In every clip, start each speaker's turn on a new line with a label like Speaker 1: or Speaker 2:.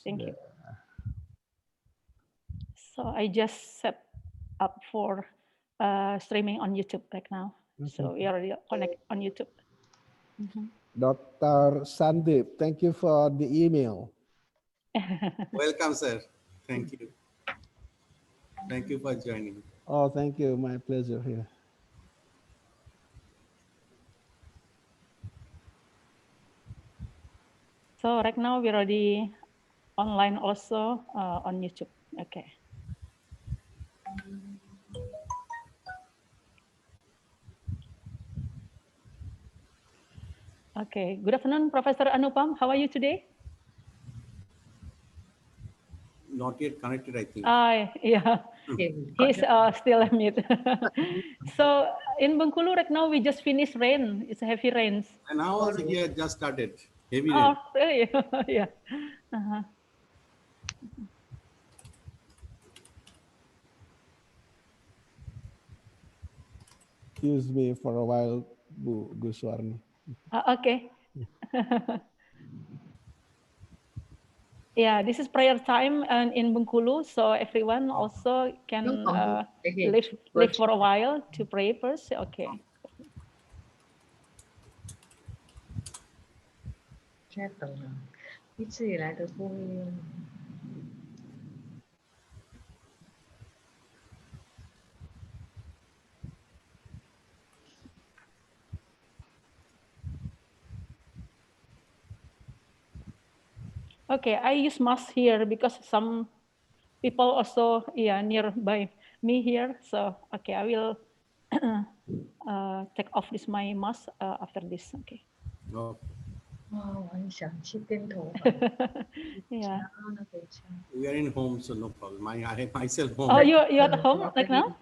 Speaker 1: Thank you. So I just set up for streaming on YouTube right now. Okay. So we already connect on YouTube.
Speaker 2: Dr. Sandeep, thank you for the email.
Speaker 3: Welcome, sir. Thank you. Thank you for joining.
Speaker 2: Oh, thank you. My pleasure here.
Speaker 1: So right now we're already online also on YouTube. Okay. Okay. Good afternoon, Professor Anupam. How are you today?
Speaker 3: Not yet connected, I think.
Speaker 1: Yeah. He's still a mute. So in Bengkulu right now we just finished rain. It's heavy rains.
Speaker 3: And now also here just started heavy rain.
Speaker 1: Oh, really? Yeah.
Speaker 2: Excuse me for a while, Bu Guswarni.
Speaker 1: Okay. Yeah, this is prayer time in Bengkulu, so everyone also can live for a while to pray first. Okay. Okay, I use mask here because some people also nearby me here. So okay, I will take off my mask after this. Okay.
Speaker 3: Oh.
Speaker 1: Yeah.
Speaker 3: We are in home, so no problem. I myself home.
Speaker 1: Oh, you're at home right now,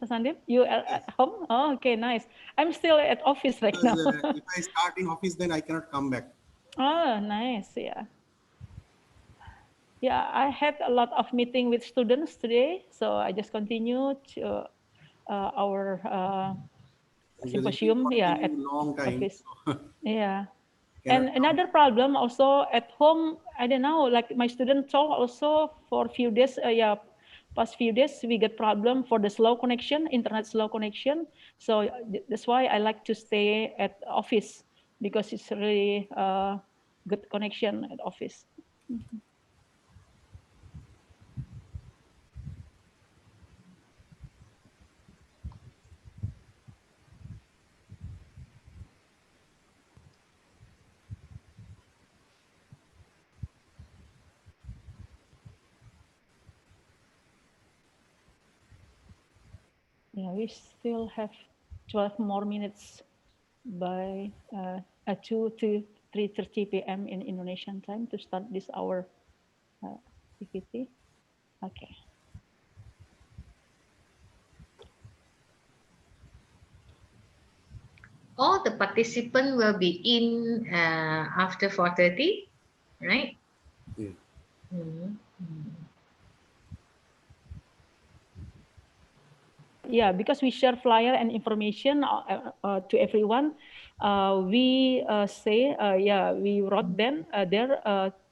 Speaker 1: Sandeep? You are at home? Oh, okay, nice. I'm still at office right now.
Speaker 3: If I start in office, then I cannot come back.
Speaker 1: Oh, nice. Yeah. Yeah, I had a lot of meeting with students today, so I just continue to our symposium. Yeah, at
Speaker 3: long time.
Speaker 1: office. Yeah. And another problem also at home, I don't know, like my student told also for a few days, past few days, we get problem for the slow connection, internet slow connection. So that's why I like to stay at office because it's really good connection at office. Yeah, we still have 12 more minutes by 2 to 3:30 p.m. in Indonesian time to start this hour activity. Okay.
Speaker 4: All the participants will be in after 4:30, right?
Speaker 3: Yeah.
Speaker 1: Yeah, because we share flyer and information to everyone. We say, we wrote them there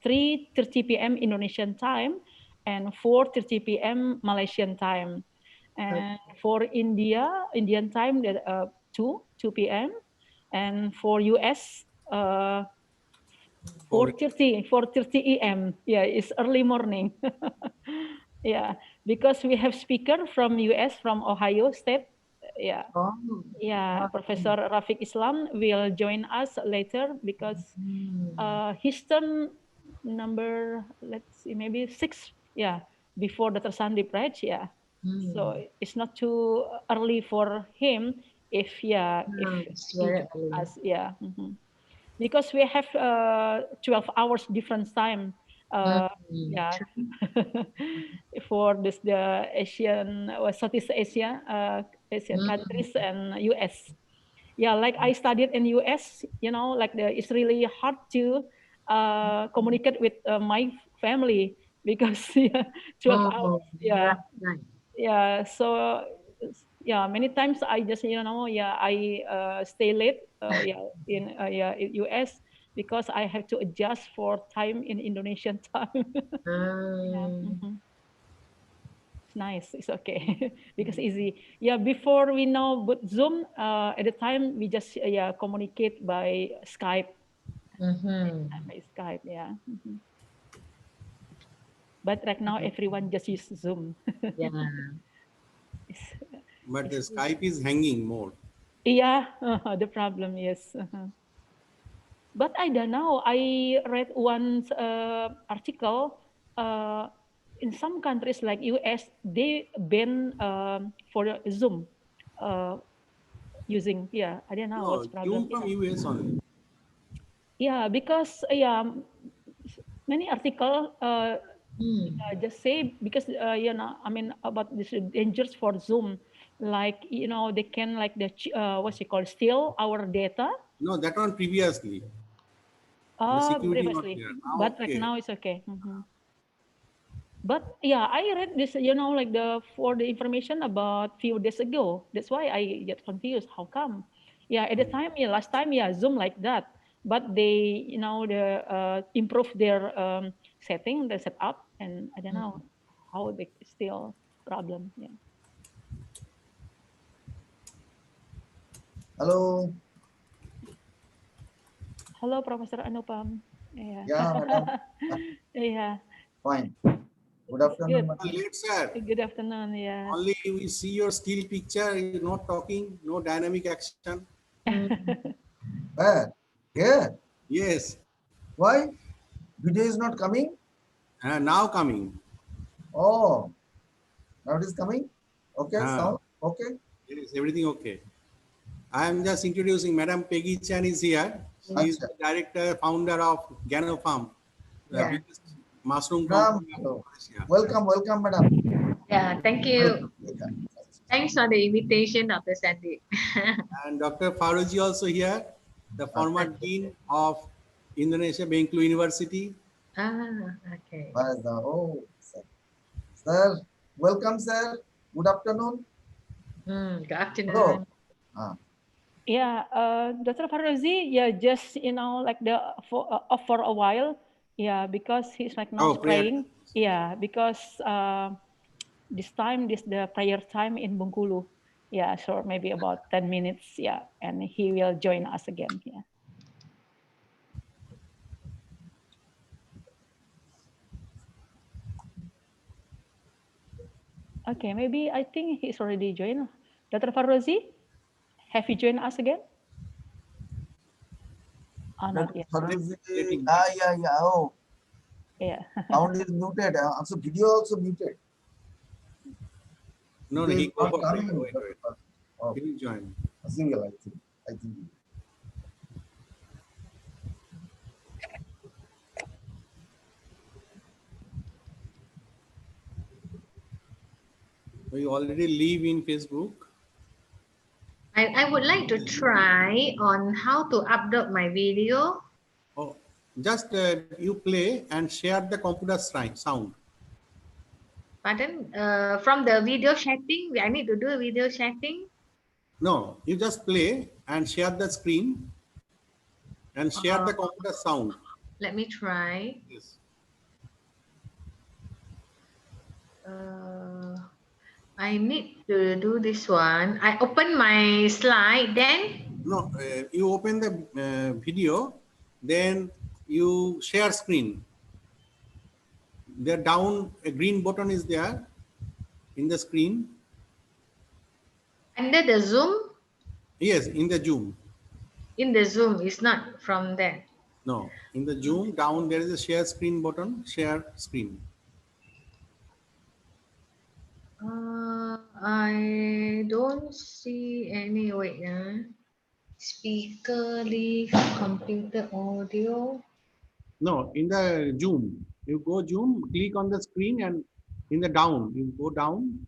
Speaker 1: 3:30 p.m. Indonesian time and 4:30 p.m. Malaysian time. And for Indian time, 2 p.m. And for US, 4:30 a.m. Yeah, it's early morning. Yeah, because we have speaker from US, from Ohio State. Yeah.
Speaker 4: Oh.
Speaker 1: Yeah, Professor Rafiq Islam will join us later because his turn number, let's see, maybe 6. Yeah, before Dr. Sandip, right? Yeah. So it's not too early for him if he joins us. Yeah. Because we have 12 hours difference time. Yeah, for this the Asian or Southeast Asia, Asian countries and US. Yeah, like I studied in US, like it's really hard to communicate with my family because 12 hours. Yeah, yeah. So yeah, many times I just I stay late. In US because I have to adjust for time in Indonesian time. Yeah. It's nice. It's okay because easy. Yeah, before we know but Zoom, at the time we just communicate by Skype. By Skype, yeah. But right now everyone just use Zoom.
Speaker 4: Yeah.
Speaker 3: But the Skype is hanging more.
Speaker 1: Yeah, the problem, yes. But I don't know. I read one article. In some countries like US, they ban for Zoom using. Yeah, I don't know what's
Speaker 3: No,
Speaker 1: the problem.
Speaker 3: Zoom from US only.
Speaker 1: Yeah, because many article just say because I mean about this dangers for Zoom, like they can like what's it called steal our data.
Speaker 3: No, that one previously. The security not
Speaker 1: Previously,
Speaker 3: there. Now
Speaker 1: but like
Speaker 3: okay.
Speaker 1: now it's okay. But yeah, I read this, like for the information about few days ago. That's why I get confused. How come? Yeah, at the time, yeah, last time, yeah, Zoom like that. But they, improve their setting, the setup, and I don't know how they still problem. Yeah.
Speaker 5: Hello.
Speaker 1: Hello, Professor Anupam. Yeah.
Speaker 5: Yeah, madam.
Speaker 1: Yeah.
Speaker 5: Fine. Good
Speaker 1: It's
Speaker 5: afternoon,
Speaker 1: good.
Speaker 5: madam.
Speaker 3: Late, sir.
Speaker 1: Good afternoon. Yeah.
Speaker 3: Only we see your still picture, you're not talking, no dynamic action.
Speaker 5: Where? Here.
Speaker 3: Yes.
Speaker 5: Why? Video is not coming?
Speaker 3: Now coming.
Speaker 5: Oh, now it is coming? Okay,
Speaker 3: Uh,
Speaker 5: sound? Okay.
Speaker 3: yes, everything okay. I am just introducing Madam Peggy Chan is here. She is
Speaker 5: Acha.
Speaker 3: the director, founder of Gano Farm, the
Speaker 5: Yeah.
Speaker 3: biggest mushroom
Speaker 5: Madam,
Speaker 3: company of
Speaker 5: hello.
Speaker 3: Malaysia.
Speaker 5: Welcome, welcome, madam.
Speaker 4: Yeah, thank you.
Speaker 5: Welcome, welcome.
Speaker 4: Thanks for the invitation, Dr. Sandeep.
Speaker 3: And Dr. Faruji also here, the former dean of Indonesia Bengkulu University.
Speaker 4: Okay.
Speaker 5: Oh, sir. Sir, welcome, sir. Good afternoon.
Speaker 4: Good
Speaker 5: Hello.
Speaker 4: afternoon.
Speaker 1: Yeah, Dr. Farozi, yeah, just like the off for a while, yeah, because he's like now
Speaker 3: Oh, prayer.
Speaker 1: praying, yeah, because this the prayer time in Bengkulu, yeah, so maybe about 10 minutes, yeah, and he will join us again, yeah. Okay, maybe I think he's already joined. Dr. Farozi, have you joined us again? Oh, not yet.
Speaker 5: Yeah. Oh,
Speaker 1: Yeah.
Speaker 5: sound is muted. Also, video also muted.
Speaker 3: No,
Speaker 5: Video
Speaker 3: he
Speaker 5: is
Speaker 3: go
Speaker 5: not
Speaker 3: for prayer.
Speaker 5: coming.
Speaker 3: Wait.
Speaker 5: Oh,
Speaker 3: He will join.
Speaker 5: single, I think. I think.
Speaker 3: We already live in Facebook.
Speaker 4: I would like to try on how to upload my video.
Speaker 3: Oh, just you play and share the computer sound.
Speaker 4: Pardon? From the video chatting, I need to do video chatting.
Speaker 3: No, you just play and share the screen and share the computer sound.
Speaker 4: Let me try.
Speaker 3: Yes.
Speaker 4: I need to do this one. I open my slide, then
Speaker 3: No, you open the video, then you share screen. There down a green button is there in the screen.
Speaker 4: under the Zoom.
Speaker 3: Yes, in the Zoom.
Speaker 4: In the Zoom, it's not from there.
Speaker 3: No, in the Zoom down there is a share screen button. Share screen.
Speaker 4: I don't see any. Wait, speaker, leave, computer, audio.
Speaker 3: No, in the Zoom, you go Zoom, click on the screen, and in the down, you go down.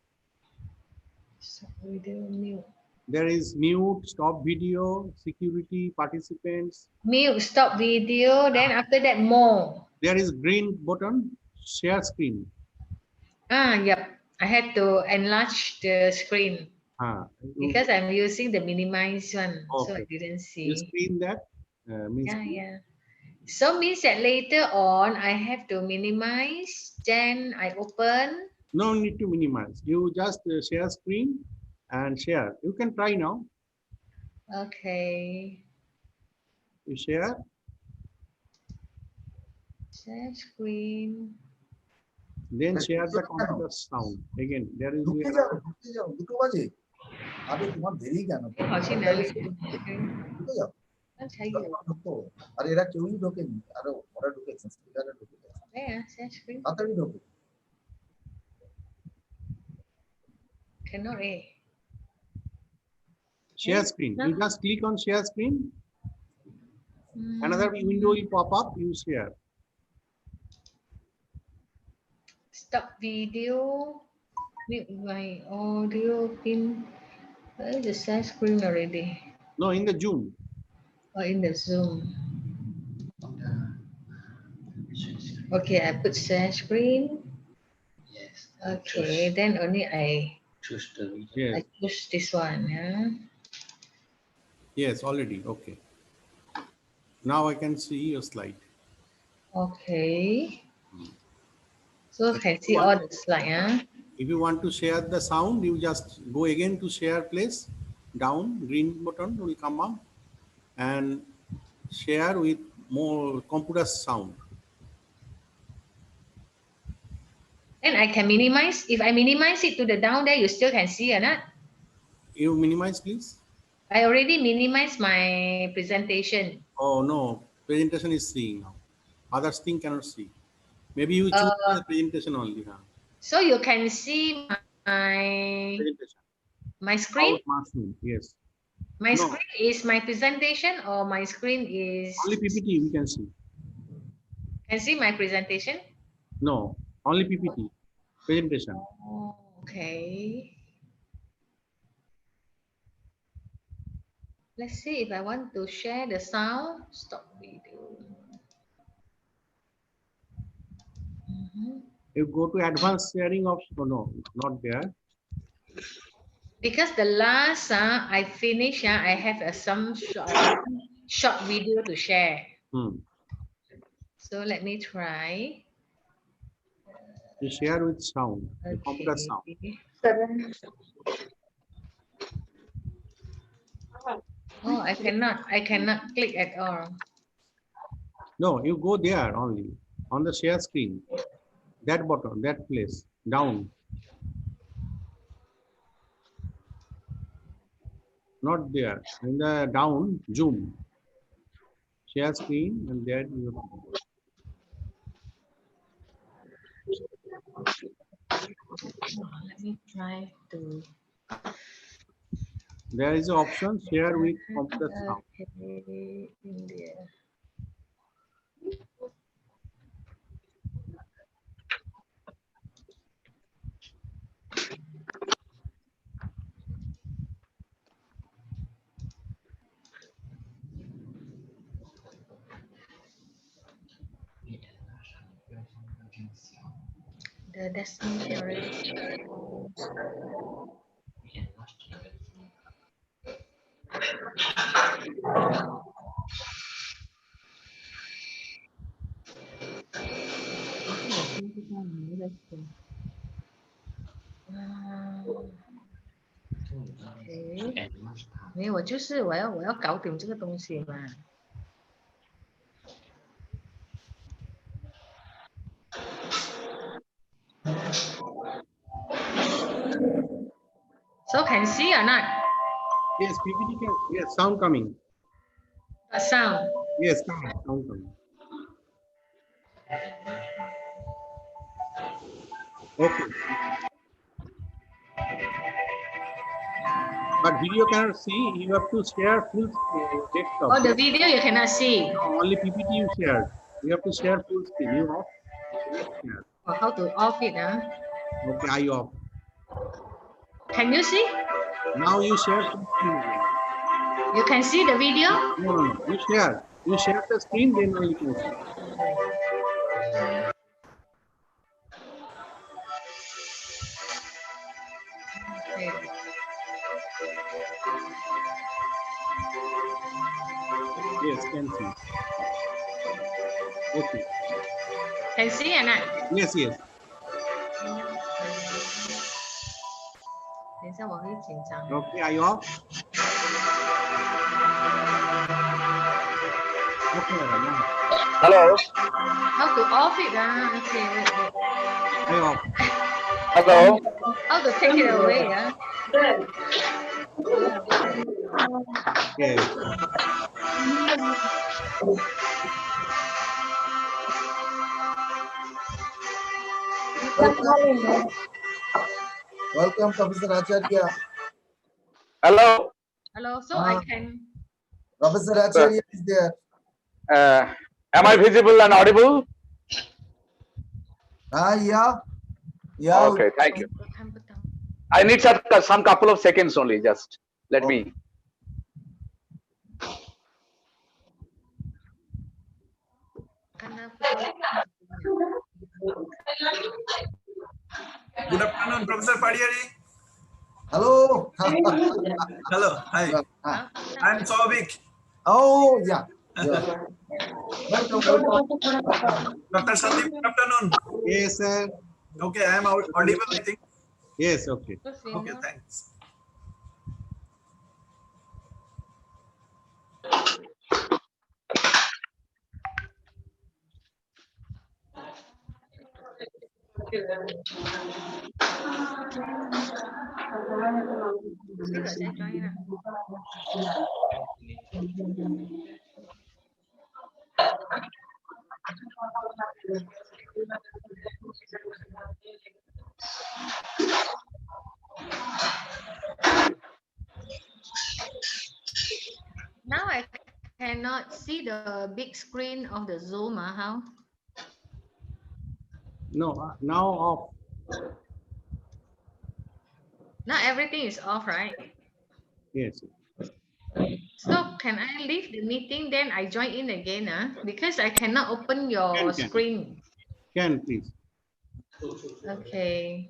Speaker 4: Video mute.
Speaker 3: There is mute, stop video, security, participants.
Speaker 4: Mute, stop video. Then after that, more.
Speaker 3: There is green button, share screen.
Speaker 4: Yep. I had to enlarge the screen because I'm using the minimized one, so I
Speaker 3: Okay.
Speaker 4: didn't
Speaker 3: You
Speaker 4: see.
Speaker 3: screen that. Means
Speaker 4: Yeah. So means that later on I have to minimize, then I open.
Speaker 3: No need to minimize. You just share screen and share. You can try now.
Speaker 4: Okay.
Speaker 3: You share.
Speaker 4: Share screen.
Speaker 3: Then share the computer sound. Again, there is
Speaker 5: ঢুকে যাও, ঢুকে যাও, 2 বাজে। আরে তোমার দেরি কেন?
Speaker 4: 好去哪里？
Speaker 5: ঢুকে যাও।
Speaker 4: 刚才有。
Speaker 5: ঢুকো। আর এরা কেউই ঢোকেনি। আরো ওরা ঢুকেছে, স্পিকারে ঢুকে গেছে।
Speaker 4: হ্যাঁ, share screen.
Speaker 5: তাড়াতাড়ি ঢোকো।
Speaker 4: Cannot
Speaker 3: share screen. You just click on share screen. Another window will pop up. You share.
Speaker 4: Stop video. Mute my audio pin. Where is the share screen already?
Speaker 3: No, in the Zoom.
Speaker 4: Or in the Zoom. Okay, I put share screen.
Speaker 6: Yes.
Speaker 4: Okay, then only I
Speaker 6: Choose the video.
Speaker 3: Yes.
Speaker 4: choose this one. Yeah.
Speaker 3: Yes, already. Okay. Now I can see your slide.
Speaker 4: Okay. So I can see all the slide. Yeah.
Speaker 3: If you want to share the sound, you just go again to share place. Down, green button will come up and share with more computer sound.
Speaker 4: And I can minimize. If I minimize it to the down there, you still can see or not?
Speaker 3: You minimize, please.
Speaker 4: I already minimized my presentation.
Speaker 3: Oh no, presentation is seeing now. Others thing cannot see. Maybe you choose the presentation only. Huh?
Speaker 4: So you can see
Speaker 3: Presentation.
Speaker 4: my screen.
Speaker 3: Out mushroom. Yes.
Speaker 4: My
Speaker 3: No.
Speaker 4: screen is my presentation, or my screen is
Speaker 3: Only PPT we can see.
Speaker 4: can see my presentation.
Speaker 3: No, only PPT. Presentation.
Speaker 4: Oh, okay. Let's see if I want to share the sound. Stop video.
Speaker 3: You go to advanced sharing option. Oh, no, not there.
Speaker 4: Because the last I finish, I have some short video to share. So let me try.
Speaker 3: You share with sound, the computer sound.
Speaker 4: Oh, I cannot click at all.
Speaker 3: No, you go there only on the share screen. That button, that place, down. Not there. In the down, zoom. Share screen, and there you go.
Speaker 4: Let me try to.
Speaker 3: There is an option share with computer sound.
Speaker 4: Okay, India. The destination already. OK，没有，我就是我要搞定这个东西嘛。So can see or not?
Speaker 3: Yes, PPT can. Yes, sound coming.
Speaker 4: A sound.
Speaker 3: Yes, sound coming. Okay. But video cannot see. You have to share full desktop.
Speaker 4: Oh, the video you cannot see.
Speaker 3: No, only PPT you shared. You have to share full screen. You off. Share.
Speaker 4: Oh, how to off it?
Speaker 3: Okay, I off.
Speaker 4: Can you see?
Speaker 3: Now you share full screen.
Speaker 4: You can see the video?
Speaker 3: No. You share. You share the screen, then only you can see.
Speaker 4: Okay.
Speaker 3: Yes, can see. Okay.
Speaker 4: Can see or not?
Speaker 3: Yes, yes.
Speaker 4: 等一下我会紧张。
Speaker 3: Okay, are you off? Okay, madam. Now.
Speaker 7: Hello.
Speaker 4: How to off it? Okay, wait.
Speaker 3: Are you off?
Speaker 7: Hello.
Speaker 4: How to take it away?
Speaker 3: Yes.
Speaker 5: Welcome, Professor Acharya.
Speaker 7: Hello.
Speaker 4: Hello, so I can.
Speaker 5: Professor Acharya is there.
Speaker 7: Am I visible and audible?
Speaker 5: Yeah. Yeah.
Speaker 7: Okay, thank you. I need some couple of seconds only. Just let me.
Speaker 8: Good afternoon, Professor Padiari.
Speaker 5: Hello.
Speaker 8: Hello, hi. I'm Souvik.
Speaker 5: Oh, yeah. Welcome.
Speaker 8: Dr. Sandeep, good afternoon.
Speaker 3: Yes, sir.
Speaker 8: Okay, I am audible, I think.
Speaker 3: Yes, okay.
Speaker 8: Okay, thanks.
Speaker 4: Now I cannot see the big screen of the Zoom. How?
Speaker 3: No, now off.
Speaker 4: Now everything is off, right?
Speaker 3: Yes.
Speaker 4: So can I leave the meeting, then I join in again? Because I cannot open your
Speaker 3: Can.
Speaker 4: screen.
Speaker 3: Can, please.
Speaker 4: Okay.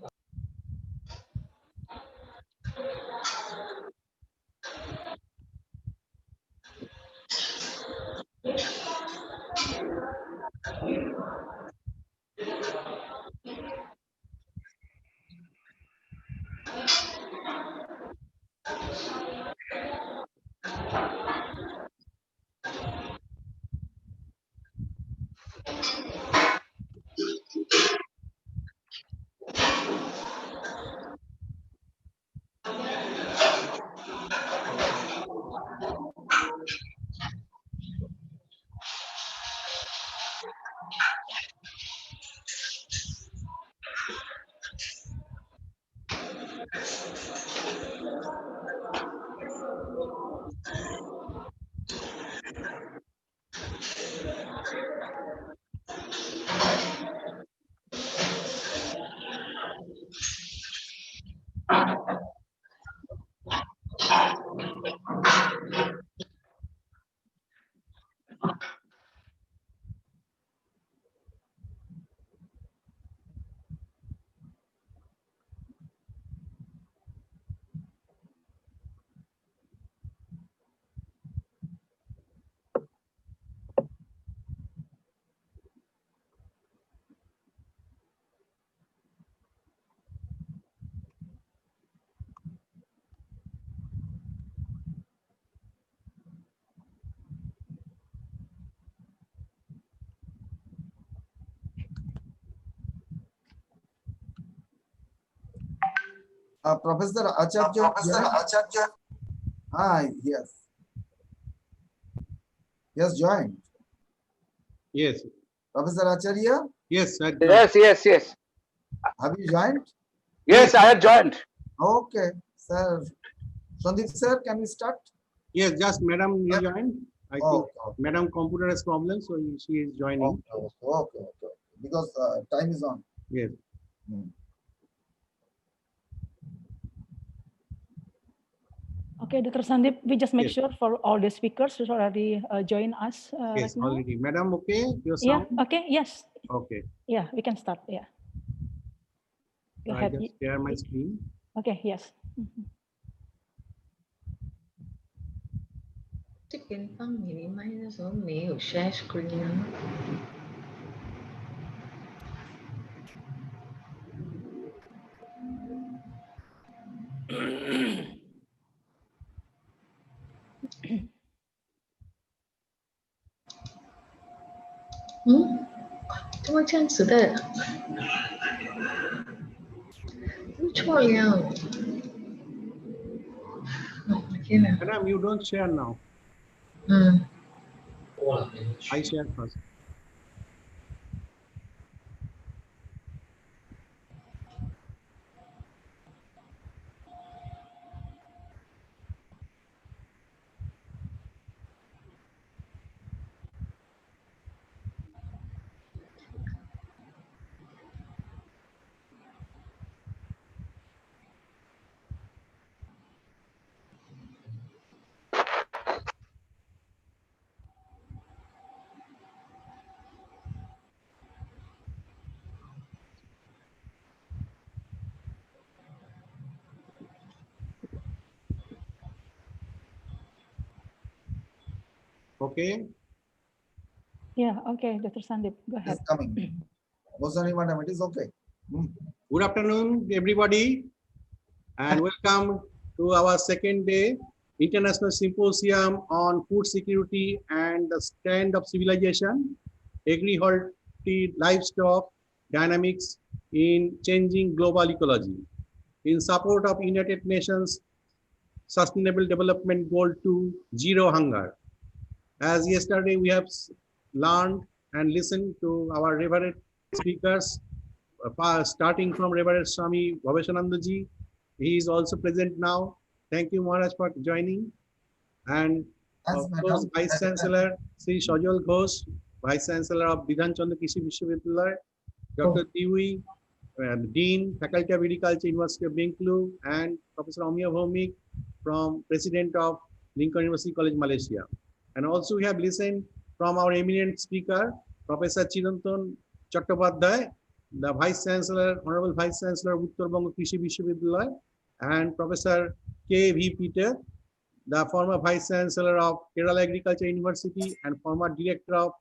Speaker 5: Professor Acharya. Hi, yes. Yes, joined.
Speaker 3: Yes.
Speaker 5: Professor Acharya,
Speaker 3: Yes, sir.
Speaker 7: Yes.
Speaker 5: have you joined?
Speaker 7: Yes, I have joined.
Speaker 5: Okay, sir. Sandeep sir, can we start?
Speaker 3: Yes, just madam rejoined. I think
Speaker 5: Okay.
Speaker 3: madam computer has problem, so she is joining.
Speaker 5: Okay. Because time is on.
Speaker 3: Yes.
Speaker 1: Okay, Dr. Sandeep, we just make
Speaker 3: Yes.
Speaker 1: sure for all the speakers who already join us
Speaker 3: Yes,
Speaker 1: right now.
Speaker 3: already. Madam, okay? Your
Speaker 1: Yeah,
Speaker 3: sound?
Speaker 1: okay, yes.
Speaker 3: Okay.
Speaker 1: Yeah, we can start. Yeah. Go
Speaker 3: So I
Speaker 1: ahead.
Speaker 3: just share my screen.
Speaker 1: Okay, yes. Mhm.
Speaker 4: 这边放你的麦的时候没有 share screen 啊。怎么这样子的？错了。天哪！
Speaker 3: Madam, you don't share now. I share first. Okay.
Speaker 1: Yeah, okay, Dr. Sandip, go ahead.
Speaker 5: It's coming. Goswami Madam, it is okay.
Speaker 3: Good afternoon, everybody, and welcome to our second day International Symposium on Food Security and the Stand of Civilization, Agri-Horti Livestock Dynamics in Changing Global Ecology, in support of United Nations Sustainable Development Goal 2, Zero Hunger. As yesterday we have learned and listened to our reverend speakers, starting from Reverend Swami Bhaveshanandaji. He is also present now. Thank you, Maharaj, for joining. And of course, Vice Chancellor Sri Sajal Ghosh, Vice Chancellor of Bidhan Chandra Krishi Vishwavidyalaya, Dr. Tiwi, Dean, Faculty of Agriculture, University of Bengkulu, and Professor Amya Bhaumik from President of Lincoln University College, Malaysia. And also we have listened from our eminent speaker, Professor Chirantan Chattopadhyay, the Vice Chancellor, Honorable Vice Chancellor of Uttar Banga Krishi Vishwavidyalaya, and Professor K.V. Peter, the former Vice Chancellor of Kerala Agriculture University and former Director of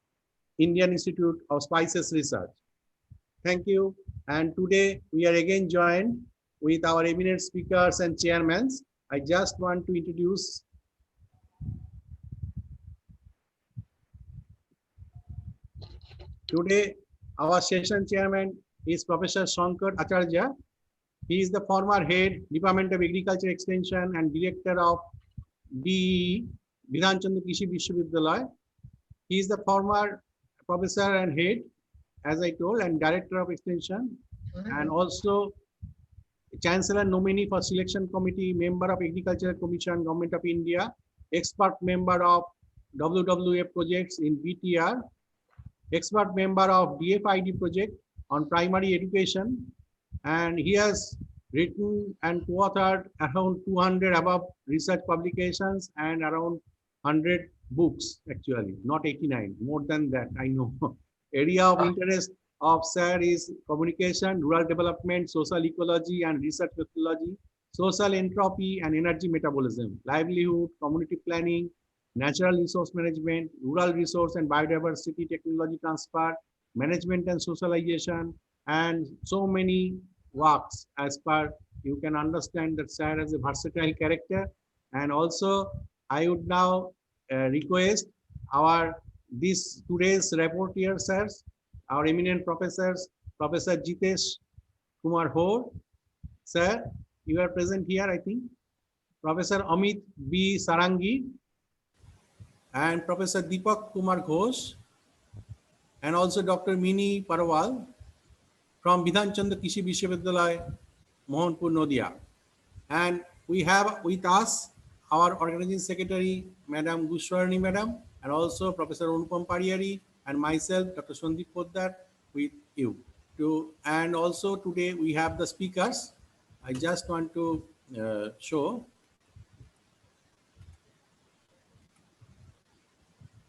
Speaker 3: Indian Institute of Spices Research. Thank you. And today we are again joined with our eminent speakers and chairmen. I just want to introduce today our session chairman is Professor Shankar Acharya. He is the former head, Department of Agriculture Extension and Director of DE, Bidhan Chandra Krishi Vishwavidyalaya. He is the former professor and head, as I told, and Director of Extension, and also Chancellor nominee for Selection Committee, member of Agricultural Commission, Government of India, expert member of WWF projects in BTR, expert member of DFID project on primary education, and he has written and co-authored around 200 above research publications and around 100 books, actually, not 89, more than that, I know. Area of interest of SIR is communication, rural development, social ecology and research methodology, social entropy and energy metabolism, livelihood, community planning, natural resource management, rural resource and biodiversity technology transfer, management and socialization, and so many works. As per, you can understand that SIR has a versatile character. And also I would now request our today's rapporteur sirs, our eminent professors, Professor Jitesh Kumar Hor, sir, you are present here, I think. Professor Amit B. Sarangi, and Professor Deepak Kumar Ghosh, and also Dr. Mini Parwal from Bidhan Chandra Krishi Vishwavidyalaya, Mohanpur, Nodia. And we have with us our organizing secretary, Madam Gushwarni Madam, and also Professor Anupam Pariyari, and myself, Dr. Sandeep Poddar, with you. And also today we have the speakers. I just want to show.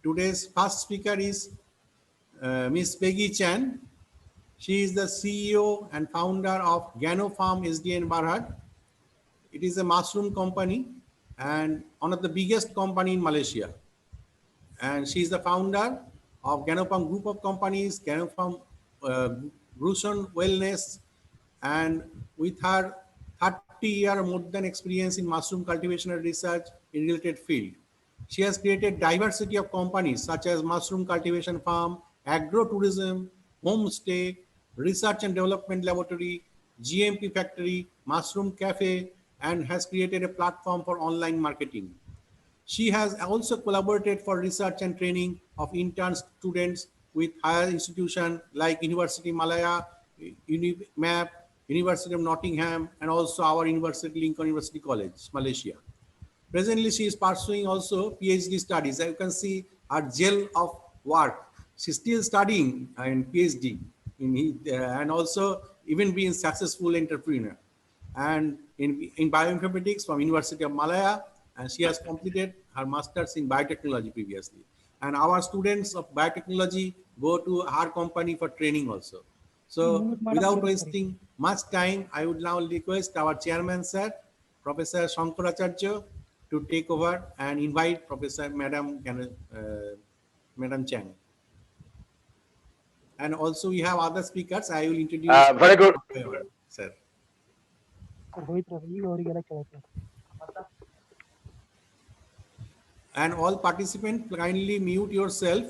Speaker 3: Today's first speaker is Miss Peggy Chan. She is the CEO and founder of Gano Farm SDN Barhat. It is a mushroom company and one of the biggest company in Malaysia. And she is the founder of Gano Farm group of companies, Gano Farm Gruson Wellness, and with her 30 30-year more than experience in mushroom cultivation and research in related field. She has created diversity of companies such as mushroom cultivation farm, agro-tourism, homestay, research and development laboratory, GMP factory, mushroom cafe, and has created a platform for online marketing. She has also collaborated for research and training of intern students with higher institutions like University Malaya, UniMap, University of Nottingham, and also our University, Lincoln University College, Malaysia. Presently, she is pursuing also PhD studies. As you can see her gel of work. She's still studying in PhD and also even being successful entrepreneur. And in bioinformatics from University of Malaya, and she has completed her master's in biotechnology previously. And our students of biotechnology go to her company for training also. So without wasting much time, I would now request our chairman, sir, Professor Shankaracharya, to take over and invite Professor Madam Chang. And also we have other speakers. I will introduce.
Speaker 7: Very good.
Speaker 3: Sir. And all participants, kindly mute yourself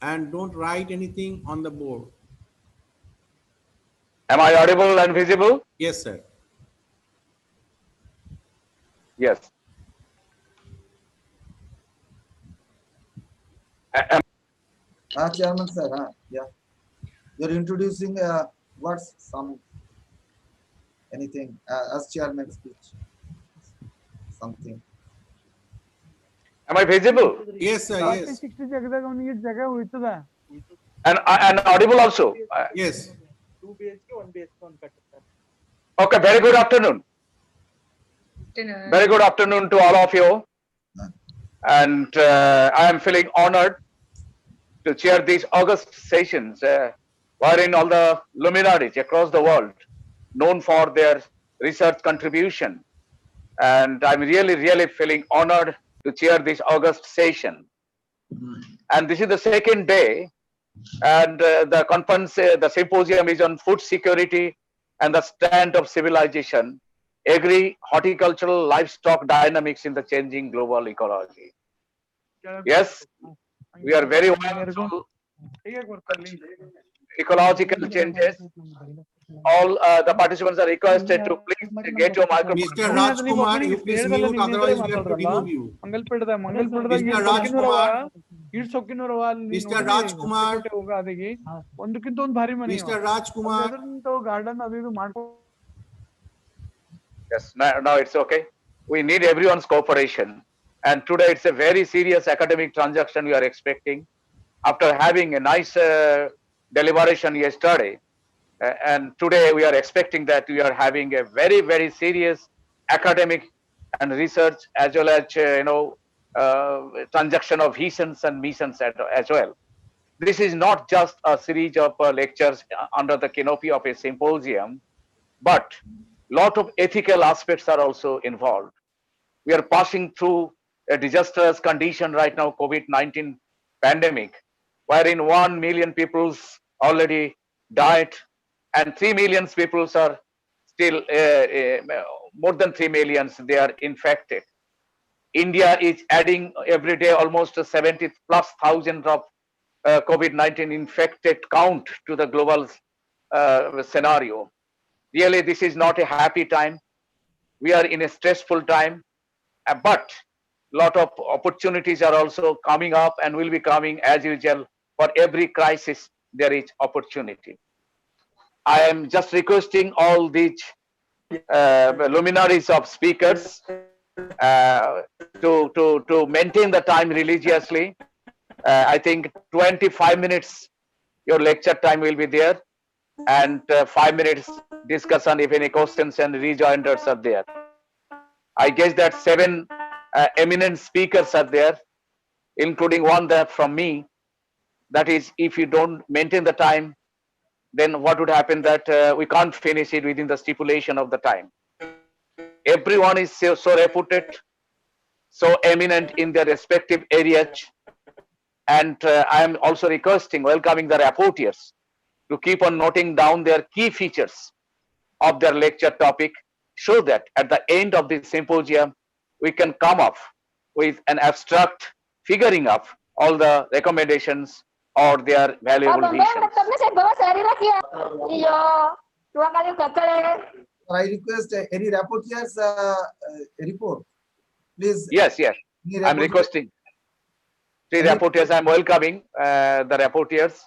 Speaker 3: and don't write anything on the board.
Speaker 7: Am I audible and visible?
Speaker 3: Yes, sir.
Speaker 7: Yes.
Speaker 5: Chairman sir, yeah. You're introducing what's anything as chairman speech, something.
Speaker 7: Am I visible?
Speaker 3: Yes, sir. Yes.
Speaker 7: And audible also?
Speaker 3: Yes.
Speaker 7: Okay, very good afternoon. Very good afternoon to all of you. And I am feeling honored to chair these August sessions wherein all the luminaries across the world known for their research contribution. And I'm really feeling honored to chair this August session. And this is the second day, and the conference, the symposium is on food security and the stand of civilization, horticultural livestock dynamics in the changing global ecology. Yes, we are very mindful ecological changes. All the participants are requested to please get your microphone.
Speaker 3: Mr. Rajkumar, you please mute, otherwise we have to remove you. Mr. Rajkumar, Mr. Rajkumar, Mr. Rajkumar.
Speaker 7: Yes, now it's okay. We need everyone's cooperation. And today it's a very serious academic transaction we are expecting. After having a nice deliberation yesterday, and today we are expecting that we are having a very serious academic and research as well as transaction of visions and missions as well. This is not just a series of lectures under the canopy of a symposium, but lot of ethical aspects are also involved. We are passing through a disastrous condition right now, COVID-19 pandemic, wherein 1 million people already died and 3 million people are still, more than 3 million, they are infected. India is adding every day almost 70,000+ of COVID-19 infected count to the global scenario. Really, this is not a happy time. We are in a stressful time, but lot of opportunities are also coming up and will be coming as usual. For every crisis, there is opportunity. I am just requesting all these luminaries of speakers to maintain the time religiously. I think 25 minutes your lecture time will be there, and 5 minutes discussion if any questions and rejoinders are there. I guess that 7 eminent speakers are there, including one that from me. That is, if you don't maintain the time, then what would happen that we can't finish it within the stipulation of the time. Everyone is so reputed, so eminent in their respective areas, and I am also requesting, welcoming the rapporteurs to keep on noting down their key features of their lecture topic so that at the end of this symposium, we can come up with an abstract figuring of all the recommendations or their valuable visions.
Speaker 5: I request any rapporteurs report, please.
Speaker 7: Yes, yes.
Speaker 5: Any
Speaker 7: I'm
Speaker 5: rapporteur-
Speaker 7: requesting. The
Speaker 5: Any-
Speaker 7: rapporteurs, I'm welcoming the rapporteurs.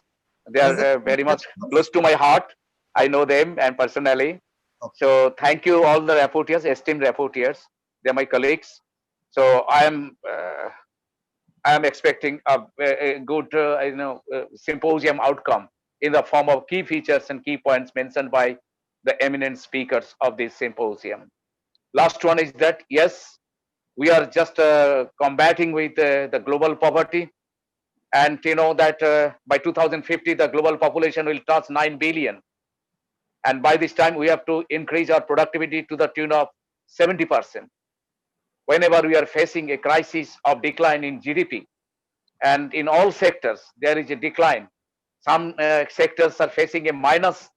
Speaker 7: They are very much close to my heart. I know them and personally. So thank you all the rapporteurs, esteemed rapporteurs. They're my colleagues. So I am expecting a good symposium outcome in the form of key features and key points mentioned by the eminent speakers of this symposium. Last one is that yes, we are just combating with the global poverty, and you know that by 2050 the global population will touch 9 billion, and by this time we have to increase our productivity to the tune of 70%. Whenever we are facing a crisis of decline in GDP, and in all sectors there is a decline. Some sectors are facing a minus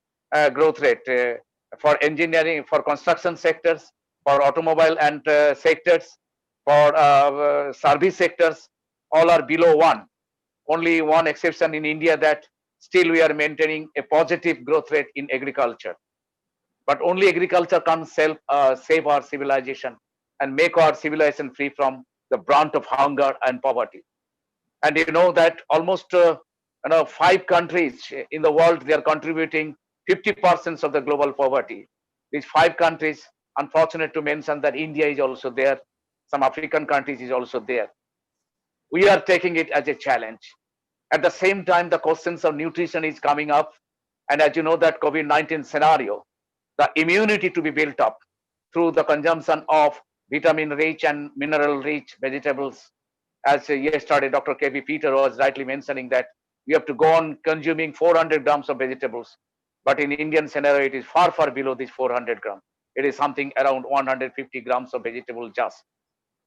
Speaker 7: growth rate for engineering, for construction sectors, for automobile and sectors, for service sectors, all are below 1. Only one exception in India, that still we are maintaining a positive growth rate in agriculture. But only agriculture can save our civilization and make our civilization free from the brunt of hunger and poverty. And you know that almost 5 countries in the world, they are contributing 50% of the global poverty. These 5 countries, unfortunate to mention that India is also there, some African countries is also there. We are taking it as a challenge. At the same time, the questions of nutrition is coming up, and as you know that COVID-19 scenario, the immunity to be built up through the consumption of vitamin-rich and mineral-rich vegetables. As yesterday, Dr. K.V. Peter was rightly mentioning that we have to go on consuming 400 grams of vegetables. But in Indian scenario, it is far, far below this 400 grams. It is something around 150 grams of vegetable just.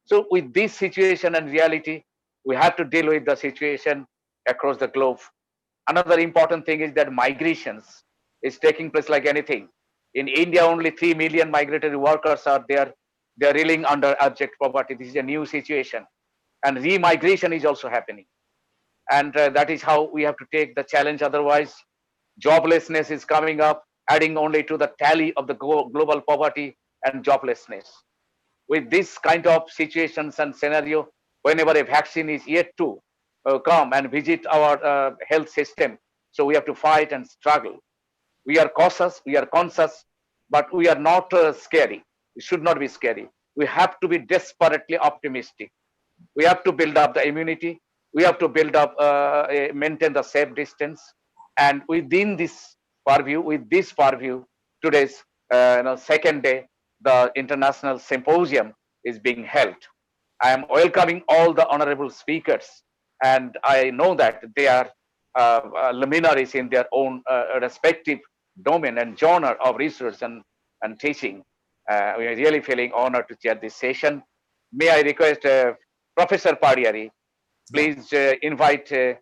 Speaker 7: So with this situation and reality, we have to deal with the situation across the globe. Another important thing is that migrations is taking place like anything. In India, only 3 million migratory workers are there. They are reeling under abject poverty. This is a new situation. And remigration is also happening. And that is how we have to take the challenge. Otherwise, joblessness is coming up, adding only to the tally of the global poverty and joblessness. With this kind of situations and scenario, whenever a vaccine is yet to come and visit our health system, so we have to fight and struggle. We are cautious, we are conscious, but we are not scary. We should not be scary. We have to be desperately optimistic. We have to build up the immunity. We have to build up, maintain the safe distance. And within this purview, today's second day, the international symposium is being held. I am welcoming all the honorable speakers, and I know that they are luminaries in their own respective domain and genre of research and teaching. We are really feeling honored to chair this session. May I request Professor Padiari, please invite the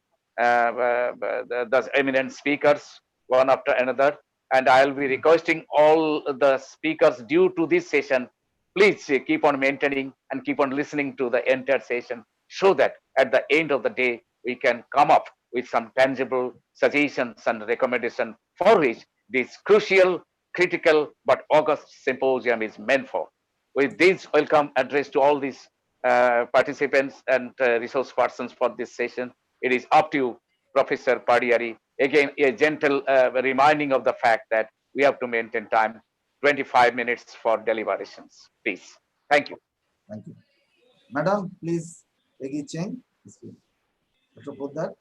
Speaker 7: eminent speakers one after another, and I'll be requesting all the speakers due to this session, please keep on maintaining and keep on listening to the entire session, so that at the end of the day, we can come up with some tangible suggestions and recommendations for which this crucial, critical, but august symposium is meant for. With this welcome address to all these participants and resource persons for this session, it is up to you, Professor Padiari. Again, a gentle reminding of the fact that we have to maintain time, 25 minutes for deliberations. Please. Thank you.
Speaker 5: Thank you. Madam, please, Peggy Cheng. Dr. Poddar.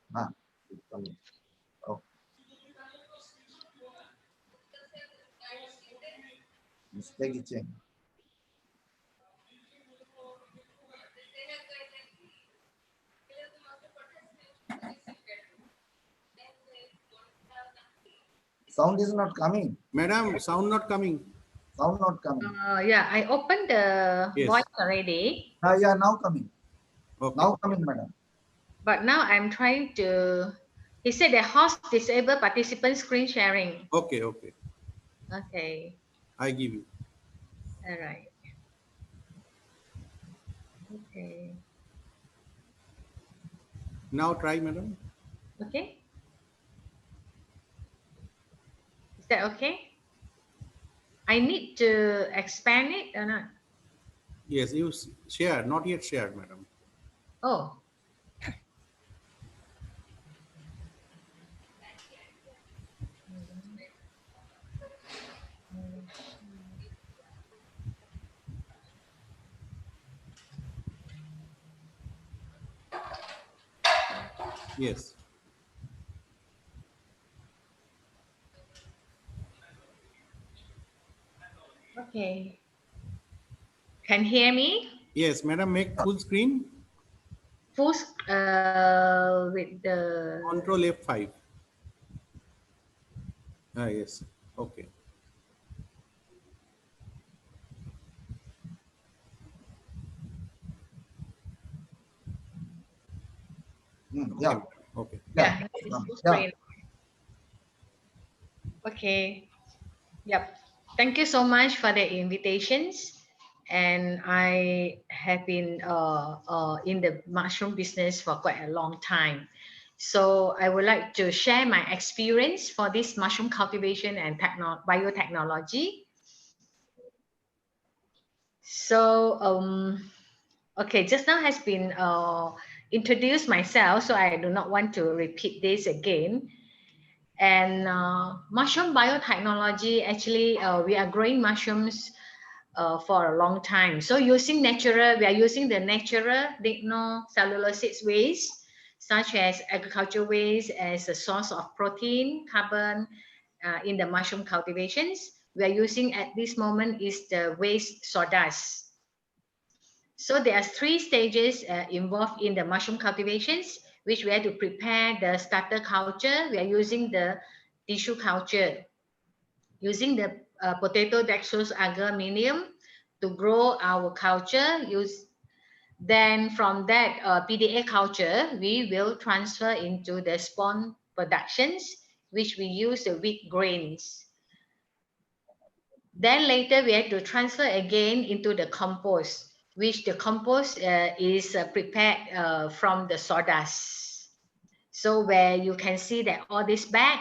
Speaker 5: Oh. Ms. Peggy Cheng. Sound is not coming.
Speaker 3: Madam, sound not coming.
Speaker 5: Sound not coming.
Speaker 4: Yeah, I opened the voice already.
Speaker 5: Yeah, now coming.
Speaker 3: Okay.
Speaker 5: Now coming, madam.
Speaker 4: But now I'm trying to. He said the host disable participant screen sharing.
Speaker 3: Okay, okay.
Speaker 4: Okay.
Speaker 3: I give you.
Speaker 4: All right. Okay.
Speaker 3: Now try, madam.
Speaker 4: Okay. Is that okay? I need to expand it or not?
Speaker 3: Yes, you share, not yet shared, madam.
Speaker 4: Oh.
Speaker 3: Yes.
Speaker 4: Okay. Can hear me?
Speaker 3: Yes, madam, make full screen.
Speaker 4: Full with the
Speaker 3: Control F5. Ah, yes. Okay.
Speaker 5: Yeah.
Speaker 3: Okay.
Speaker 4: yeah, it's full screen. Okay. Yep. Thank you so much for the invitations. And I have been in the mushroom business for quite a long time. So I would like to share my experience for this mushroom cultivation and biotechnology. So, okay, just now has been introduced myself, so I do not want to repeat this again. And mushroom biotechnology, actually, we are growing mushrooms for a long time. So we are using the natural lignocellulosic waste, such as agricultural waste as a source of protein, carbon in the mushroom cultivations. We are using at this moment is the waste sawdust. So there are 3 stages involved in the mushroom cultivations, which we have to prepare the starter culture. We are using the tissue culture, using the potato dextrose agar medium to grow our culture. Then from that PDA culture, we will transfer into the spawn productions, which we use the wheat grains. Then later we have to transfer again into the compost, which the compost is prepared from the sawdust. So where you can see that all this bag,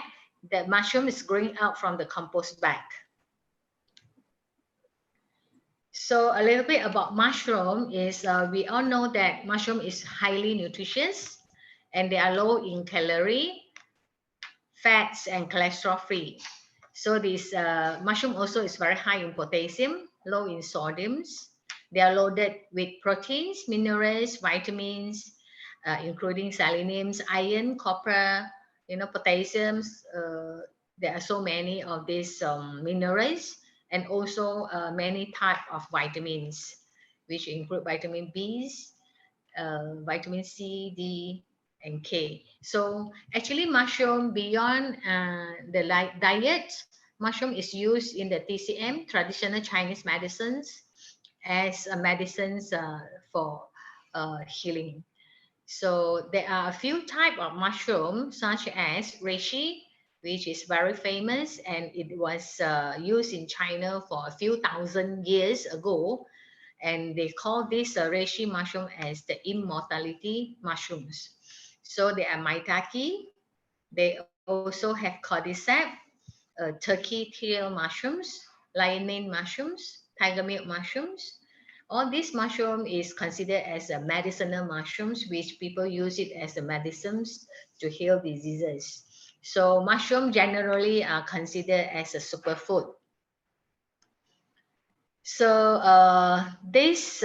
Speaker 4: the mushroom is growing out from the compost bag. So a little bit about mushroom is we all know that mushroom is highly nutritious and they are low in calorie, fats and cholesterol free. So this mushroom also is very high in potassium, low in sodiums. They are loaded with proteins, minerals, vitamins, including seleniums, iron, copper, potassiums. There are so many of these minerals and also many type of vitamins, which include vitamin B's, vitamin C, D, and K. So actually mushroom beyond the diet, mushroom is used in the TCM, traditional Chinese medicines, as medicines for healing. So there are a few types of mushroom, such as reishi, which is very famous, and it was used in China for a few thousand years ago. And they call this reishi mushroom as the immortality mushrooms. So there are maitake. They also have cordyceps, turkey tail mushrooms, lion mushrooms, tiger milk mushrooms. All these mushroom is considered as a medicinal mushrooms, which people use it as a medicines to heal diseases. So mushroom generally are considered as a superfood. So this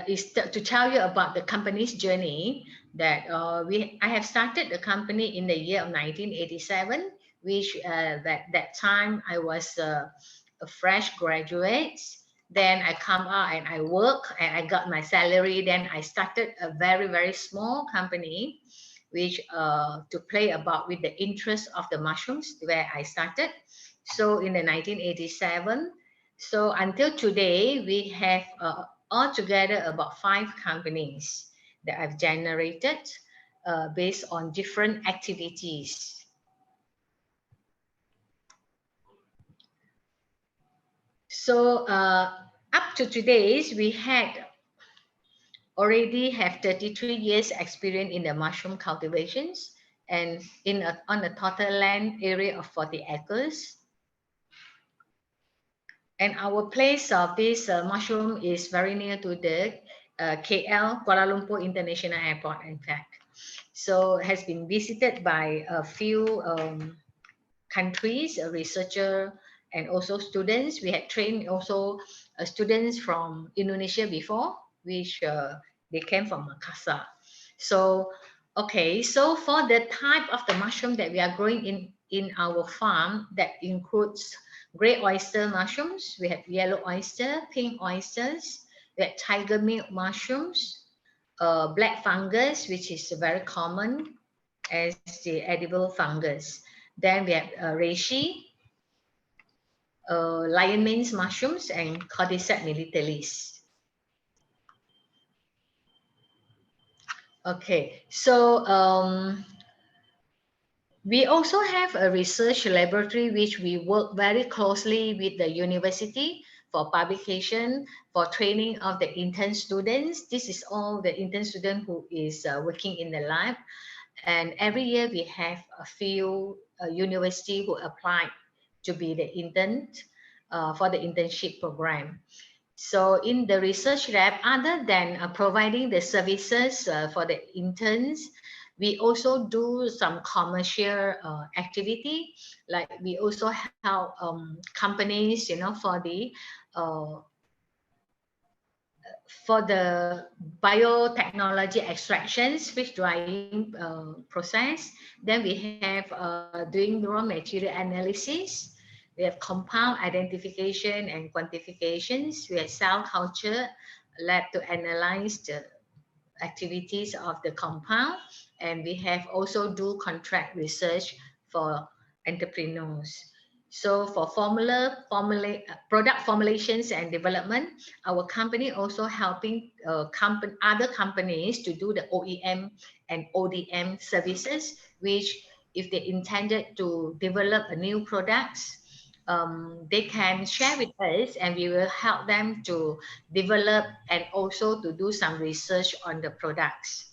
Speaker 4: is to tell you about the company's journey that I have started the company in the year of 1987, which that time I was a fresh graduate. Then I come out and I work and I got my salary. Then I started a very, very small company, which to play about with the interest of the mushrooms where I started. So in the 1987, so until today, we have altogether about 5 companies that I've generated based on different activities. So up to today, we already have 33 years experience in the mushroom cultivations and on a total land area of 40 acres. And our place of this mushroom is very near to the KL, Kuala Lumpur International Airport, in fact. So it has been visited by a few countries, a researcher, and also students. We had trained also students from Indonesia before, which they came from Makassar. So, okay, so for the type of the mushroom that we are growing in our farm, that includes gray oyster mushrooms, we have yellow oyster, pink oysters, we have tiger milk mushrooms, black fungus, which is very common as the edible fungus. Then we have reishi, lion mane mushrooms, and Cordyceps militaris. Okay, so we also have a research laboratory which we work very closely with the university for publication, for training of the intern students. This is all the intern student who is working in the lab. And every year we have a few university who apply to be the intern for the internship program. So in the research lab, other than providing the services for the interns, we also do some commercial activity. Like we also help companies, for the biotechnology extractions, fish drying process. Then we have doing raw material analysis. We have compound identification and quantifications. We have cell culture lab to analyze the activities of the compound. And we have also do contract research for entrepreneurs. So for product formulations and development, our company also helping other companies to do the OEM and ODM services, which if they intended to develop a new products, they can share with us and we will help them to develop and also to do some research on the products.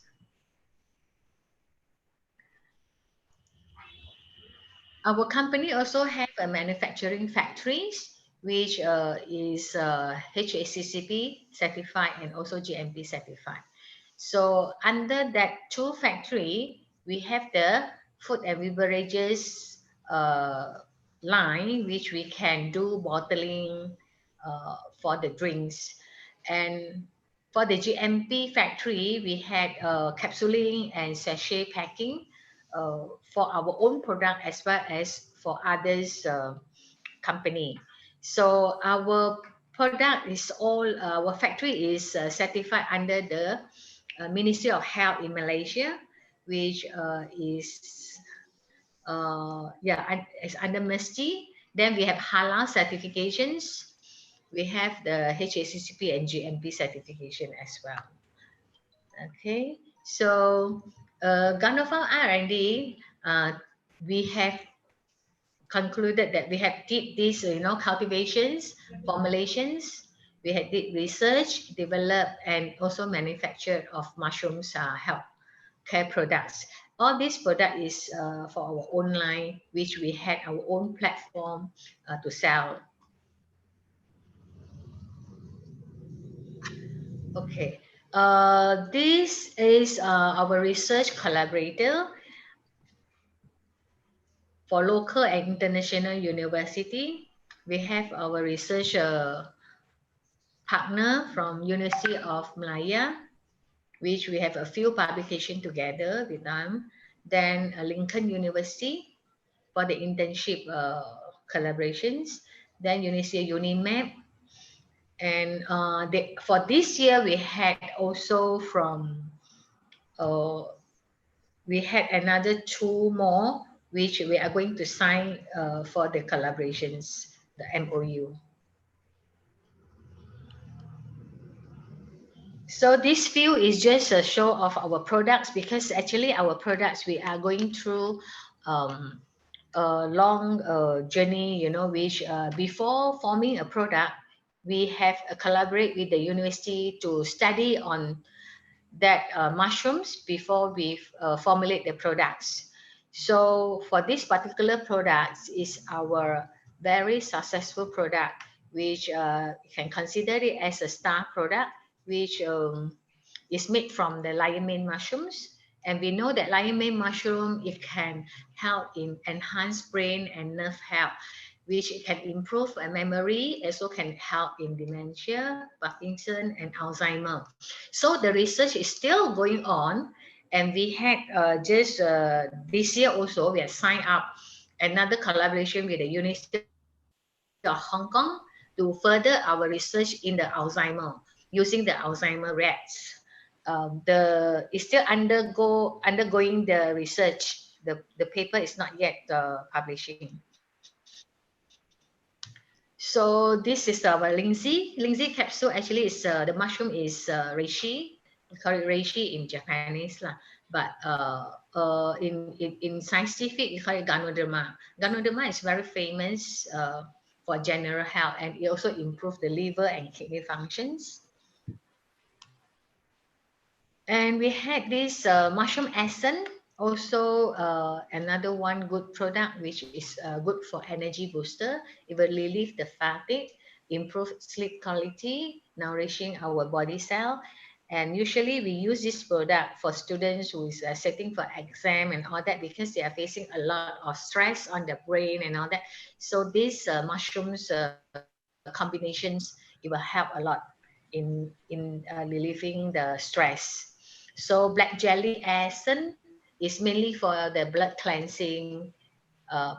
Speaker 4: Our company also have a manufacturing factories, which is HACCP certified and also GMP certified. So under that two factory, we have the food and beverages line, which we can do bottling for the drinks. And for the GMP factory, we had capsuling and sachet packing for our own product as well as for others company. So our product is all, our factory is certified under the Ministry of Health in Malaysia, which is under MST. Then we have halal certifications. We have the HACCP and GMP certification as well. Okay, so Ganopharm R&D, we have concluded that we have did these, cultivations, formulations. We had did research, develop, and also manufacture of mushrooms health care products. All this product is for our own line, which we had our own platform to sell. Okay, this is our research collaborator for local and international university. We have our research partner from University of Malaya, which we have a few publications together with them. Then Lincoln University for the internship collaborations. Then University UNIMAP. And for this year, we had also from, we had another two more, which we are going to sign for the collaborations, the MOU. So this view is just a show of our products, because actually our products, we are going through a long journey, you know, which before forming a product, we have collaborate with the university to study on that mushrooms before we formulate the products. So for this particular product is our very successful product, which can consider it as a star product, which is made from the lion mane mushrooms. And we know that lion mane mushroom, it can help in enhance brain and nerve health, which can improve memory, also can help in dementia, Parkinson, and Alzheimer. So the research is still going on, and we had just this year also, we have signed up another collaboration with the University of Hong Kong to further our research in the Alzheimer, using the Alzheimer rats. It's still undergoing the research. The paper is not yet publishing. So this is our Lingzi. Lingzi capsule actually is the mushroom is reishi. We call it reishi in Japanese lah. But in scientific we call it Ganoderma. Ganoderma is very famous for general health, and it also improves the liver and kidney functions. And we had this mushroom essence, also another one good product, which is good for energy booster. It will relieve the fatigue, improve sleep quality, nourishing our body cell. And usually we use this product for students who is sitting for exam and all that, because they are facing a lot of stress on the brain and all that. So these mushrooms combinations, it will help a lot in relieving the stress. So black jelly essence is mainly for the blood cleansing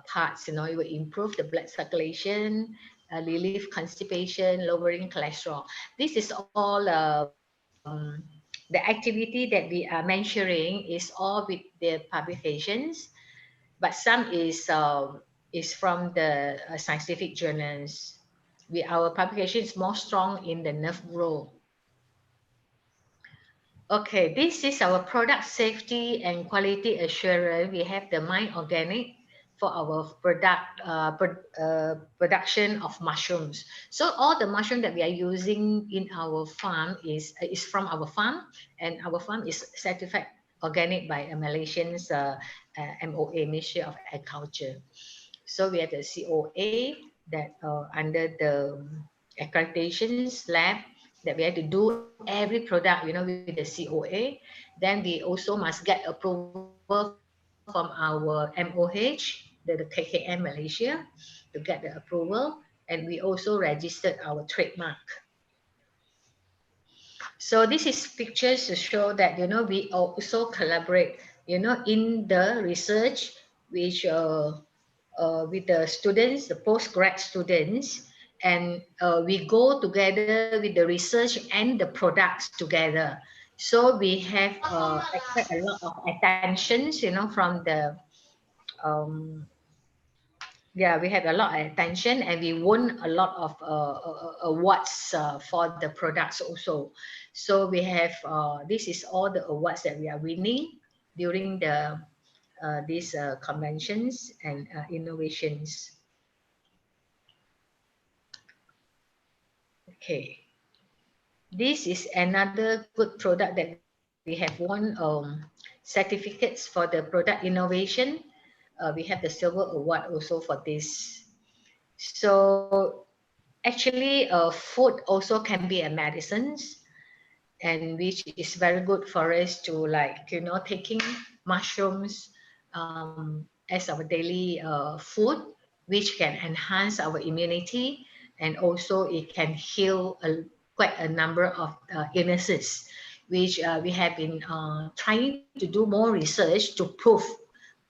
Speaker 4: parts. You know, it will improve the blood circulation, relieve constipation, lowering cholesterol. This is all the activity that we are mentioning is all with the publications, but some is from the scientific journals. Our publication is more strong in the nerve growth. Okay, this is our product safety and quality assurance. We have the Mind Organic for our production of mushrooms. So all the mushroom that we are using in our farm is from our farm, and our farm is certified organic by a Malaysian's MOA, Ministry of Agriculture. So we have the COA that under the accreditations lab, that we have to do every product, you know, with the COA. Then we also must get approval from our MOH, the KKM Malaysia, to get the approval. And we also registered our trademark. So this is pictures to show that, you know, we also collaborate, you know, in the research, which with the students, the post-grad students, and we go together with the research and the products together. So we have quite a lot of attentions, you know, from the yeah, we have a lot of attention, and we won a lot of awards for the products also. So we have this is all the awards that we are winning during the these conventions and innovations. Okay, this is another good product that we have won certificates for the product innovation. We have the silver award also for this. So actually food also can be a medicines, and which is very good for us to, like, you know, taking mushrooms as our daily food, which can enhance our immunity, and also it can heal quite a number of illnesses, which we have been trying to do more research to prove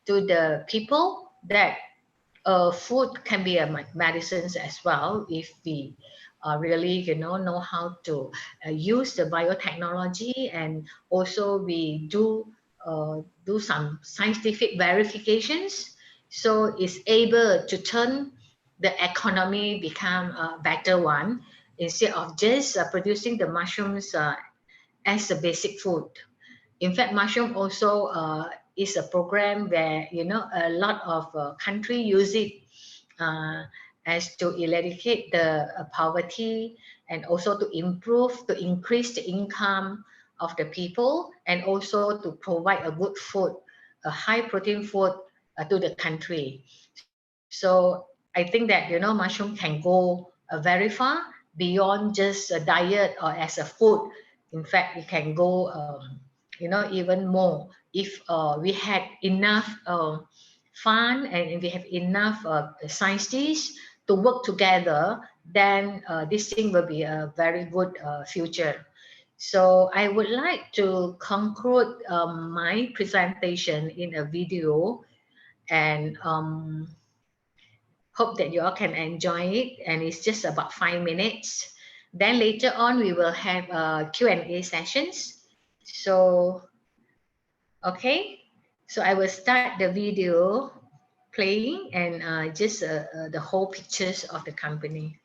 Speaker 4: to the people that food can be a medicines as well, if we really, you know how to use the biotechnology, and also we do some scientific verifications, so it's able to turn the economy become a better one, instead of just producing the mushrooms as a basic food. In fact, mushroom also is a program where, you know, a lot of country use it as to eradicate the poverty, and also to increase the income of the people, and also to provide a good food, a high protein food to the country. So I think that, you know, mushroom can go very far beyond just a diet or as a food. In fact, it can go, you know, even more if we had enough fund and we have enough scientists to work together, then this thing will be a very good future. So I would like to conclude my presentation in a video, and hope that you all can enjoy it. And it's just about 5 minutes. Then later on, we will have Q&A sessions. So, okay. So I will start the video playing, and just the whole pictures of the company.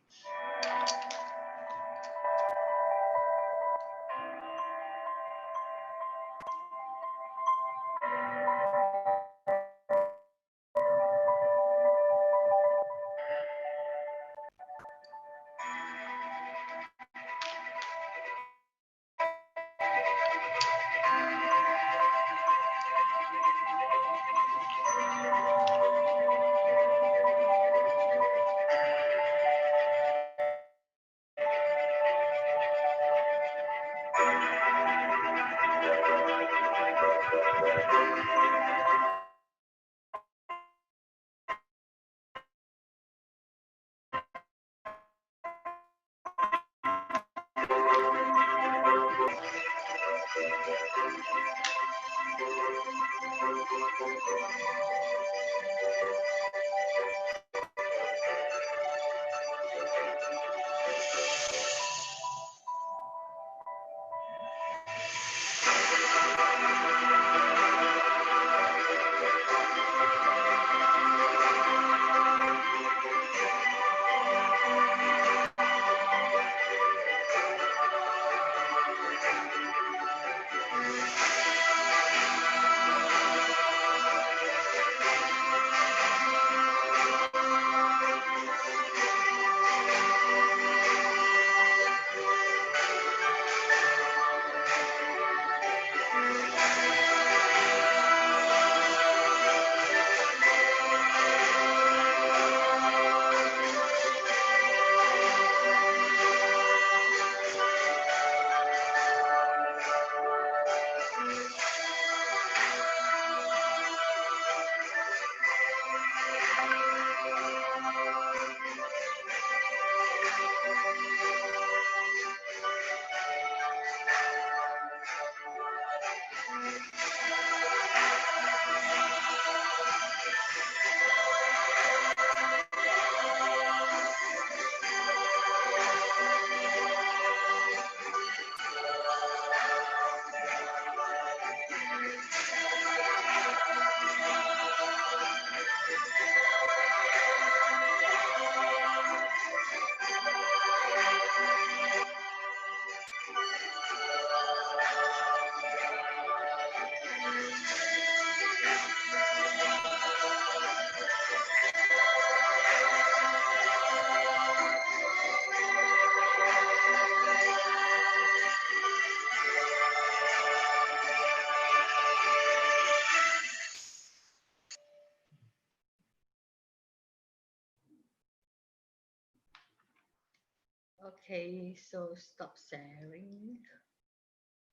Speaker 4: Okay, so stop sharing.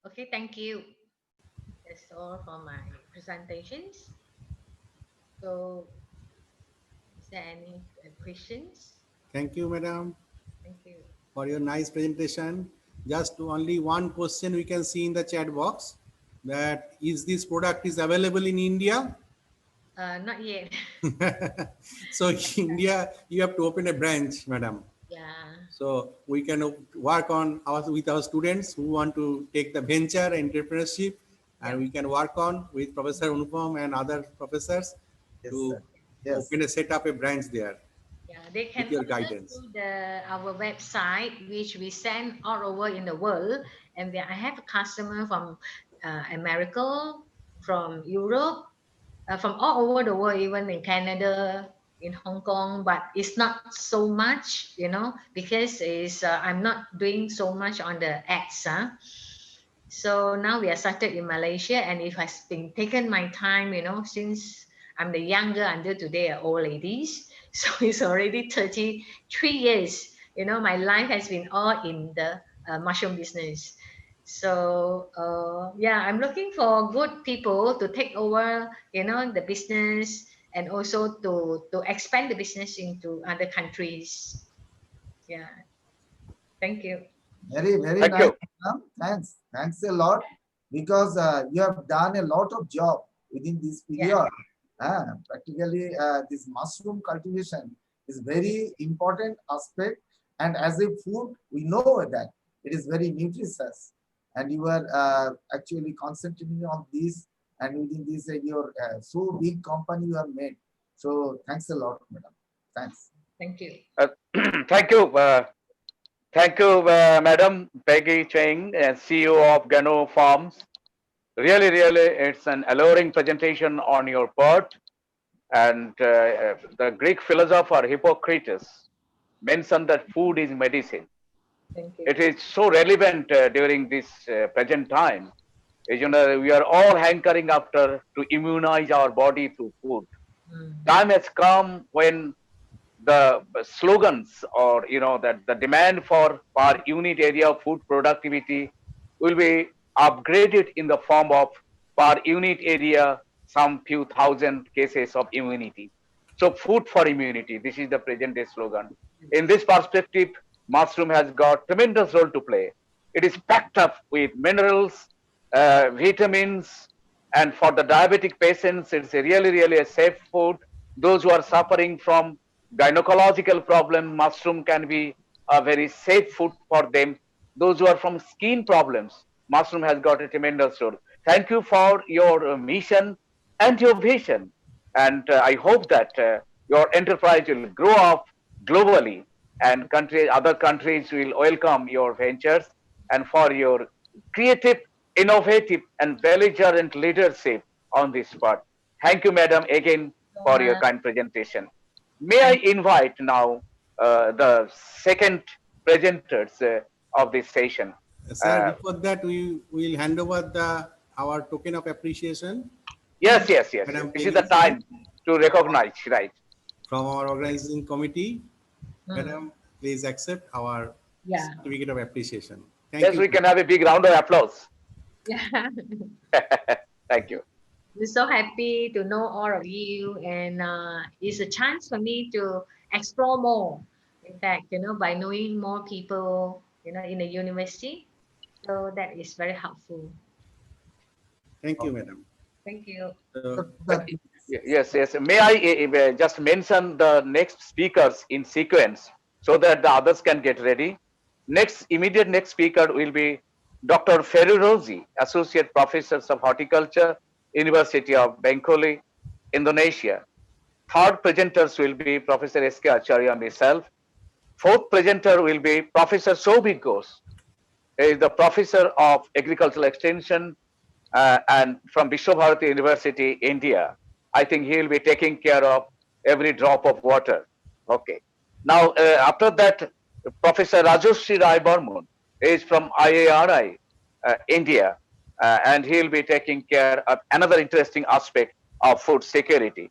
Speaker 4: Okay, thank you. That's all for my presentations. So, is there any questions?
Speaker 3: Thank you, madam,
Speaker 4: Thank you.
Speaker 3: for your nice presentation. Just only one question we can see in the chat box, that is this product is available in India?
Speaker 4: Not yet.
Speaker 3: So India, you have to open a branch, madam.
Speaker 4: Yeah.
Speaker 3: So we can work on with our students who want to take the venture entrepreneurship, and we can work on with Professor Anupam and other professors to open set up a branch there.
Speaker 4: Yeah, they can
Speaker 3: with your
Speaker 4: order
Speaker 3: guidance.
Speaker 4: through our website, which we send all over in the world. And I have a customer from America, from Europe, from all over the world, even in Canada, in Hong Kong, but it's not so much, you know, because I'm not doing so much on the ads. Huh? So now we are started in Malaysia, and it has been taken my time, you know, since I'm the younger until today are old ladies. So it's already 33 years. You know, my life has been all in the mushroom business. So yeah, I'm looking for good people to take over, you know, the business, and also to expand the business into other countries. Yeah. Thank you.
Speaker 5: Very, very
Speaker 7: Thank
Speaker 5: nice.
Speaker 7: you.
Speaker 5: Madam. Thanks. Thanks a lot because you have done a lot of job within this
Speaker 4: Yeah.
Speaker 5: period. Practically, this mushroom cultivation is very important aspect. And as a food, we know that it is very nutritious. And you are actually concentrating on this. And within this, your so big company you have made. So thanks a lot, madam. Thanks.
Speaker 4: Thank you.
Speaker 7: Thank you. Thank you, Madam Peggy Cheng, CEO of Gano Farms. Really, really, it's an alluring presentation on your part. And the Greek philosopher Hippocrates mentioned that food is medicine.
Speaker 4: Thank you.
Speaker 7: It is so relevant during this present time. You know, we are all hankering after to immunize our body through food. Time has come when the slogans, or you know, that the demand for per unit area of food productivity will be upgraded in the form of per unit area some few thousand cases of immunity. So food for immunity, this is the present day slogan. In this perspective, mushroom has got tremendous role to play. It is packed up with minerals, vitamins, and for the diabetic patients it's a really a safe food. Those who are suffering from gynecological problem, mushroom can be a very safe food for them. Those who are from skin problems, mushroom has got a tremendous role. Thank you for your mission and your vision. And I hope that your enterprise will grow up globally, and other countries will welcome your ventures, and for your creative, innovative, and belligerent leadership on this part. Thank you, madam, again for your kind presentation. May I invite now the second presenters of this session.
Speaker 3: Sir, before that, we will hand over our token of appreciation.
Speaker 7: Yes.
Speaker 3: Madam
Speaker 7: This is the
Speaker 3: Peggy
Speaker 7: time to recognize, right?
Speaker 3: from our organizing committee.
Speaker 4: Mm.
Speaker 3: Madam, please accept our
Speaker 4: Yeah.
Speaker 3: certificate of appreciation. Thank
Speaker 7: Yes,
Speaker 3: you.
Speaker 7: we can have a big round of applause.
Speaker 4: Yeah.
Speaker 7: Thank you.
Speaker 4: We're so happy to know all of you, and it's a chance for me to explore more. In fact, you know, by knowing more people, you know, in the university, so that is very helpful.
Speaker 3: Thank you, madam.
Speaker 4: Thank you.
Speaker 7: Yes. May I just mention the next speakers in sequence so that the others can get ready. Immediate next speaker will be Dr. Ferrurozi, Associate Professor of Horticulture, University of Bengkulu, Indonesia. Third presenters will be Professor S.K. Acharya, myself. Fourth presenter will be Professor Soubik Ghosh. He is the Professor of Agricultural Extension and from Vishwabharati University, India. I think he will be taking care of every drop of water. Okay. Now, after that, Professor Rajashri Rai Burman is from IARI, India, and he will be taking care of another interesting aspect of food security.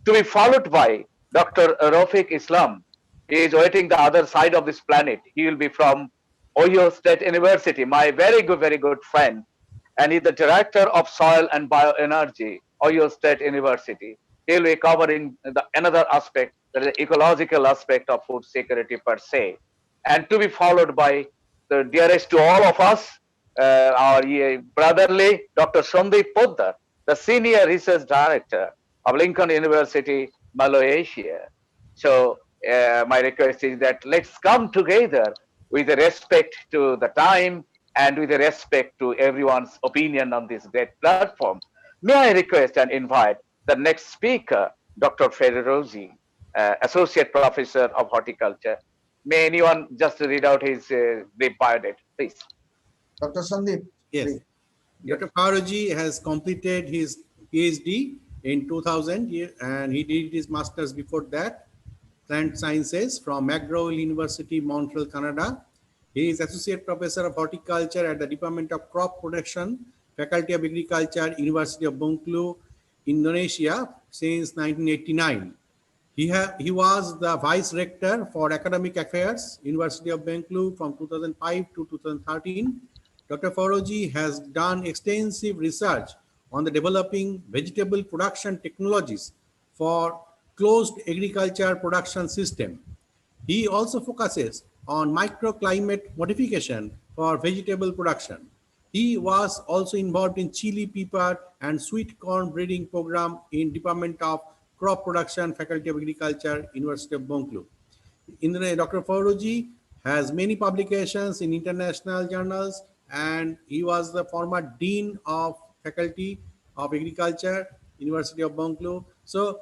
Speaker 7: To be followed by Dr. Rafiq Islam. He is waiting the other side of this planet. He will be from Ohio State University, my very good friend, and is the director of soil and bioenergy, Ohio State University. He will be covering another aspect, the ecological aspect of food security per se. And to be followed by the dearest to all of us, our brotherly Dr. Sandeep Poddar, the senior research director of Lincoln University, Malaysia. So my request is that let's come together with respect to the time and with respect to everyone's opinion on this great platform. May I request and invite the next speaker, Dr. Ferrurozi, Associate Professor of Horticulture. May anyone just read out his brief biodata, please?
Speaker 5: Dr. Sandeep,
Speaker 3: Yes.
Speaker 5: please.
Speaker 3: Dr. Faruji has completed his PhD in 2000 and he did his master's before that, plant sciences from McGraw University, Montreal, Canada. He is associate professor of horticulture at the Department of Crop Production, Faculty of Agriculture, University of Bengkulu, Indonesia since 1989. He was the Vice Rector for Academic Affairs, University of Bengkulu from 2005 to 2013. Dr. Foroji has done extensive research on the developing vegetable production technologies for closed agriculture production system. He also focuses on microclimate modification for vegetable production. He was also involved in chili pepper and sweet corn breeding program in Department of Crop Production, Faculty of Agriculture, University of Bengkulu. Dr. Fauroji has many publications in international journals and he was the former Dean of Faculty of Agriculture, University of Bengkulu. So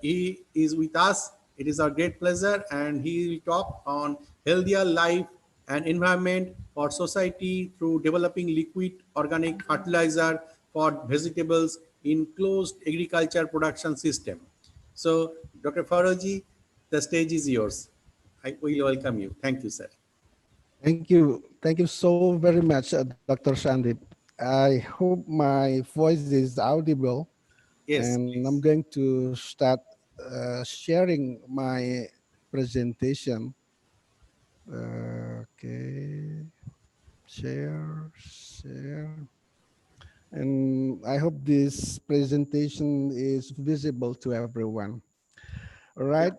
Speaker 3: he is with us. It is our great pleasure and he will talk on healthier life and environment for society through developing liquid organic fertilizer for vegetables in closed agriculture production system. So, Dr. Fauroji, the stage is yours. I will welcome you. Thank you, sir.
Speaker 2: Thank you. Thank you so very much, Dr. Sandip. I hope my voice is audible,
Speaker 3: Yes,
Speaker 2: and I'm
Speaker 3: please.
Speaker 2: going to start sharing my presentation. Okay, share. And I hope this presentation is visible to everyone. All
Speaker 3: Yeah.
Speaker 2: right.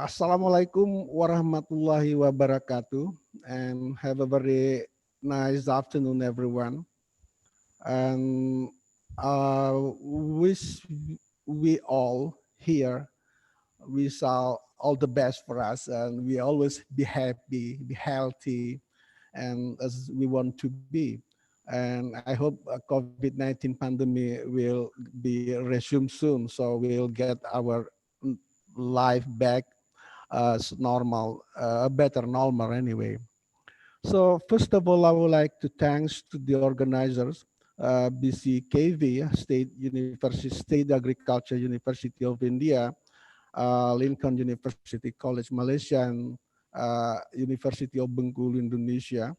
Speaker 2: Assalamualaikum warahmatullahi wabarakatuh. And have a very nice afternoon, everyone. And wish we all here, wish all the best for us. And we always be happy, be healthy, and as we want to be. And I hope COVID-19 pandemic will be resumed soon, so we'll get our life back as normal, a better normal anyway. So first of all, I would like to thanks to the organizers, BCKV, State Agriculture University of India, Lincoln University College Malaysia, and University of Bengkulu Indonesia.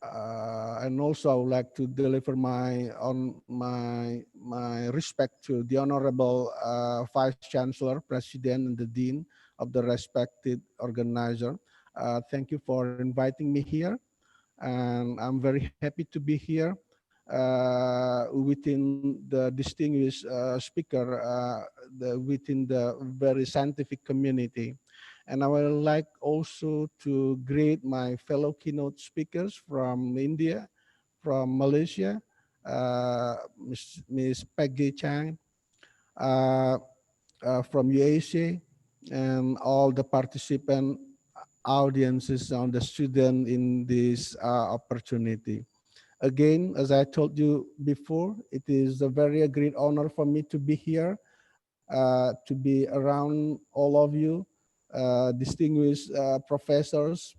Speaker 2: And also I would like to deliver my respect to the Honorable Vice Chancellor, President, and the Dean of the respected organizer. Thank you for inviting me here, and I'm very happy to be here within the distinguished speaker, within the very scientific community. And I would like also to greet my fellow keynote speakers from India, from Malaysia, Miss Peggy Chang, uh, from UAC, and all the participant audiences on the student in this opportunity. Again, as I told you before, it is a very great honor for me to be here, to be around all of you, distinguished professors,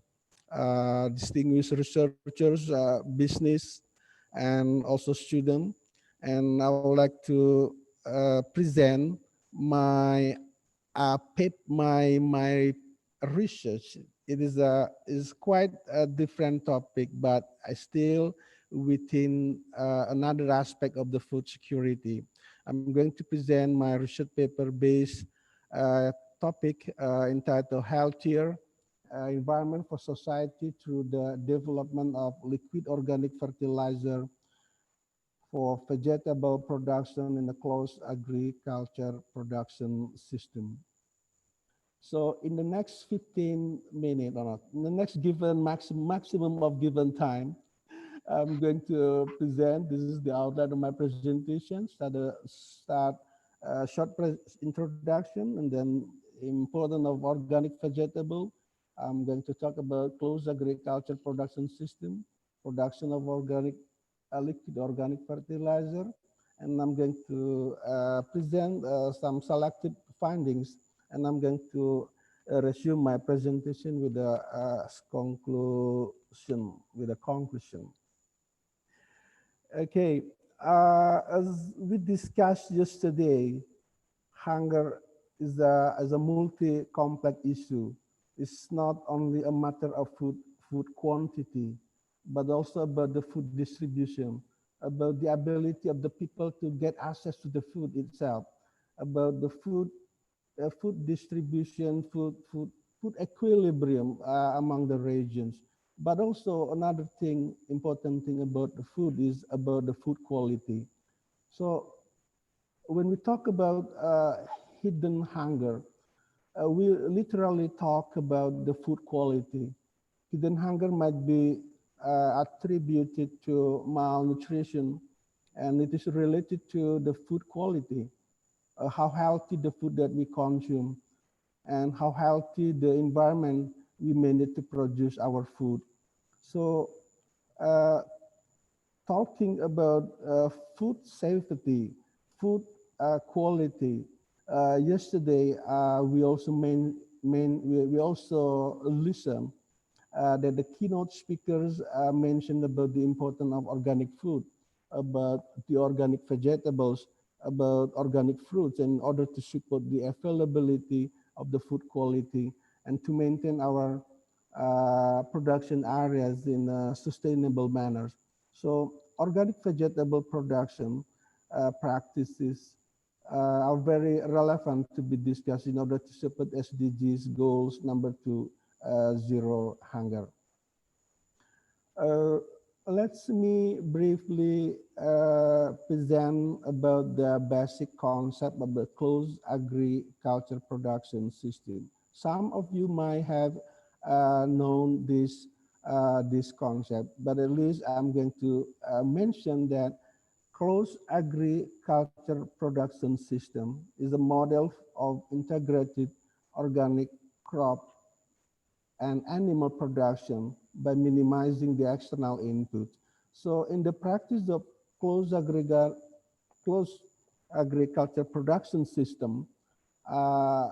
Speaker 2: distinguished researchers, business, and also students. And I would like to present my my research. It is quite a different topic, but I still within another aspect of the food security. I'm going to present my research paper based topic entitled Healthier Environment for Society through the Development of Liquid Organic Fertilizer for Vegetable Production in the Closed Agriculture Production System. So in the next 15 minutes, or not, in the next given maximum of given time, I'm going to present. This is the outline of my presentation. Start short introduction, and then importance of organic vegetable. I'm going to talk about closed agriculture production system, production of organic liquid organic fertilizer, and I'm going to present some selected findings, and I'm going to resume my presentation with a conclusion. Okay, as we discussed yesterday, hunger is a multi-complex issue. It's not only a matter of food quantity, but also about the food distribution, about the ability of the people to get access to the food itself, about the food distribution, food equilibrium among the regions. But also another thing, important thing about the food is about the food quality. So when we talk about hidden hunger, we literally talk about the food quality. Hidden hunger might be attributed to malnutrition, and it is related to the food quality, how healthy the food that we consume, and how healthy the environment we may need to produce our food. So, uh, talking about food safety, food quality. Yesterday, we also we also listen that the keynote speakers mentioned about the importance of organic food, about the organic vegetables, about organic fruits in order to support the availability of the food quality and to maintain our production areas in a sustainable manner. So organic vegetable production practices are very relevant to be discussed in order to support SDGs goals number 2, zero hunger. Uh, Let me briefly present about the basic concept of the closed agriculture production system. Some of you might have known this concept, but at least I'm going to mention that closed agriculture production system is a model of integrated organic crop and animal production by minimizing the external input. So in the practice of closed, closed agriculture production system, uh,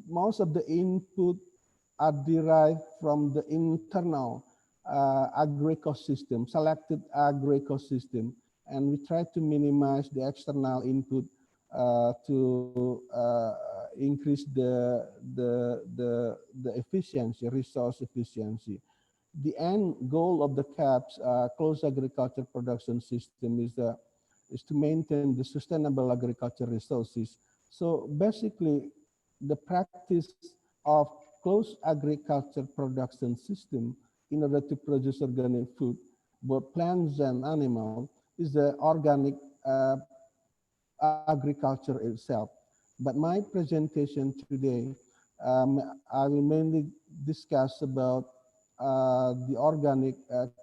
Speaker 2: most of the input are derived from the internal agro-ecosystem, selected agro-ecosystem, and we try to minimize the external input to increase the efficiency, resource efficiency. The end goal of the CAPS closed agriculture production system is to maintain the sustainable agriculture resources. So basically, the practice of closed agriculture production system in order to produce organic food, both plants and animal, is the organic agriculture itself. But my presentation today, I will mainly discuss about the organic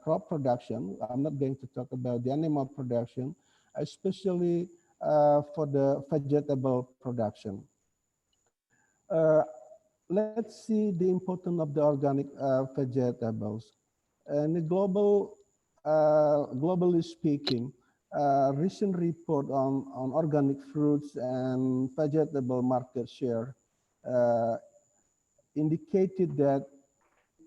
Speaker 2: crop production. I'm not going to talk about the animal production, especially for the vegetable production. Uh, let's see the importance of the organic vegetables. In the globally speaking, recent report on organic fruits and vegetable market share uh, indicated that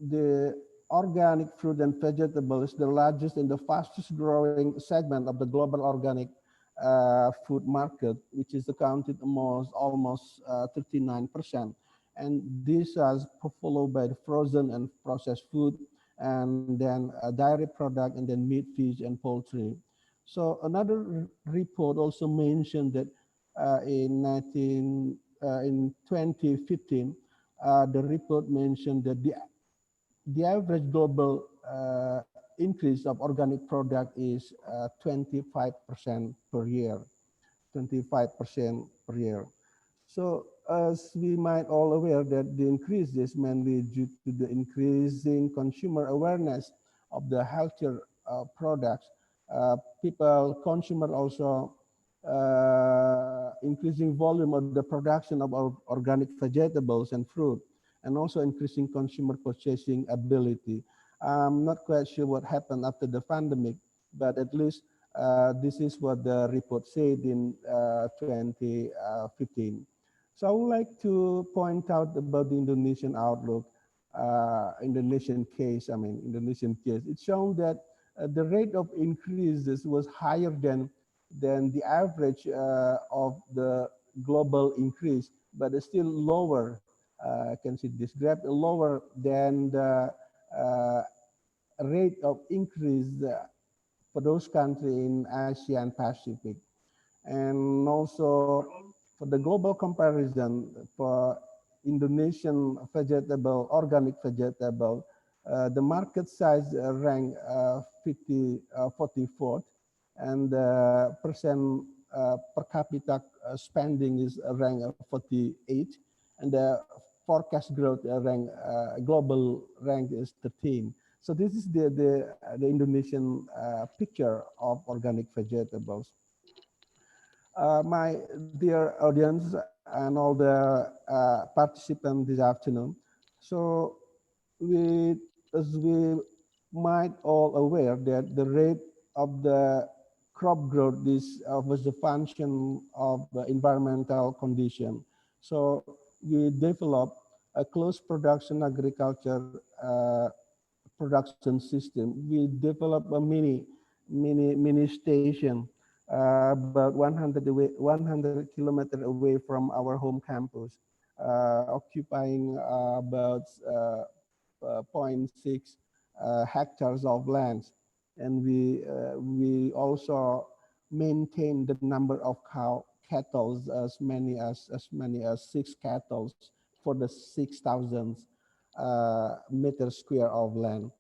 Speaker 2: the organic fruit and vegetable is the largest and the fastest growing segment of the global organic food market, which is accounted almost 39%. And this is followed by the frozen and processed food, and then dairy product, and then meat, fish, and poultry. So another report also mentioned that in 2015, the report mentioned that the average global increase of organic product is 25% per year, 25% per year. So as we might all aware that the increase is mainly due to the increasing consumer awareness of the healthier products. Consumer also increasing volume of the production of organic vegetables and fruit, and also increasing consumer purchasing ability. I'm not quite sure what happened after the pandemic, but at least this is what the report said in 2015. So I would like to point out about the Indonesian outlook, Indonesian case. Indonesian case. It's shown that the rate of increases was higher than the average of the global increase, but it's still lower. I can see this graph lower than the uh, rate of increase for those countries in Asia and Pacific. And also for the global comparison for Indonesian vegetable, organic vegetable, the market size rank 44th, and the percent per capita spending is rank 48, and the forecast growth rank global rank is 13. So this is the Indonesian picture of organic vegetables. My dear audience and all the participants this afternoon. So as we might all aware that the rate of the crop growth is was a function of the environmental condition. So we develop a closed production agriculture production system. We develop a mini station about 100 kilometers away from our home campus, occupying about zero point 0.6 hectares of land, and we also maintain the number of cattle as 6 cattle for the 6,000 meter square of land.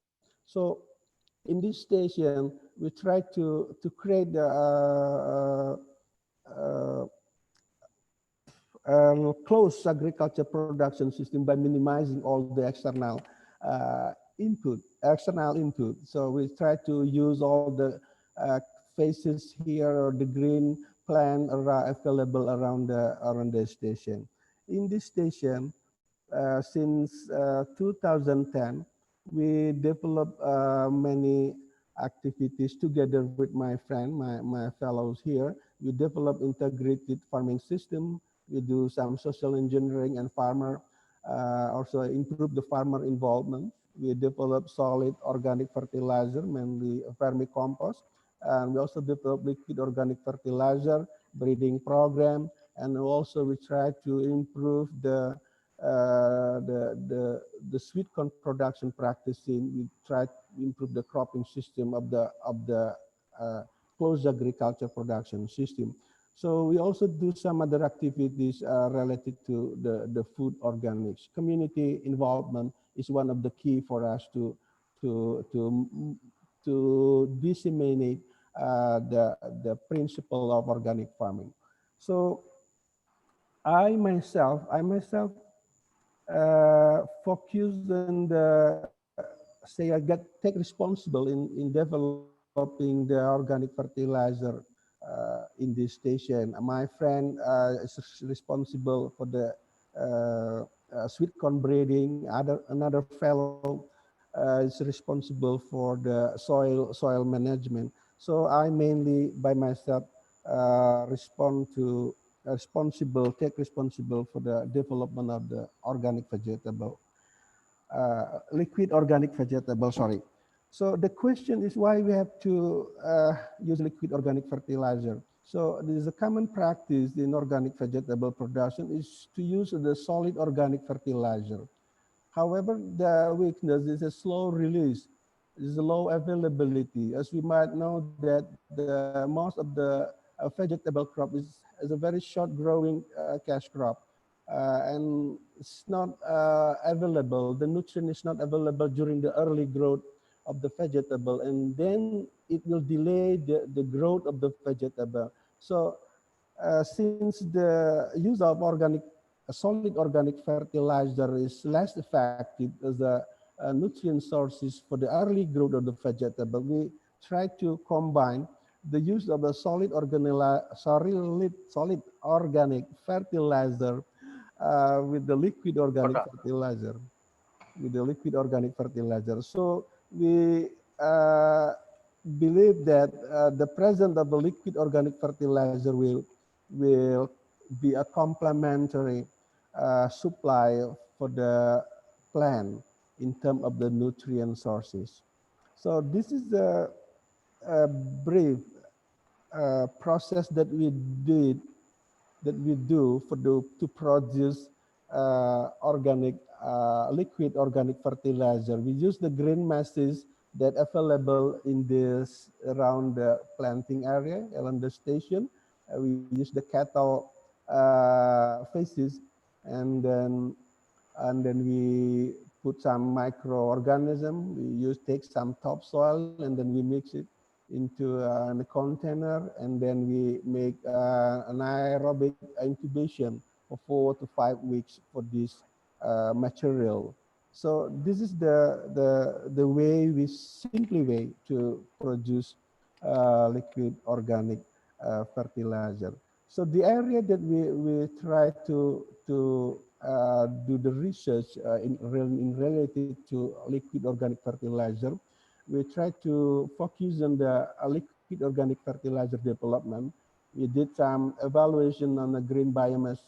Speaker 2: So in this station, we try to create the closed agriculture production system by minimizing all the external input. So we try to use all the faces here or the green plant available around the station. In this station, since 2010, we developed many activities together with my friend, my fellows here. We develop integrated farming system. We do some social engineering and farmer, also improve the farmer involvement. We develop solid organic fertilizer, mainly vermicompost. And we also develop liquid organic fertilizer, breeding program, and also we try to improve the sweet corn production practicing. We try to improve the cropping system of the closed agriculture production system. So we also do some other activities related to the food organics. Community involvement is one of the key for us to disseminate the principle of organic farming. So I myself focused on take responsible in developing the organic fertilizer in this station. My friend is responsible for the sweet corn breeding. Another fellow is responsible for the soil management. So I mainly by myself take responsible for the development of the organic vegetable, liquid organic vegetable, sorry. So the question is why we have to use liquid organic fertilizer. So this is a common practice in organic vegetable production is to use the solid organic fertilizer. However, the weakness is a slow release, is low availability. As we might know that most of the vegetable crop is a very short growing cash crop. And it's not available, the nutrient is not available during the early growth of the vegetable, and then it will delay the growth of the vegetable. So since the use of solid organic fertilizer is less effective as a nutrient sources for the early growth of the vegetable, we try to combine the use of a solid organic fertilizer with the liquid organic fertilizer. So we believe that the presence of the liquid organic fertilizer will be a complementary supply for the plant in terms of the nutrient sources. So this is the brief process that we did that we do for to produce organic liquid organic fertilizer. We use the green masses that available in this around the planting area around the station. We use the cattle faces, and then we put some microorganism. We take some topsoil and then we mix it into a container, and then we make an aerobic incubation for 4 to 5 weeks for this material. So this is the way we simply way to produce liquid organic fertilizer. So the area that we try to do the research in related to liquid organic fertilizer, we try to focus on the liquid organic fertilizer development. We did some evaluation on the green biomass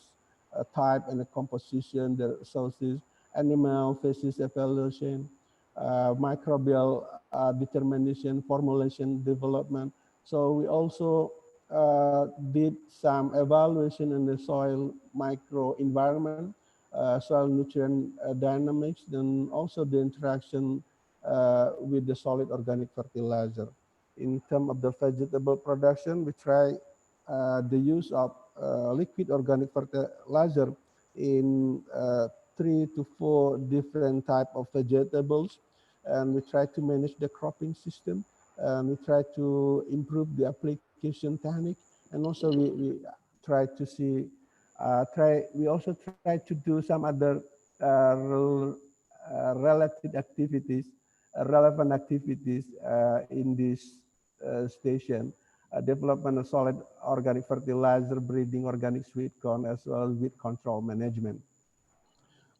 Speaker 2: type and the composition, the sources, animal feces evaluation, microbial determination, formulation development. So we also did some evaluation in the soil microenvironment, soil nutrient dynamics, then also the interaction with the solid organic fertilizer. In terms of the vegetable production, we try the use of liquid organic fertilizer in 3 to 4 different type of vegetables, and we try to manage the cropping system, and we try to improve the application technique, and also we try to see we also try to do some other related activities, relevant activities in this station, development of solid organic fertilizer, breeding organic sweet corn, as well as weed control management.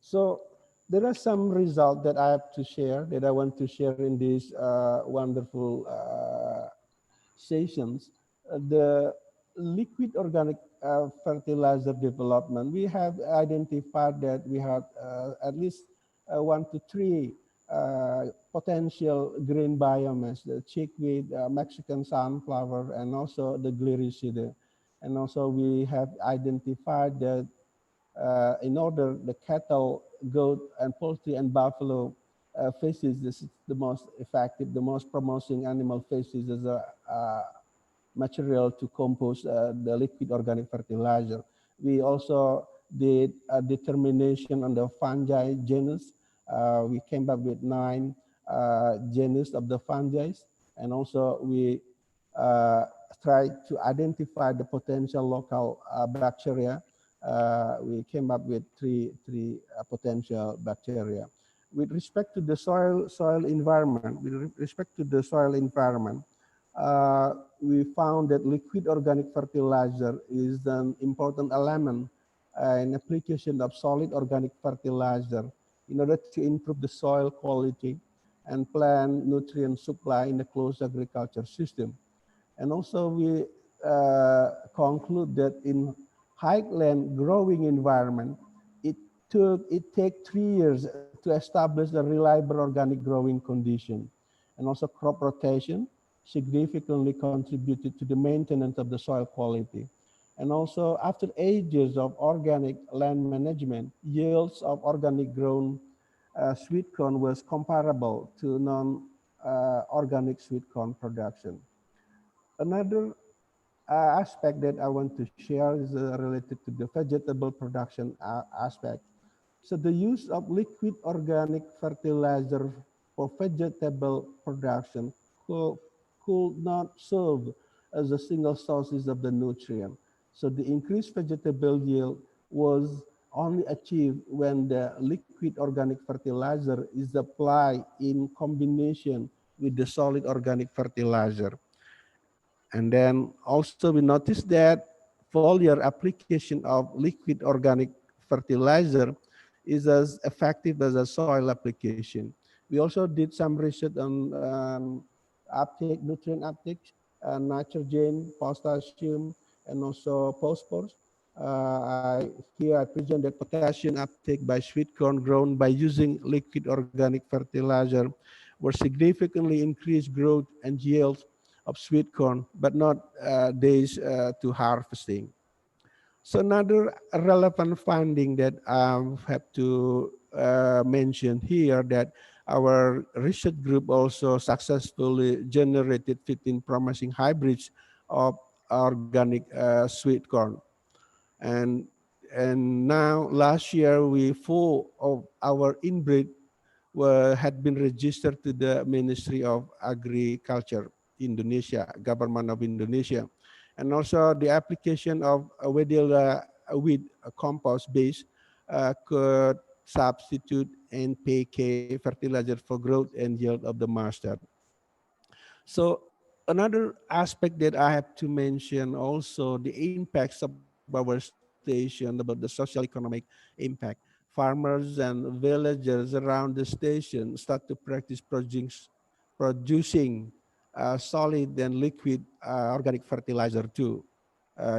Speaker 2: So there are some results that I have to share, that I want to share in these wonderful sessions. The liquid organic fertilizer development, we have identified that we have at least 1 to 3 potential green biomass, the chickweed, Mexican sunflower, and also the glycyrrhizide. And also we have identified that in order the cattle, goat, and poultry and buffalo faces, this is the most effective, the most promising animal faces as a material to compose the liquid organic fertilizer. We also did a determination on the fungi genus. We came up with 9 genus of the fungi, and also we tried to identify the potential local bacteria. We came up with three potential bacteria. With respect to the soil environment, we found that liquid organic fertilizer is an important element in application of solid organic fertilizer in order to improve the soil quality and plant nutrient supply in the closed agriculture system. And also we conclude that in highland growing environment, it takes 3 years to establish a reliable organic growing condition. And also crop rotation significantly contributed to the maintenance of the soil quality. And also after 8 years of organic land management, yields of organic grown sweet corn was comparable to non-organic sweet corn production. Another aspect that I want to share is related to the vegetable production aspect. So the use of liquid organic fertilizer for vegetable production could not serve as a single sources of the nutrient. So the increased vegetable yield was only achieved when the liquid organic fertilizer is applied in combination with the solid organic fertilizer. And then also we noticed that foliar application of liquid organic fertilizer is as effective as a soil application. We also did some research on nutrient uptake, nitrogen, potassium, and also phosphorus. Here I present that potassium uptake by sweet corn grown by using liquid organic fertilizer were significantly increased growth and yields of sweet corn, but not days to harvesting. So another relevant finding that I have to mention here that our research group also successfully generated 15 promising hybrids of organic sweet corn. And now last year we four of our inbreed had been registered to the Ministry of Agriculture Indonesia, Government of Indonesia. And also the application of a Wedilla wheat compost base could substitute NPK fertilizer for growth and yield of the mustard. So another aspect that I have to mention also the impacts of our station about the social economic impact. Farmers and villagers around the station start to practice producing solid and liquid organic fertilizer too.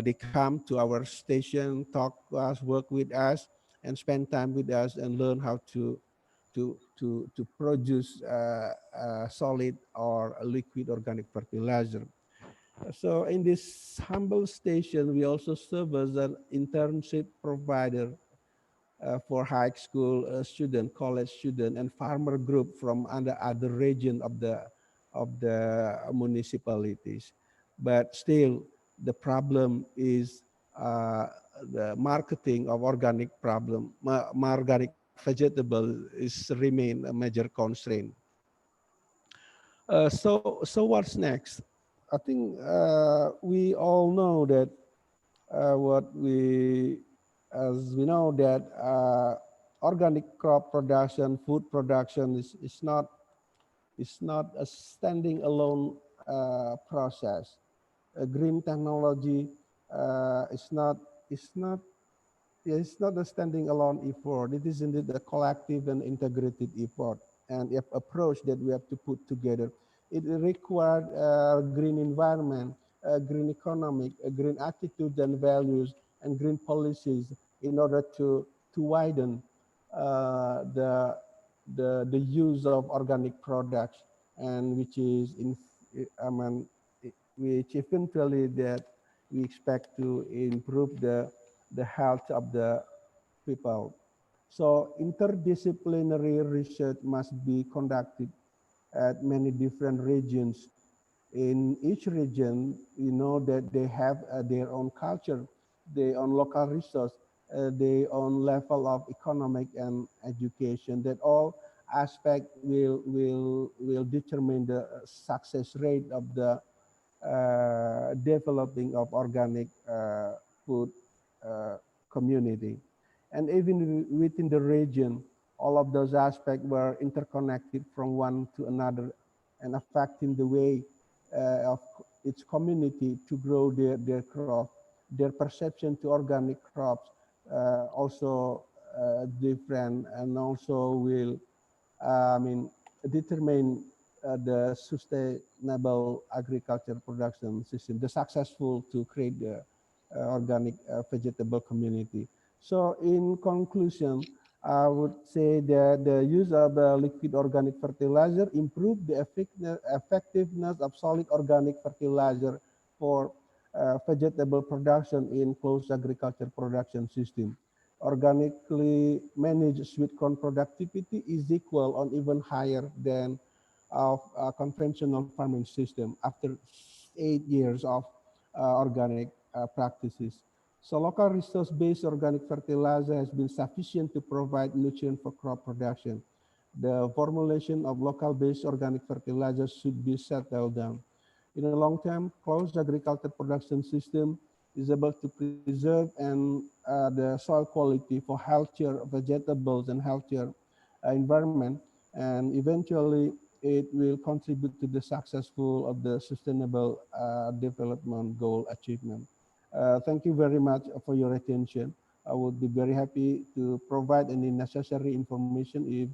Speaker 2: They come to our station, talk to us, work with us, and spend time with us and learn how to produce solid or a liquid organic fertilizer. So in this humble station, we also serve as an internship provider for high school student, college student, and farmer group from other region of the municipalities. But still, the problem is the marketing of organic organic vegetable is remain a major constraint. So what's next? I think we all know that what we as we know that organic crop production, food production is not a standing alone process. Green technology is not it's not a standing alone effort. It is indeed a collective and integrated effort and approach that we have to put together. It required a green environment, a green economic, a green attitude and values, and green policies in order to widen the the use of organic products, and which is I mean, which eventually that we expect to improve the health of the people. So interdisciplinary research must be conducted at many different regions. In each region, you know that they have their own culture, their own local resource, their own level of economic and education. That all aspect will determine the success rate of the developing of organic food community. And even within the region, all of those aspects were interconnected from one to another and affecting the way of its community to grow their crop. Their perception to organic crops also different, and also will determine the sustainable agriculture production system, the successful to create the organic vegetable community. So in conclusion, I would say that the use of the liquid organic fertilizer improve the effectiveness of solid organic fertilizer for vegetable production in closed agriculture production system. Organically managed sweet corn productivity is equal or even higher than of a conventional farming system after 8 years of organic practices. So local resource-based organic fertilizer has been sufficient to provide nutrient for crop production. The formulation of local-based organic fertilizers should be settled down. In the long term, closed agriculture production system is able to preserve and the soil quality for healthier vegetables and healthier environment, and eventually it will contribute to the successful of the sustainable development goal achievement. Thank you very much for your attention. I would be very happy to provide any necessary information if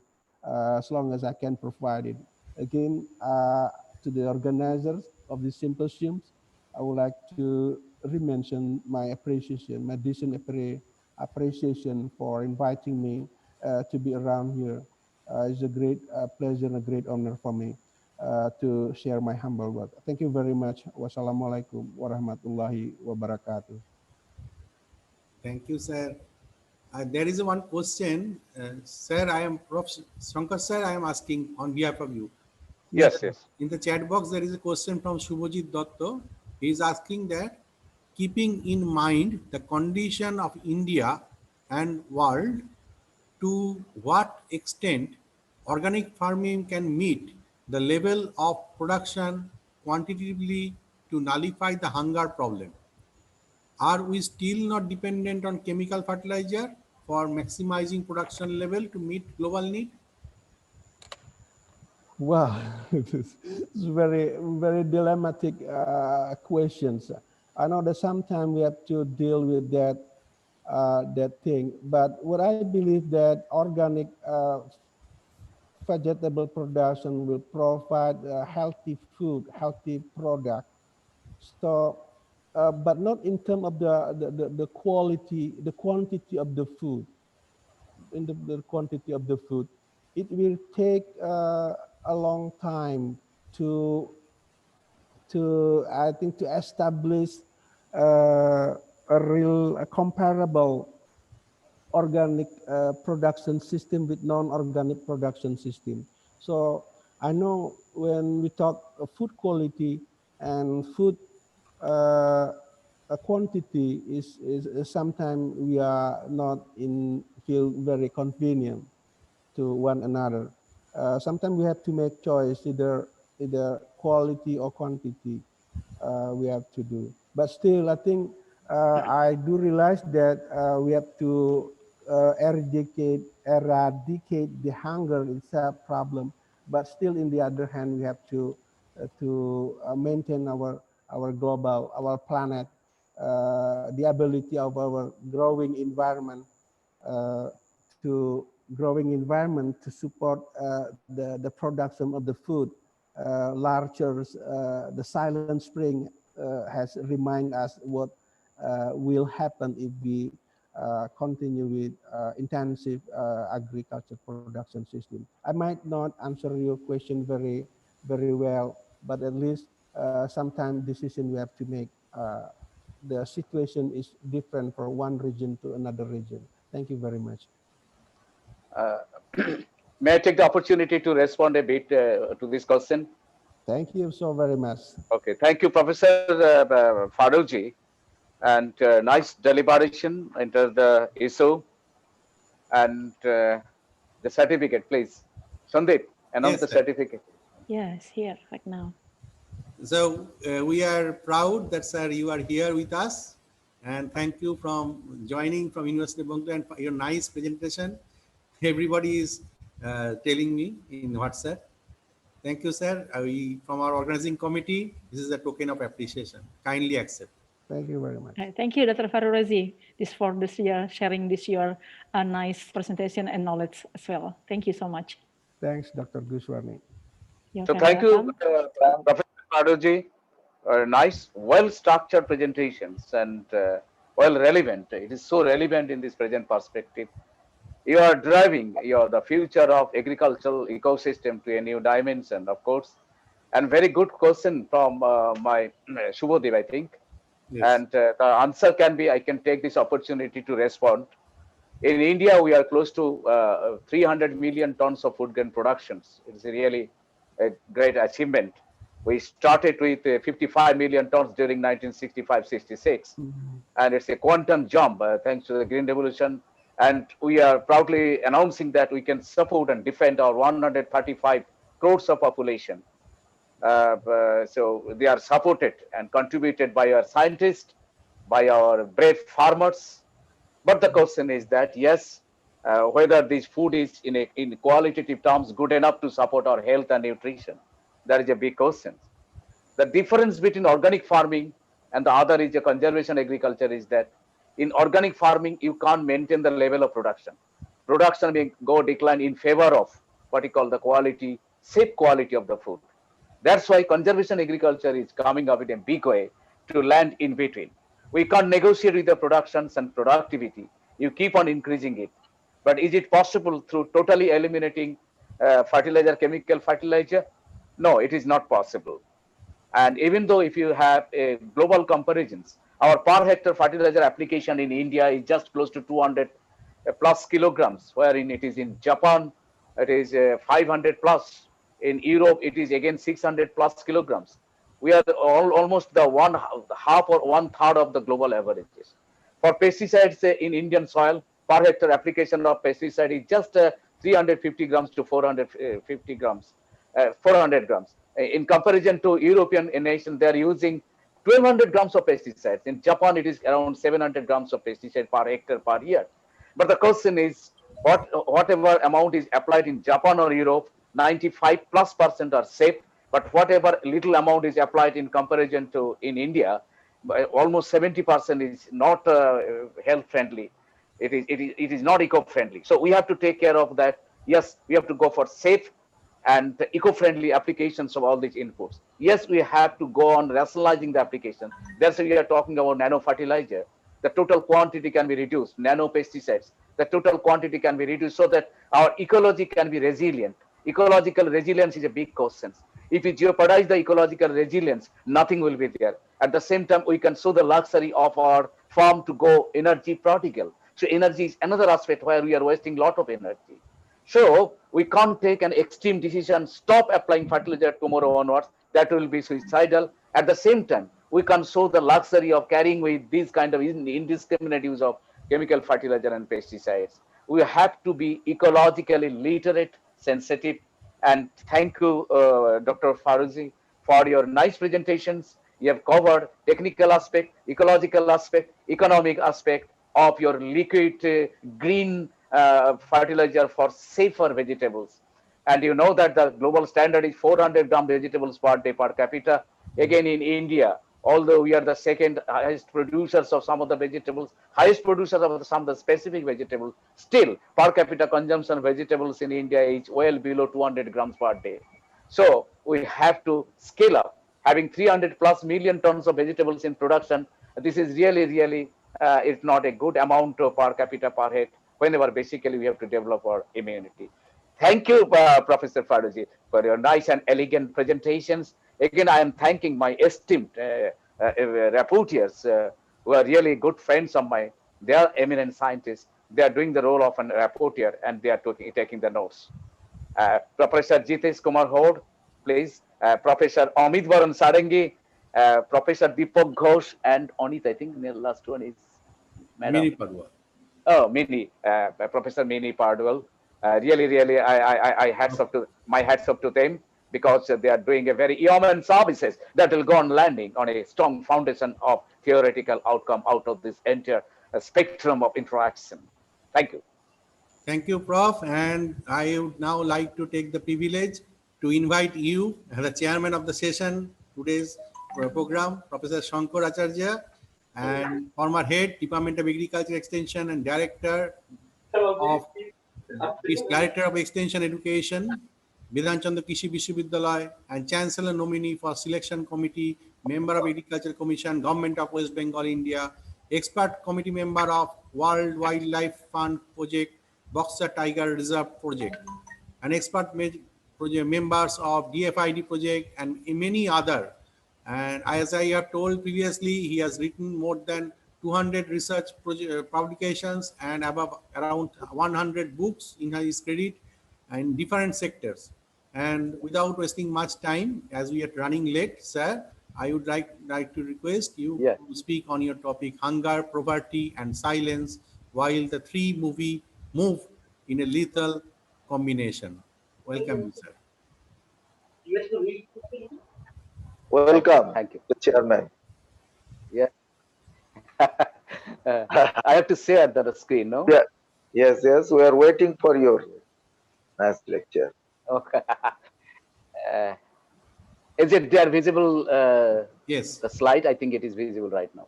Speaker 2: as long as I can provide it. Again, to the organizers of the symposiums, I would like to re-mention my appreciation, my decent appreciation for inviting me to be around here. It's a great pleasure and a great honor for me. to share my humble word. Thank you very much. Wassalamualaikum warahmatullahi wabarakatuh.
Speaker 3: Thank you, sir. There is one question, sir. I am Prof. Shankar, sir. I am asking on behalf of you.
Speaker 7: Yes, yes.
Speaker 3: In the chat box, there is a question from Shubhajit Dotto. He is asking that, keeping in mind the condition of India and world, to what extent organic farming can meet the level of production quantitatively to nullify the hunger problem? Are we still not dependent on chemical fertilizer for maximizing production level to meet global need?
Speaker 2: Wow, it's very dilemmatic questions. I know that sometimes we have to deal with that thing, but what I believe that organic vegetable production will provide healthy food, healthy product. So, but not in terms of the quality, the quantity of the food. In the quantity of the food, it will take a long time to I think to establish a real a comparable organic production system with non-organic production system. So I know when we talk of food quality and food quantity is sometimes we are not in feel very convenient to one another. Sometimes we have to make choice either quality or quantity we have to do. But still, I think I do realize that we have to eradicate the hunger itself problem. But still, in the other hand, we have to maintain our global, our planet, the ability of our growing environment to growing environment to support the production of the food. Larger, the silent spring has remind us what will happen if we continue with intensive agriculture production system. I might not answer your question very well, but at least sometimes decision we have to make. The situation is different from one region to another region. Thank you very much.
Speaker 7: Uh, may I take the opportunity to respond a bit to this question?
Speaker 2: Thank you so very much.
Speaker 7: Okay, thank you, Professor Farooqji, and nice deliberation into the issue and the certificate, please. Sandeep, announce
Speaker 3: Yes,
Speaker 7: the
Speaker 3: sir.
Speaker 7: certificate.
Speaker 1: Yes, here, right now.
Speaker 3: So we are proud that, sir, you are here with us, and thank you from joining from University of Bengkulu and for your nice presentation. Everybody is telling me in WhatsApp. Thank you, sir. From our organizing committee, this is a token of appreciation. Kindly accept.
Speaker 2: Thank you very much.
Speaker 1: Thank you, Dr. Farurozi, for this year sharing this your nice presentation and knowledge as well. Thank you so much.
Speaker 2: Thanks, Dr. Guswami.
Speaker 1: You're
Speaker 7: So
Speaker 1: very
Speaker 7: thank you,
Speaker 1: welcome.
Speaker 7: Professor Farooqji. Nice, well-structured presentations and well relevant. It is so relevant in this present perspective. You are driving the future of agricultural ecosystem to a new dimension, of course. And very good question from my Shubhodev, I think.
Speaker 3: Yes.
Speaker 7: And the answer can be, I can take this opportunity to respond. In India, we are close to 300 million tons of food grain productions. It's really a great achievement. We started with 55 million tons during 1965-66, and it's a quantum jump thanks to the Green Revolution. And we are proudly announcing that we can support and defend our 135 crores of population. So they are supported and contributed by our scientists, by our brave farmers. But the question is that, yes, whether this food is in qualitative terms good enough to support our health and nutrition, that is a big question. The difference between organic farming and the other is a conservation agriculture is that in organic farming, you can't maintain the level of production. Production may go decline in favor of what you call the quality, safe quality of the food. That's why conservation agriculture is coming up in a big way to land in between. We can't negotiate with the productions and productivity. You keep on increasing it. But is it possible through totally eliminating chemical fertilizer? No, it is not possible. And even though if you have a global comparisons, our per hectare fertilizer application in India is just close to 200 plus kilograms, wherein it is in Japan, it is 500 plus. In Europe, it is again 600 plus kilograms. We are almost the half or one third of the global averages. For pesticides in Indian soil, per hectare application of pesticide is just 350 grams to 450 grams, 400 grams. In comparison to European nation, they are using 1200 grams of pesticides. In Japan, it is around 700 grams of pesticide per hectare per year. But the question is, whatever amount is applied in Japan or Europe, 95+% are safe. But whatever little amount is applied in comparison to in India, almost 70% is not health friendly. It is not eco-friendly. So we have to take care of that. Yes, we have to go for safe and the eco-friendly applications of all these inputs. Yes, we have to go on rationalizing the application. That's why we are talking about nano fertilizer. The total quantity can be reduced. Nano pesticides, the total quantity can be reduced so that our ecology can be resilient. Ecological resilience is a big question. If we jeopardize the ecological resilience, nothing will be there. At the same time, we can show the luxury of our farm to go energy prodigal. So energy is another aspect where we are wasting a lot of energy. So we can't take an extreme decision, stop applying fertilizer tomorrow onwards. That will be suicidal. At the same time, we can show the luxury of carrying with these kind of indiscriminate use of chemical fertilizer and pesticides. We have to be ecologically literate, sensitive, and thank you, Dr. Faruzi, for your nice presentations. You have covered technical aspect, ecological aspect, economic aspect of your liquid green fertilizer for safer vegetables. And you know that the global standard is 400 gram vegetables per day per capita. Again, in India, although we are the second highest producers of some of the vegetables, highest producers of some of the specific vegetables, still per capita consumption of vegetables in India is well below 200 grams per day. So we have to scale up. Having 300 plus million tons of vegetables in production, this is really, it's not a good amount per capita per head. Whenever basically we have to develop our immunity. Thank you, Professor Faruji, for your nice and elegant presentations. Again, I am thanking my esteemed rapporteurs who are really good friends of mine. They are eminent scientists. They are doing the role of an rapporteur and they are taking the notes. Professor Jitesh Kumar Hod, please. Professor Amit Varan Sarangi, Professor Deepak Ghosh, and Onit, I think the last one is Madam.
Speaker 3: Mini Padua.
Speaker 7: Oh, Professor Mini Pardwell. Really, I hats off to my hats off to them because they are doing a very yeoman services that will go on landing on a strong foundation of theoretical outcome out of this entire spectrum of interaction. Thank you.
Speaker 3: Thank you, Prof. And I would now like to take the privilege to invite you, the chairman of the session, today's program, Professor Shankar Acharya, and former head, Department of Agriculture Extension and Director of Extension Education, Bidhan Chandra Kishi Vishwavidyalaya, and Chancellor nominee for Selection Committee, Member of Agriculture Commission, Government of West Bengal, India, Expert Committee Member of World Wildlife Fund Project, Boxer Tiger Reserve Project, and expert members of DFID project and many other. And as I have told previously, he has written more than 200 research publications and above around 100 books in his credit in different sectors. And without wasting much time, as we are running late, sir, I would like to request you to speak on your topic, hunger, poverty, and silence, while the three move in a lethal combination. Welcome, sir.
Speaker 9: Welcome,
Speaker 7: Thank you.
Speaker 9: the chairman.
Speaker 7: Yeah. I have to share the screen, no?
Speaker 9: Yeah. Yes, we are waiting for your nice lecture.
Speaker 7: Okay. Is it there visible?
Speaker 3: Yes.
Speaker 7: The slide, I think it is visible right now.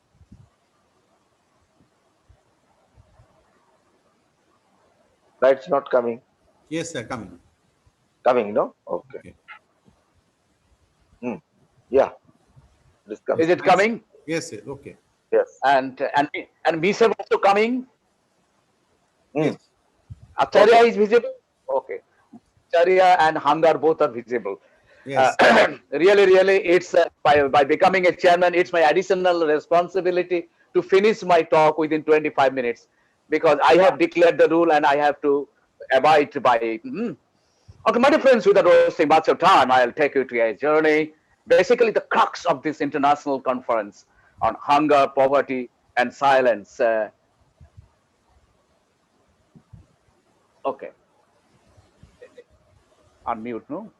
Speaker 9: Light's not coming.
Speaker 3: Yes, sir, coming.
Speaker 9: Coming, no? Okay. Yeah. It is coming.
Speaker 7: Is it coming?
Speaker 3: Yes, sir. Okay.
Speaker 9: Yes.
Speaker 7: And Misha also coming?
Speaker 3: Yes.
Speaker 7: Acharya is visible? Okay. Acharya and hunger both are visible.
Speaker 8: Yes.
Speaker 7: Really, it's by becoming a chairman, it's my additional responsibility to finish my talk within 25 minutes because I have declared the rule and I have to abide by. Okay, my dear friends, without wasting much of time, I'll take you to a journey. Basically, the crux of this international conference on hunger, poverty, and silence. Okay, unmute, no?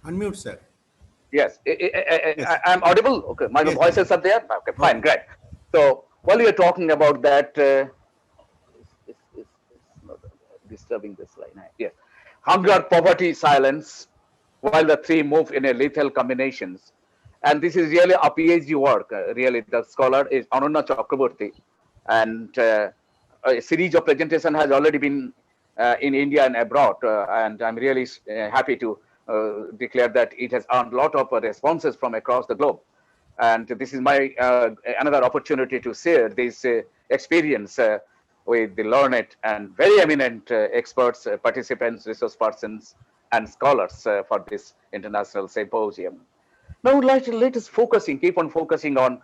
Speaker 3: Unmute, sir.
Speaker 7: Yes,
Speaker 3: Yes.
Speaker 7: I'm audible. Okay, my
Speaker 3: Yes.
Speaker 7: voices are there. Okay, fine, great. So while you're talking about that, it's not disturbing this line. Yes, hunger, poverty, silence, while the three move in a lethal combinations. And this is really a PhD work. Really, the scholar is Ananya Chakraborty, and a series of presentation has already been in India and abroad. And I'm really happy to declare that it has earned a lot of responses from across the globe. And this is my another opportunity to share this experience with the learned and very eminent experts, participants, resource persons, and scholars for this international symposium. Now, let us keep on focusing on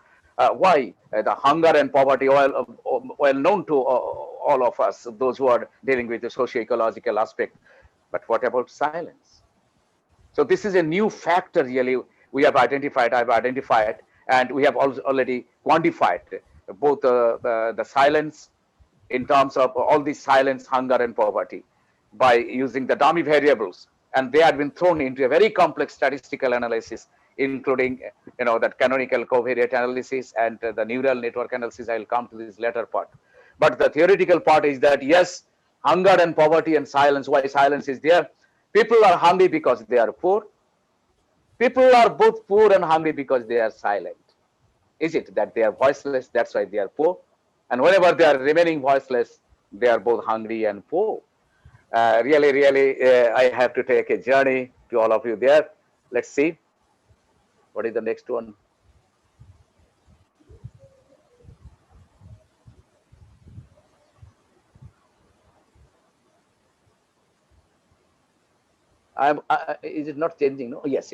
Speaker 7: why the hunger and poverty, well known to all of us, those who are dealing with the socio-ecological aspect. But what about silence? So this is a new factor really I've identified, and we have also already quantified both the silence in terms of all these silence, hunger, and poverty by using the dummy variables. And they have been thrown into a very complex statistical analysis, including that canonical covariate analysis and the neural network analysis. I'll come to this later part. But the theoretical part is that yes, hunger and poverty and silence, why silence is there? People are hungry because they are poor. People are both poor and hungry because they are silent. Is it that they are voiceless? That's why they are poor. And whenever they are remaining voiceless, they are both hungry and poor. Really, I have to take a journey to all of you there. Let's see. What is the next one? Is it not changing? No. Yes.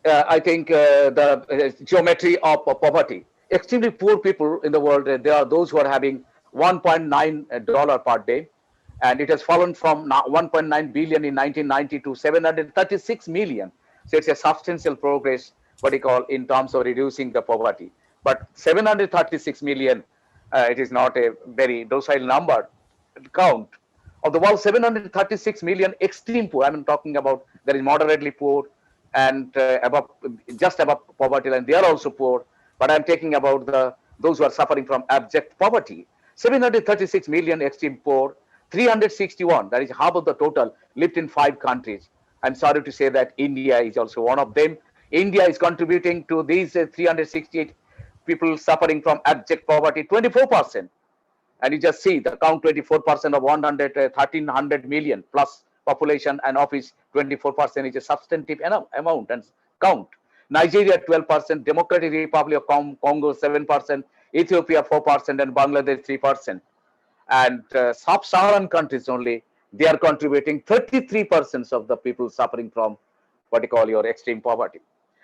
Speaker 7: I think the geometry of poverty. Extremely poor people in the world, there are those who are having $1.9 per day, and it has fallen from 1.9 billion in 1990 to 736 million. So it's a substantial progress, what you call, in terms of reducing the poverty. But 736 million, it is not a very docile number count. Of the world, 736 million extreme poor. I'm talking about there is moderately poor and just above poverty line. They are also poor. But I'm talking about those who are suffering from abject poverty. 736 million extreme poor. 361, that is half of the total, lived in 5 countries. I'm sorry to say that India is also one of them. India is contributing to these 368 people suffering from abject poverty 24%. And you just see the count 24% of 1,300 million plus population, and of which 24% is a substantive amount and count. Nigeria 12%, Democratic Republic of Congo 7%, Ethiopia 4%, and Bangladesh 3%. And sub-Saharan countries only, they are contributing 33% of the people suffering from what you call your extreme poverty.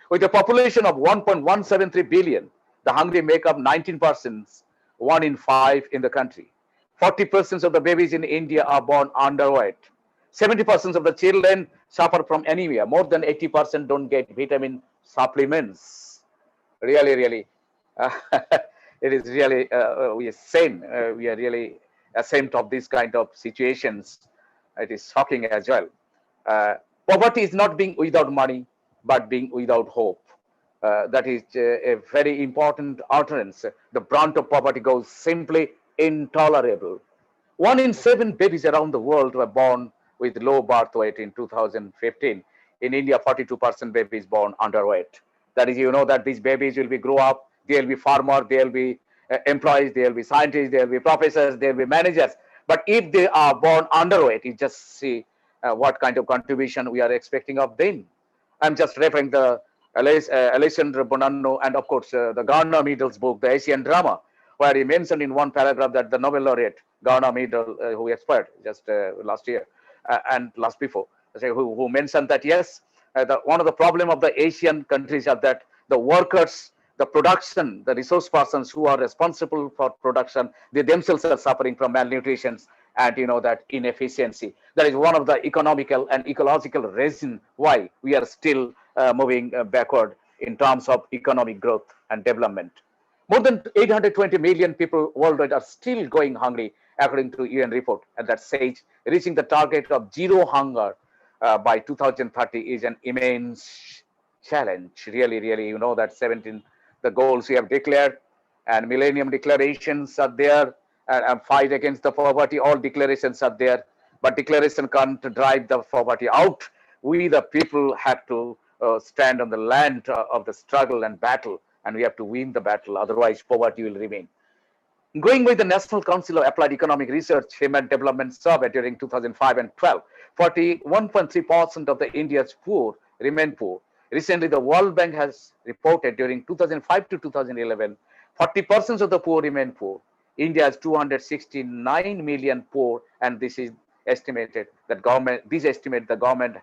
Speaker 7: With a population of 1.173 billion, the hungry make up 19%, 1 in 5 in the country. 40% of the babies in India are born underweight. 70% of the children suffer from anemia. More than 80% don't get vitamin supplements. Really, uh, it is really we are really ashamed of these kind of situations. It is shocking as well. Uh, Poverty is not being without money, but being without hope. That is a very important utterance. The brunt of poverty goes simply intolerable. 1 in 7 babies around the world were born with low birth weight in 2015. In India, 42% babies born underweight. That is, that these babies will be grow up, they'll be farmer, they'll be employees, they'll be scientists, they'll be professors, they'll be managers. But if they are born underweight, you just see what kind of contribution we are expecting of them. I'm just referring the Alessandro Bonanno and of course the Gardner Meadows book, The Asian Drama. where he mentioned in one paragraph that the Nobel laureate, Gardner Meadle, who expired just last year and last before, who mentioned that yes, one of the problem of the Asian countries are that the workers, the production, the resource persons who are responsible for production, they themselves are suffering from malnutrition and that inefficiency. That is one of the economical and ecological reason why we are still moving backward in terms of economic growth and development. More than 820 million people worldwide are still going hungry, according to UN report, and that says reaching the target of zero hunger by 2030 is an immense challenge. Really, really, that 17 the goals we have declared and Millennium Declarations are there, and fight against the poverty. All declarations are there, but declaration can't drive the poverty out. We, the people, have to stand on the land of the struggle and battle, and we have to win the battle. Otherwise, poverty will remain. Going with the National Council of Applied Economic Research Human Development Survey during 2005 and 12, 41.3% of the India's poor remain poor. Recently, the World Bank has reported during 2005 to 2011, 40% of the poor remain poor. India has 269 million poor, and this is estimated that government. This estimate the government,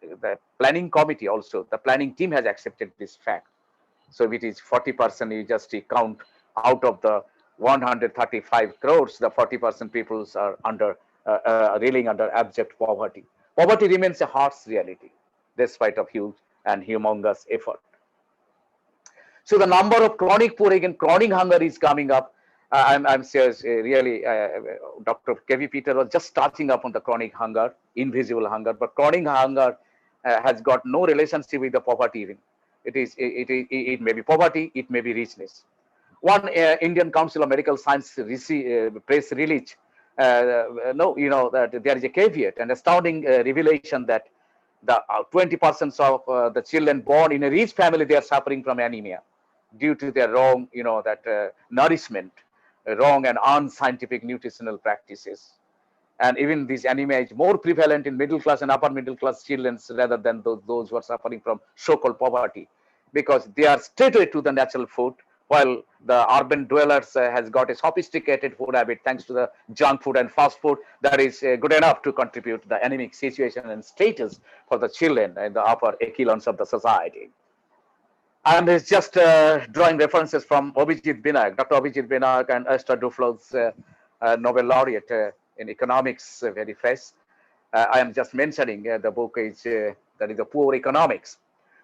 Speaker 7: the planning committee also, the planning team has accepted this fact. So if it is 40%, you just count out of the 135 crores, the 40% people are reeling under abject poverty. Poverty remains a harsh reality, despite of huge and humongous effort. So the number of chronic poor, again, chronic hunger is coming up. I'm serious, really, Dr. K.V. Peter was just touching up on the chronic hunger, invisible hunger, but chronic hunger has got no relationship with the poverty even. It may be poverty, it may be richness. One Indian Council of Medical Science press release, that there is a caveat, an astounding revelation that the 20% of the children born in a rich family, they are suffering from anemia due to their wrong, nourishment, wrong and unscientific nutritional practices. And even this anemia is more prevalent in middle class and upper middle class children rather than those who are suffering from so-called poverty, because they are straight away to the natural food, while the urban dwellers has got a sophisticated food habit thanks to the junk food and fast food that is good enough to contribute to the anemic situation and status for the children in the upper echelons of the society. And it's just drawing references from Abhijit Binayak, Dr. Abhijit Binayak and Esther Duflo's Nobel laureate in economics, very fresh. I am just mentioning the book is that is the Poor Economics.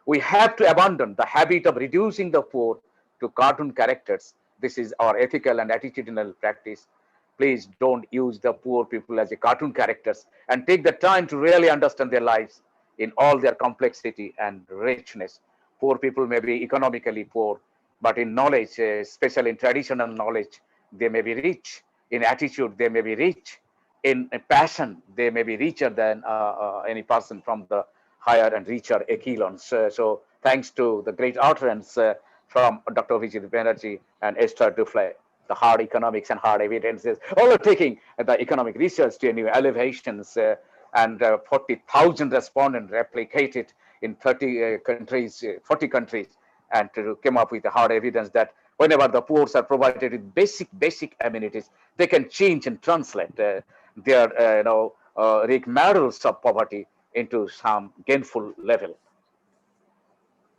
Speaker 7: We have to abandon the habit of reducing the poor to cartoon characters. This is our ethical and attitudinal practice. Please don't use the poor people as a cartoon characters, and take the time to really understand their lives in all their complexity and richness. Poor people may be economically poor, but in knowledge, especially in traditional knowledge, they may be rich. In attitude, they may be rich. In passion, they may be richer than any person from the higher and richer echelons. So thanks to the great utterance from Dr. Vijay Banerjee and Esther Duflo, the hard economics and hard evidences, all are taking the economic research to new elevations, and 40,000 respondents replicated in 30 countries, 40 countries, and to come up with the hard evidence that whenever the poor are provided with basic amenities, they can change and translate their rigmaroles of poverty into some gainful level.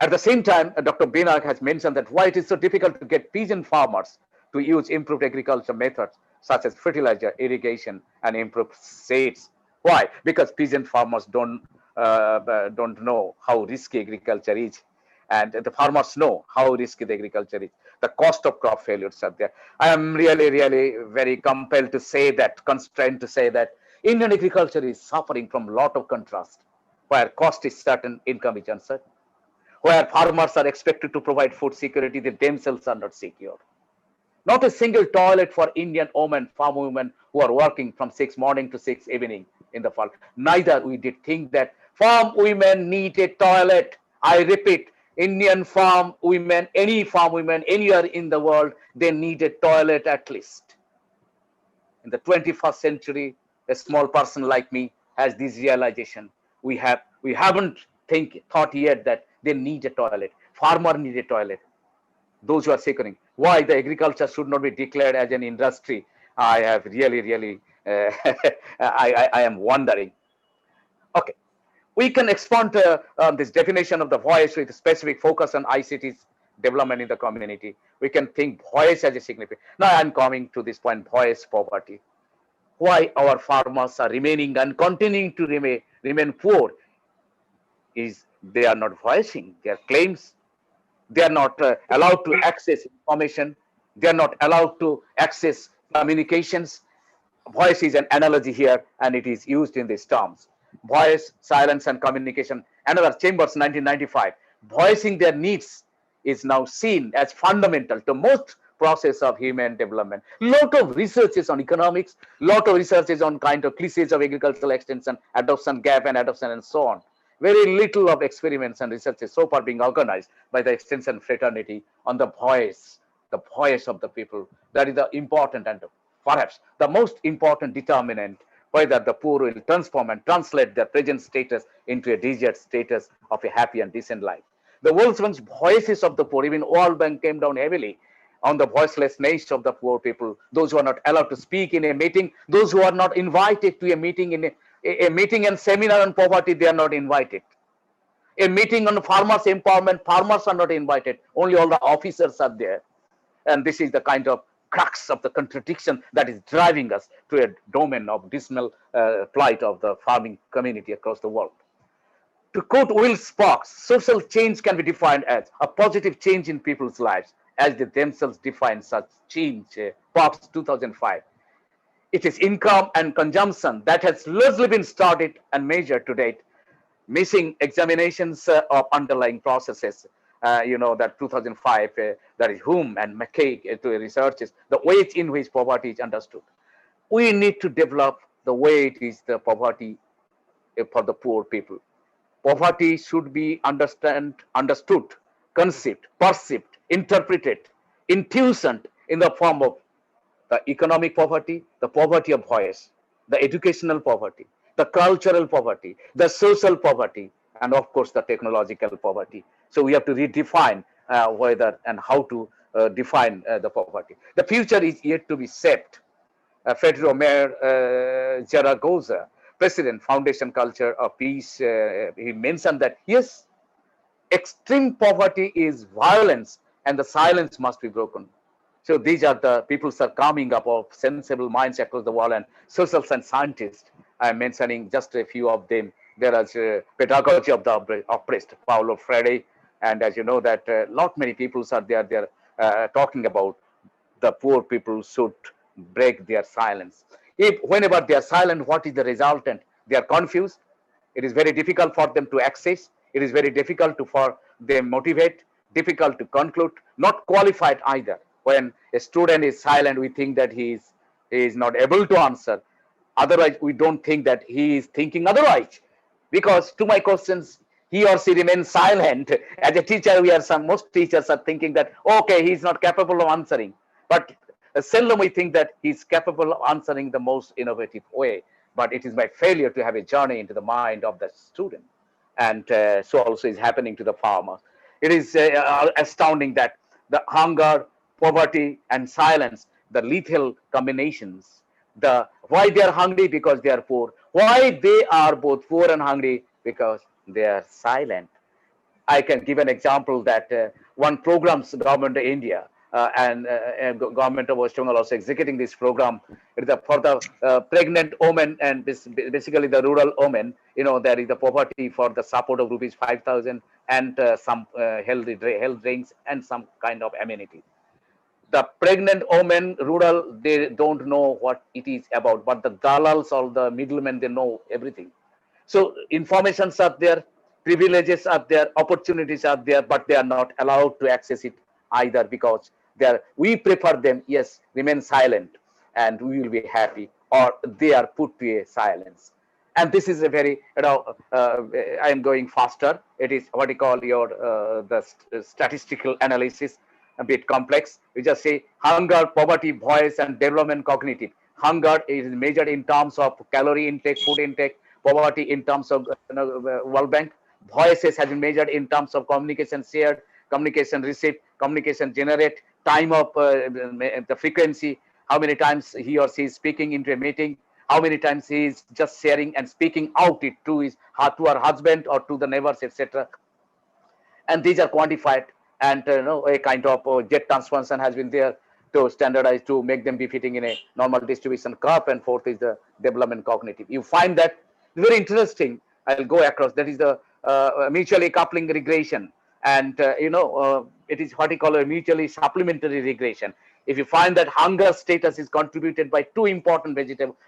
Speaker 7: At the same time, Dr. Binayak has mentioned that why it is so difficult to get peasant farmers to use improved agriculture methods such as fertilizer, irrigation, and improved seeds. Why? Because peasant farmers don't know how risky agriculture is, and the farmers know how risky the agriculture is. The cost of crop failures are there. I am really very compelled to say that, constrained to say that Indian agriculture is suffering from a lot of contrast, where cost is certain, income is uncertain, where farmers are expected to provide food security, they themselves are not secure. Not a single toilet for Indian women, farm women who are working from 6 morning to 6 evening in the fall. Neither we did think that farm women need a toilet. I repeat, Indian farm women, any farm women anywhere in the world, they need a toilet at least. In the 21st century, a small person like me has this realization. We haven't thought yet that they need a toilet. Farmer need a toilet. those who are securing. Why the agriculture should not be declared as an industry? I have really, I am wondering. Okay, we can expand on this definition of the voice with specific focus on ICT's development in the community. We can think voice as a significant. Now I'm coming to this point, voice poverty. Why our farmers are remaining and continuing to remain poor is they are not voicing their claims. They are not allowed to access information. They are not allowed to access communications. Voice is an analogy here, and it is used in these terms. Voice, silence, and communication. Another Chambers, 1995. Voicing their needs is now seen as fundamental to most process of human development. Lot of researches on economics, lot of researches on kind of cliches of agricultural extension, adoption gap and adoption and so on. Very little of experiments and researches so far being organized by the extension fraternity on the voice of the people. That is the important and perhaps the most important determinant whether the poor will transform and translate their present status into a desired status of a happy and decent life. The world's once voices of the poor, even World Bank came down heavily on the voicelessness of the poor people, those who are not allowed to speak in a meeting, those who are not invited to a meeting in a meeting and seminar on poverty, they are not invited. A meeting on farmers empowerment, farmers are not invited. Only all the officers are there. And this is the kind of crux of the contradiction that is driving us to a domain of dismal plight of the farming community across the world. To quote Will Sparks, social change can be defined as a positive change in people's lives as they themselves define such change. Sparks 2005. It is income and consumption that has largely been studied and measured to date, missing examinations of underlying processes. That 2005, that is Hume and McKay to researches, the ways in which poverty is understood. We need to develop the way it is the poverty for the poor people. Poverty should be understood, conceived, perceived, interpreted, intuitioned in the form of the economic poverty, the poverty of voice, the educational poverty, the cultural poverty, the social poverty, and of course the technological poverty. So we have to redefine whether and how to define the poverty. The future is yet to be shaped. Federico Mayor Zaragoza, President, Foundation Culture of Peace, he mentioned that yes, extreme poverty is violence and the silence must be broken. So these are the people are coming up of sensible minds across the world and social scientists. I'm mentioning just a few of them. There is pedagogy of the oppressed, Paulo Freire, and as you know that not many people are there. They're talking about the poor people should break their silence. If whenever they are silent, what is the resultant? They are confused. It is very difficult for them to access. It is very difficult for them motivate, difficult to conclude, not qualified either. When a student is silent, we think that he is not able to answer. Otherwise, we don't think that he is thinking otherwise. Because to my questions, he or she remains silent. As a teacher, most teachers are thinking that, okay, he's not capable of answering. But seldom we think that he's capable of answering the most innovative way. But it is my failure to have a journey into the mind of the student. And so also is happening to the farmer. It is astounding that the hunger, poverty, and silence, the lethal combinations. Why they are hungry? Because they are poor. Why they are both poor and hungry? Because they are silent. I can give an example that one programs government of India and government of West Bengal also executing this program for the pregnant women and basically the rural women. There is the poverty for the support of rupees 5,000 and some health drinks and some kind of amenity. The pregnant women, rural, they don't know what it is about, but the dalals or the middlemen, they know everything. So informations are there, privileges are there, opportunities are there, but they are not allowed to access it either because we prefer them, yes, remain silent and we will be happy, or they are put to a silence. And this is a very, I am going faster. It is what you call the statistical analysis, a bit complex. We just say hunger, poverty, voice, and development cognitive. Hunger is measured in terms of calorie intake, food intake. Poverty in terms of World Bank. Voices has been measured in terms of communication shared. communication receive, communication generate, time of the frequency, how many times he or she is speaking into a meeting, how many times he is just sharing and speaking out it to his to her husband or to the neighbors, etc. And these are quantified, and a kind of jet transformation has been there to standardize to make them be fitting in a normal distribution curve. And fourth is the development cognitive. You find that very interesting. I'll go across. That is the mutually coupling regression, and it is what we call a mutually supplementary regression. If you find that hunger status is contributed by two important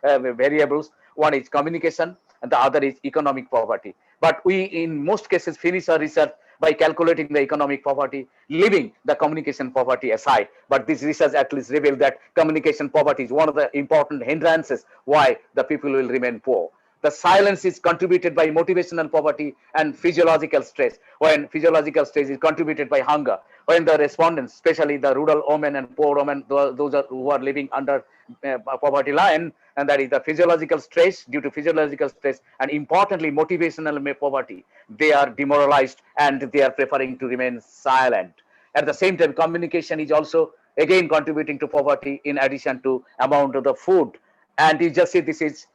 Speaker 7: variables, one is communication and the other is economic poverty. But we in most cases finish our research by calculating the economic poverty, leaving the communication poverty aside. But this research at least revealed that communication poverty is one of the important hindrances why the people will remain poor. The silence is contributed by motivational poverty and physiological stress. When physiological stress is contributed by hunger, when the respondents, especially the rural women and poor women, those who are living under poverty line, and that is the physiological stress, due to physiological stress, and importantly motivational poverty, they are demoralized and they are preferring to remain silent. At the same time, communication is also again contributing to poverty in addition to amount of the food. And you just see this is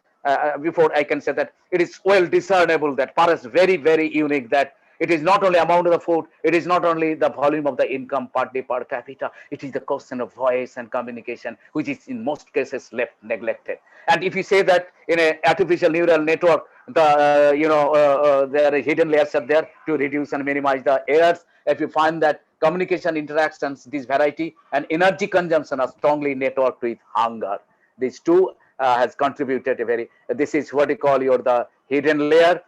Speaker 7: before I can say that it is well discernible that for us very, very unique that it is not only amount of the food, it is not only the volume of the income per day per capita, it is the question of voice and communication, which is in most cases left neglected. And if you say that in an artificial neural network, there are hidden layers are there to reduce and minimize the errors. If you find that communication interactions, this variety and energy consumption are strongly networked with hunger. These two has contributed a very, this is what you call your the hidden layer.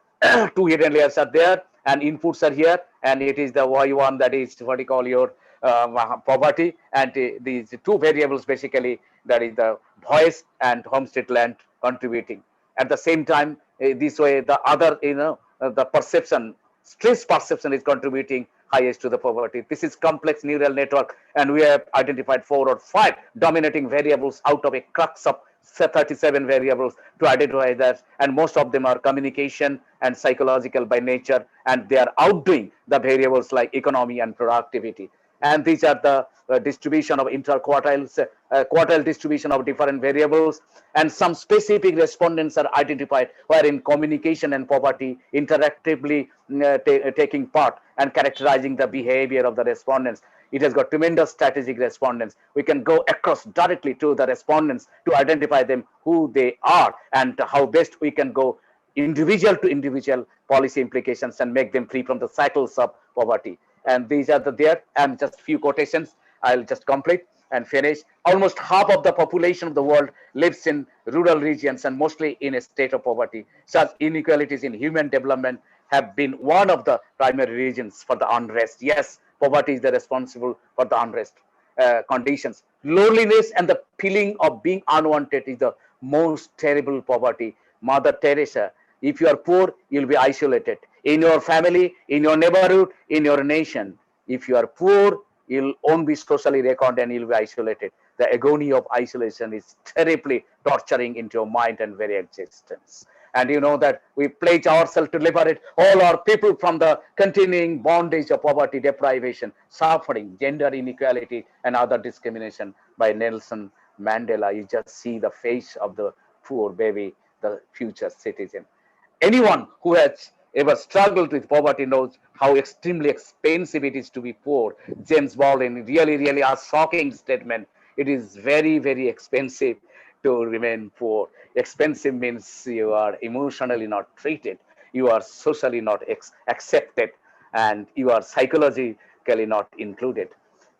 Speaker 7: Two hidden layers are there and inputs are here, and it is the y1 that is what you call your poverty, and these two variables basically, that is the voice and homestead land contributing. At the same time, this way the other the perception, stress perception is contributing highest to the poverty. This is complex neural network, and we have identified 4 or 5 dominating variables out of a crux of 37 variables to identify that, and most of them are communication and psychological by nature, and they are outdoing the variables like economy and productivity. And these are the distribution of interquartiles, quartile distribution of different variables, and some specific respondents are identified wherein communication and poverty interactively taking part and characterizing the behavior of the respondents. It has got tremendous strategic respondents. We can go across directly to the respondents to identify them, who they are, and how best we can go individual to individual policy implications and make them free from the cycles of poverty. And these are there, and just few quotations. I'll just complete and finish. Almost half of the population of the world lives in rural regions and mostly in a state of poverty. Such inequalities in human development have been one of the primary reasons for the unrest. Yes, poverty is the responsible for the unrest conditions. Loneliness and the feeling of being unwanted is the most terrible poverty. Mother Teresa, if you are poor, you'll be isolated in your family, in your neighborhood, in your nation. If you are poor, you won't be socially reckoned and you'll be isolated. The agony of isolation is terribly torturing into your mind and very existence. And you know that we pledge ourselves to liberate all our people from the continuing bondage of poverty, deprivation, suffering, gender inequality, and other discrimination by Nelson Mandela. You just see the face of the poor baby, the future citizen. Anyone who has ever struggled with poverty knows how extremely expensive it is to be poor. James Baldwin, really a shocking statement. It is very, very expensive to remain poor. Expensive means you are emotionally not treated, you are socially not accepted, and you are psychologically not included.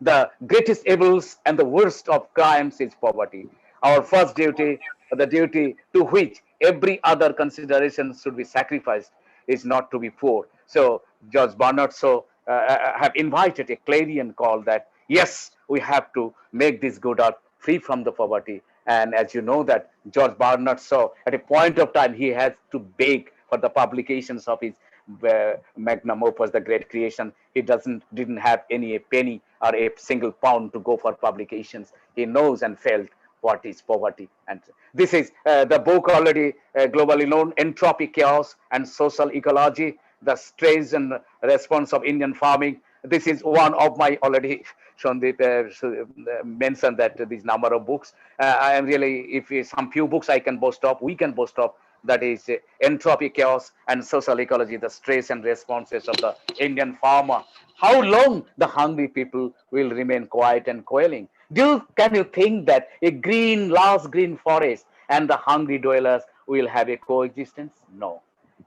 Speaker 7: The greatest evils and the worst of crimes is poverty. Our first duty, the duty to which every other consideration should be sacrificed, is not to be poor. So George Bernard Shaw have invited a clarion call that yes, we have to make this good earth free from the poverty. And as you know that George Bernard Shaw, at a point of time, he has to beg for the publications of his magnum opus, The Great Creation. He didn't have a penny or a single pound to go for publications. He knows and felt what is poverty. And this is the book already globally known, Entropy, Chaos, and Social Ecology, the stress and response of Indian farming. This is one of my already Shandip mentioned that this number of books. I am really, if some few books I can boast of, we can boast of, that is Entropy, Chaos, and Social Ecology, the stress and responses of the Indian farmer. How long the hungry people will remain quiet and coiling? Can you think that a lush green forest and the hungry dwellers will have a coexistence? No.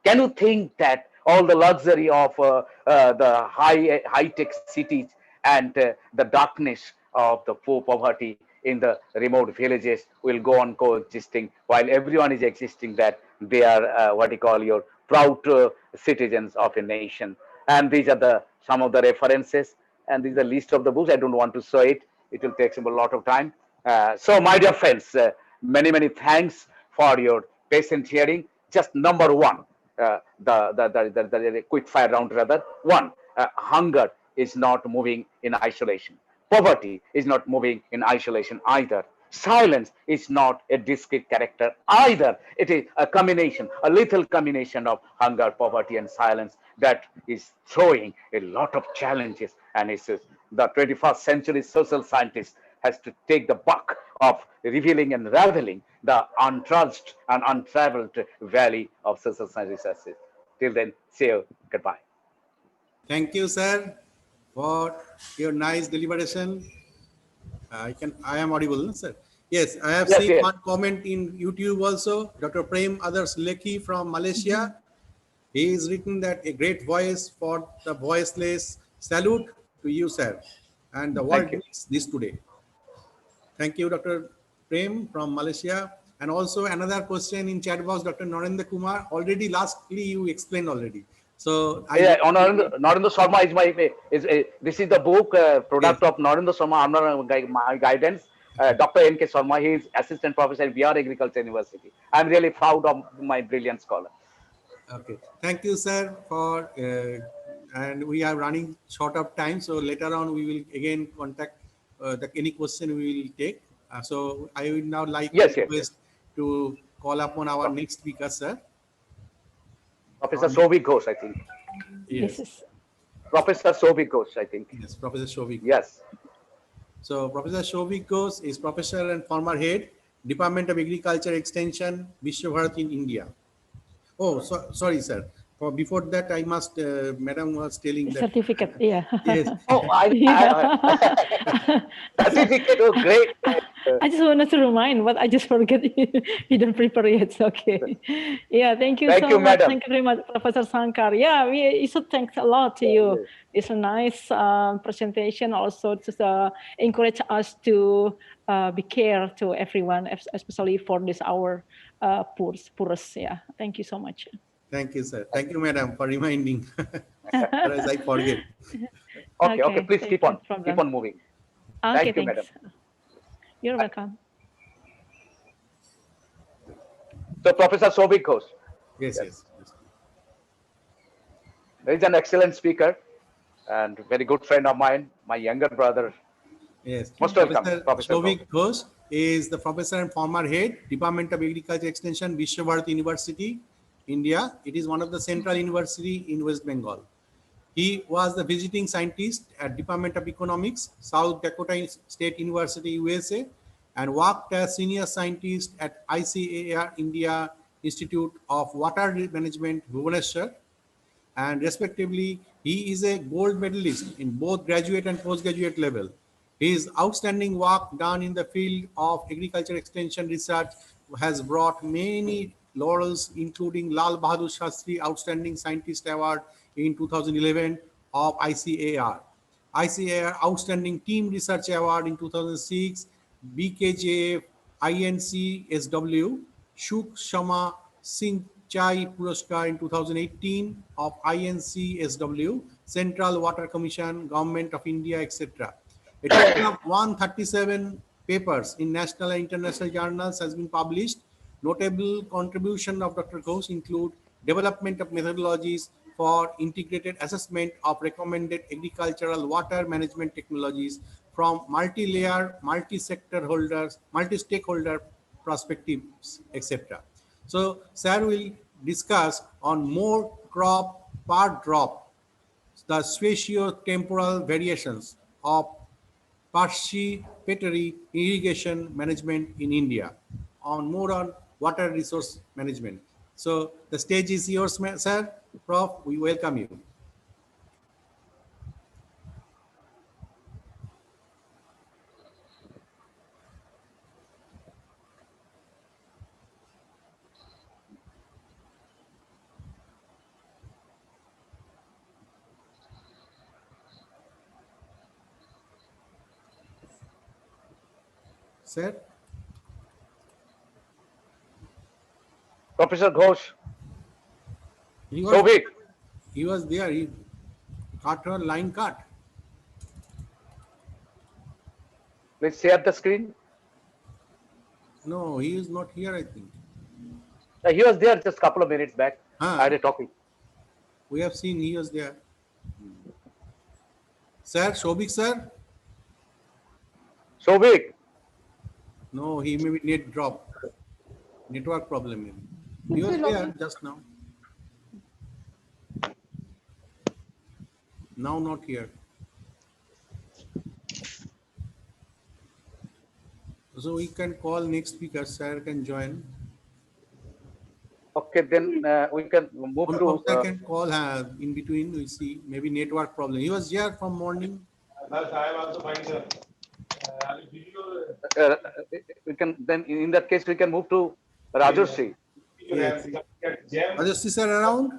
Speaker 7: Can you think that all the luxury of the high tech cities and the darkness of the poor poverty in the remote villages will go on coexisting while everyone is existing, that they are what you call your proud citizens of a nation? And these are the some of the references, and these are the list of the books. I don't want to show it, it will take a lot of time. So my dear friends, many thanks for your patient hearing. Just number one, the quick fire round rather. One, hunger is not moving in isolation. Poverty is not moving in isolation either. Silence is not a discrete character either. It is a combination, a lethal combination of hunger, poverty, and silence that is throwing a lot of challenges. And it's the 21st century social scientist has to take the buck of revealing and raveling the untrudged and untraveled valley of social science researches. Till then, see you. Goodbye.
Speaker 3: Thank you, sir, for your nice deliberation. I am audible, sir. Yes, I have seen one comment in YouTube also. Dr. Prem Others Lekhi from Malaysia. He is written that a great voice for the voiceless. Salute to you, sir. And the world needs this today. Thank you, Dr. Prem from Malaysia. And also another question in chat box, Dr. Narendra Kumar. Already lastly, you explained already. So
Speaker 7: Narendra Sharma is this is the book product of Narendra Sharma under my guidance. Dr. N.K. Sharma, he is assistant professor at BR Agriculture University. I'm really proud of my brilliant scholar.
Speaker 3: Okay, thank you, sir, for and we are running short of time, so later on we will again contact any question we will take. So I would now like to call upon our next speaker, sir.
Speaker 7: Professor Shovik Ghosh, I think.
Speaker 3: Yes.
Speaker 7: Professor Shovik Ghosh, I think.
Speaker 3: Yes, Professor Shovik.
Speaker 7: Yes.
Speaker 3: So Professor Shovik Ghosh is professor and former head, Department of Agriculture Extension, Vishwabharat in India. Oh, sorry, sir. Before that, I must, Madam was telling that.
Speaker 1: Certificate, yeah.
Speaker 3: Yes.
Speaker 7: Certificate, oh, great.
Speaker 1: I just wanted to remind, but I just forget. You don't prepare yet. Okay. Yeah, thank you so much.
Speaker 7: Madam.
Speaker 1: Thank you very much, Professor Sankar. Yeah, we should thank a lot to you. It's a nice presentation. Also, to encourage us to be care to everyone, especially for this hour poorest. Yeah, thank you so much.
Speaker 3: Thank you, sir. Thank you, madam, for reminding. Otherwise, I forget.
Speaker 7: Okay. Please keep on moving.
Speaker 1: Okay,
Speaker 7: Thank you, madam.
Speaker 1: You're welcome.
Speaker 7: So, Professor Shovik Ghosh.
Speaker 3: Yes.
Speaker 7: He is an excellent speaker and very good friend of mine, my younger brother.
Speaker 3: Yes.
Speaker 7: Most welcome, Professor
Speaker 3: Shovik Ghosh is the professor and former head, Department of Agriculture Extension, Vishwabharat University, India. It is one of the central university in West Bengal. He was the visiting scientist at Department of Economics, South Dakota State University, USA, and worked as senior scientist at ICAR India Institute of Water Management, Bhubaneswar, and respectively, he is a gold medalist in both graduate and postgraduate level. His outstanding work done in the field of agriculture extension research has brought many laurels, including Lal Bahadur Shastri Outstanding Scientist Award in 2011 of ICAR, ICAR Outstanding Team Research Award in 2006, BKJF INC-SW, Shuk Shama Sinchai Puraskar in 2018 of INC-SW, Central Water Commission, Government of India, etc. A total of 137 papers in national and international journals has been published. Notable contribution of Dr. Ghosh include development of methodologies for integrated assessment of recommended agricultural water management technologies from multi-layer, multi-stakeholder perspectives, etc. So, sir will discuss on more crop per drop. the spatio-temporal variations of participatory irrigation management in India, on more on water resource management. So the stage is yours, sir. Prof, we welcome you. Sir,
Speaker 7: Professor Ghosh,
Speaker 3: he was,
Speaker 7: Souvik,
Speaker 3: he was there. He cut her line cut.
Speaker 7: please share the screen.
Speaker 3: No, he is not here, I think.
Speaker 7: He was there just a couple of minutes back. I had a talking.
Speaker 3: We have seen he was there. Sir, Shobik sir?
Speaker 7: Souvik,
Speaker 3: No, he may be net drop. Network problem maybe. He was there just now. Now not here. So we can call next speaker, sir can join.
Speaker 7: okay, then we can move to.
Speaker 3: Professor can call in between, we see maybe network problem. He was here from morning.
Speaker 7: We can then in that case we can move to Rajurshi.
Speaker 3: Yes. Rajurshi sir around?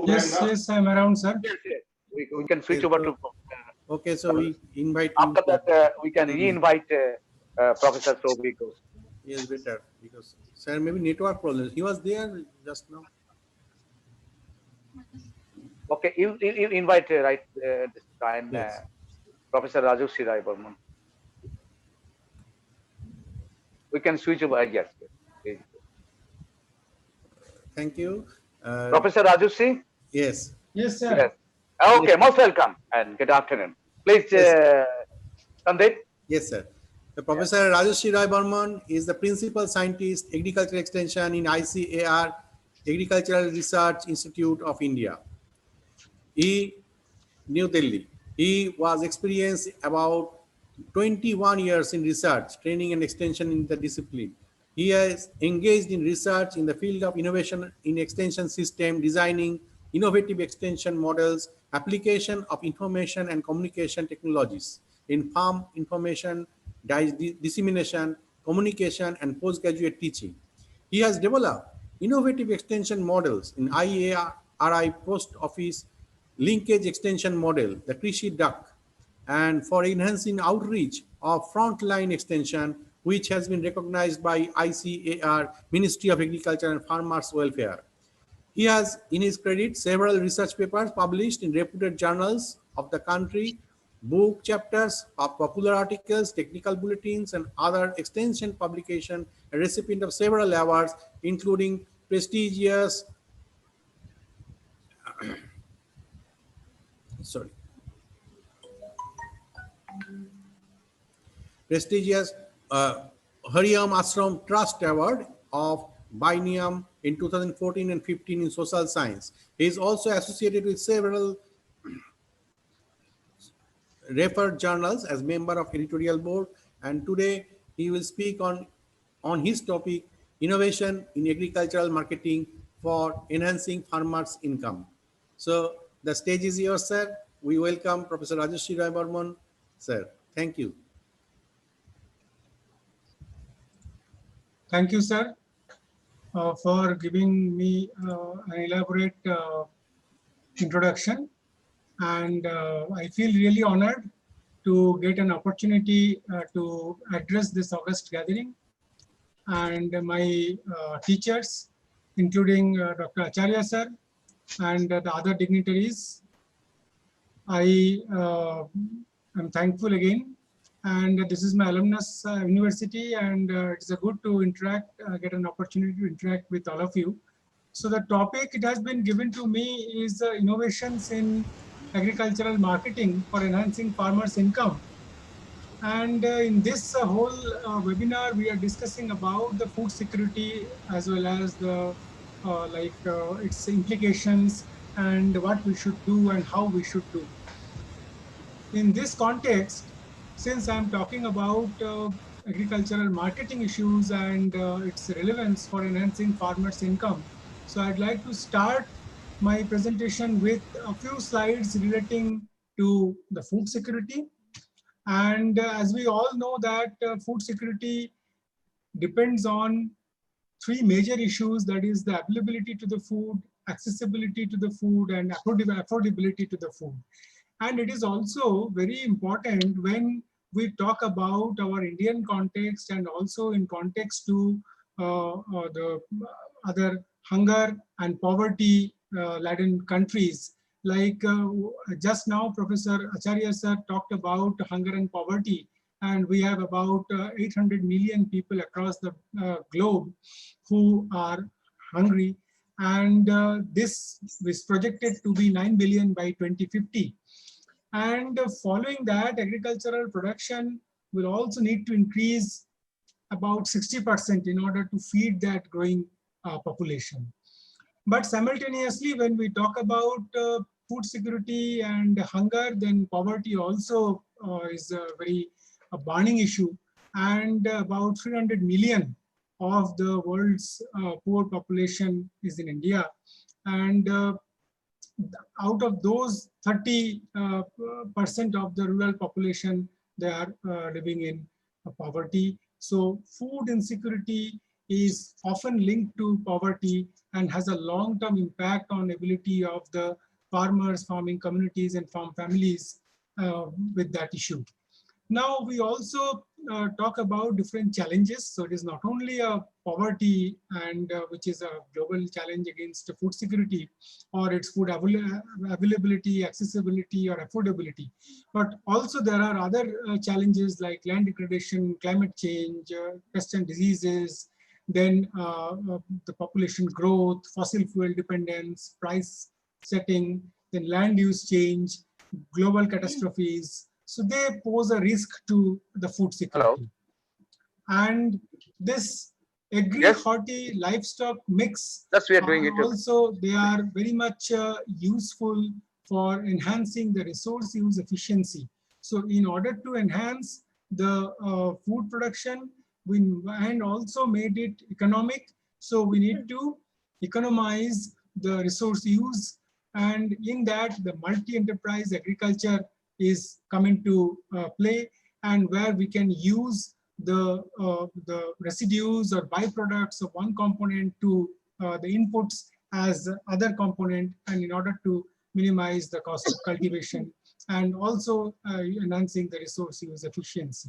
Speaker 10: Yes, I'm around, sir.
Speaker 7: We can switch over to.
Speaker 3: Okay, so we invite
Speaker 7: After that, we can re-invite Professor Souvik.
Speaker 3: Yes, better because sir maybe network problems. He was there just now.
Speaker 7: Okay, you invite right this time
Speaker 3: Yes.
Speaker 7: Professor Rajurshi Rai Burman. We can switch over. Yes.
Speaker 3: Thank you.
Speaker 7: Professor Rajurshi?
Speaker 3: Yes.
Speaker 10: Yes, sir.
Speaker 7: Yes. Okay, most welcome and good afternoon. Please, Sandeep.
Speaker 3: Yes, sir. The Professor Rajeshri Rai Burman is the principal scientist, agricultural extension in ICAR, Agricultural Research Institute of India. New Delhi. He was experienced about 21 years in research, training and extension in the discipline. He has engaged in research in the field of innovation in extension system, designing innovative extension models, application of information and communication technologies in farm information, dissemination, communication, and postgraduate teaching. He has developed innovative extension models in IARI post office linkage extension model, the Krishi Duck, and for enhancing outreach of frontline extension, which has been recognized by ICAR, Ministry of Agriculture and Farmers Welfare. He has, in his credit, several research papers published in reputed journals of the country, book chapters, popular articles, technical bulletins, and other extension publication, a recipient of several awards, including prestigious Hariam Ashram Trust Award of Binomium in 2014 and 15 in social science. He is also associated with several referred journals as member of editorial board, and today he will speak on his topic, innovation in agricultural marketing for enhancing farmers' income. So the stage is yours, sir. We welcome Professor Rajeshri Rai Burman, sir. Thank you.
Speaker 10: Thank you, sir, for giving me an elaborate introduction. And I feel really honored to get an opportunity to address this August gathering. And my teachers, including Dr. Acharya, sir, and the other dignitaries, I am thankful again. And this is my alumnus university, and it's a good to interact, get an opportunity to interact with all of you. So the topic it has been given to me is innovations in agricultural marketing for enhancing farmers' income. And in this whole webinar, we are discussing about the food security as well as the its implications and what we should do and how we should do. In this context, since I'm talking about agricultural marketing issues and its relevance for enhancing farmers' income, so I'd like to start my presentation with a few slides relating to the food security. And as we all know that food security depends on three major issues, that is the availability to the food, accessibility to the food, and affordability to the food. And it is also very important when we talk about our Indian context and also in context to the other hunger and poverty laden countries. Like just now, Professor Acharya sir talked about hunger and poverty, and we have about 800 million people across the globe who are hungry, and this is projected to be 9 billion by 2050. And following that, agricultural production will also need to increase about 60% in order to feed that growing population. But simultaneously, when we talk about food security and hunger, then poverty also is a very burning issue. And about 300 million of the world's poor population is in India. And out of those, 30% of the rural population, they are living in poverty. So food insecurity is often linked to poverty and has a long-term impact on ability of the farmers, farming communities, and farm families with that issue. Now, we also talk about different challenges. So it is not only a poverty, and which is a global challenge against food security or its food availability, accessibility, or affordability, but also there are other challenges like land degradation, climate change, pests and diseases, then the population growth, fossil fuel dependence, price setting, then land use change, global catastrophes. So they pose a risk to the food security. Hello. And this agri-horti livestock mix,
Speaker 7: we are doing it
Speaker 10: also they are very much useful for enhancing the resource use efficiency. So in order to enhance the food production, and also made it economic, so we need to economize the resource use, and in that the multi-enterprise agriculture is coming to play, and where we can use the residues or byproducts of one component to the inputs as other component, and in order to minimize the cost of cultivation and also enhancing the resource use efficiency.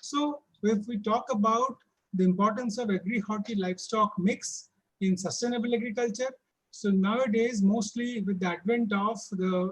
Speaker 10: So if we talk about the importance of agri-horti livestock mix in sustainable agriculture, so nowadays, mostly with the advent of the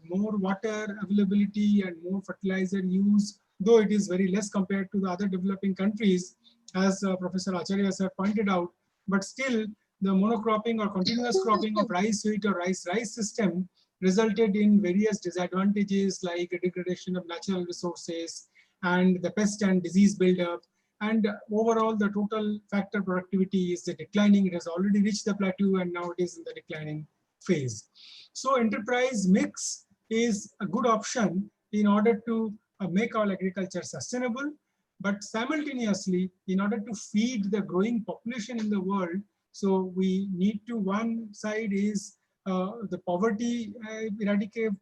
Speaker 10: more water availability and more fertilizer use, though it is very less compared to the other developing countries, as Professor Acharya sir pointed out, but still the monocropping or continuous cropping of rice wheat or rice system resulted in various disadvantages like degradation of natural resources and the pest and disease buildup. And overall, the total factor productivity is declining. It has already reached the plateau, and now it is in the declining phase. So enterprise mix is a good option in order to make our agriculture sustainable. But simultaneously, in order to feed the growing population in the world, so we need to, one side is the poverty eradicate,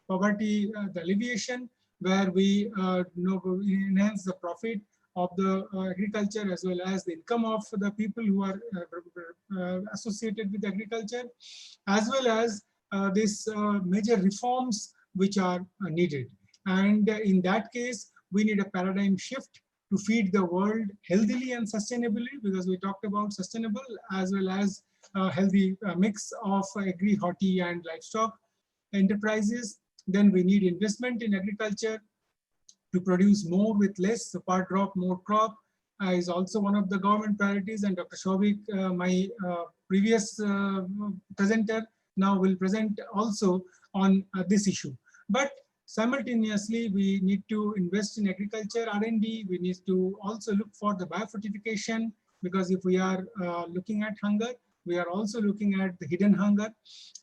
Speaker 10: poverty the alleviation, where we enhance the profit of the agriculture as well as the income of the people who are associated with agriculture, as well as these major reforms which are needed. And in that case, we need a paradigm shift to feed the world healthily and sustainably, because we talked about sustainable as well as a healthy mix of agri-horti and livestock enterprises. Then we need investment in agriculture to produce more with less. So per drop, more crop is also one of the government priorities. And Dr. Shobik, my previous presenter, now will present also on this issue. But simultaneously, we need to invest in agriculture R&D. We need to also look for the biofortification, because if we are looking at hunger, we are also looking at the hidden hunger,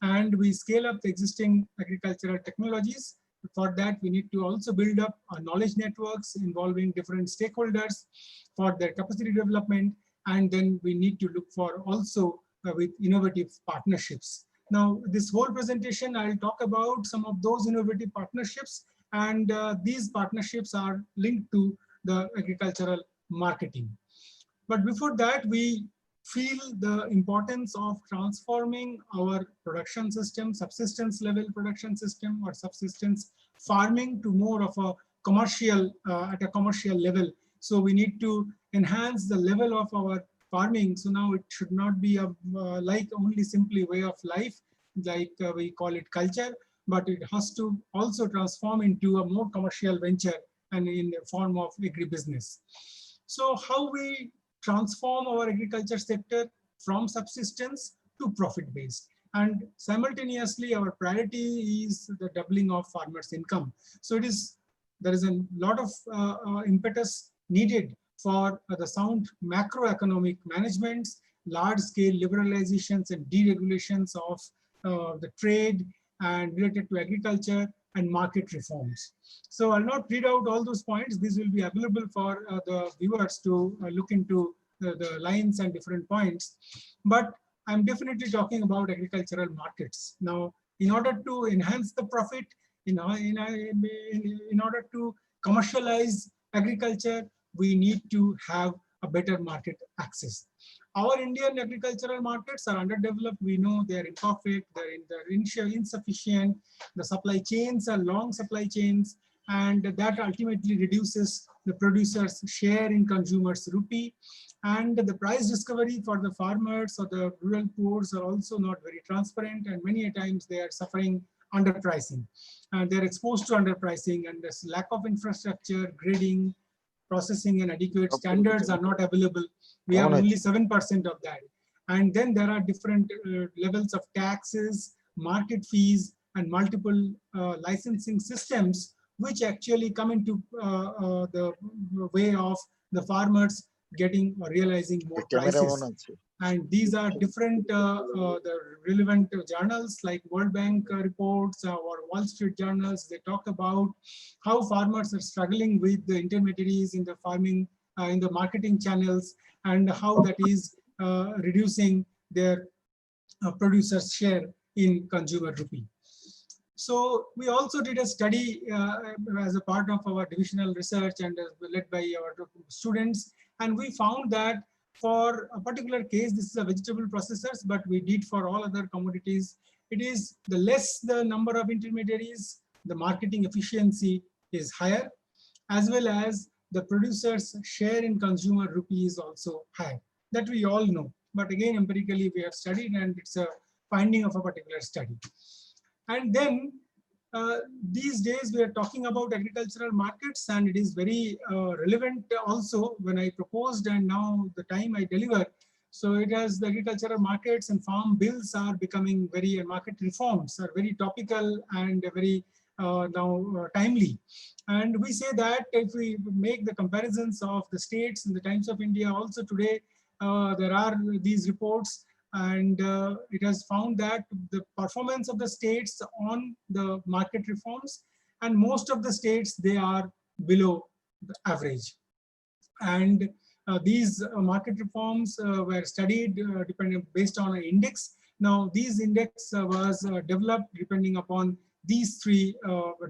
Speaker 10: and we scale up the existing agricultural technologies. For that, we need to also build up knowledge networks involving different stakeholders for their capacity development, and then we need to look for also with innovative partnerships. Now, this whole presentation, I'll talk about some of those innovative partnerships, and these partnerships are linked to the agricultural marketing. But before that, we feel the importance of transforming our production system, subsistence level production system or subsistence farming to more of a commercial, at a commercial level. So we need to enhance the level of our farming. So now it should not be a like only simply way of life, like we call it culture, but it has to also transform into a more commercial venture and in the form of agribusiness. So how we transform our agriculture sector from subsistence to profit-based, and simultaneously our priority is the doubling of farmers' income. So there is a lot of impetus needed for the sound macroeconomic managements, large-scale liberalizations and deregulations of the trade and related to agriculture and market reforms. So I'll not read out all those points. These will be available for the viewers to look into the lines and different points. But I'm definitely talking about agricultural markets. Now, in order to enhance the profit, in order to commercialize agriculture, we need to have a better market access. Our Indian agricultural markets are underdeveloped. We know they're imperfect, they're insufficient. The supply chains are long supply chains, and that ultimately reduces the producer's share in consumers' rupee. And the price discovery for the farmers or the rural poor are also not very transparent, and many times they are suffering underpricing. And they're exposed to underpricing, and there's lack of infrastructure, grading, processing, and adequate standards are not available. We have only 7% of that. And then there are different levels of taxes, market fees, and multiple licensing systems, which actually come into the way of the farmers getting or realizing more prices. And these are different the relevant journals like World Bank reports or Wall Street journals. They talk about how farmers are struggling with the intermediaries in the farming, in the marketing channels, and how that is reducing their producers' share in consumer rupee. So we also did a study as a part of our divisional research and led by our students, and we found that for a particular case, this is a vegetable processors, but we did for all other commodities. It is the less the number of intermediaries, the marketing efficiency is higher, as well as the producer's share in consumer rupee is also higher. That we all know. But again, empirically we have studied, and it's a finding of a particular study. And then these days we are talking about agricultural markets, and it is very relevant also when I proposed and now the time I deliver. So it has the agricultural markets and farm bills are becoming very, market reforms are very topical and very now timely. And we say that if we make the comparisons of the states in the Times of India also today, there are these reports, and it has found that the performance of the states on the market reforms, and most of the states, they are below the average. And these market reforms were studied based on an index. Now, these index was developed depending upon these three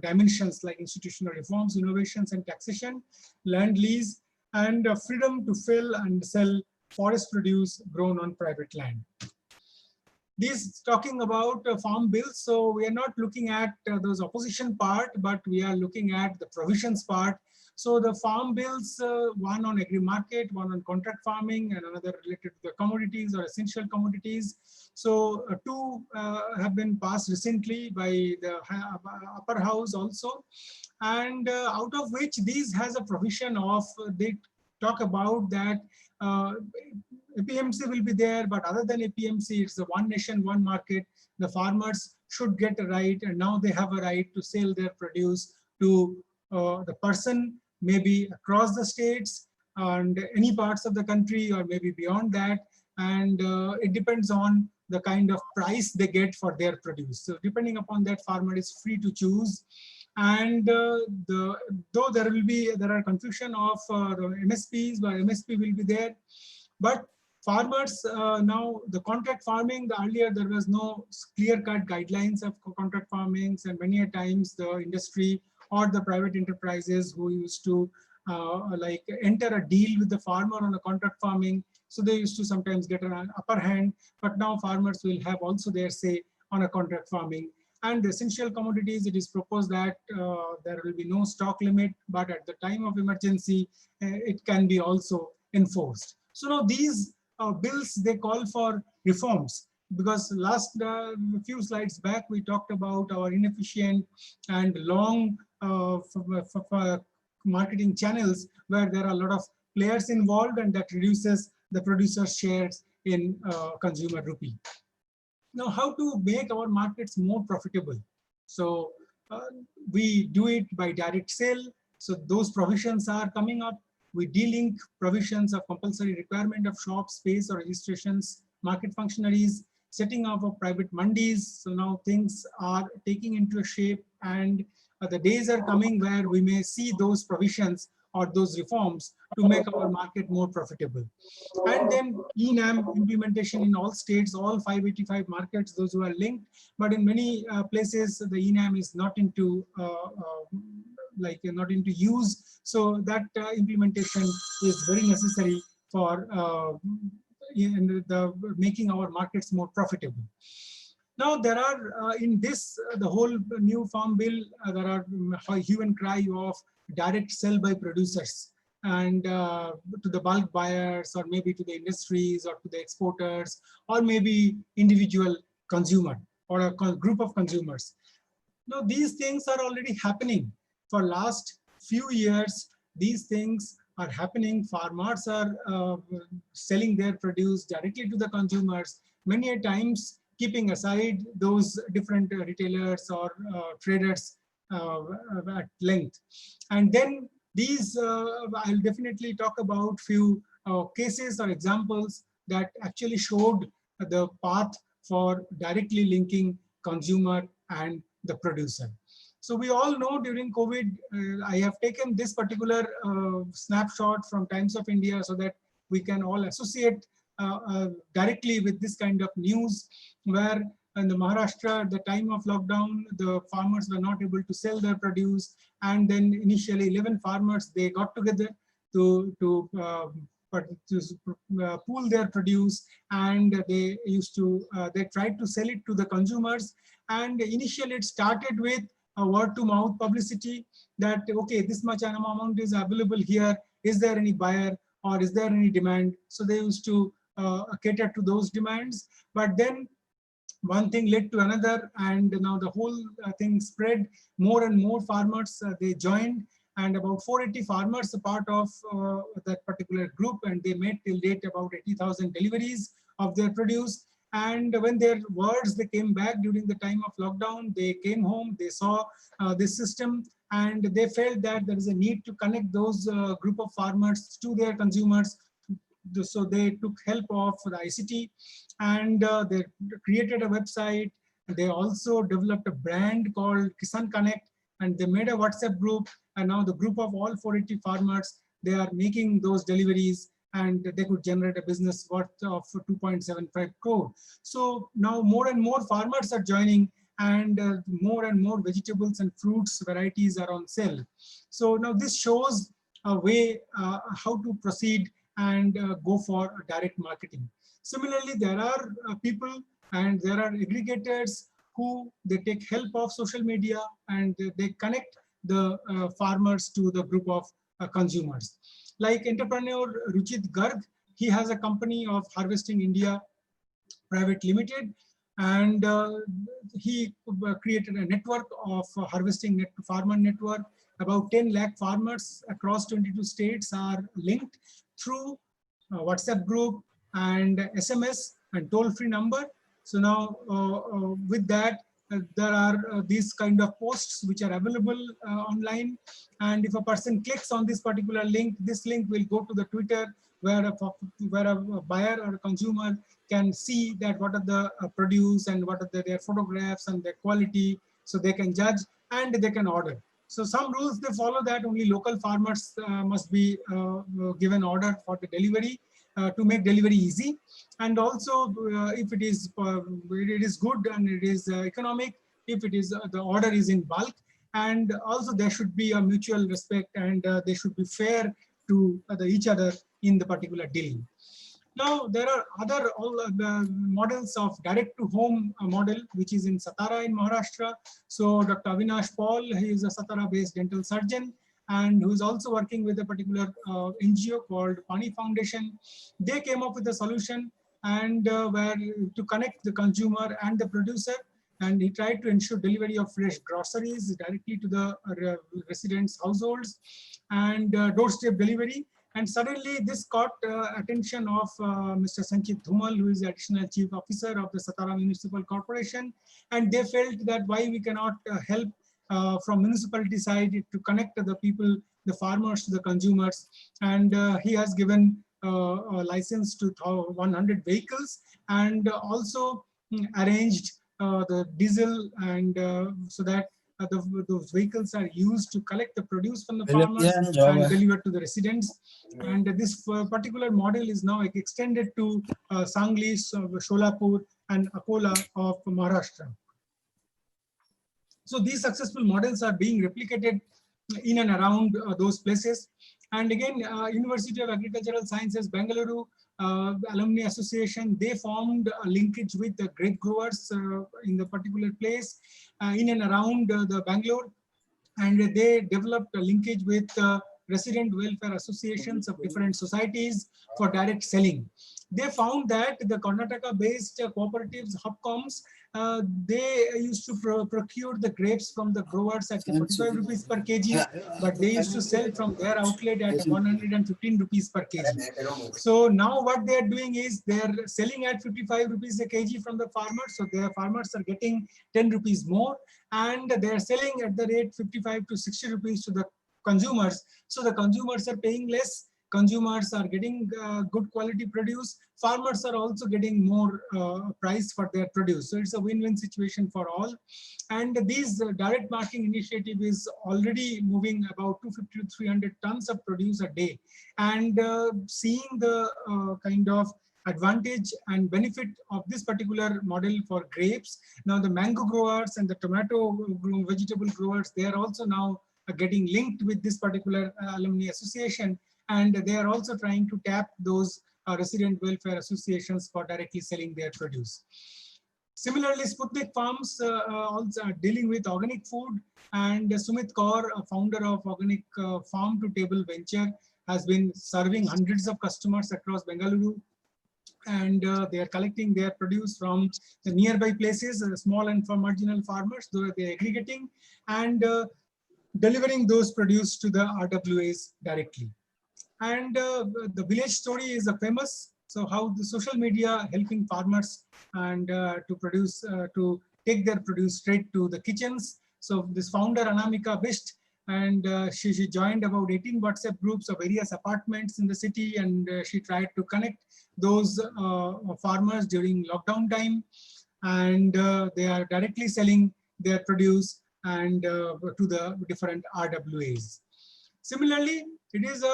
Speaker 10: dimensions like institutional reforms, innovations, and taxation, land lease, and freedom to fill and sell forest produce grown on private land. This talking about farm bills, so we are not looking at those opposition part, but we are looking at the provisions part. So the farm bills, one on agri market, one on contract farming, and another related to the commodities or essential commodities. So two have been passed recently by the upper house also, and out of which these has a provision of, they talk about that APMC will be there, but other than APMC, it's the one nation, one market. The farmers should get a right, and now they have a right to sell their produce to the person, maybe across the states and any parts of the country, or maybe beyond that. and it depends on the kind of price they get for their produce. So depending upon that, farmer is free to choose. And though there are confusion of the MSPs, but MSP will be there, but farmers now the contract farming, earlier there was no clear-cut guidelines of contract farming, and many a times the industry or the private enterprises who used to like enter a deal with the farmer on a contract farming, so they used to sometimes get an upper hand. But now farmers will have also their say on a contract farming. And the essential commodities, it is proposed that there will be no stock limit, but at the time of emergency, it can be also enforced. So now these bills, they call for reforms, because last few slides back, we talked about our inefficient and long marketing channels where there are a lot of players involved, and that reduces the producer's shares in consumer rupee. Now, how to make our markets more profitable? So we do it by direct sale. So those provisions are coming up. We delink provisions of compulsory requirement of shop space or registrations, market functionaries, setting up of private mandis. So now things are taking into a shape, and the days are coming where we may see those provisions or those reforms to make our market more profitable. And then ENAM implementation in all states, all 585 markets, those who are linked. But in many places, the ENAM is not into not into use. So that implementation is very necessary for making our markets more profitable. Now there are in this the whole new farm bill, there are hue and cry of direct sell by producers and to the bulk buyers, or maybe to the industries, or to the exporters, or maybe individual consumer or a group of consumers. Now these things are already happening. For last few years, these things are happening. Farmers are selling their produce directly to the consumers, many a times keeping aside those different retailers or traders at length. And then these, I'll definitely talk about few cases or examples that actually showed the path for directly linking consumer and the producer. So we all know during COVID, I have taken this particular snapshot from Times of India so that we can all associate directly with this kind of news, where in the Maharashtra, at the time of lockdown, the farmers were not able to sell their produce. And then initially 11 farmers, they got together to pool their produce, and they used to, they tried to sell it to the consumers. And initially it started with a word-to-mouth publicity that, okay, this much amount is available here. Is there any buyer, or is there any demand? So they used to cater to those demands. But then one thing led to another, and now the whole thing spread. More and more farmers, they joined, and about 480 farmers are part of that particular group, and they made till date about 80,000 deliveries of their produce. And when their words, they came back during the time of lockdown, they came home, they saw this system, and they felt that there is a need to connect those group of farmers to their consumers. So they took help of the ICT, and they created a website. They also developed a brand called Kisan Connect, and they made a WhatsApp group. And now the group of all 480 farmers, they are making those deliveries, and they could generate a business worth of 2.75 crore. So now more and more farmers are joining, and more and more vegetables and fruits varieties are on sale. So now this shows a way how to proceed and go for direct marketing. Similarly, there are people and there are aggregators who they take help of social media, and they connect the farmers to the group of consumers. Like entrepreneur Ruchit Garg, he has a company of Harvesting India Private Limited, and he created a network of harvesting farmer network. About 10 lakh farmers across 22 states are linked through WhatsApp group and SMS and toll-free number. So now with that, there are these kind of posts which are available online, and if a person clicks on this particular link, this link will go to the Twitter, where a buyer or a consumer can see that what are the produce and what are their photographs and their quality, so they can judge and they can order. So some rules they follow, that only local farmers must be given order for the delivery to make delivery easy. And also if it is good and it is economic, if it is the order is in bulk, and also there should be a mutual respect, and they should be fair to each other in the particular dealing. Now, there are other models of direct-to-home model, which is in Satara in Maharashtra. So Dr. Avinash Paul, he is a Satara-based dental surgeon, and who is also working with a particular NGO called Pani Foundation. They came up with a solution, and where to connect the consumer and the producer, and he tried to ensure delivery of fresh groceries directly to the residents' households, and doorstep delivery. And suddenly this caught attention of Mr. Sanchit Dhumal, who is the additional chief officer of the Satara Municipal Corporation. And they felt that why we cannot help from municipality side to connect the people, the farmers to the consumers. And he has given a license to 100 vehicles, and also arranged the diesel, and so that those vehicles are used to collect the produce from the farmers and deliver to the residents. And this particular model is now extended to Sangli, Sholapur, and Akola of Maharashtra. So these successful models are being replicated in and around those places. And again, University of Agricultural Sciences, Bengaluru, Alumni Association, they formed a linkage with the grape growers in the particular place in and around the Bangalore. And they developed a linkage with resident welfare associations of different societies for direct selling. They found that the Karnataka-based cooperatives, Hubcoms, they used to procure the grapes from the growers at 45 rupees per kg, but they used to sell from their outlet at 115 rupees per kg. So now what they are doing is they are selling at 55 rupees a kg from the farmers. So their farmers are getting 10 rupees more, and they are selling at the rate 55 to 60 rupees to the consumers. So the consumers are paying less, consumers are getting good quality produce, farmers are also getting more price for their produce. So it's a win-win situation for all. And these direct marketing initiative is already moving about 250 to 300 tons of produce a day. And seeing the kind of advantage and benefit of this particular model for grapes, now the mango growers and the tomato vegetable growers, they are also now getting linked with this particular alumni association, and they are also trying to tap those resident welfare associations for directly selling their produce. Similarly, Sputnik Farms also are dealing with organic food, and Sumit Kaur, founder of Organic Farm to Table Venture, has been serving hundreds of customers across Bengaluru, and they are collecting their produce from the nearby places, small and marginal farmers, though they are aggregating and delivering those produce to the RWAs directly. And the village story is a famous. So how the social media helping farmers and to produce, to take their produce straight to the kitchens. So this founder Anamika Bist, and she joined about 18 WhatsApp groups of various apartments in the city, and she tried to connect those farmers during lockdown time, and they are directly selling their produce and to the different RWAs. Similarly, it is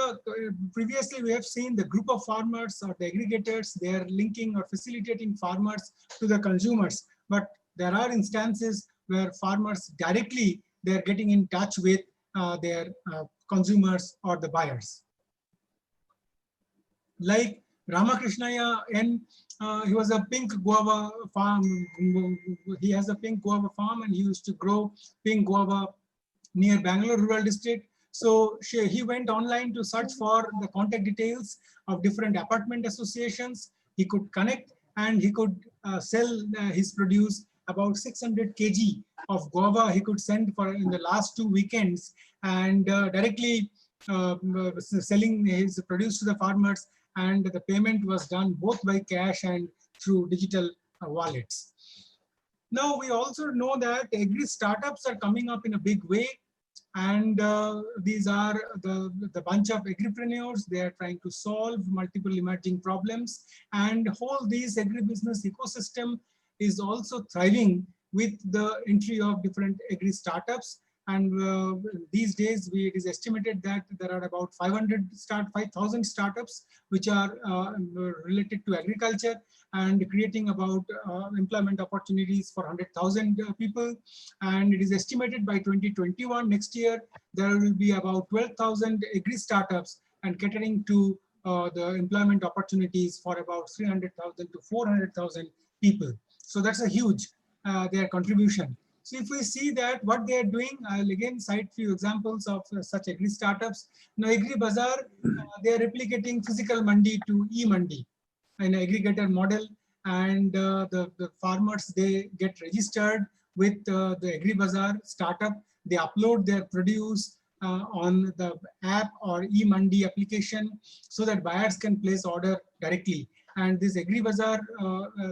Speaker 10: previously we have seen the group of farmers or the aggregators, they are linking or facilitating farmers to the consumers, but there are instances where farmers directly, they are getting in touch with their consumers or the buyers. Like Ramakrishnaya N, he was a pink guava farm. He has a pink guava farm, and he used to grow pink guava near Bangalore Rural District. So he went online to search for the contact details of different apartment associations. He could connect, and he could sell his produce. About 600 kg of guava he could send for in the last 2 weekends, and directly selling his produce to the farmers, and the payment was done both by cash and through digital wallets. Now we also know that agri startups are coming up in a big way, and these are the bunch of agripreneurs. They are trying to solve multiple emerging problems, and whole these agribusiness ecosystem is also thriving with the entry of different agri startups. And these days, it is estimated that there are about 5,000 startups which are related to agriculture and creating about employment opportunities for 100,000 people. And it is estimated by 2021, next year, there will be about 12,000 agri startups and catering to the employment opportunities for about 300,000 to 400,000 people. So that's a huge their contribution. So if we see that what they are doing, I'll again cite few examples of such agri startups. Now, Agri Bazaar, they are replicating physical mandi to e-mandi, an aggregator model, and the farmers, they get registered with the Agri Bazaar startup. They upload their produce on the app or e-mandi application so that buyers can place order directly. And this Agri Bazaar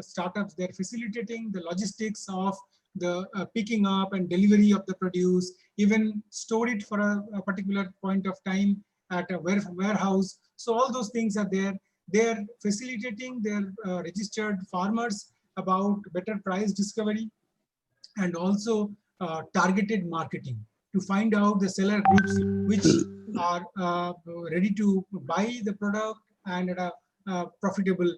Speaker 10: startups, they're facilitating the logistics of the picking up and delivery of the produce, even store it for a particular point of time at a warehouse. So all those things are there. They're facilitating their registered farmers about better price discovery and also targeted marketing to find out the seller groups which are ready to buy the product and at a profitable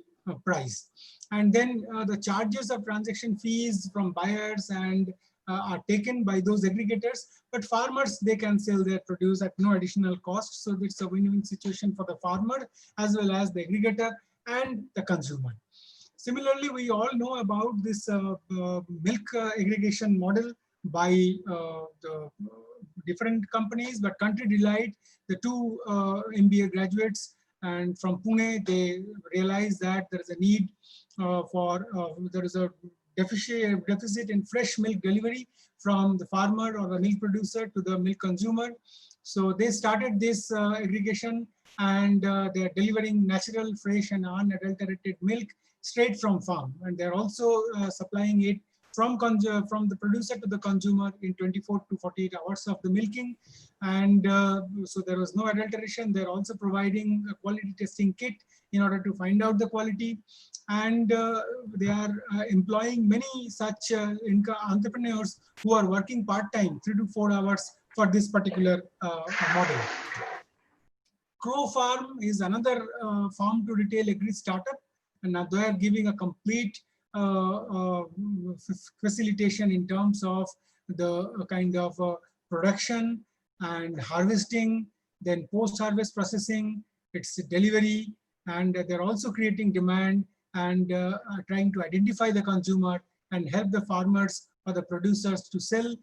Speaker 10: price. And then the charges of transaction fees from buyers and are taken by those aggregators, but farmers, they can sell their produce at no additional cost. So it's a win-win situation for the farmer as well as the aggregator and the consumer. Similarly, we all know about this milk aggregation model by the different companies, but Country Delight, the two MBA graduates and from Pune, they realized that there is a need there is a deficit in fresh milk delivery from the farmer or the milk producer to the milk consumer. So they started this aggregation, and they're delivering natural, fresh and unadulterated milk straight from farm. And they're also supplying it from the producer to the consumer in 24 to 48 hours of the milking. And so there was no adulteration. They're also providing a quality testing kit in order to find out the quality. And they are employing many such entrepreneurs who are working part-time, 3 to 4 hours for this particular model. Crow Farm is another farm to retail agri startup, and now they are giving a complete facilitation in terms of the kind of production and harvesting, then post-harvest processing, its delivery, and they're also creating demand and trying to identify the consumer and help the farmers or the producers to sell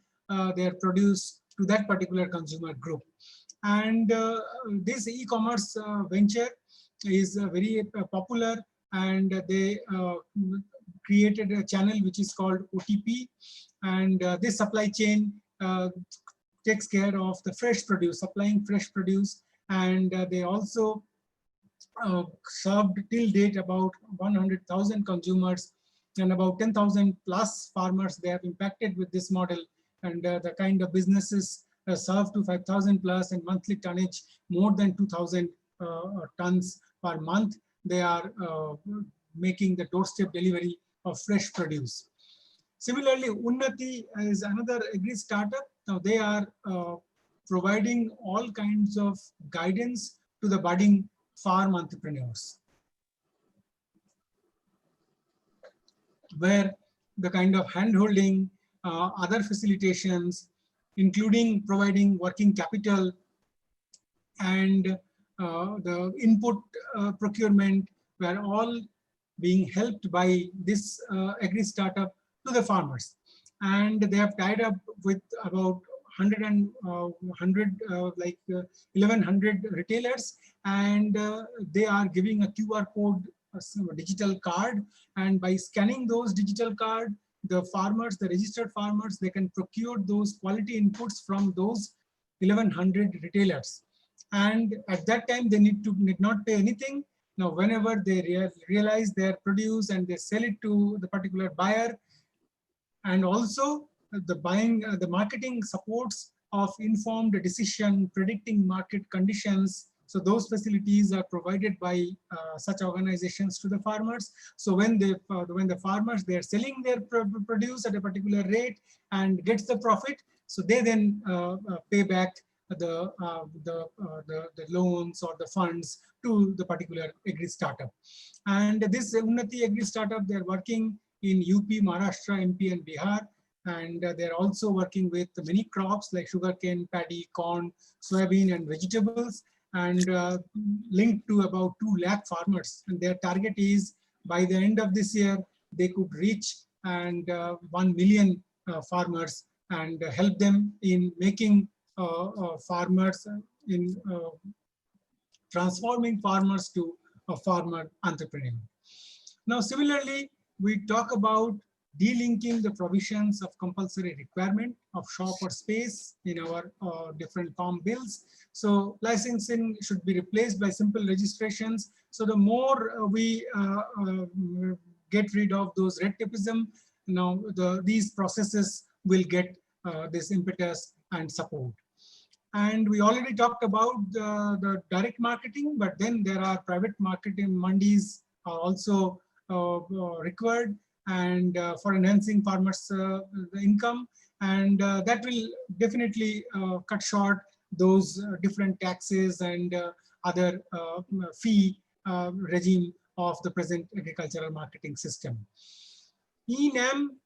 Speaker 10: their produce to that particular consumer group. And this e-commerce venture is very popular, and they created a channel which is called OTP, and this supply chain takes care of the fresh produce, supplying fresh produce, and they also served till date about 100,000 consumers and about 10,000 plus farmers they have impacted with this model, and the kind of businesses served to 5,000 plus and monthly tonnage more than 2,000 tons per month. They are making the doorstep delivery of fresh produce. Similarly, Unnati is another agri startup. Now they are providing all kinds of guidance to the budding farm entrepreneurs, where the kind of hand-holding, other facilitations, including providing working capital and the input procurement, were all being helped by this agri startup to the farmers. And they have tied up with about 1,100 retailers, and they are giving a QR code, a digital card, and by scanning those digital card, the farmers, the registered farmers, they can procure those quality inputs from those 1,100 retailers. And at that time, they need not pay anything. Now, whenever they realize their produce and they sell it to the particular buyer, And also the marketing supports of informed decision, predicting market conditions. So those facilities are provided by such organizations to the farmers. So when the farmers, they are selling their produce at a particular rate and gets the profit, so they then pay back the loans or the funds to the particular agri startup. And this Unnati Agri Startup, they're working in UP, Maharashtra, MP and Bihar. And they're also working with many crops like sugarcane, paddy, corn, soybean and vegetables, and linked to about 2 lakh farmers. And their target is by the end of this year, they could reach 1 million farmers and help them in making farmers, in transforming farmers to a farmer entrepreneur. Now, similarly, we talk about delinking the provisions of compulsory requirement of shop or space in our different farm bills. So licensing should be replaced by simple registrations. So the more we get rid of those red tapeism, now these processes will get this impetus and support. And we already talked about the direct marketing, but then there are private marketing mandis are also required, and for enhancing farmers' income, and that will definitely cut short those different taxes and other fee regime of the present agricultural marketing system. E-NAM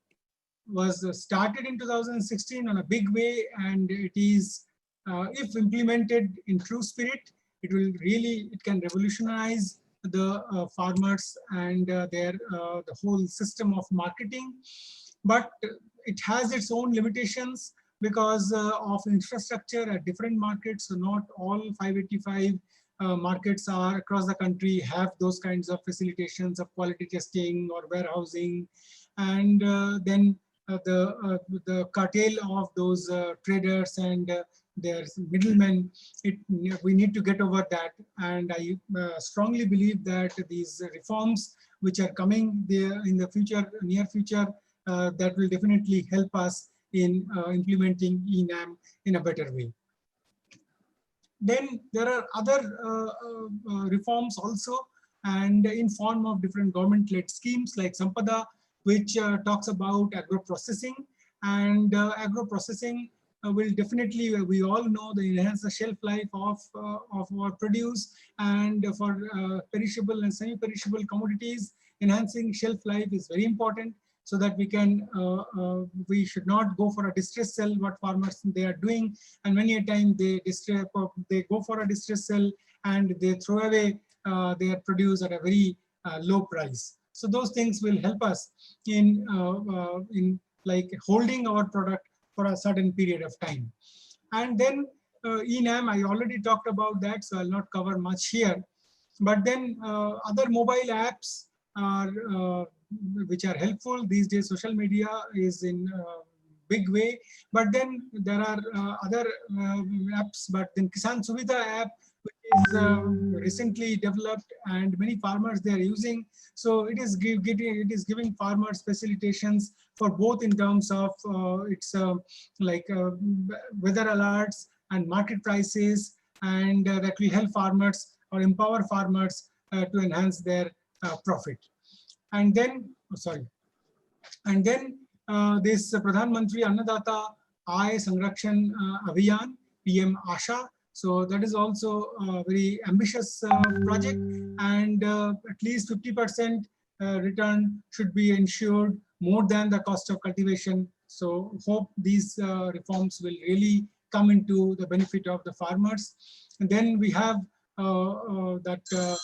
Speaker 10: was started in 2016 on a big way, and it is, if implemented in true spirit, it can revolutionize the farmers and the whole system of marketing. But it has its own limitations because of infrastructure at different markets. So not all 585 markets are across the country have those kinds of facilitations of quality testing or warehousing, and then the cartel of those traders and there's middlemen. We need to get over that, and I strongly believe that these reforms which are coming there in the future, near future, that will definitely help us in implementing E-NAM in a better way. Then there are other reforms also, and in form of different government-led schemes like Sampada, which talks about agro-processing, and agro-processing will definitely, we all know, they enhance the shelf life of our produce, and for perishable and semi-perishable commodities, enhancing shelf life is very important, so that we can, we should not go for a distress sell, what farmers they are doing, and many a time they go for a distress sell and they throw away their produce at a very low price. So those things will help us in like holding our product for a certain period of time. And then E-NAM, I already talked about that, so I'll not cover much here. But then other mobile apps are which are helpful these days. Social media is in big way, but then there are other apps. But then Kisan Suvidha app, which is recently developed, and many farmers they are using. So it is giving farmers facilitations for both in terms of its like weather alerts and market prices, and that will help farmers or empower farmers to enhance their profit. And then, and then this Pradhan Mantri Annadata Aay Sanrakshan Abhiyan, PM Asha. So that is also a very ambitious project, and at least 50% return should be ensured, more than the cost of cultivation. So hope these reforms will really come into the benefit of the farmers. And then we have that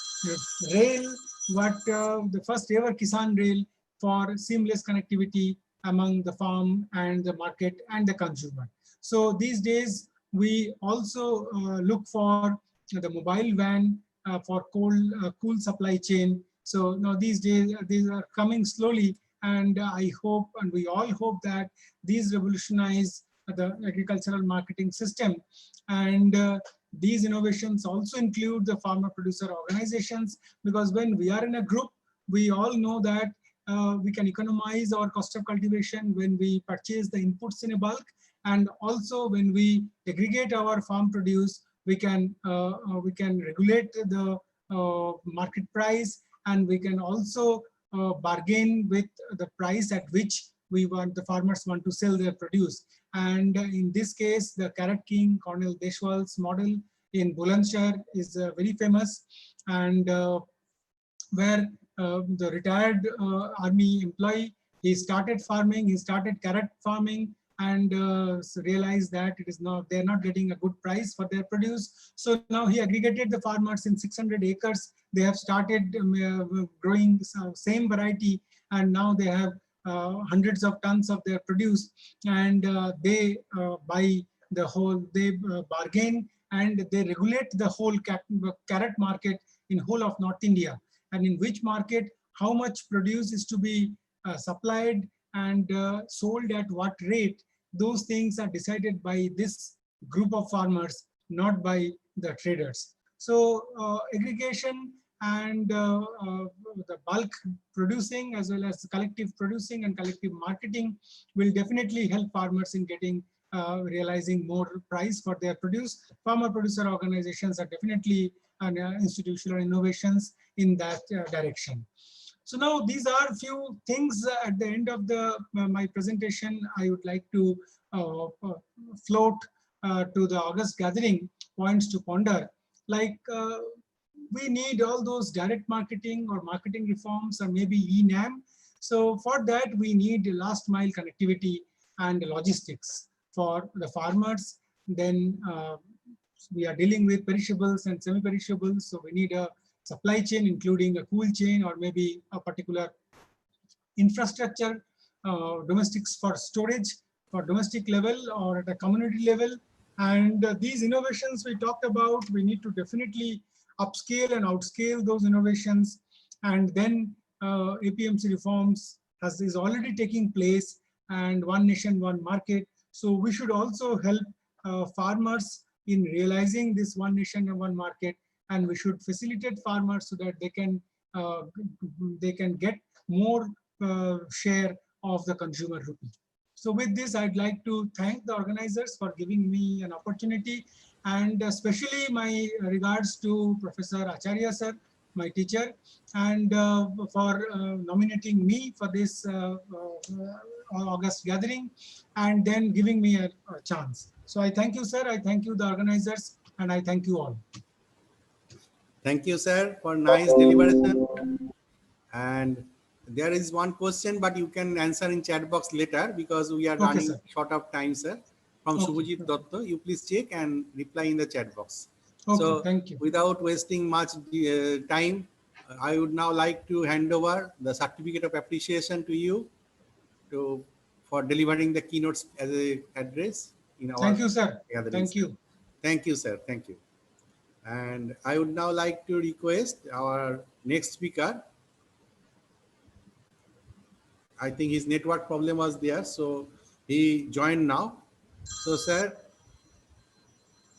Speaker 10: rail, the first ever Kisan rail for seamless connectivity among the farm and the market and the consumer. So these days we also look for the mobile van for cool supply chain. So now these days these are coming slowly, and I hope, and we all hope, that these revolutionize the agricultural marketing system. And these innovations also include the farmer producer organizations, because when we are in a group, we all know that we can economize our cost of cultivation when we purchase the inputs in a bulk, and also when we aggregate our farm produce, we can regulate the market price, and we can also bargain with the price at which the farmers want to sell their produce. And in this case, the Carrot King, Colonel Deshwal's model in Bulandshahr is very famous, and where the retired army employee, he started farming, he started carrot farming, and realized that they're not getting a good price for their produce. So now he aggregated the farmers in 600 acres. They have started growing same variety, and now they have hundreds of tons of their produce, and they buy the whole, they bargain, and they regulate the whole carrot market in whole of North India, and in which market how much produce is to be supplied and sold at what rate. Those things are decided by this group of farmers, not by the traders. So aggregation and the bulk producing, as well as collective producing and collective marketing, will definitely help farmers in getting realizing more price for their produce. Farmer producer organizations are definitely institutional innovations in that direction. So now these are few things at the end of my presentation I would like to float to the August gathering, points to ponder. Like we need all those direct marketing or marketing reforms, or maybe ENAM. So for that we need last mile connectivity and logistics for the farmers. Then we are dealing with perishables and semi-perishables, so we need a supply chain, including a cool chain or maybe a particular infrastructure, domestics for storage, for domestic level or at a community level. And these innovations we talked about, we need to definitely upscale and outscale those innovations. And then APMC reforms is already taking place, and one nation, one market. So we should also help farmers in realizing this one nation and one market, and we should facilitate farmers so that they can get more share of the consumer rupee. So with this, I'd like to thank the organizers for giving me an opportunity, and especially my regards to Professor Acharya sir, my teacher, and for nominating me for this August gathering, and then giving me a chance. So I thank you, sir. I thank you, the organizers, and I thank you all.
Speaker 3: Thank you, sir, for nice deliberation. And there is one question, but you can answer in chat box later because we are running short of time, sir. From Subhajit Dotto, you please check and reply in the chat box.
Speaker 10: Okay,
Speaker 3: so
Speaker 10: thank you.
Speaker 3: Without wasting much time, I would now like to hand over the certificate of appreciation to you for delivering the keynotes as a address in our
Speaker 10: Thank you, sir.
Speaker 3: gathering.
Speaker 10: Thank you.
Speaker 3: Thank you, sir. Thank you. And I would now like to request our next speaker. I think his network problem was there, so he joined now. So, sir.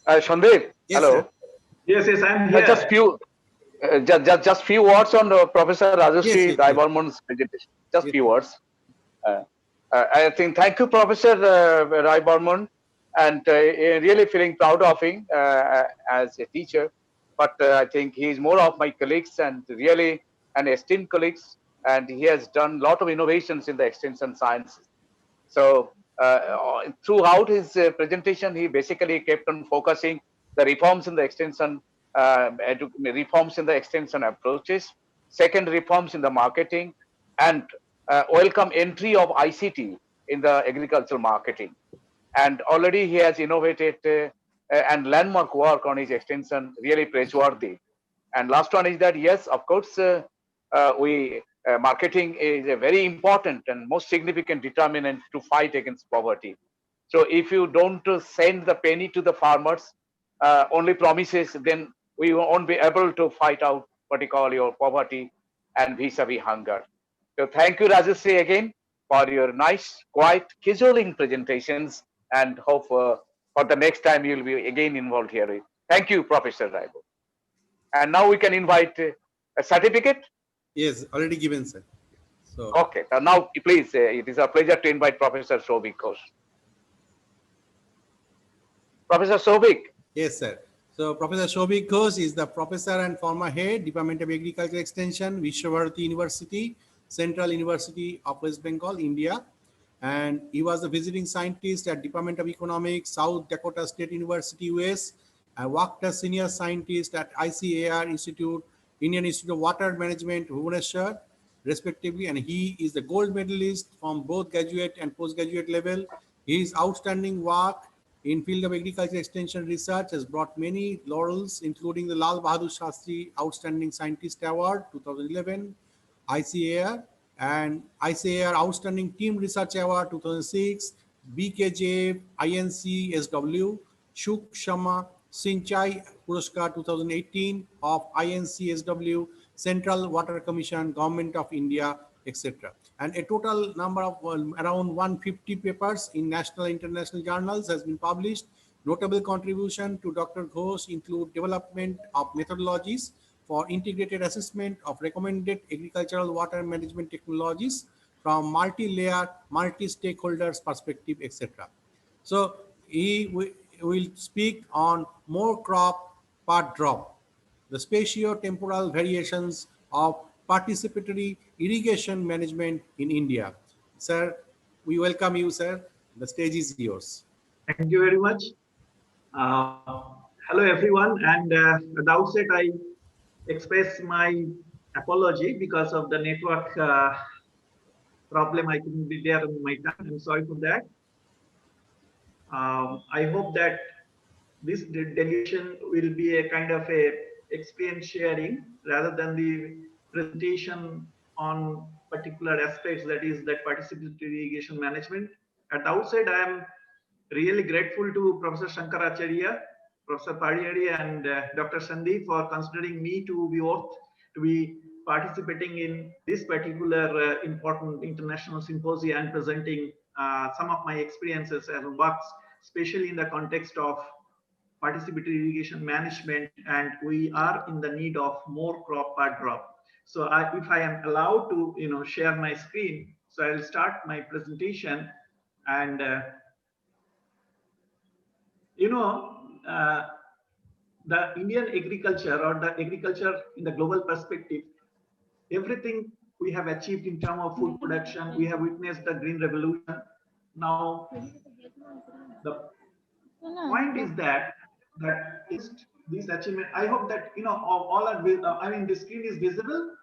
Speaker 7: Sandeep,
Speaker 3: yes,
Speaker 7: hello.
Speaker 3: Sir.
Speaker 8: Yes, I'm here.
Speaker 7: Just few words on Professor Rajashree
Speaker 3: Yes.
Speaker 7: Barmon's presentation. Just few words. I think thank you, Professor Rai Barmon, and really feeling proud of him as a teacher. But I think he is more of my colleagues and really an esteemed colleagues, and he has done a lot of innovations in the extension sciences. So throughout his presentation, he basically kept on focusing the reforms in the extension, reforms in the extension approaches, second reforms in the marketing, and welcome entry of ICT in the agricultural marketing. And already he has innovated and landmark work on his extension, really praiseworthy. And last one is that, yes, of course, marketing is a very important and most significant determinant to fight against poverty. So if you don't send the penny to the farmers, only promises, then we won't be able to fight out what you call your poverty and vis-a-vis hunger. So thank you, Rajashree, again for your nice, quiet, cajoling presentations, and hope for the next time you'll be again involved here. Thank you, Professor Raibo. And now we can invite a certificate.
Speaker 3: Yes, already given, sir. So,
Speaker 7: Okay. Now, please, it is a pleasure to invite Professor Souvik Ghosh. Professor Souvik.
Speaker 3: yes, sir. So Professor Shobhik Ghosh is the professor and former head, Department of Agriculture Extension, Vishwabharati University, Central University of West Bengal, India. And he was a visiting scientist at Department of Economics, South Dakota State University, US, and worked as senior scientist at ICAR Institute, Indian Institute of Water Management, Bhubaneswar, respectively. And he is the gold medalist from both graduate and postgraduate level. His outstanding work in field of agriculture extension research has brought many laurels, including the Lal Bahadur Shastri Outstanding Scientist Award 2011, ICAR, and ICAR Outstanding Team Research Award 2006, BKJ INC SW, Shuk Sharma Sinchai Puraskar 2018 of INC SW, Central Water Commission, Government of India, etc. And a total number of around 150 papers in national and international journals has been published. Notable contribution to Dr. Ghosh include development of methodologies for integrated assessment of recommended agricultural water management technologies from multi-layer, multi-stakeholders perspective, etc. So he will speak on more crop per drop, the spatio-temporal variations of participatory irrigation management in India. Sir, we welcome you, sir. The stage is yours.
Speaker 8: Thank you very much. Hello, everyone. And at the outset, I express my apology because of the network problem. I couldn't be there on my time. I'm sorry for that. I hope that this delegation will be a kind of a experience sharing rather than the presentation on particular aspects, that is that participatory irrigation management. At the outset, I am really grateful to Professor Shankaracharya, Professor Padiari, and Dr. Sandeep for considering me to be participating in this particular important international symposium and presenting some of my experiences and works, especially in the context of participatory irrigation management, and we are in the need of more crop per drop. So if I am allowed to share my screen, so I'll start my presentation. And the Indian agriculture, or the agriculture in the global perspective, everything we have achieved in terms of food production, we have witnessed the green revolution. Now the point is that this achievement, I hope that all are I mean the screen is visible.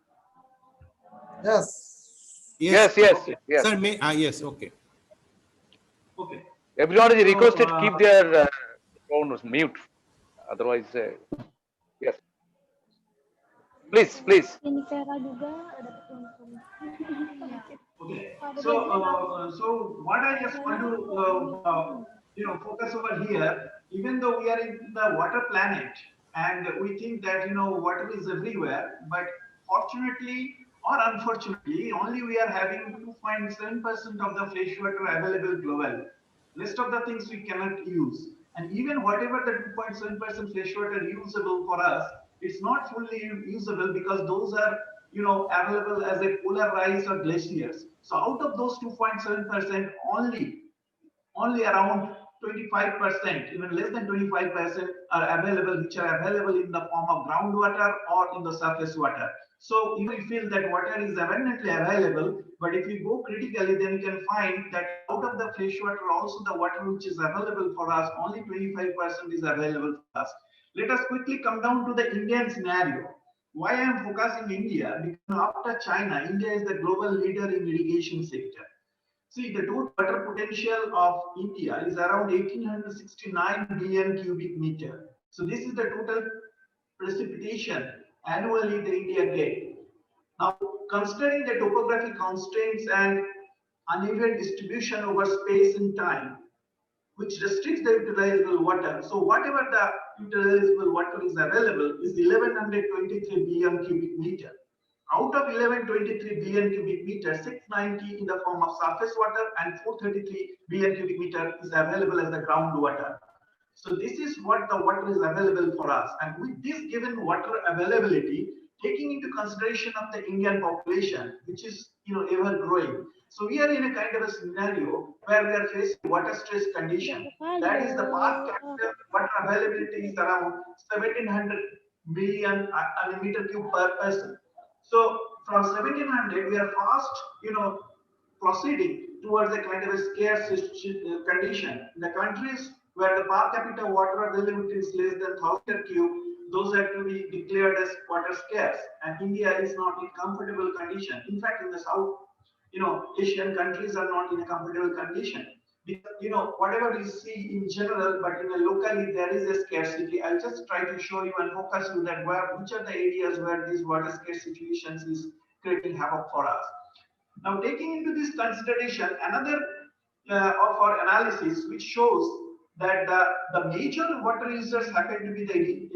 Speaker 5: Yes.
Speaker 7: Yes.
Speaker 3: Okay.
Speaker 7: Yes.
Speaker 3: Sir, yes, okay.
Speaker 8: Okay.
Speaker 7: Everyone is requested to keep their phone mute. Otherwise, yes. Please.
Speaker 8: Okay. So what I just want to focus over here, even though we are in the water planet and we think that water is everywhere, but fortunately or unfortunately, only we are having 2.7% of the fresh water available globally. Rest of the things we cannot use, and even whatever the 2.7% fresh water usable for us, it's not fully usable because those are available as a polar rise or glaciers. So out of those 2.7%, only around 25%, even less than 25% are available, which are available in the form of groundwater or in the surface water. So you will feel that water is abundantly available, but if you go critically, then you can find that out of the fresh water, also the water which is available for us, only 25% is available for us. Let us quickly come down to the Indian scenario. Why I am focusing India? Because after China, India is the global leader in irrigation sector. See, the total water potential of India is around 1869 billion cubic meter. So this is the total precipitation annually the India gets. Now, considering the topographic constraints and uneven distribution over space and time, which restricts the utilizable water. So whatever the utilizable water is available is 1123 billion cubic meter. Out of 1123 billion cubic meter, 690 in the form of surface water and 433 billion cubic meter is available as the groundwater. So this is what the water is available for us. And with this given water availability, taking into consideration of the Indian population, which is ever growing. So we are in a kind of a scenario where we are facing water stress condition. That is the per capita water availability is around 1700 million meter cube per person. So from 1700, we are fast, proceeding towards a kind of a scarce condition. The countries where the per capita water availability is less than 1000 cube, those are to be declared as water scarce. And India is not in comfortable condition. In fact, in the South, Asian countries are not in a comfortable condition. Because, whatever you see in general, but in a locally there is a scarcity. I'll just try to show you and focus you that which are the areas where these water scarce situations is creating havoc for us. Now, taking into this consideration, another of our analysis, which shows that the major water users happen to be the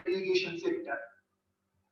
Speaker 8: irrigation sector.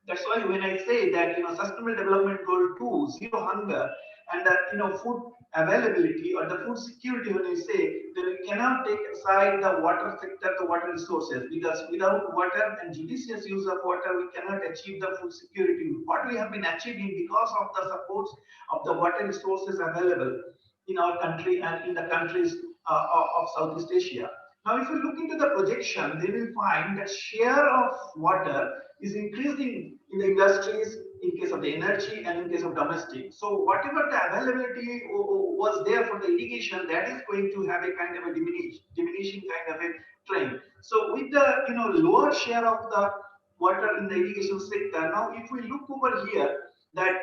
Speaker 8: That's why when I say that Sustainable Development Goal 2, zero hunger, and that food availability or the food security, when I say that we cannot take aside the water sector, the water resources, because without water and judicious use of water, we cannot achieve the food security. What we have been achieving because of the support of the water resources available in our country and in the countries of Southeast Asia. Now, if you look into the projection, they will find that share of water is increasing in the industries in case of the energy and in case of domestic. So whatever the availability was there for the irrigation, that is going to have a kind of a diminishing kind of a trend. So with the lower share of the water in the irrigation sector, now if we look over here, that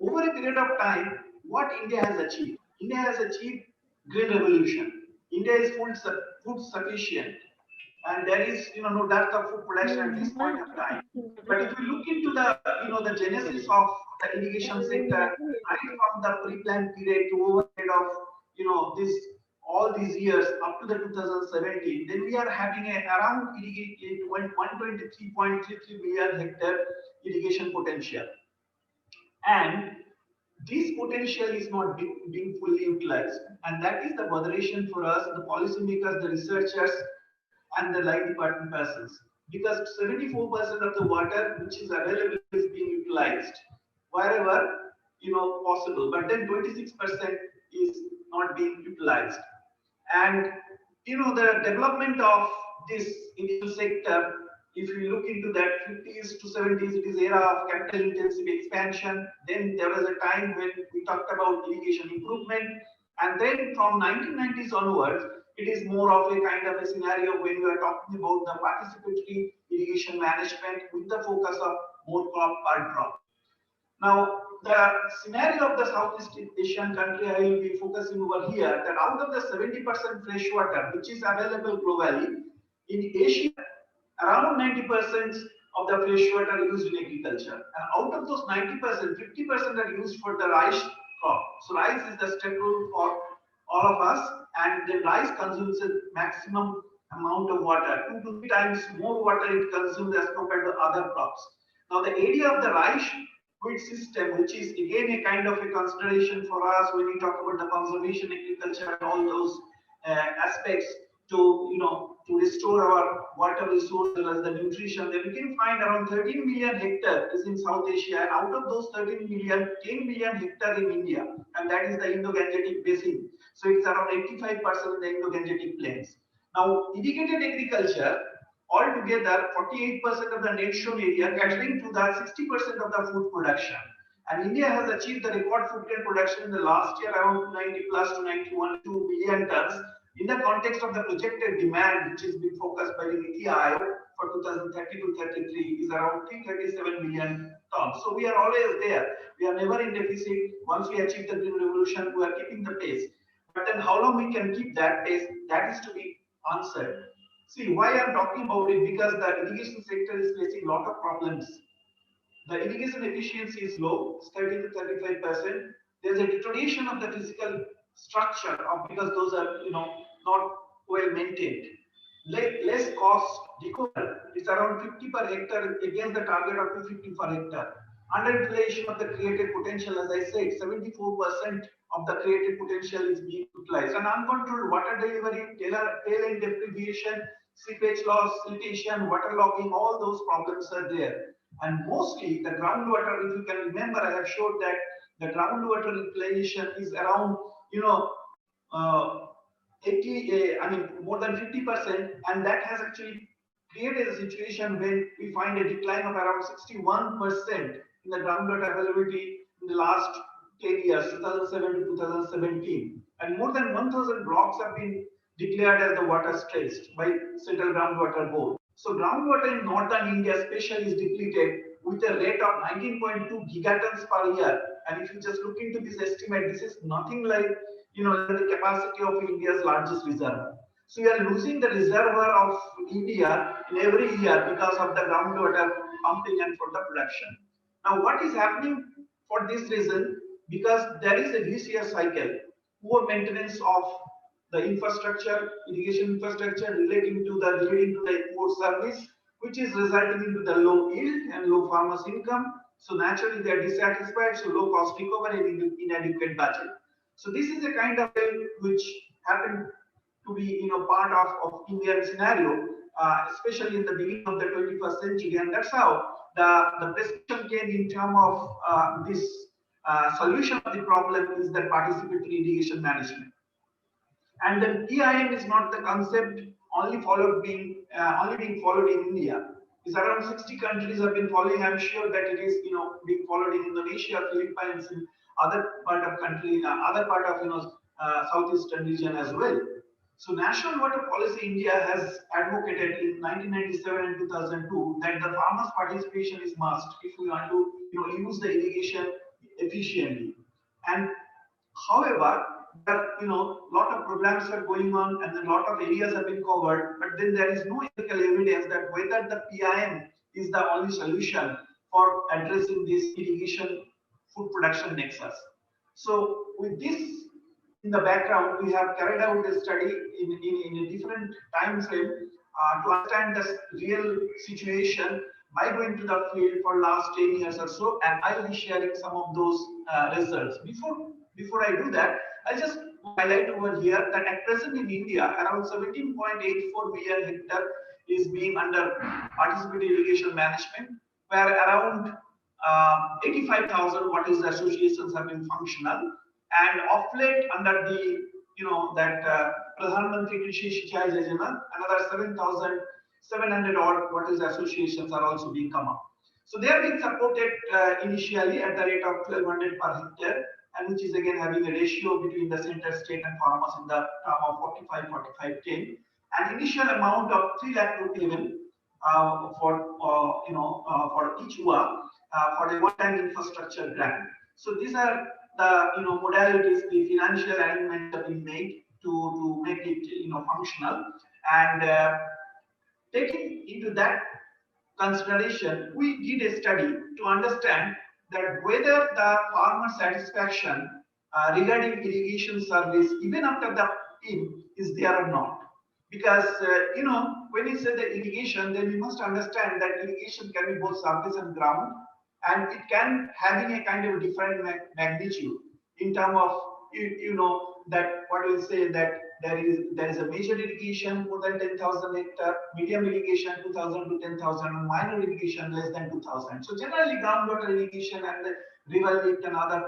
Speaker 8: over a period of time, what India has achieved? India has achieved green revolution. India is food sufficient, and there is no dearth of food production at this point of time. But if you look into the the genesis of the irrigation sector, right from the pre-planned period to over period of this all these years up to the 2017, then we are having around 123.33 million hectare irrigation potential, and this potential is not being fully utilized, and that is the botheration for us, the policymakers, the researchers, and the light department persons, because 74% of the water which is available is being utilized wherever possible, but then 26% is not being utilized. And the development of this individual sector, if you look into that 50s to 70s, it is era of capital intensive expansion. Then there was a time when we talked about irrigation improvement, and then from 1990s onwards, it is more of a kind of a scenario when we are talking about the participatory irrigation management with the focus of more crop per drop. Now, the scenario of the Southeast Asian country, I will be focusing over here, that out of the 70% fresh water which is available globally, in Asia, around 90% of the fresh water is used in agriculture. And out of those 90%, 50% are used for the rice crop. So rice is the staple for all of us, and the rice consumes a maximum amount of water, 2 to 3 times more water it consumes as compared to other crops. Now, the area of the rice food system, which is again a kind of a consideration for us when we talk about the conservation agriculture and all those aspects to restore our water resources as the nutrition, then we can find around 13 million hectares is in South Asia, and out of those 13 million, 10 million hectares in India, and that is the Indo-Gangetic basin. So it's around 85% in the Indo-Gangetic plains. Now, irrigated agriculture, altogether 48% of the nation area, catering to the 60% of the food production. And India has achieved the record food grain production in the last year around 90 plus to 91 2 million tons. In the context of the projected demand, which is being focused by the Niti Aayog for 2030 to 33, is around 337 million tons. So we are always there. We are never in deficit. Once we achieve the green revolution, we are keeping the pace. But then how long we can keep that pace, that is to be answered. See, why I'm talking about it, because the irrigation sector is facing a lot of problems. The irrigation efficiency is low, it's 30 to 35%. There's a deterioration of the physical structure because those are not well maintained. Less cost recovery, it's around 50 per hectare against the target of 250 per hectare. Underutilization of the created potential, as I said, 74% of the created potential is being utilized. And uncontrolled water delivery, tail end deprivation, seepage loss, siltation, waterlogging, all those problems are there. And mostly the groundwater, if you can remember, I have showed that the groundwater utilization is around, uh, 80, I mean, more than 50%, and that has actually created a situation when we find a decline of around 61% in the groundwater availability in the last 10 years, 2007 to 2017. And more than 1,000 blocks have been declared as the water stressed by Central Groundwater Board. So groundwater in northern India especially is depleted with a rate of 19.2 gigatons per year. And if you just look into this estimate, this is nothing like the capacity of India's largest reservoir. So we are losing the reservoir of India in every year because of the groundwater pumping and for the production. Now, what is happening for this reason? Because there is a vicious cycle, poor maintenance of the infrastructure, irrigation infrastructure leading to the poor service, which is resulting into the low yield and low farmers' income. So naturally, they are dissatisfied. So low cost recovery and inadequate budget. So this is a kind of thing which happened to be part of Indian scenario, especially in the beginning of the 21st century, and that's how the prescription came in terms of this solution of the problem is the participatory irrigation management. And then PIM is not the concept only being followed in India. It's around 60 countries have been following. I'm sure that it is being followed in Indonesia, Philippines, and other part of country, other part of southeastern region as well. So National Water Policy India has advocated in 1997 and 2002 that the farmers' participation is must if we want to use the irrigation efficiently. And however, lot of programs are going on and a lot of areas have been covered, but then there is no empirical evidence that whether the PIM is the only solution for addressing this irrigation food production nexus. So with this in the background, we have carried out a study in a different time frame to understand the real situation by going to the field for last 10 years or so, and I will be sharing some of those results. Before I do that, I'll just highlight over here that at present in India, around 17.84 million hectare is being under participatory irrigation management, where around 85,000 water associations have been functional, and of late under the Pradhan Mantri Krishi Sinchai Yojana, another 7,700 odd water associations are also being come up. So they are being supported initially at the rate of 1,200 per hectare, and which is again having a ratio between the center, state, and farmers in the term of 45-45-10, an initial amount of 3 lakh rupee even for each UA for the one-time infrastructure grant. So these are the modalities, the financial arrangements that we made to make it functional, and taking into that consideration, we did a study to understand that whether the farmer satisfaction regarding irrigation service even after the PIM is there or not. Because when you say the irrigation, then we must understand that irrigation can be both surface and ground, and it can having a kind of different magnitude in terms of that what we say that there is a major irrigation more than 10,000 hectare, medium irrigation 2,000 to 10,000, and minor irrigation less than 2,000. So generally groundwater irrigation and the river lift and other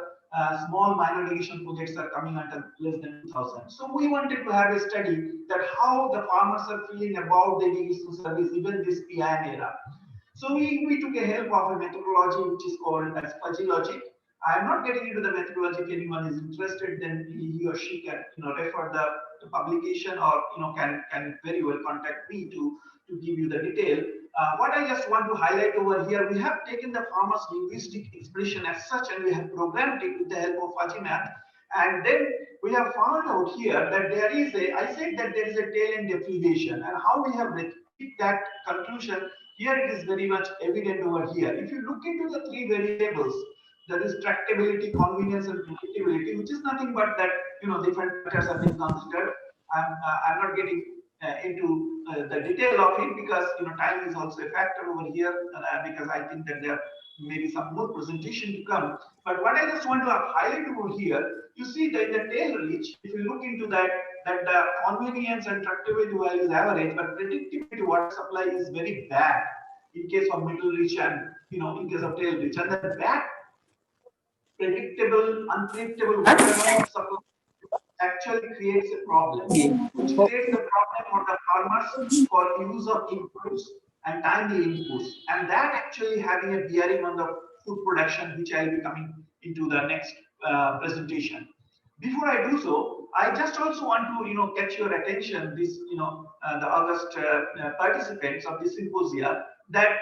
Speaker 8: small minor irrigation projects are coming under less than 2,000. So we wanted to have a study that how the farmers are feeling about the irrigation service even this PIM era. So we took a help of a methodology which is called as fuzzy logic. I am not getting into the methodology. If anyone is interested, then he or she can refer the publication, or can very well contact me to give you the detail. What I just want to highlight over here, we have taken the farmer's linguistic expression as such, and we have programmed it with the help of fuzzy math. And then we have found out here that there is I said that there is a tail end deprivation, and how we have reached that conclusion. Here it is very much evident over here. If you look into the 3 variables, that is tractability, convenience, and predictability, which is nothing but that different factors have been considered. I'm not getting into the detail of it because time is also a factor over here, because I think that there may be some more presentation to come. But what I just want to highlight over here, you see that the tail reach, if you look into that the convenience and tractability value is average, but predictability water supply is very bad in case of middle reach and in case of tail reach. And the bad, predictable, unpredictable water supply actually creates a problem, which creates the problem for the farmers for use of inputs and timely inputs, and that actually having a bearing on the food production, which I will be coming into the next presentation. Before I do so, I just also want to catch your attention, this the August participants of this symposia, that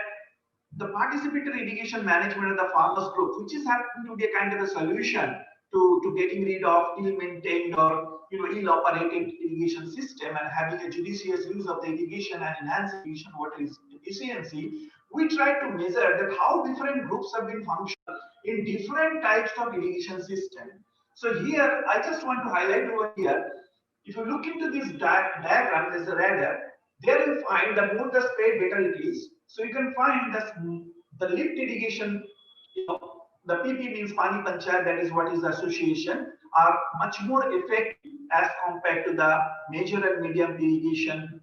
Speaker 8: the participatory irrigation management of the farmers group, which is happening to be a kind of a solution to getting rid of ill-maintained or ill-operated irrigation system and having a judicious use of the irrigation and enhance irrigation water efficiency, we try to measure that how different groups have been functional in different types of irrigation system. So here, I just want to highlight over here, if you look into this diagram, there's a radar, there you find the more the spread, better it is. So you can find the lift irrigation, the PP means Pani Panchayat, that is what is the association, are much more effective as compared to the major and medium irrigation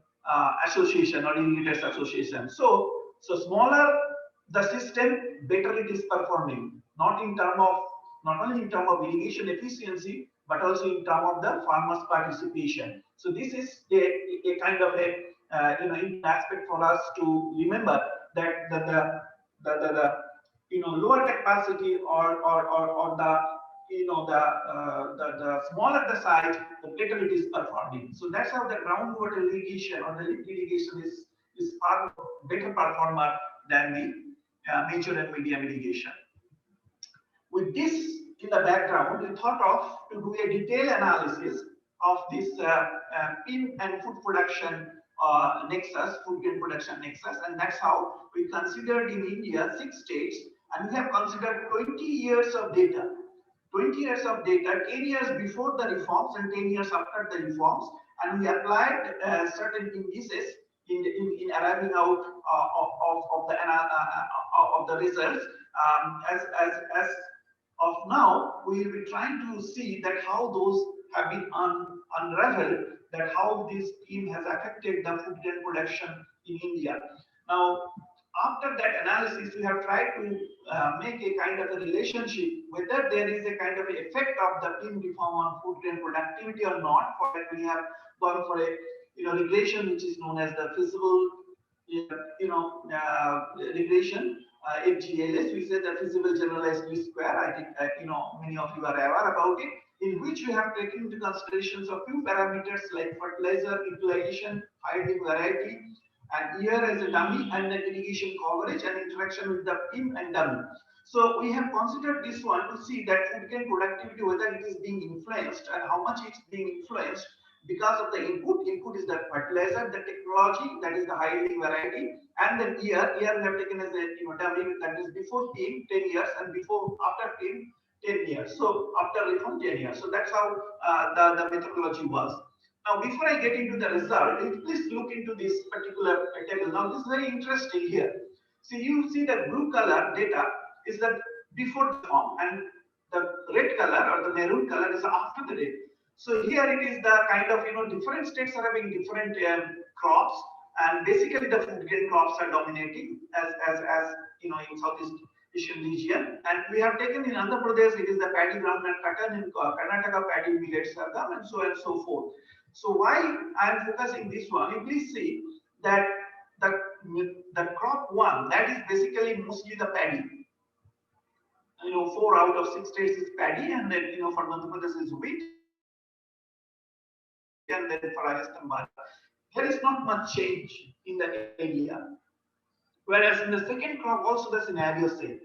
Speaker 8: association or irrigators association. So smaller the system, better it is performing, not only in terms of irrigation efficiency, but also in terms of the farmers' participation. So this is a kind of a aspect for us to remember, that the lower capacity or the smaller the size, the better it is performing. So that's how the groundwater irrigation or the lift irrigation is far better performer than the major and medium irrigation. With this in the background, we thought of to do a detailed analysis of this PIM and food production nexus, food grain production nexus, and that's how we considered in India 6 states, and we have considered 20 years of data. 20 years of data, 10 years before the reforms and 10 years after the reforms, and we applied certain indices in arriving out of the results. As of now, we will be trying to see that how those have been unraveled, that how this scheme has affected the food grain production in India. Now, after that analysis, we have tried to make a kind of a relationship whether there is a kind of effect of the PIM reform on food grain productivity or not. For that, we have gone for a regression which is known as the feasible regression, FGLS. We say the feasible generalized least square. I think many of you are aware about it, in which we have taken into considerations a few parameters like fertilizer utilization, hybrid variety, and year as a dummy, and then irrigation coverage and interaction with the PIM and dummy. So we have considered this one to see that food grain productivity, whether it is being influenced and how much it's being influenced because of the input. Input is the fertilizer, the technology, that is the high yielding variety, and then year we have taken as a dummy, that is before PIM 10 years and before after PIM 10 years. So after reform 10 years. So that's how the methodology was. Now, before I get into the result, please look into this particular table. Now, this is very interesting here. So you see the blue color data is the before the form, and the red color or the maroon color is after the date. So here it is the kind of different states are having different crops, and basically the food grain crops are dominating as in Southeast Asian region. And we have taken in Andhra Pradesh, it is the paddy, groundnut, cotton, in Karnataka paddy, millet, sorghum, and so on and so forth. So why I am focusing this one, you please see that the crop one, that is basically mostly the paddy. 4 out of 6 states is paddy, and then for Madhya Pradesh is wheat, and then for Rajasthan, there is not much change in the area. Whereas in the second crop also the scenario same.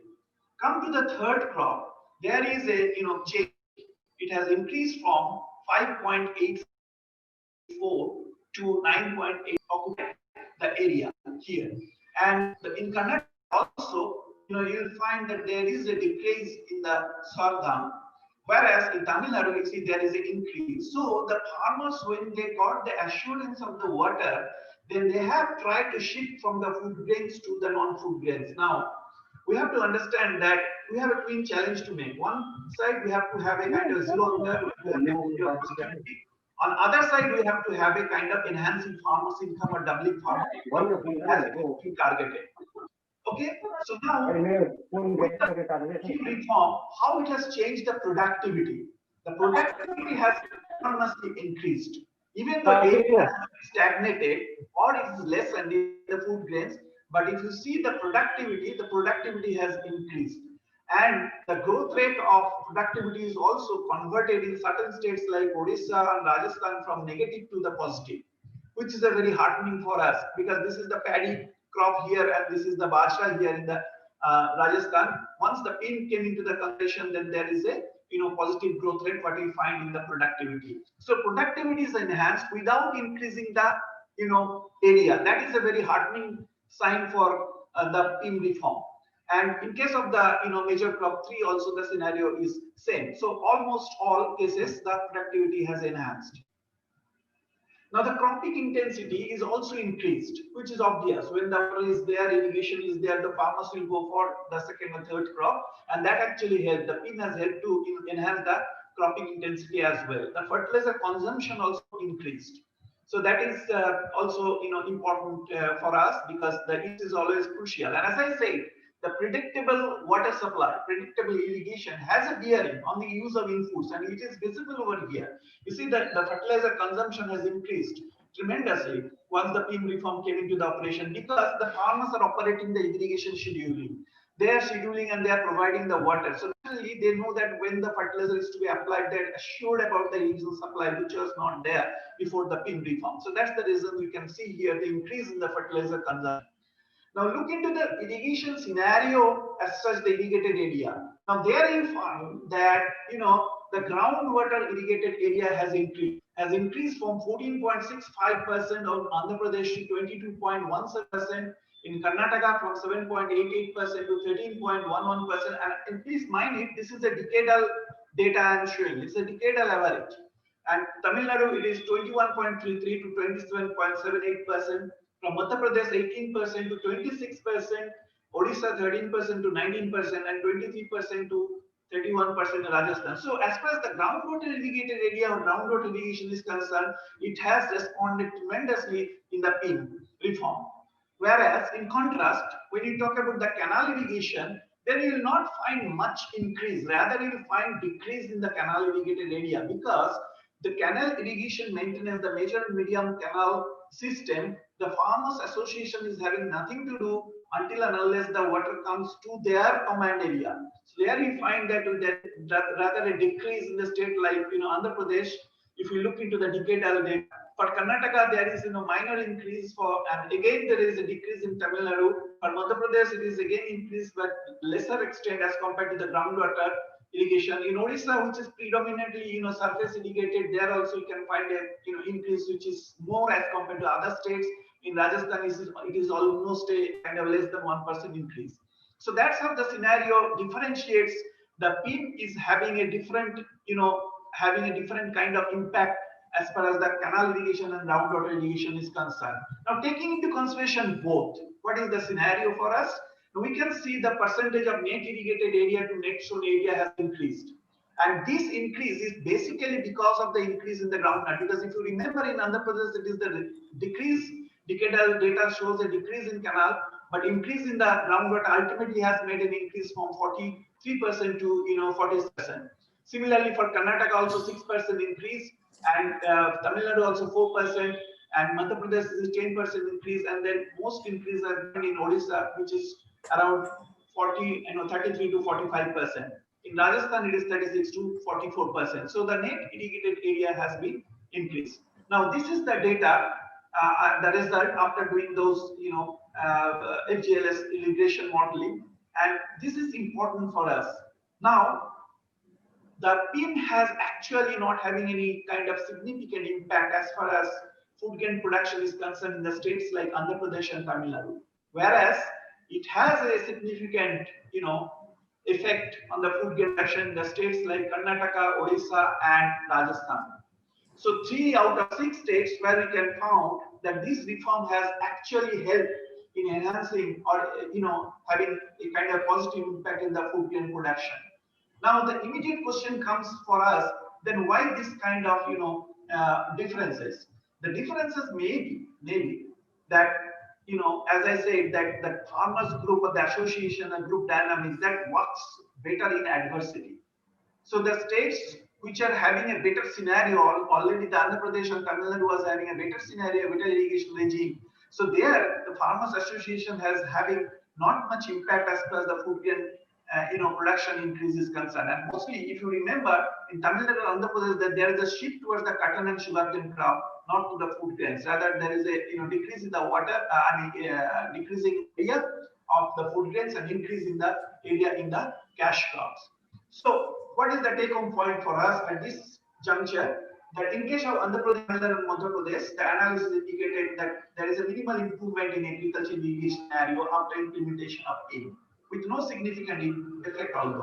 Speaker 8: Come to the third crop, there is a change. It has increased from 5.84 to 9.8 occupy the area here. And in Karnataka also, you'll find that there is a decrease in the sorghum, whereas in Tamil Nadu, you see there is an increase. So the farmers, when they got the assurance of the water, then they have tried to shift from the food grains to the non-food grains. Now, we have to understand that we have a twin challenge to make. One side, we have to have a kind of zero hunger, On other side, we have to have a kind of enhancing farmers' income or doubling farmers' income as it is being targeted. Okay, so now with the scheme reform, how it has changed the productivity. The productivity has enormously increased. Even though area has stagnated or it is lessened in the food grains, but if you see the productivity has increased. And the growth rate of productivity is also converted in certain states like Odisha and Rajasthan from negative to the positive, which is a very heartening for us because this is the paddy crop here and this is the bajra here in the Rajasthan. Once the pin came into the conversation, then there is a positive growth rate what we find in the productivity. So productivity is enhanced without increasing the area. That is a very heartening sign for the pin reform. And in case of the major crop 3 also the scenario is same. So almost all cases the productivity has enhanced. Now the cropping intensity is also increased, which is obvious. When the water is there, irrigation is there, the farmers will go for the second or third crop, and that actually helped. The pin has helped to enhance the cropping intensity as well. The fertilizer consumption also increased. So that is also important for us because the use is always crucial. And as I said, the predictable water supply, predictable irrigation has a bearing on the use of inputs, and it is visible over here. You see that the fertilizer consumption has increased tremendously once the PIM reform came into the operation because the farmers are operating the irrigation scheduling. They are scheduling and they are providing the water. So naturally, they know that when the fertilizer is to be applied, they're assured about the irrigation supply, which was not there before the PIM reform. So that's the reason we can see here the increase in the fertilizer consumption. Now look into the irrigation scenario as such the irrigated area. Now there you find that the groundwater irrigated area has increased from 14.65% of Andhra Pradesh to 22.17%, in Karnataka from 7.88% to 13.11%. And please mind it, this is a decadal data I am showing. It's a decadal average. And Tamil Nadu, it is 21.33 to 27.78%. From Madhya Pradesh, 18% to 26%, Odisha 13% to 19%, and 23% to 31% in Rajasthan. So as far as the groundwater irrigated area or groundwater irrigation is concerned, it has responded tremendously in the PIM reform. Whereas in contrast, when you talk about the canal irrigation, then you will not find much increase. Rather, you will find decrease in the canal irrigated area because the canal irrigation maintenance, the major and medium canal system, the farmers association is having nothing to do until and unless the water comes to their command area. So there you find that rather a decrease in the state like Andhra Pradesh. If you look into the decadal data, for Karnataka there is minor increase and again there is a decrease in Tamil Nadu. For Madhya Pradesh it is again increased but lesser extent as compared to the groundwater irrigation. In Odisha, which is predominantly surface irrigated, there also you can find a increase which is more as compared to other states. In Rajasthan, it is almost a kind of less than 1% increase. So that's how the scenario differentiates. The PIM is having a different, kind of impact as far as the canal irrigation and groundwater irrigation is concerned. Now, taking into consideration both, what is the scenario for us? We can see the percentage of net irrigated area to net sown area has increased. And this increase is basically because of the increase in the groundnut. Because if you remember in Andhra Pradesh, it is the decrease, decadal data shows a decrease in canal, but increase in the groundwater ultimately has made an increase from 43% to 40%. Similarly, for Karnataka also 6% increase, and Tamil Nadu also 4%, and Madhya Pradesh is 10% increase, and then most increase are in Odisha, which is around 33 to 45%. In Rajasthan, it is 36 to 44%. So the net irrigated area has been increased. Now, this is the data, the result after doing those, FGLS irrigation modeling, and this is important for us. Now, the PIM has actually not having any kind of significant impact as far as food grain production is concerned in the states like Andhra Pradesh and Tamil Nadu. Whereas it has a significant, effect on the food grain production in the states like Karnataka, Odisha, and Rajasthan. So 3 out of 6 states where we can found that this reform has actually helped in enhancing or having a kind of positive impact in the food grain production. Now the immediate question comes for us, then why this kind of differences. The differences may be that, as I said, that the farmers group or the association and group dynamics that works better in adversity. So the states which are having a better scenario, already the Andhra Pradesh and Tamil Nadu was having a better scenario, better irrigation regime. So there, the farmers association has having not much impact as far as the food grain, production increase is concerned. And mostly, if you remember, in Tamil Nadu and Andhra Pradesh, that there is a shift towards the cotton and sugarcane crop, not to the food grains. Rather, there is a decrease in the water, decreasing area of the food grains and increase in the area in the cash crops. So, what is the take-home point for us at this juncture? That in case of Andhra Pradesh and Madhya Pradesh, the analysis indicated that there is a minimal improvement in agriculture irrigation scenario after implementation of AIM, with no significant effect although.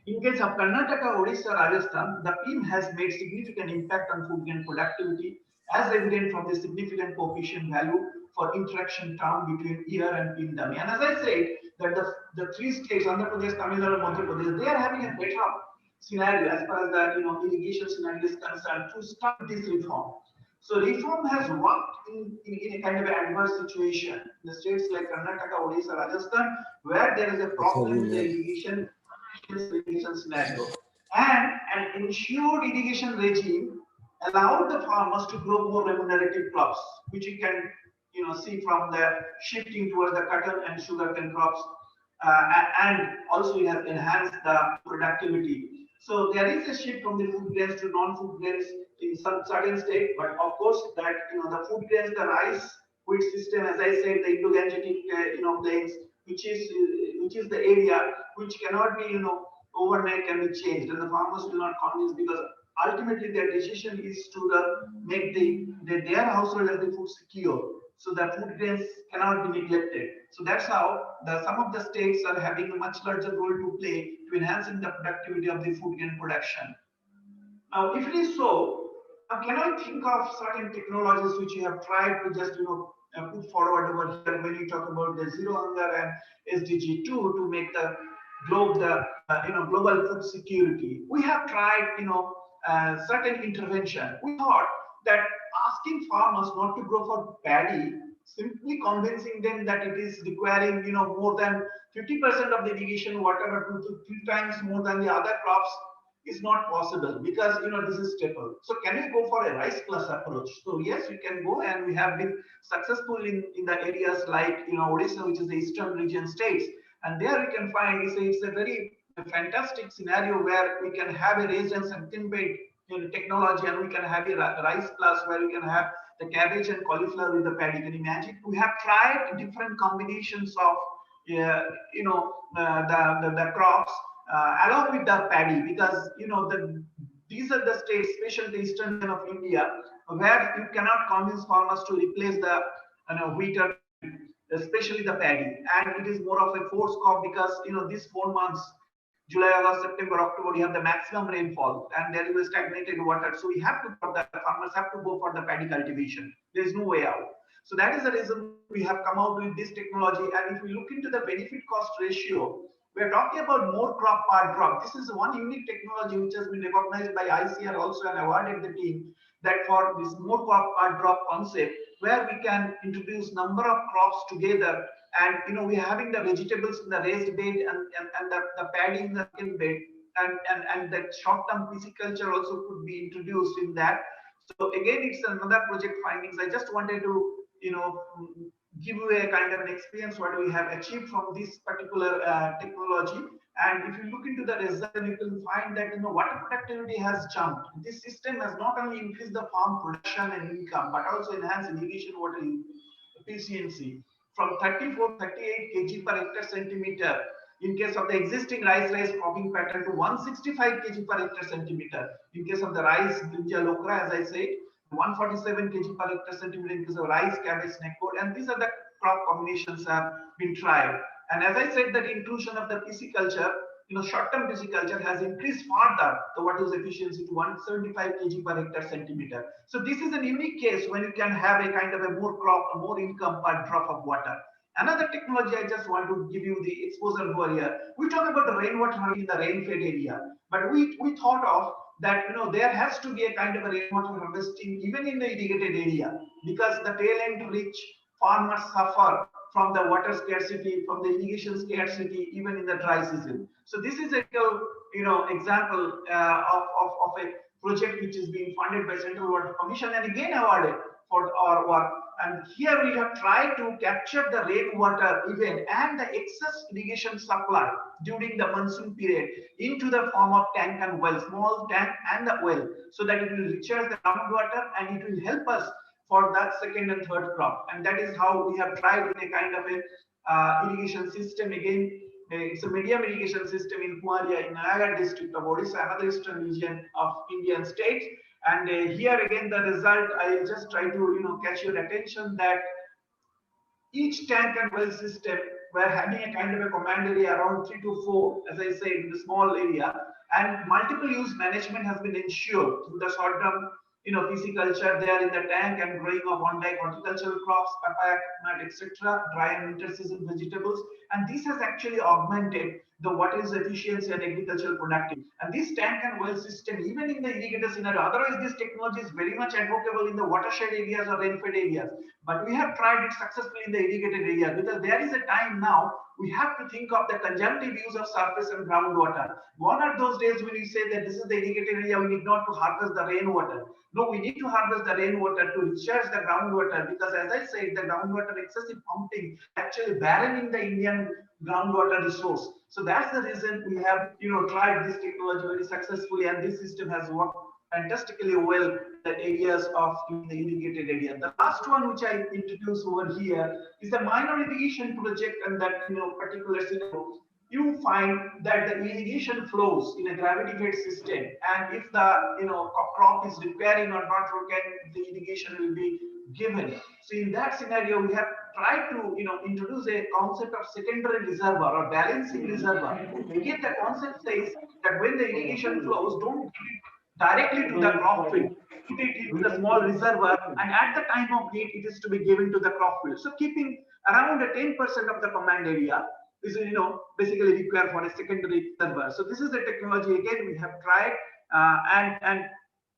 Speaker 8: In case of Karnataka, Odisha, Rajasthan, the PIM has made significant impact on food grain productivity, as evident from the significant coefficient value for interaction term between year and PIM dummy. And as I said, that the three states, Andhra Pradesh, Tamil Nadu, Madhya Pradesh, they are having a better scenario as far as the irrigation scenario is concerned to start this reform. So reform has worked in a kind of an adverse situation. The states like Karnataka, Odisha, Rajasthan, where there is a problem with the irrigation scenario, and an ensured irrigation regime allowed the farmers to grow more remunerative crops, which you can see from the shifting towards the cotton and sugarcane crops, and also it has enhanced the productivity. So there is a shift from the food grains to non-food grains in some certain state, but of course that the food grains, the rice wheat system, as I said, the Indo-Gangetic plains, which is the area which cannot be overnight can be changed, and the farmers will not convince, because ultimately their decision is to make their household as the food secure. So the food grains cannot be neglected. So that's how some of the states are having a much larger role to play to enhancing the productivity of the food grain production. Now, if it is so, can I think of certain technologies which you have tried to just put forward over here when you talk about the zero hunger and SDG 2 to make the globe global food security? We have tried certain intervention. We thought that asking farmers not to grow for paddy, simply convincing them that it is requiring more than 50% of the irrigation water or 2 to 3 times more than the other crops is not possible, because this is staple. So can you go for a rice plus approach? So yes, you can go, and we have been successful in the areas like Odisha, which is the eastern region states, and there we can find it's a very fantastic scenario where we can have a raised and thin bed technology, and we can have a rice plus where we can have the cabbage and cauliflower with the paddy. Can you imagine? We have tried different combinations of the crops along with the paddy, because these are the states, especially the eastern region of India, where you cannot convince farmers to replace the wheat, or especially the paddy, and it is more of a forced crop, because these 4 months, July, August, September, October, you have the maximum rainfall, and there is a stagnated water. So we have to, the farmers have to go for the paddy cultivation. There is no way out. So that is the reason we have come out with this technology. And if we look into the benefit cost ratio, we are talking about more crop per drop. This is one unique technology which has been recognized by ICR also and awarded the team, that for this more crop per drop concept, where we can introduce number of crops together, and we are having the vegetables in the raised bed and the paddy in the second bed, and that short-term pisciculture also could be introduced in that. So again, it's another project findings. I just wanted to give you a kind of an experience what we have achieved from this particular technology. And if you look into the result, you can find that water productivity has jumped. This system has not only increased the farm production and income, but also enhanced irrigation water efficiency from 34 38 kg per hectare centimeter in case of the existing rice cropping pattern to 165 kg per hectare centimeter in case of the rice brinjal okra, as I said, 147 kg per hectare centimeter in case of rice, cabbage, neckpot, and these are the crop combinations have been tried. And as I said, that inclusion of the pisciculture, short-term pisciculture has increased further the water efficiency to 175 kg per hectare centimeter. So this is a unique case when you can have a kind of a more crop, a more income per drop of water. Another technology I just want to give you the exposure over here. We talk about the rainwater in the rain-fed area, but we thought of that there has to be a kind of a rainwater harvesting even in the irrigated area, because the tail end rich farmers suffer from the water scarcity, from the irrigation scarcity, even in the dry season. So this is a example of a project which is being funded by Central Water Commission and again awarded for our work. And here we have tried to capture the rainwater even and the excess irrigation supply during the monsoon period into the form of tank and well, small tank and the well, so that it will recharge the groundwater and it will help us for that second and third crop. And that is how we have tried in a kind of a irrigation system. Again, it's a medium irrigation system in Kumaria in Nayagarh district of Odisha, another eastern region of Indian states. And here again the result, I just try to catch your attention that each tank and well system were having a kind of a command area around 3 to 4, as I say, in the small area, and multiple use management has been ensured through the short term pisciculture there in the tank and growing of on-dike horticultural crops, papaya, nut, etc., dry and interseason vegetables. And this has actually augmented the water's efficiency and agricultural productivity. And this tank and well system, even in the irrigated scenario, otherwise this technology is very much advocable in the watershed areas or rain-fed areas. But we have tried it successfully in the irrigated areas, because there is a time now we have to think of the conjunctive use of surface and groundwater. Gone are those days when we say that this is the irrigated area, we need not to harvest the rainwater. No, we need to harvest the rainwater to recharge the groundwater, because as I said, the groundwater excessive pumping actually barrening the Indian groundwater resource. So that's the reason we have tried this technology very successfully, and this system has worked fantastically well in the areas of the irrigated area. The last one which I introduce over here is the minor irrigation project, and that particular scenario, you find that the irrigation flows in a gravity-fed system, and if the crop is repairing or not repairing, the irrigation will be given. So in that scenario, we have tried to introduce a concept of secondary reservoir or balancing reservoir. Again, the concept says that when the irrigation flows, don't give it directly to the crop field, put it into the small reservoir, and at the time of need, it is to be given to the crop field. So keeping around 10% of the command area is basically required for a secondary reservoir. So this is the technology again we have tried, and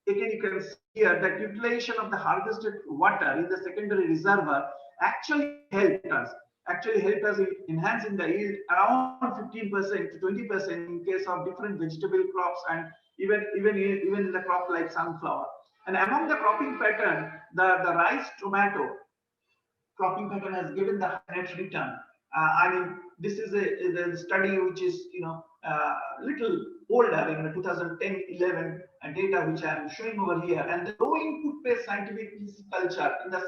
Speaker 8: again you can see here that utilization of the harvested water in the secondary reservoir actually helped us in enhancing the yield around 15% to 20% in case of different vegetable crops, and even in the crop like sunflower. And among the cropping pattern, the rice tomato cropping pattern has given the net return. I mean, this is a study which is little older, in 2010-11 data which I am showing over here. And the low input based scientific culture in the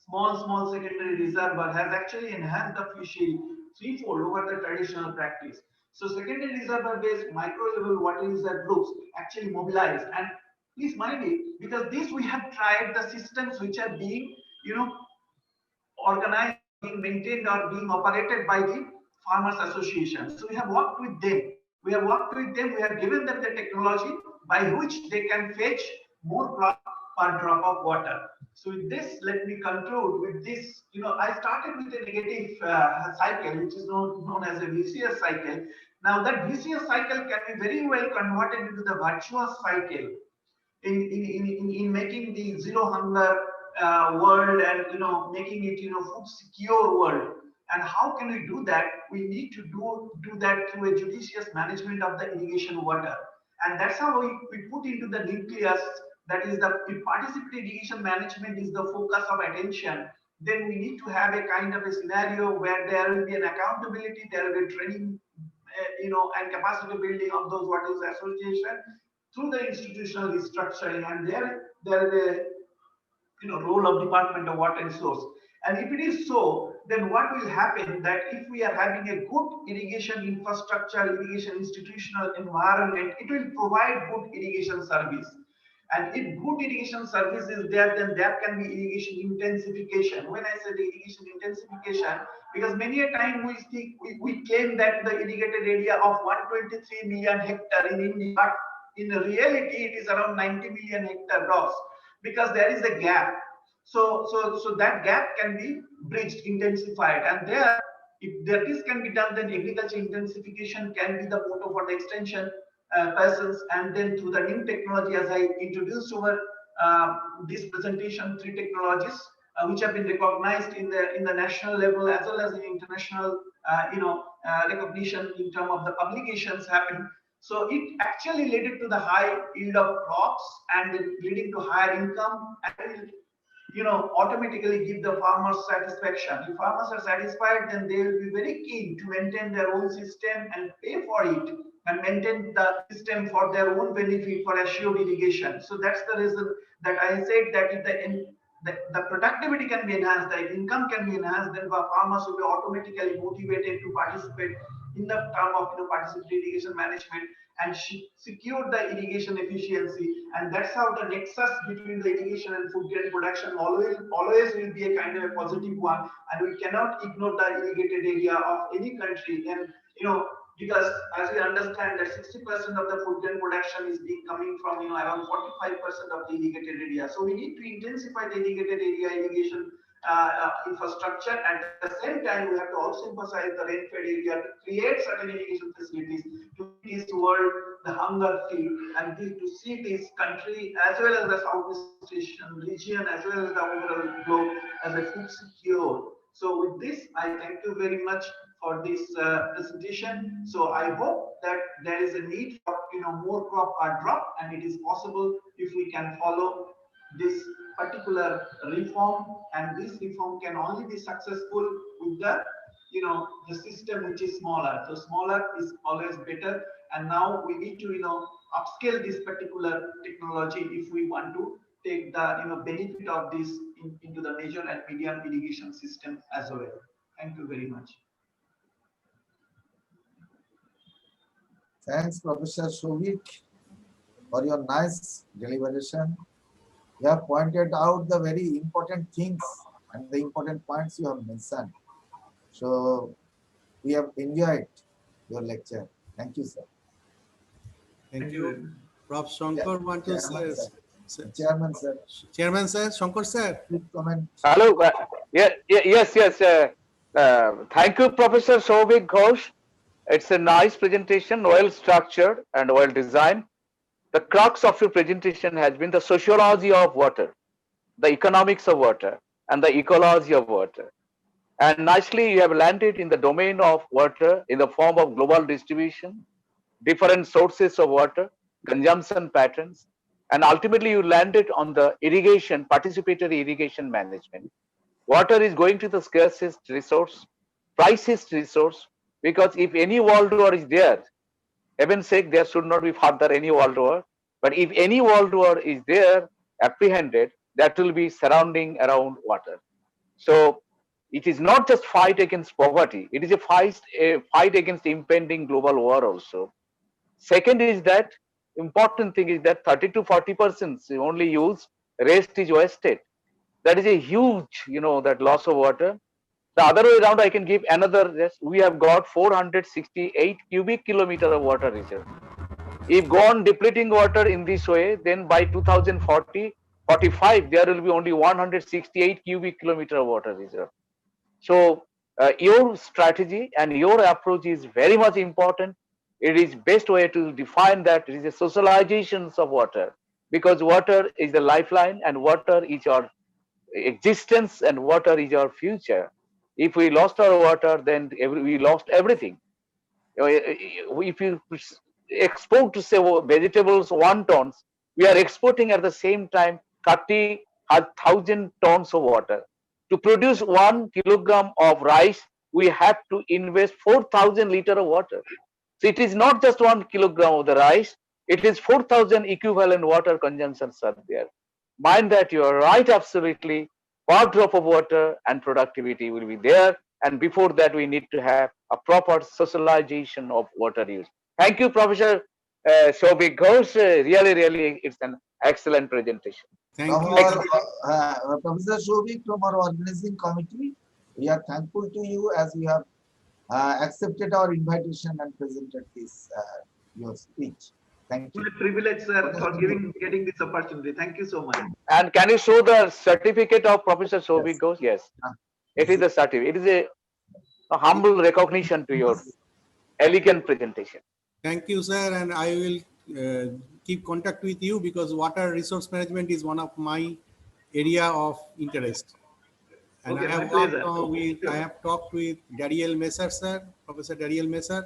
Speaker 8: small secondary reservoir has actually enhanced the fish yield threefold over the traditional practice. So secondary reservoir based micro level water reserve groups actually mobilized. And please mind it, because this we have tried the systems which are being organized, being maintained or being operated by the farmers association. So we have worked with them. We have given them the technology by which they can fetch more crop per drop of water. So with this, let me conclude with this. I started with a negative cycle, which is known as a vicious cycle. Now that vicious cycle can be very well converted into the virtuous cycle in making the zero hunger world, and making it food secure world. And how can we do that? We need to do that through a judicious management of the irrigation water, and that's how we put into the nucleus, that is the participatory irrigation management is the focus of attention. Then we need to have a kind of a scenario where there will be an accountability, there will be training, and capacity building of those water association through the institutional restructuring, and there is a role of Department of Water Resource. And if it is so, then what will happen that if we are having a good irrigation infrastructure, irrigation institutional environment, it will provide good irrigation service. And if good irrigation service is there, then there can be irrigation intensification. When I say the irrigation intensification, because many a time we claim that the irrigated area of 123 million hectare in India, but in reality it is around 90 million hectare gross, because there is a gap. So that gap can be bridged, intensified, and there, if this can be done, then agriculture intensification can be the motto for the extension persons, and then through the new technology, as I introduced over this presentation, 3 technologies which have been recognized in the national level as well as in international recognition in terms of the publications happen. So it actually led to the high yield of crops and leading to higher income, and automatically give the farmers satisfaction. If farmers are satisfied, then they will be very keen to maintain their own system and pay for it and maintain the system for their own benefit for assured irrigation. So that's the reason that I said that if the productivity can be enhanced, the income can be enhanced, then the farmers will be automatically motivated to participate in the term of participatory irrigation management and secure the irrigation efficiency. And that's how the nexus between the irrigation and food grain production always will be a kind of a positive one, and we cannot ignore the irrigated area of any country. And because as we understand that 60% of the food grain production is being coming from around 45% of the irrigated area. So we need to intensify the irrigated area irrigation infrastructure. At the same time, we have to also emphasize the rain-fed area to create certain irrigation facilities to see this world the hunger feel, and to see this country as well as the Southeast Asian region as well as the overall globe as a food secure. So with this, I thank you very much for this presentation. So I hope that there is a need for more crop are dropped, and it is possible if we can follow this particular reform, and this reform can only be successful with the system which is smaller. So smaller is always better, and now we need to upscale this particular technology if we want to take the benefit of this into the major and medium irrigation system as well. Thank you very much.
Speaker 5: Thanks, Professor Shovik, for your nice deliberation. You have pointed out the very important things and the important points you have mentioned. So we have enjoyed your lecture. Thank you, sir.
Speaker 3: Thank you. Prof. Shankar want to say.
Speaker 5: Chairman, sir.
Speaker 3: Chairman, sir. Shankar, sir.
Speaker 5: Please comment.
Speaker 7: Hello. Yes. Thank you, Professor Shovik Ghosh. It's a nice presentation, well structured and well designed. The crux of your presentation has been the sociology of water, the economics of water, and the ecology of water. And nicely, you have landed in the domain of water in the form of global distribution, different sources of water, consumption patterns, and ultimately you landed on the irrigation, participatory irrigation management. Water is going to the scarcest resource, priciest resource, because if any world war is there, heaven's sake, there should not be further any world war. But if any world war is there, apprehended, that will be surrounding around water. So it is not just fight against poverty, it is a fight against impending global war also. Second is that, important thing is that 30 to 40% only use, rest is wasted. That is a huge, that loss of water. The other way around, I can give another, yes, we have got 468 cubic kilometer of water reserve. If go on depleting water in this way, then by 2040-45, there will be only 168 cubic kilometer of water reserve. So your strategy and your approach is very much important. It is best way to define that it is a socialization of water, because water is the lifeline and water is our existence and water is our future. If we lost our water, then we lost everything. If you export to say vegetables 1 ton, we are exporting at the same time 30,000 tons of water. To produce 1 kilogram of rice, we have to invest 4,000 liters of water. So it is not just 1 kilogram of the rice, it is 4,000 equivalent water consumptions are there. Mind that you are right, absolutely. Per drop of water and productivity will be there. And before that, we need to have a proper socialization of water use. Thank you, Professor Shovik Ghosh. Really, it's an excellent presentation.
Speaker 3: Thank you.
Speaker 5: Professor Shovik, from our organizing committee, we are thankful to you as you have accepted our invitation and presented this your speech. Thank you.
Speaker 8: It's a privilege, sir, for getting this opportunity. Thank you so much.
Speaker 7: And can you show the certificate of Professor Shovik Ghosh? Yes. It is the certificate. It is a humble recognition to your elegant presentation.
Speaker 3: Thank you, sir. And I will keep contact with you because water resource management is one of my area of interest. And
Speaker 8: Okay,
Speaker 3: I
Speaker 8: my
Speaker 3: have
Speaker 8: pleasure.
Speaker 3: worked
Speaker 8: Okay,
Speaker 3: with, I
Speaker 8: sure.
Speaker 3: have talked with Dariel Messer, sir, Professor Dariel Messer,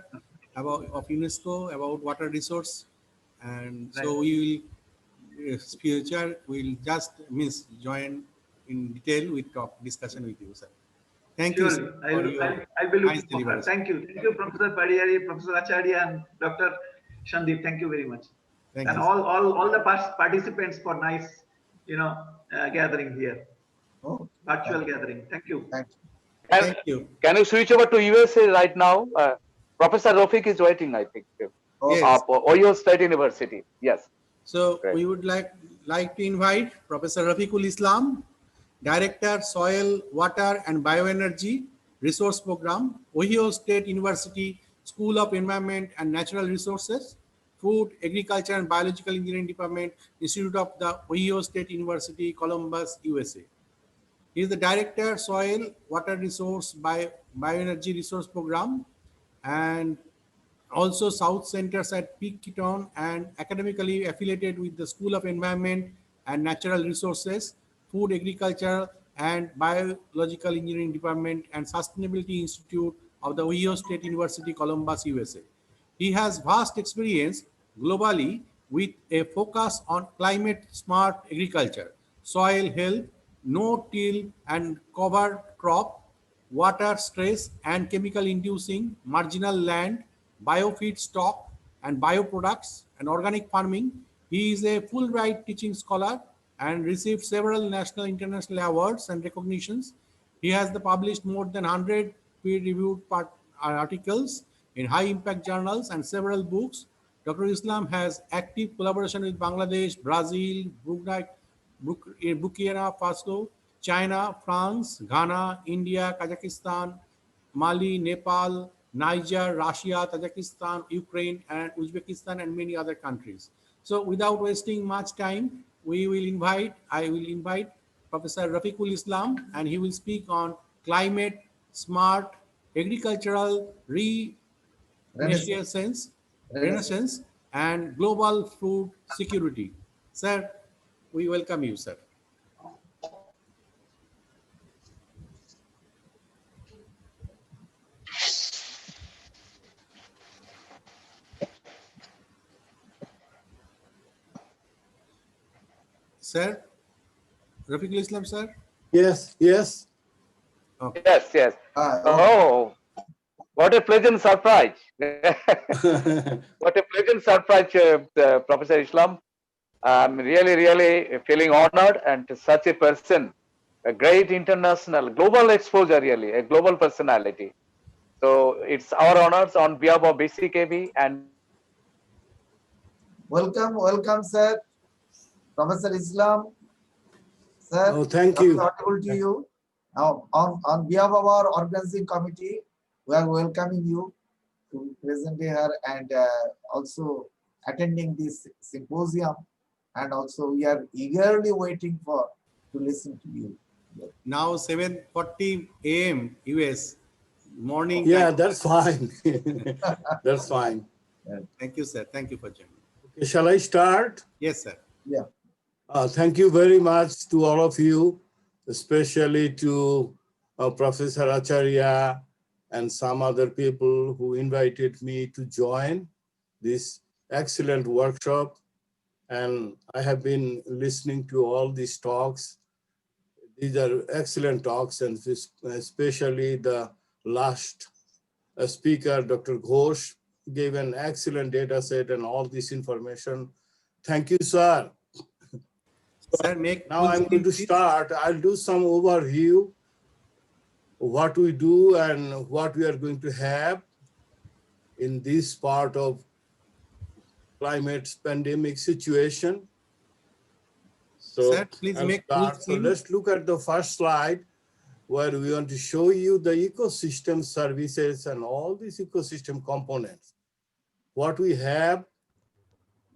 Speaker 3: about of UNESCO about water resource, and
Speaker 8: Right.
Speaker 3: so we will future will just join in detail with talk discussion with you, sir. Thank you, sir,
Speaker 8: Surely,
Speaker 3: for your
Speaker 8: I'll be
Speaker 3: nice
Speaker 8: looking forward.
Speaker 3: deliberation.
Speaker 8: Thank you, Professor Padiyari, Professor Acharya, and Dr. Shandip. Thank you very much,
Speaker 3: Thank
Speaker 8: and
Speaker 3: you, sir.
Speaker 8: all the participants for nice, gathering here,
Speaker 5: Oh,
Speaker 8: virtual gathering. Thank you.
Speaker 5: thank you.
Speaker 7: Can,
Speaker 3: Thank you.
Speaker 7: can you switch over to USA right now? Professor Rafik is waiting, I think.
Speaker 5: Okay.
Speaker 3: Yes.
Speaker 7: Ohio State University. Yes.
Speaker 3: So
Speaker 7: Great.
Speaker 3: we would like to invite Professor Rafiqul Islam, Director, Soil, Water and Bioenergy Resource Program, Ohio State University School of Environment and Natural Resources, Food, Agriculture and Biological Engineering Department, Institute of the Ohio State University, Columbus, USA. He is the Director, Soil, Water Resource Bioenergy Resource Program, and also South Centers at Peak Keaton, and academically affiliated with the School of Environment and Natural Resources, Food, Agriculture and Biological Engineering Department, and Sustainability Institute of the Ohio State University, Columbus, USA. He has vast experience globally with a focus on climate smart agriculture, soil health, no-till and cover crop, water stress and chemical inducing marginal land, biofeed stock and bioproducts and organic farming. He is a Fulbright teaching scholar and received several national international awards and recognitions. He has published more than 100 peer-reviewed articles in high-impact journals and several books. Dr. Islam has active collaboration with Bangladesh, Brazil, Burkina Faso, China, France, Ghana, India, Kazakhstan, Mali, Nepal, Niger, Russia, Tajikistan, Ukraine, and Uzbekistan, and many other countries. So without wasting much time, I will invite Professor Rafiqul Islam, and he will speak on climate smart agricultural
Speaker 5: Renaissance.
Speaker 3: renaissance,
Speaker 5: Renaissance.
Speaker 3: renaissance and global food security. Sir, we welcome you, sir. Sir, Rafiqul Islam, sir?
Speaker 11: Yes, yes.
Speaker 3: Okay.
Speaker 7: Yes, yes.
Speaker 5: Okay.
Speaker 7: Oh, what a pleasant surprise. What a pleasant surprise, Professor Islam. I'm really, really feeling honored, and to such a person, a great international, global exposure, really, a global personality. So it's our honors on behalf of BCKV and
Speaker 5: Welcome, sir. Professor Islam, sir.
Speaker 11: Oh, thank you.
Speaker 5: Audible to you. Now, on behalf of our organizing committee, we are welcoming you to be present here and also attending this symposium. And also, we are eagerly waiting to listen to you.
Speaker 3: Now 7:40 a.m. US morning.
Speaker 11: Yeah,
Speaker 3: time.
Speaker 11: that's fine. That's fine.
Speaker 3: Thank you, sir. Thank you for joining.
Speaker 11: Okay, shall I start?
Speaker 3: Yes, sir.
Speaker 5: Yeah.
Speaker 11: Thank you very much to all of you, especially to Professor Acharya and some other people who invited me to join this excellent workshop. And I have been listening to all these talks. These are excellent talks, and especially the last speaker, Dr. Ghosh, gave an excellent data set and all this information. Thank you, sir.
Speaker 3: Sir,
Speaker 11: Now I'm going to start. I'll do some overview of what we do and what we are going to have in this part of climate pandemic situation. So,
Speaker 3: sir, please
Speaker 11: I'll
Speaker 3: make
Speaker 11: start.
Speaker 3: full
Speaker 11: So
Speaker 3: screen.
Speaker 11: let's look at the first slide, where we want to show you the ecosystem services and all these ecosystem components. What we have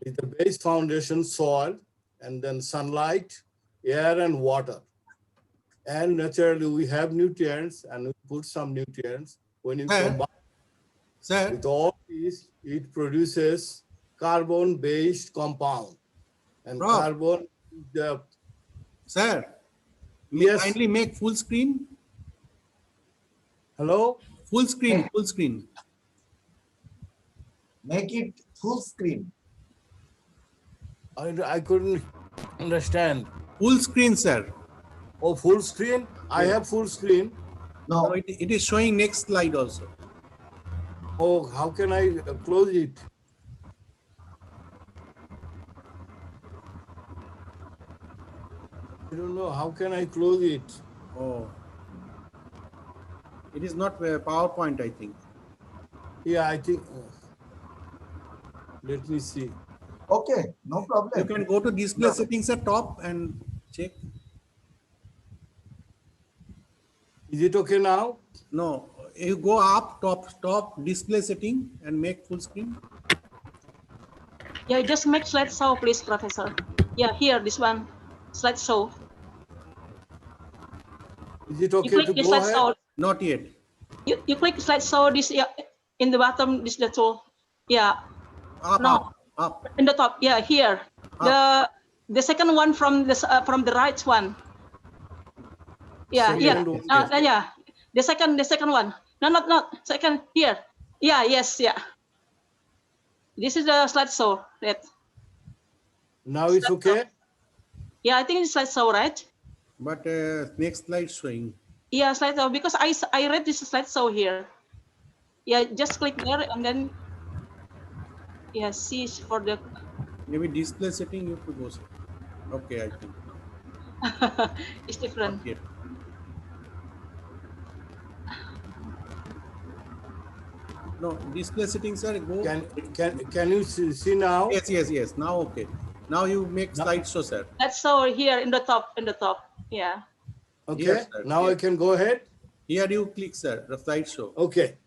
Speaker 11: is the base foundation soil, and then sunlight, air, and water. And naturally, we have nutrients, and we put some nutrients when you
Speaker 3: Sir,
Speaker 11: combine.
Speaker 3: Sir.
Speaker 11: With all this, it produces carbon-based compound. And
Speaker 3: Prof.
Speaker 11: carbon,
Speaker 3: Sir,
Speaker 11: yes.
Speaker 3: kindly make full screen.
Speaker 11: Hello?
Speaker 3: Full screen, full screen.
Speaker 5: Make it full screen.
Speaker 11: I couldn't understand.
Speaker 3: Full screen, sir.
Speaker 11: Oh, full screen? I have full screen.
Speaker 3: No, it is showing next slide also.
Speaker 11: Oh, how can I close it? I don't know. How can I close it?
Speaker 3: Oh. It is not PowerPoint, I think.
Speaker 11: Yeah, I think. Let me see.
Speaker 5: Okay, no problem.
Speaker 3: You can go to display settings at top and check.
Speaker 11: Is it okay now?
Speaker 3: No, you go up, top display setting and make full screen.
Speaker 12: Yeah, just make slideshow, please, Professor. Yeah, here, this one, slideshow.
Speaker 11: Is it okay to go ahead?
Speaker 3: Not yet.
Speaker 12: You click slideshow, this, yeah, in the bottom, this the tool. Yeah.
Speaker 3: Up.
Speaker 12: In the top, yeah, here. Up. The second one from the right one. Yeah,
Speaker 11: second
Speaker 12: yeah. Yeah. The second one. No, not second. Here. Yeah, yes, yeah. This is the slideshow. Right.
Speaker 11: Now it's okay?
Speaker 12: Yeah, I think it's slideshow, right?
Speaker 3: But next slide showing.
Speaker 12: Yeah, slideshow, because I read this slideshow here. Yeah, just click there and then yeah, see for the
Speaker 3: maybe display setting you have to go. Okay, I think.
Speaker 12: it's different.
Speaker 3: No, display settings are go.
Speaker 11: Can you see now?
Speaker 3: Yes. Now okay. Now you make slideshow, sir.
Speaker 12: That's so here in the top. Yeah.
Speaker 11: Okay.
Speaker 3: Yes,
Speaker 11: now I can go ahead.
Speaker 3: Here you click, sir. The slideshow.
Speaker 11: Okay.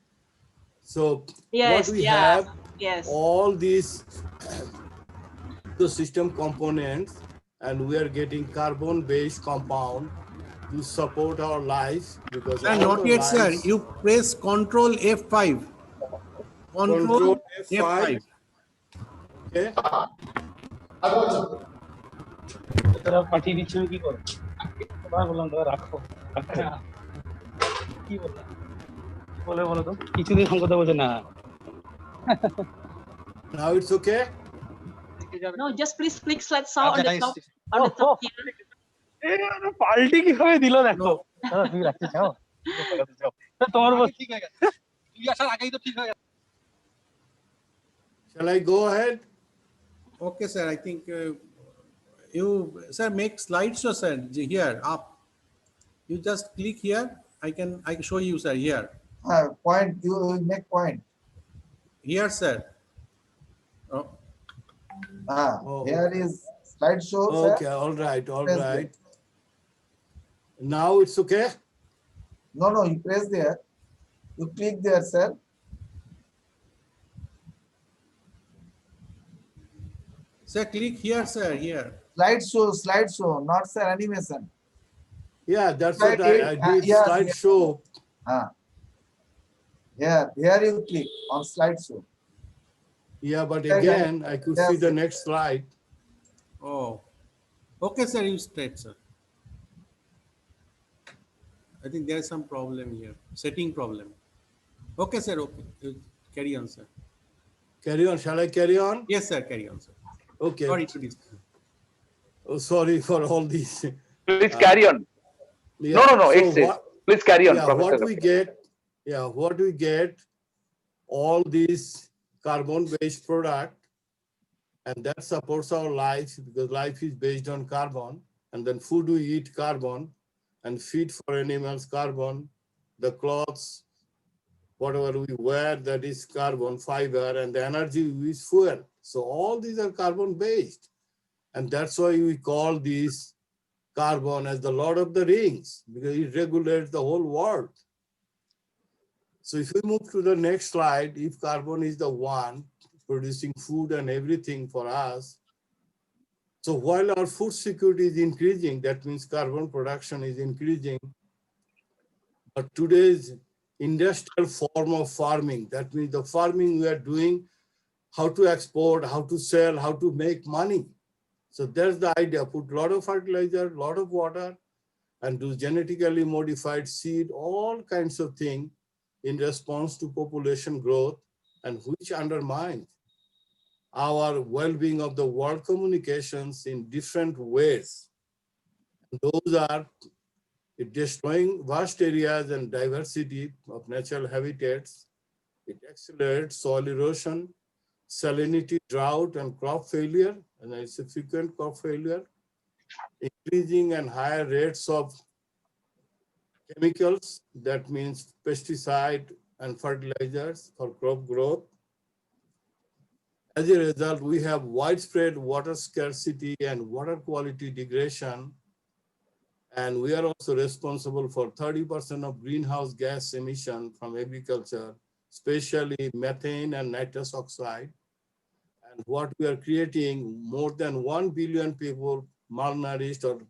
Speaker 11: So
Speaker 12: yes,
Speaker 11: what we have,
Speaker 12: yes,
Speaker 11: all these the system components, and we are getting carbon-based compound to support our life because.
Speaker 3: Not yet, sir. You press Control F5. Control F5.
Speaker 11: Okay.
Speaker 13: পাঠিয়ে দিচ্ছি আমি কি করব বললাম দাদা রাখো কি বলো তো কিছুদিন কথা বলছে না
Speaker 11: Now it's okay?
Speaker 12: No, just please click slideshow on the top. On the top here.
Speaker 13: পাল্টি কিভাবে দিল দেখো দাদা তুমি রাখতে চাও তোমার ঠিক হয়ে গেছে তুই আসার আগেই তো ঠিক হয়ে গেছে
Speaker 11: Shall I go ahead?
Speaker 3: Okay, sir. I think you, sir, make slideshow, sir. Here up. You just click here. I can show you, sir. Here.
Speaker 5: Point. You make point.
Speaker 3: Here, sir. Oh.
Speaker 5: Here is slideshow.
Speaker 11: Okay. All right. Now it's okay.
Speaker 5: No. You press there. You click there, sir.
Speaker 3: Sir, click here, sir. Here.
Speaker 5: Slideshow, not sir animation.
Speaker 11: Yeah, that's what I did. Slideshow.
Speaker 5: Yeah, here you click on slideshow.
Speaker 11: Yeah, but again, I could see the next slide.
Speaker 3: Oh, okay, sir. You straight, sir. I think there is some problem here. Setting problem. Okay, sir. Okay. You carry on, sir.
Speaker 11: Carry on. Shall I carry on?
Speaker 3: Yes, sir. Carry on, sir.
Speaker 11: Okay.
Speaker 3: Sorry to this.
Speaker 11: Oh, sorry for all these.
Speaker 7: Please carry on.
Speaker 11: Yeah.
Speaker 7: No.
Speaker 11: So
Speaker 7: please carry on,
Speaker 11: yeah,
Speaker 7: Professor.
Speaker 11: What we get, all these carbon-based product, and that supports our life because life is based on carbon, and then food we eat carbon, and feed for animals carbon, the clothes, whatever we wear, that is carbon fiber, and the energy is fuel. So all these are carbon-based, and that's why we call these carbon as the Lord of the Rings, because it regulates the whole world. So if we move to the next slide, if carbon is the one producing food and everything for us, so while our food security is increasing, that means carbon production is increasing. But today's industrial form of farming. That means the farming we are doing, how to export, how to sell, how to make money. So that's the idea. Put a lot of fertilizer, a lot of water, and do genetically modified seed, all kinds of things in response to population growth, and which undermine our well-being of the world communications in different ways. Those are destroying vast areas and diversity of natural habitats. It accelerates soil erosion, salinity, drought, and crop failure, and it's a frequent crop failure, increasing and higher rates of chemicals, that means pesticide and fertilizers for crop growth. As a result, we have widespread water scarcity and water quality degradation, and we are also responsible for 30% of greenhouse gas emission from agriculture, especially methane and nitrous oxide. And what we are creating, more than 1 billion people malnourished or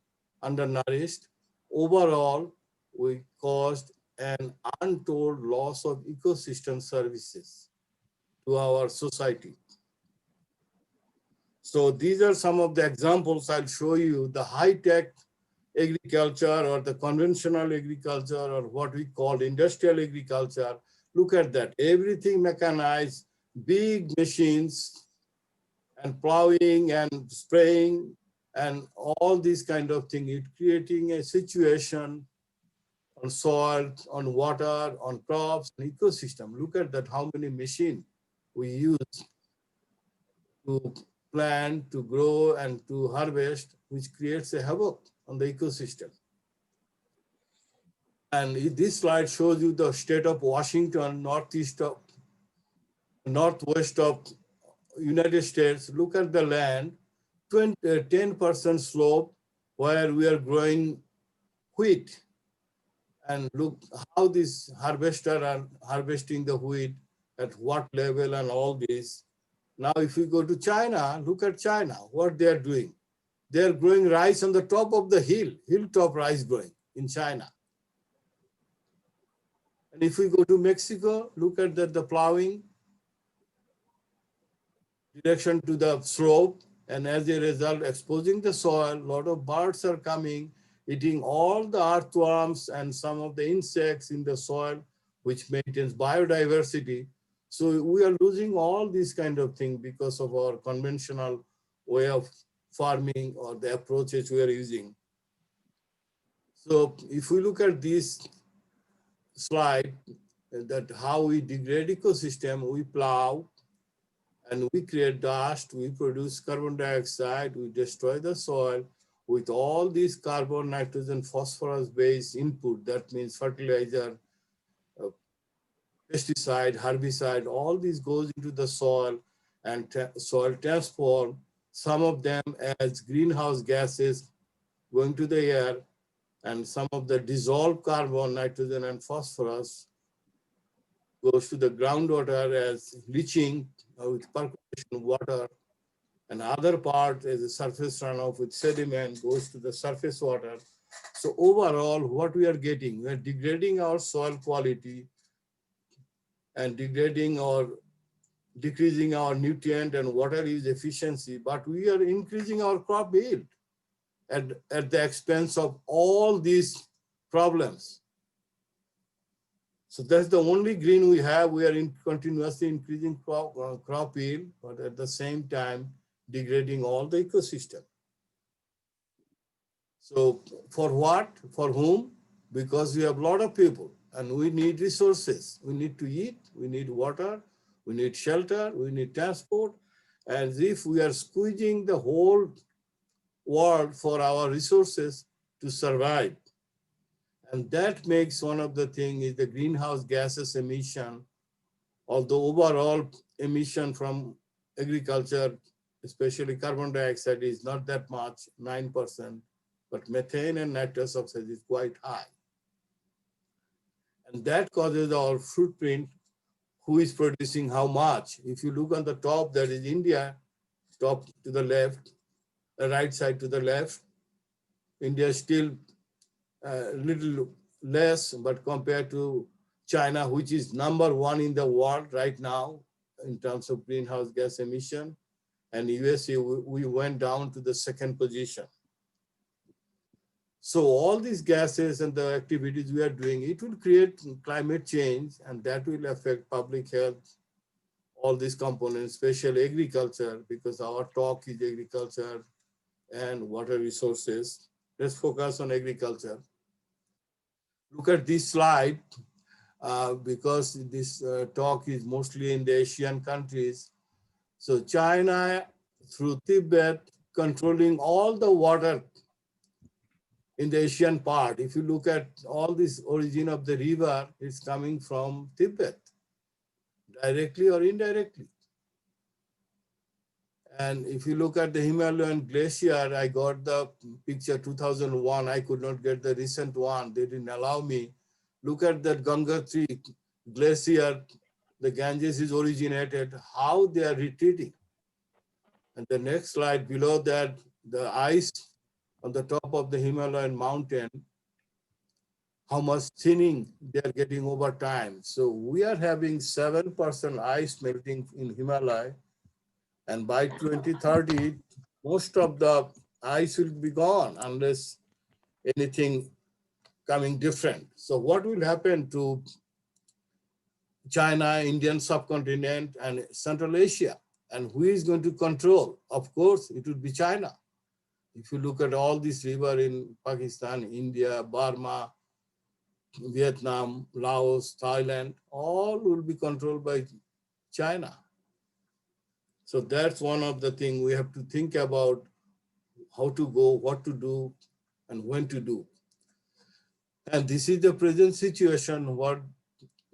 Speaker 11: undernourished. Overall, we caused an untold loss of ecosystem services to our society. So these are some of the examples I'll show you. The high-tech agriculture or the conventional agriculture or what we call industrial agriculture. Look at that, everything mechanized, big machines, and plowing and spraying and all these kind of things. It's creating a situation on soil, on water, on crops, and ecosystem. Look at that, how many machines we use to plant, to grow, and to harvest, which creates a havoc on the ecosystem. And this slide shows you the state of Washington, northwest of United States. Look at the land, 10% slope where we are growing wheat. And look how this harvester are harvesting the wheat, at what level and all this. Now, if we go to China, look at China, what they are doing. They are growing rice on the top of the hilltop rice growing in China. And if we go to Mexico, look at the plowing, direction to the slope, and as a result, exposing the soil, a lot of birds are coming, eating all the earthworms and some of the insects in the soil, which maintains biodiversity. So we are losing all these kind of things because of our conventional way of farming or the approaches we are using. So if we look at this slide, that how we degrade ecosystem, we plow, and we create dust, we produce carbon dioxide, we destroy the soil with all these carbon, nitrogen, phosphorus-based input. That means fertilizer, pesticide, herbicide, all this goes into the soil and soil transform, some of them as greenhouse gases going to the air, and some of the dissolved carbon, nitrogen, and phosphorus goes to the groundwater as leaching with percolation water, and other part as a surface runoff with sediment goes to the surface water. So overall, what we are getting, we are degrading our soil quality and degrading or decreasing our nutrient and water use efficiency, but we are increasing our crop yield at the expense of all these problems. So that's the only green we have. We are continuously increasing crop yield, but at the same time, degrading all the ecosystem. So for what? For whom? Because we have a lot of people and we need resources. We need to eat, we need water, we need shelter, we need transport. As if we are squeezing the whole world for our resources to survive. And that makes one of the things is the greenhouse gases emission, although overall emission from agriculture, especially carbon dioxide, is not that much, 9%, but methane and nitrous oxide is quite high. And that causes our footprint, who is producing how much. If you look on the top, that is India, top to the left, the right side to the left. India is still a little less, but compared to China, which is #1 in the world right now in terms of greenhouse gas emission, and USA, we went down to the second position. So all these gases and the activities we are doing, it will create climate change, and that will affect public health, all these components, especially agriculture, because our talk is agriculture and water resources. Let's focus on agriculture. Look at this slide, because this talk is mostly in the Asian countries. So China, through Tibet, controlling all the water in the Asian part. If you look at all this origin of the river, it's coming from Tibet, directly or indirectly. And if you look at the Himalayan glacier, I got the picture 2001. I could not get the recent one. They didn't allow me. Look at that Gangotri glacier. The Ganges is originated, how they are retreating. And the next slide below that, the ice on the top of the Himalayan mountain, how much thinning they are getting over time. So we are having 7% ice melting in Himalaya. And by 2030, most of the ice will be gone unless anything coming different. So what will happen to China, Indian subcontinent, and Central Asia? And who is going to control? Of course, it would be China. If you look at all these rivers in Pakistan, India, Burma, Vietnam, Laos, Thailand, all will be controlled by China. So that's one of the things we have to think about, how to go, what to do, and when to do. And this is the present situation, what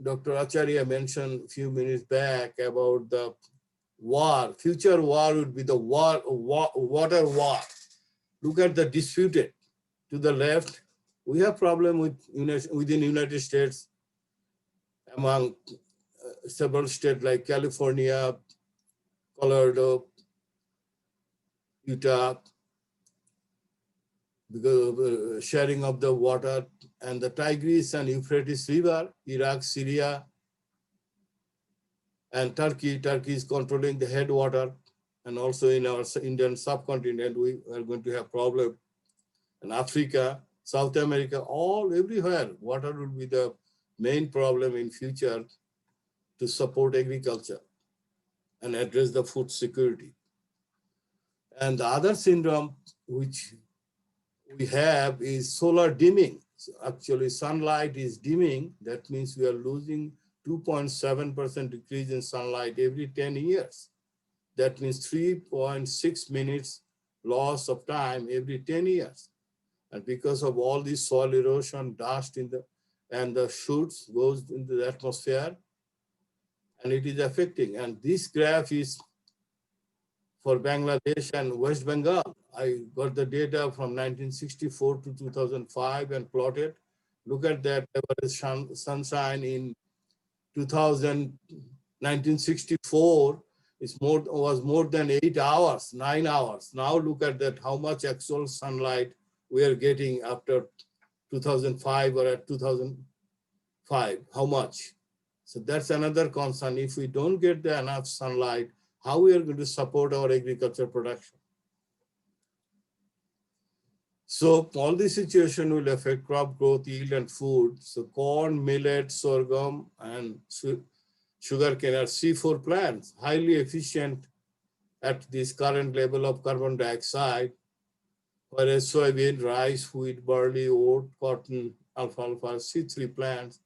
Speaker 11: Dr. Acharya mentioned a few minutes back about the war. Future war would be the water war. Look at the disputed. To the left, we have problem within United States, among several states like California, Colorado, Utah, because of sharing of the water, and the Tigris and Euphrates River, Iraq, Syria, and Turkey. Turkey is controlling the headwater, and also in our Indian subcontinent, we are going to have problem. And Africa, South America, all everywhere, water will be the main problem in future to support agriculture and address the food security. And the other syndrome which we have is solar dimming. So actually, sunlight is dimming. That means we are losing 2.7% decrease in sunlight every 10 years. That means 3.6 minutes loss of time every 10 years. And because of all this soil erosion, dust and the shoots goes into the atmosphere, and it is affecting. And this graph is for Bangladesh and West Bengal. I got the data from 1964 to 2005 and plotted. Look at that average sunshine in 1964 was more than 8 hours, 9 hours. Now look at that, how much actual sunlight we are getting after 2005 or at 2005, how much? So that's another concern. If we don't get enough sunlight, how we are going to support our agriculture production? So all this situation will affect crop growth, yield, and food. So corn, millet, sorghum, and sugarcane are C4 plants, highly efficient at this current level of carbon dioxide, whereas soybean, rice, wheat, barley, oat, cotton, alfalfa, C3 plants,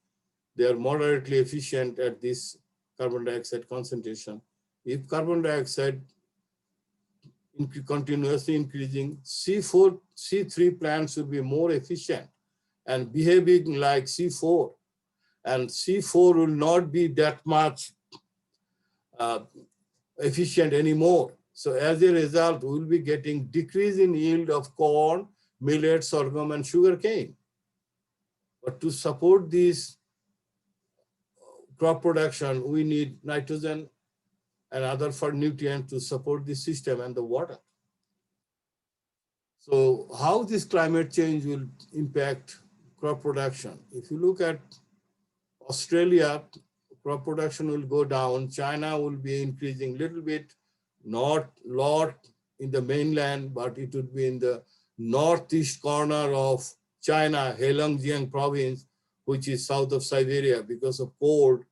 Speaker 11: they are moderately efficient at this carbon dioxide concentration. If carbon dioxide continuously increasing, C3 plants will be more efficient and behaving like C4. And C4 will not be that much efficient anymore. So as a result, we will be getting decrease in yield of corn, millet, sorghum, and sugarcane. But to support this crop production, we need nitrogen and other nutrients to support the system and the water. So how this climate change will impact crop production? If you look at Australia, crop production will go down. China will be increasing a little bit, not lot in the mainland, but it would be in the northeast corner of China, Heilongjiang province, which is south of Siberia. Because of cold,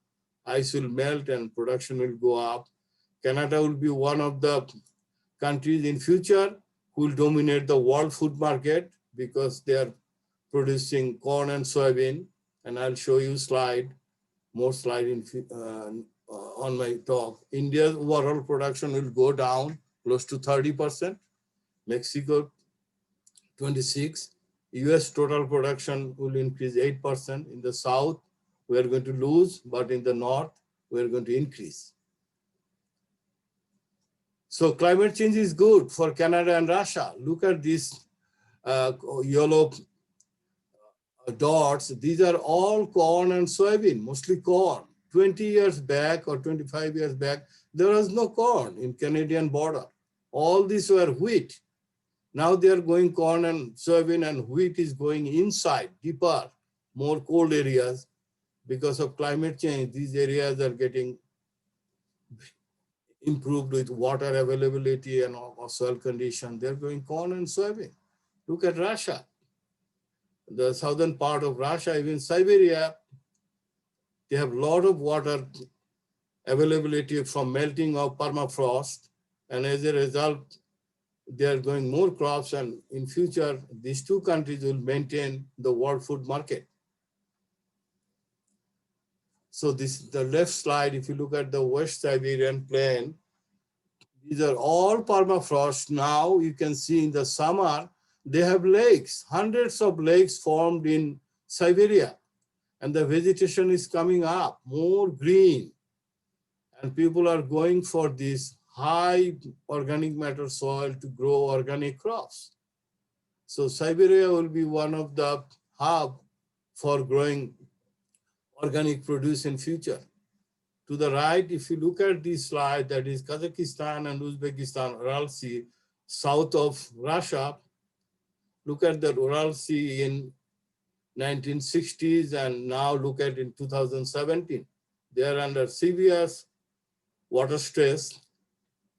Speaker 11: ice will melt and production will go up. Canada will be one of the countries in future who will dominate the world food market because they are producing corn and soybean. And I'll show you more slide on my talk. India's overall production will go down close to 30%. Mexico, 26%. US total production will increase 8%. In the south, we are going to lose, but in the north, we are going to increase. So climate change is good for Canada and Russia. Look at these yellow dots. These are all corn and soybean, mostly corn. 20 years back or 25 years back, there was no corn in Canadian border. All these were wheat. Now they are going corn and soybean, and wheat is going inside, deeper, more cold areas. Because of climate change, these areas are getting improved with water availability and soil condition. They're going corn and soybean. Look at Russia. The southern part of Russia, even Siberia, they have a lot of water availability from melting of permafrost. And as a result, they are going more crops, and in future, these two countries will maintain the world food market. So this the left slide, if you look at the West Siberian plain, these are all permafrost. Now you can see in the summer, they have lakes, hundreds of lakes formed in Siberia. And the vegetation is coming up, more green. And people are going for this high organic matter soil to grow organic crops. So Siberia will be one of the hub for growing organic produce in future. To the right, if you look at this slide, that is Kazakhstan and Uzbekistan, Ural Sea, south of Russia. Look at the Ural Sea in 1960s and now look at in 2017. They are under severe water stress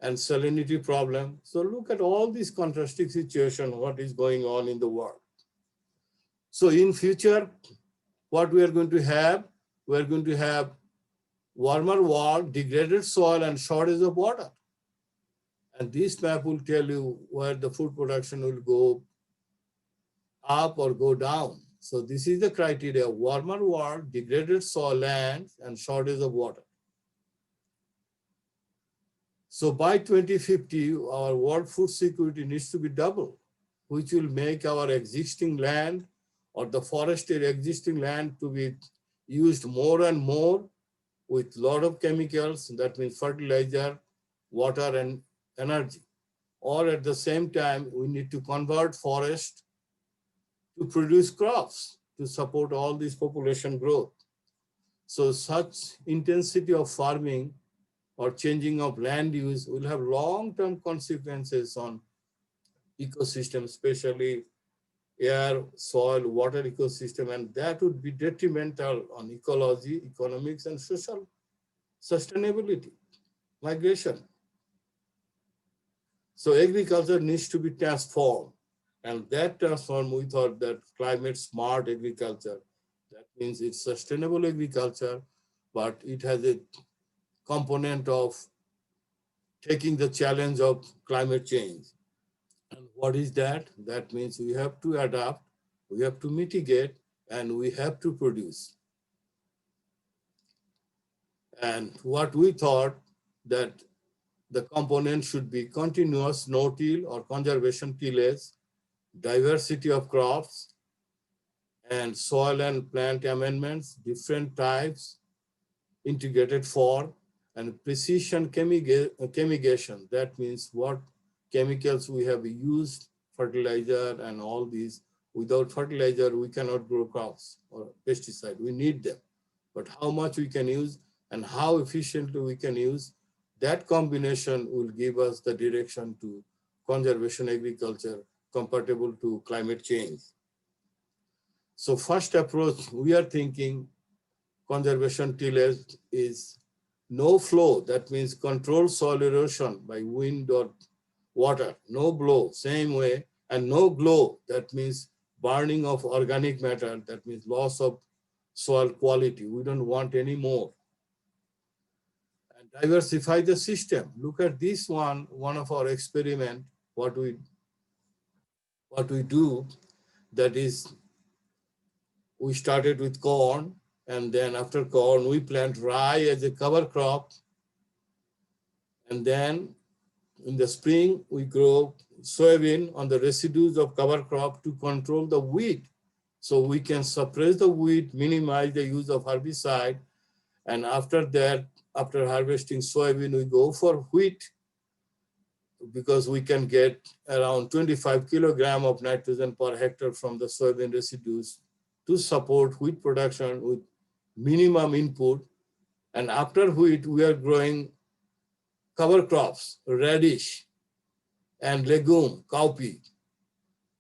Speaker 11: and salinity problem. So look at all these contrasting situations, what is going on in the world. So in future, what we are going to have, we are going to have warmer world, degraded soil, and shortage of water. And this map will tell you where the food production will go up or go down. So this is the criteria: warmer world, degraded soil, land, and shortage of water. So by 2050, our world food security needs to be double, which will make our existing land or the forested existing land to be used more and more with a lot of chemicals, that means fertilizer, water, and energy. Or at the same time, we need to convert forest to produce crops to support all this population growth. So such intensity of farming or changing of land use will have long-term consequences on ecosystem, especially air, soil, water ecosystem, and that would be detrimental on ecology, economics, and social sustainability, migration. So agriculture needs to be transformed, and that transform, we thought that climate smart agriculture, that means it's sustainable agriculture, but it has a component of taking the challenge of climate change. And what is that? That means we have to adapt, we have to mitigate, and we have to produce. And what we thought that the component should be continuous no-till or conservation tillage, diversity of crops, and soil and plant amendments, different types, integrated form, and precision chemigation. That means what chemicals we have used, fertilizer and all these. Without fertilizer, we cannot grow crops or pesticide. We need them. But how much we can use and how efficiently we can use, that combination will give us the direction to conservation agriculture compatible to climate change. So first approach, we are thinking conservation tillage is no flow, that means control soil erosion by wind or water, no blow, same way, and no glow, that means burning of organic matter, that means loss of soil quality. We don't want any more. And diversify the system. Look at this one of our experiment, what we do, that is, we started with corn, and then after corn, we plant rye as a cover crop. And then in the spring, we grow soybean on the residues of cover crop to control the weed. So we can suppress the weed, minimize the use of herbicide. And after that, after harvesting soybean, we go for wheat, because we can get around 25 kilogram of nitrogen per hectare from the soybean residues to support wheat production with minimum input. And after wheat, we are growing cover crops, radish and legume, cowpea,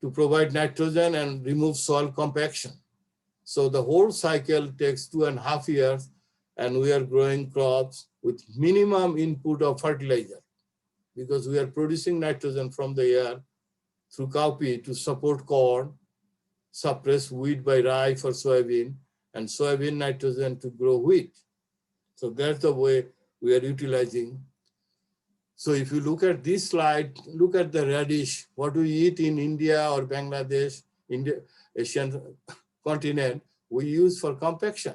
Speaker 11: to provide nitrogen and remove soil compaction. So the whole cycle takes 2.5 years, and we are growing crops with minimum input of fertilizer, because we are producing nitrogen from the air through cowpea to support corn, suppress wheat by rye for soybean, and soybean nitrogen to grow wheat. So that's the way we are utilizing. So if you look at this slide, look at the radish, what we eat in India or Bangladesh, India, Asian continent, we use for compaction.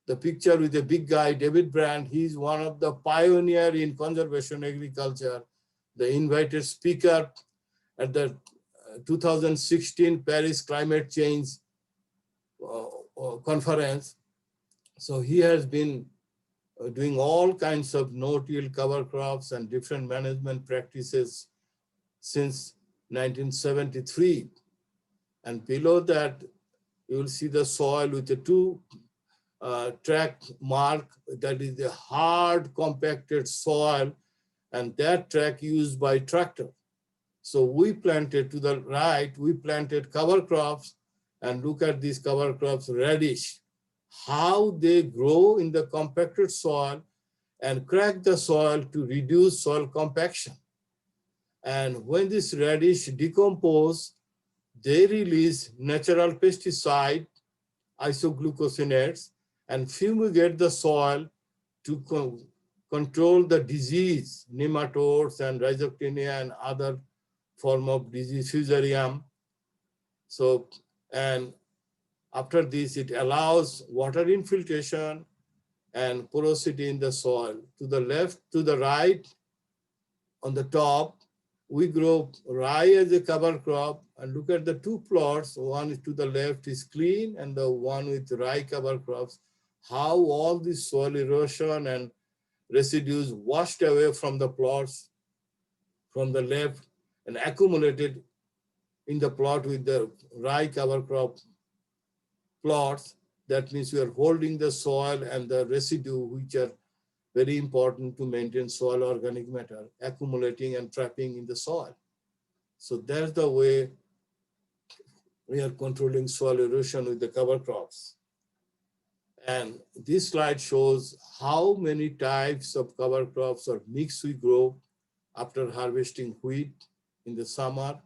Speaker 11: The picture with the big guy, David Brand, he's one of the pioneer in conservation agriculture, the invited speaker at the 2016 Paris Climate Change conference. So he has been doing all kinds of no-till cover crops and different management practices since 1973. And below that, you will see the soil with the two track mark, that is the hard compacted soil, and that track used by tractor. So we planted to the right, we planted cover crops, and look at these cover crops, radish, how they grow in the compacted soil and crack the soil to reduce soil compaction. And when this radish decompose, they release natural pesticide, isoglucosinates, and fumigate the soil to control the disease, nematodes and rhizoctonia and other form of disease, fusarium. So, and after this, it allows water infiltration and porosity in the soil. To the left, to the right, on the top, we grow rye as a cover crop, and look at the two plots. One to the left is clean, and the one with rye cover crops, how all this soil erosion and residues washed away from the plots from the left and accumulated in the plot with the rye cover crop plots. That means we are holding the soil and the residue, which are very important to maintain soil organic matter, accumulating and trapping in the soil. So that's the way we are controlling soil erosion with the cover crops. And this slide shows how many types of cover crops or mix we grow after harvesting wheat in the summer,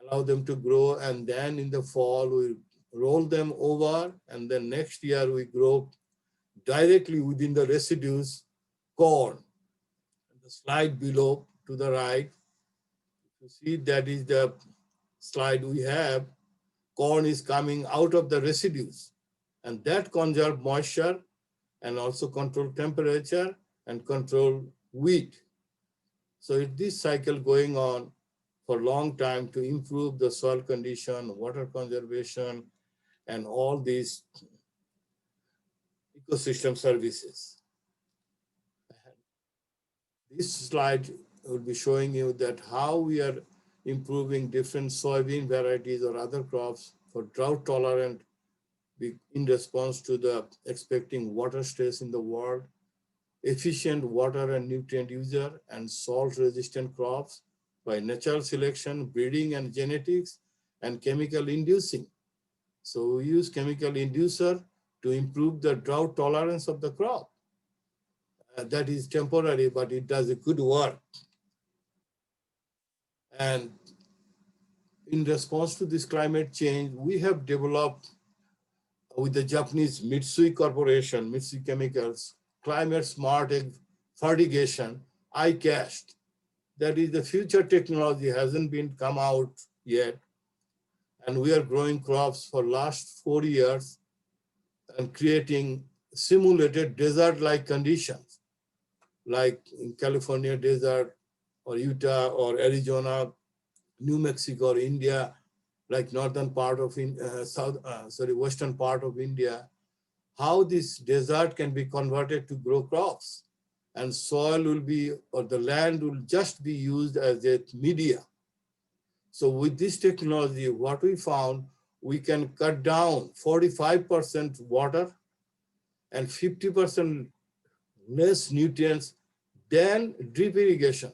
Speaker 11: allow them to grow, and then in the fall we roll them over, and then next year we grow directly within the residues corn. The slide below to the right, you see that is the slide we have. Corn is coming out of the residues, and that conserve moisture and also control temperature and control wheat. So it's this cycle going on for a long time to improve the soil condition, water conservation, and all these ecosystem services. This slide will be showing you that how we are improving different soybean varieties or other crops for drought tolerant in response to the expecting water stress in the world, efficient water and nutrient user, and salt resistant crops by natural selection, breeding and genetics, and chemical inducing. So we use chemical inducer to improve the drought tolerance of the crop. That is temporary, but it does a good work. And in response to this climate change, we have developed with the Japanese Mitsui Corporation, Mitsui Chemicals, climate smart fertigation, ICAST. That is the future technology, hasn't been come out yet. And we are growing crops for last 4 years and creating simulated desert-like conditions, like in California desert or Utah or Arizona, New Mexico or India, like northern part of western part of India, how this desert can be converted to grow crops, and soil will be, or the land will just be used as a media. So with this technology, what we found, we can cut down 45% water and 50% less nutrients than drip irrigation.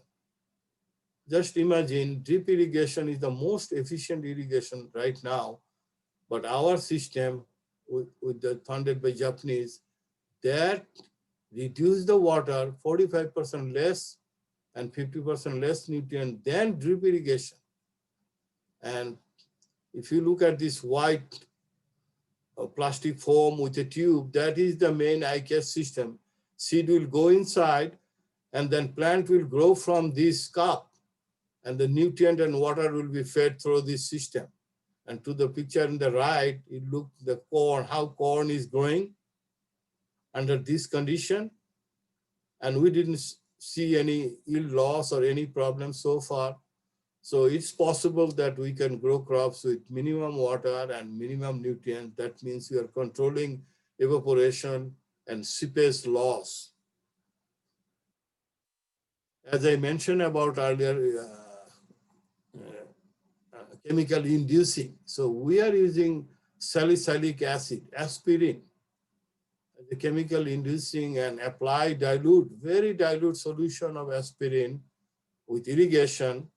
Speaker 11: Just imagine, drip irrigation is the most efficient irrigation right now, but our system with the funded by Japanese, that reduce the water 45% less and 50% less nutrient than drip irrigation. And if you look at this white plastic foam with a tube, that is the main ICAS system. Seed will go inside and then plant will grow from this cup, and the nutrient and water will be fed through this system. And to the picture in the right, it looks the corn, how corn is growing under this condition. And we didn't see any yield loss or any problem so far. So it's possible that we can grow crops with minimum water and minimum nutrients. That means we are controlling evaporation and seepage loss. As I mentioned about earlier, chemical inducing. So we are using salicylic acid, aspirin, the chemical inducing, and apply very dilute solution of aspirin with irrigation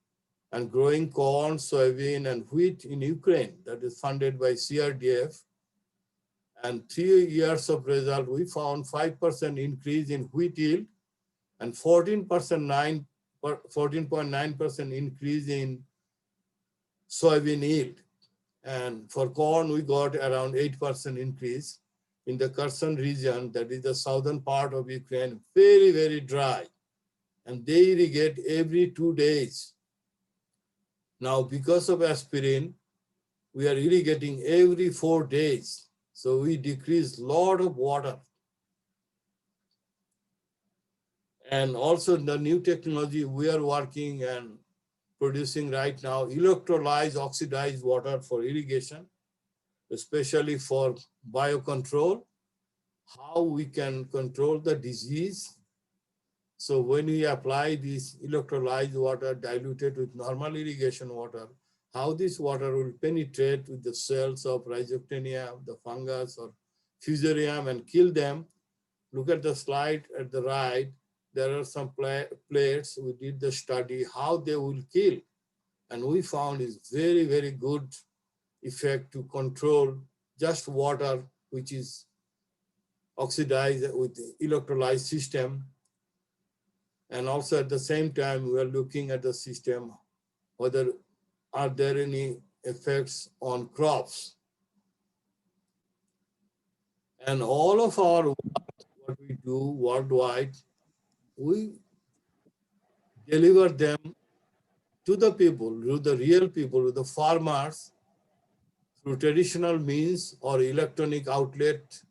Speaker 11: and growing corn, soybean, and wheat in Ukraine that is funded by CRDF. And 3 years of result, we found 5% increase in wheat yield and 14.9% increase in soybean yield. And for corn, we got around 8% increase. In the Kherson region, that is the southern part of Ukraine, very, very dry. And they irrigate every 2 days. Now, because of aspirin, we are irrigating every 4 days. So we decrease a lot of water. And also the new technology we are working and producing right now, electrolyzed oxidized water for irrigation, especially for biocontrol, how we can control the disease. So when we apply this electrolyzed water diluted with normal irrigation water, how this water will penetrate with the cells of rhizoctenia, the fungus or fusarium, and kill them. Look at the slide at the right. There are some plates. We did the study how they will kill. And we found is very, very good effect to control just water, which is oxidized with the electrolyzed system. And also at the same time, we are looking at the system, whether are there any effects on crops. And all of our work, what we do worldwide, we deliver them to the people, to the real people, to the farmers, through traditional means or electronic outlet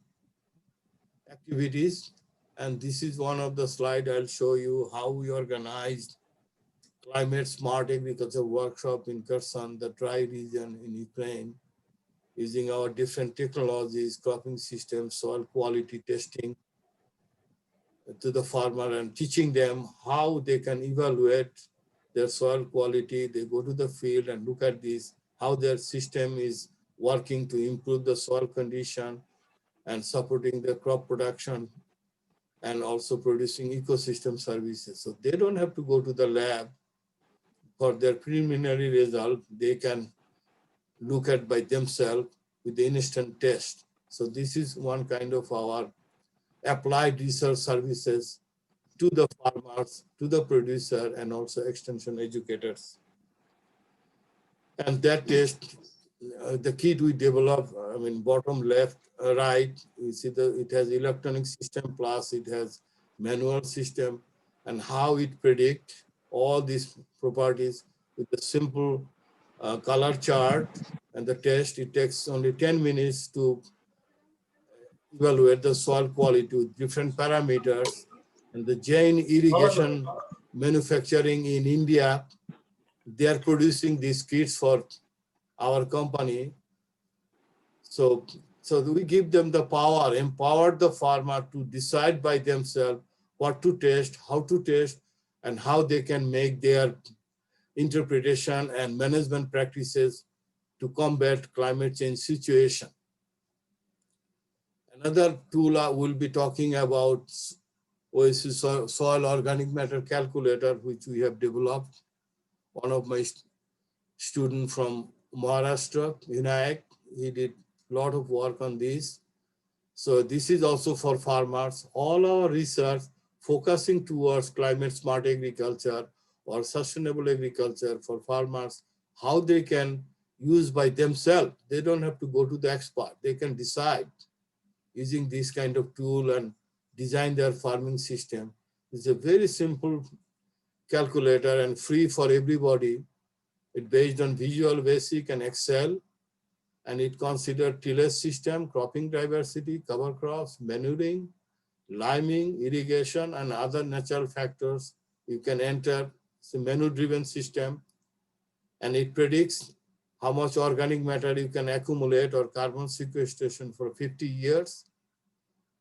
Speaker 11: activities. And this is one of the slides I'll show you how we organized climate smart agriculture workshop in Kherson, the dry region in Ukraine, using our different technologies, cropping systems, soil quality testing to the farmer and teaching them how they can evaluate their soil quality. They go to the field and look at this, how their system is working to improve the soil condition and supporting the crop production and also producing ecosystem services. So they don't have to go to the lab for their preliminary result. They can look at by themselves with the instant test. So this is one kind of our applied research services to the farmers, to the producer, and also extension educators. And that test, the kit we developed, I mean, bottom left, right, you see it has electronic system plus it has manual system, and how it predict all these properties with a simple color chart. And the test, it takes only 10 minutes to evaluate the soil quality with different parameters. And the Jain irrigation manufacturing in India, they are producing these kits for our company. So we give them the power, empower the farmer to decide by themselves what to test, how to test, and how they can make their interpretation and management practices to combat climate change situation. Another tool I will be talking about is soil organic matter calculator, which we have developed. One of my students from Maharashtra, Vinayak, he did a lot of work on this. So this is also for farmers. All our research focusing towards climate smart agriculture or sustainable agriculture for farmers, how they can use by themselves. They don't have to go to the expert. They can decide using this kind of tool and design their farming system. It's a very simple calculator and free for everybody. It's based on Visual Basic and Excel, and it considers tillage system, cropping diversity, cover crops, manuring, liming, irrigation, and other natural factors. You can enter. It's a menu-driven system, and it predicts how much organic matter you can accumulate or carbon sequestration for 50 years.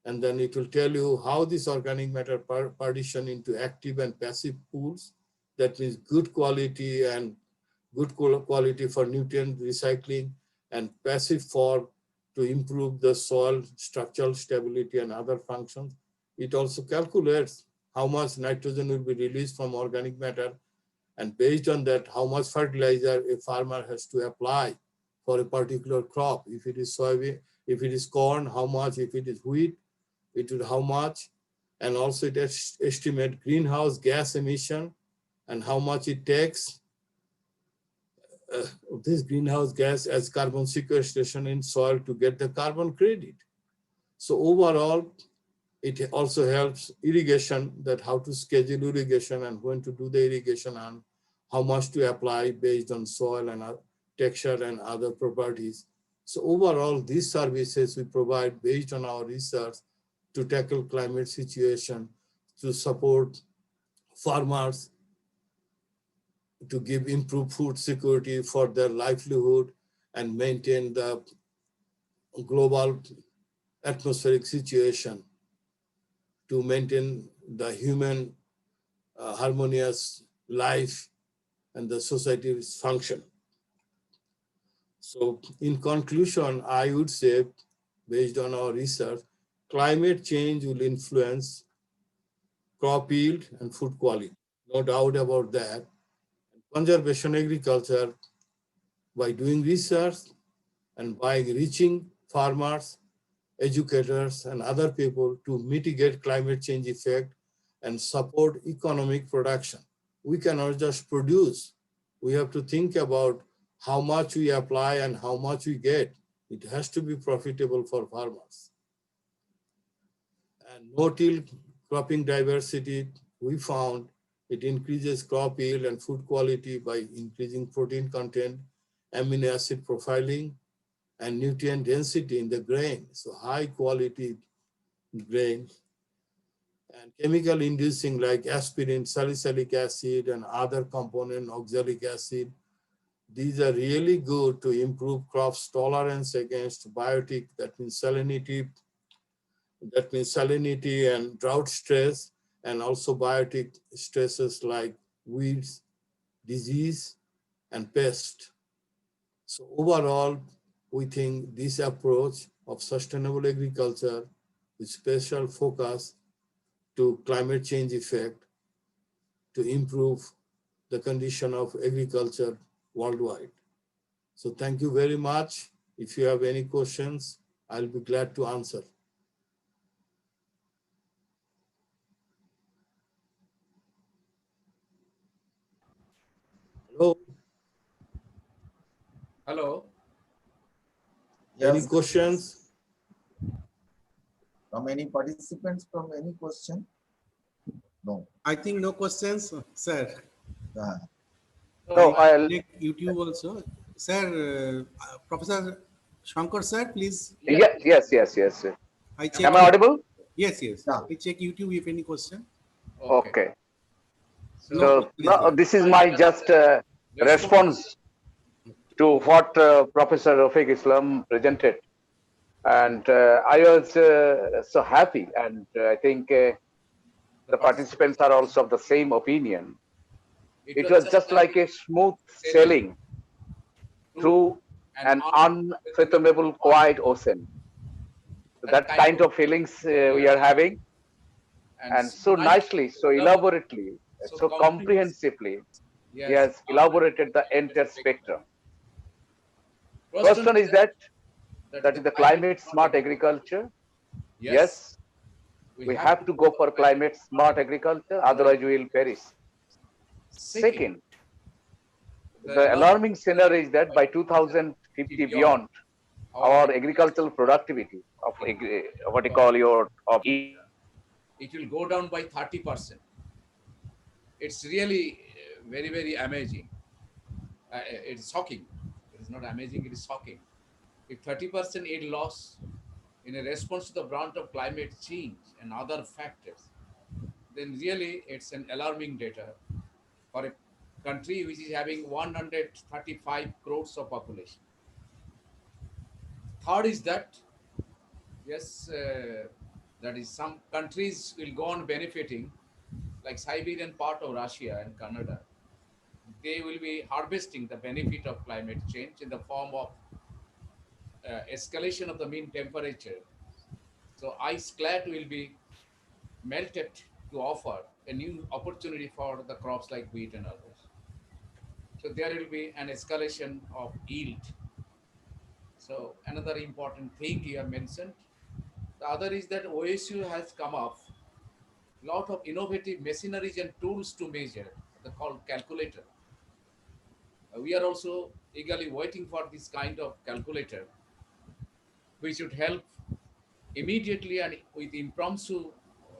Speaker 11: And then it will tell you how this organic matter partition into active and passive pools. That means good quality and good quality for nutrient recycling, and passive for to improve the soil structural stability and other functions. It also calculates how much nitrogen will be released from organic matter, and based on that, how much fertilizer a farmer has to apply for a particular crop. If it is soybean, if it is corn, how much, if it is wheat, it will how much, and also it estimate greenhouse gas emission and how much it takes this greenhouse gas as carbon sequestration in soil to get the carbon credit. So overall, it also helps irrigation, that how to schedule irrigation and when to do the irrigation and how much to apply based on soil and texture and other properties. So overall, these services we provide based on our research to tackle climate situation, to support farmers, to give improved food security for their livelihood and maintain the global atmospheric situation, to maintain the human harmonious life and the society's function. So in conclusion, I would say, based on our research, climate change will influence crop yield and food quality. No doubt about that. Conservation agriculture, by doing research and by reaching farmers, educators, and other people to mitigate climate change effect and support economic production. We cannot just produce. We have to think about how much we apply and how much we get. It has to be profitable for farmers. And no-till cropping diversity, we found it increases crop yield and food quality by increasing protein content, amino acid profiling, and nutrient density in the grain. So high quality grain. And chemical inducing like aspirin, salicylic acid, and other component, oxalic acid. These are really good to improve crops' tolerance against biotic, that means salinity and drought stress, and also biotic stresses like weeds, disease, and pest. So overall, we think this approach of sustainable agriculture with special focus to climate change effect to improve the condition of agriculture worldwide. So thank you very much. If you have any questions, I'll be glad to answer. Hello.
Speaker 14: Hello.
Speaker 11: Any
Speaker 5: Yes.
Speaker 11: questions?
Speaker 5: From any participants, from any question? No.
Speaker 3: I think no questions, sir.
Speaker 7: So I'll
Speaker 3: check YouTube also. Sir, Professor Shankar sir, please.
Speaker 7: yes.
Speaker 3: I check.
Speaker 7: Am I audible?
Speaker 3: Yes. I check YouTube if any question.
Speaker 7: Okay.
Speaker 3: No
Speaker 7: So
Speaker 3: question is there.
Speaker 7: this is my just response to what Professor Rafiq Islam presented. And I was so happy, and I think the participants are also of the same opinion. It was just like a smooth sailing through an unfathomable quiet ocean. That kind of feelings we are having, and so nicely, so elaborately, so comprehensively, he has elaborated the entire spectrum. First one is that is the climate smart agriculture. Yes, we have to go for climate smart agriculture, otherwise we will perish. Second, the alarming scenario is that by 2050 beyond, our agricultural productivity of what you call of
Speaker 14: It will go down by 30%. It's really very amazing. It's shocking. It is not amazing, it is shocking. If 30% yield loss in a response to the brunt of climate change and other factors, then really it's an alarming data for a country which is having 135 crores of population. Third is that, yes, that is some countries will go on benefiting, like Siberian part of Russia and Canada. They will be harvesting the benefit of climate change in the form of escalation of the mean temperature. So ice clad will be melted to offer a new opportunity for the crops like wheat and others. So there will be an escalation of yield. So another important thing you have mentioned. The other is that OSU has come up lot of innovative machineries and tools to measure, the called calculator. We are also eagerly waiting for this kind of calculator, which should help immediately and with impromptu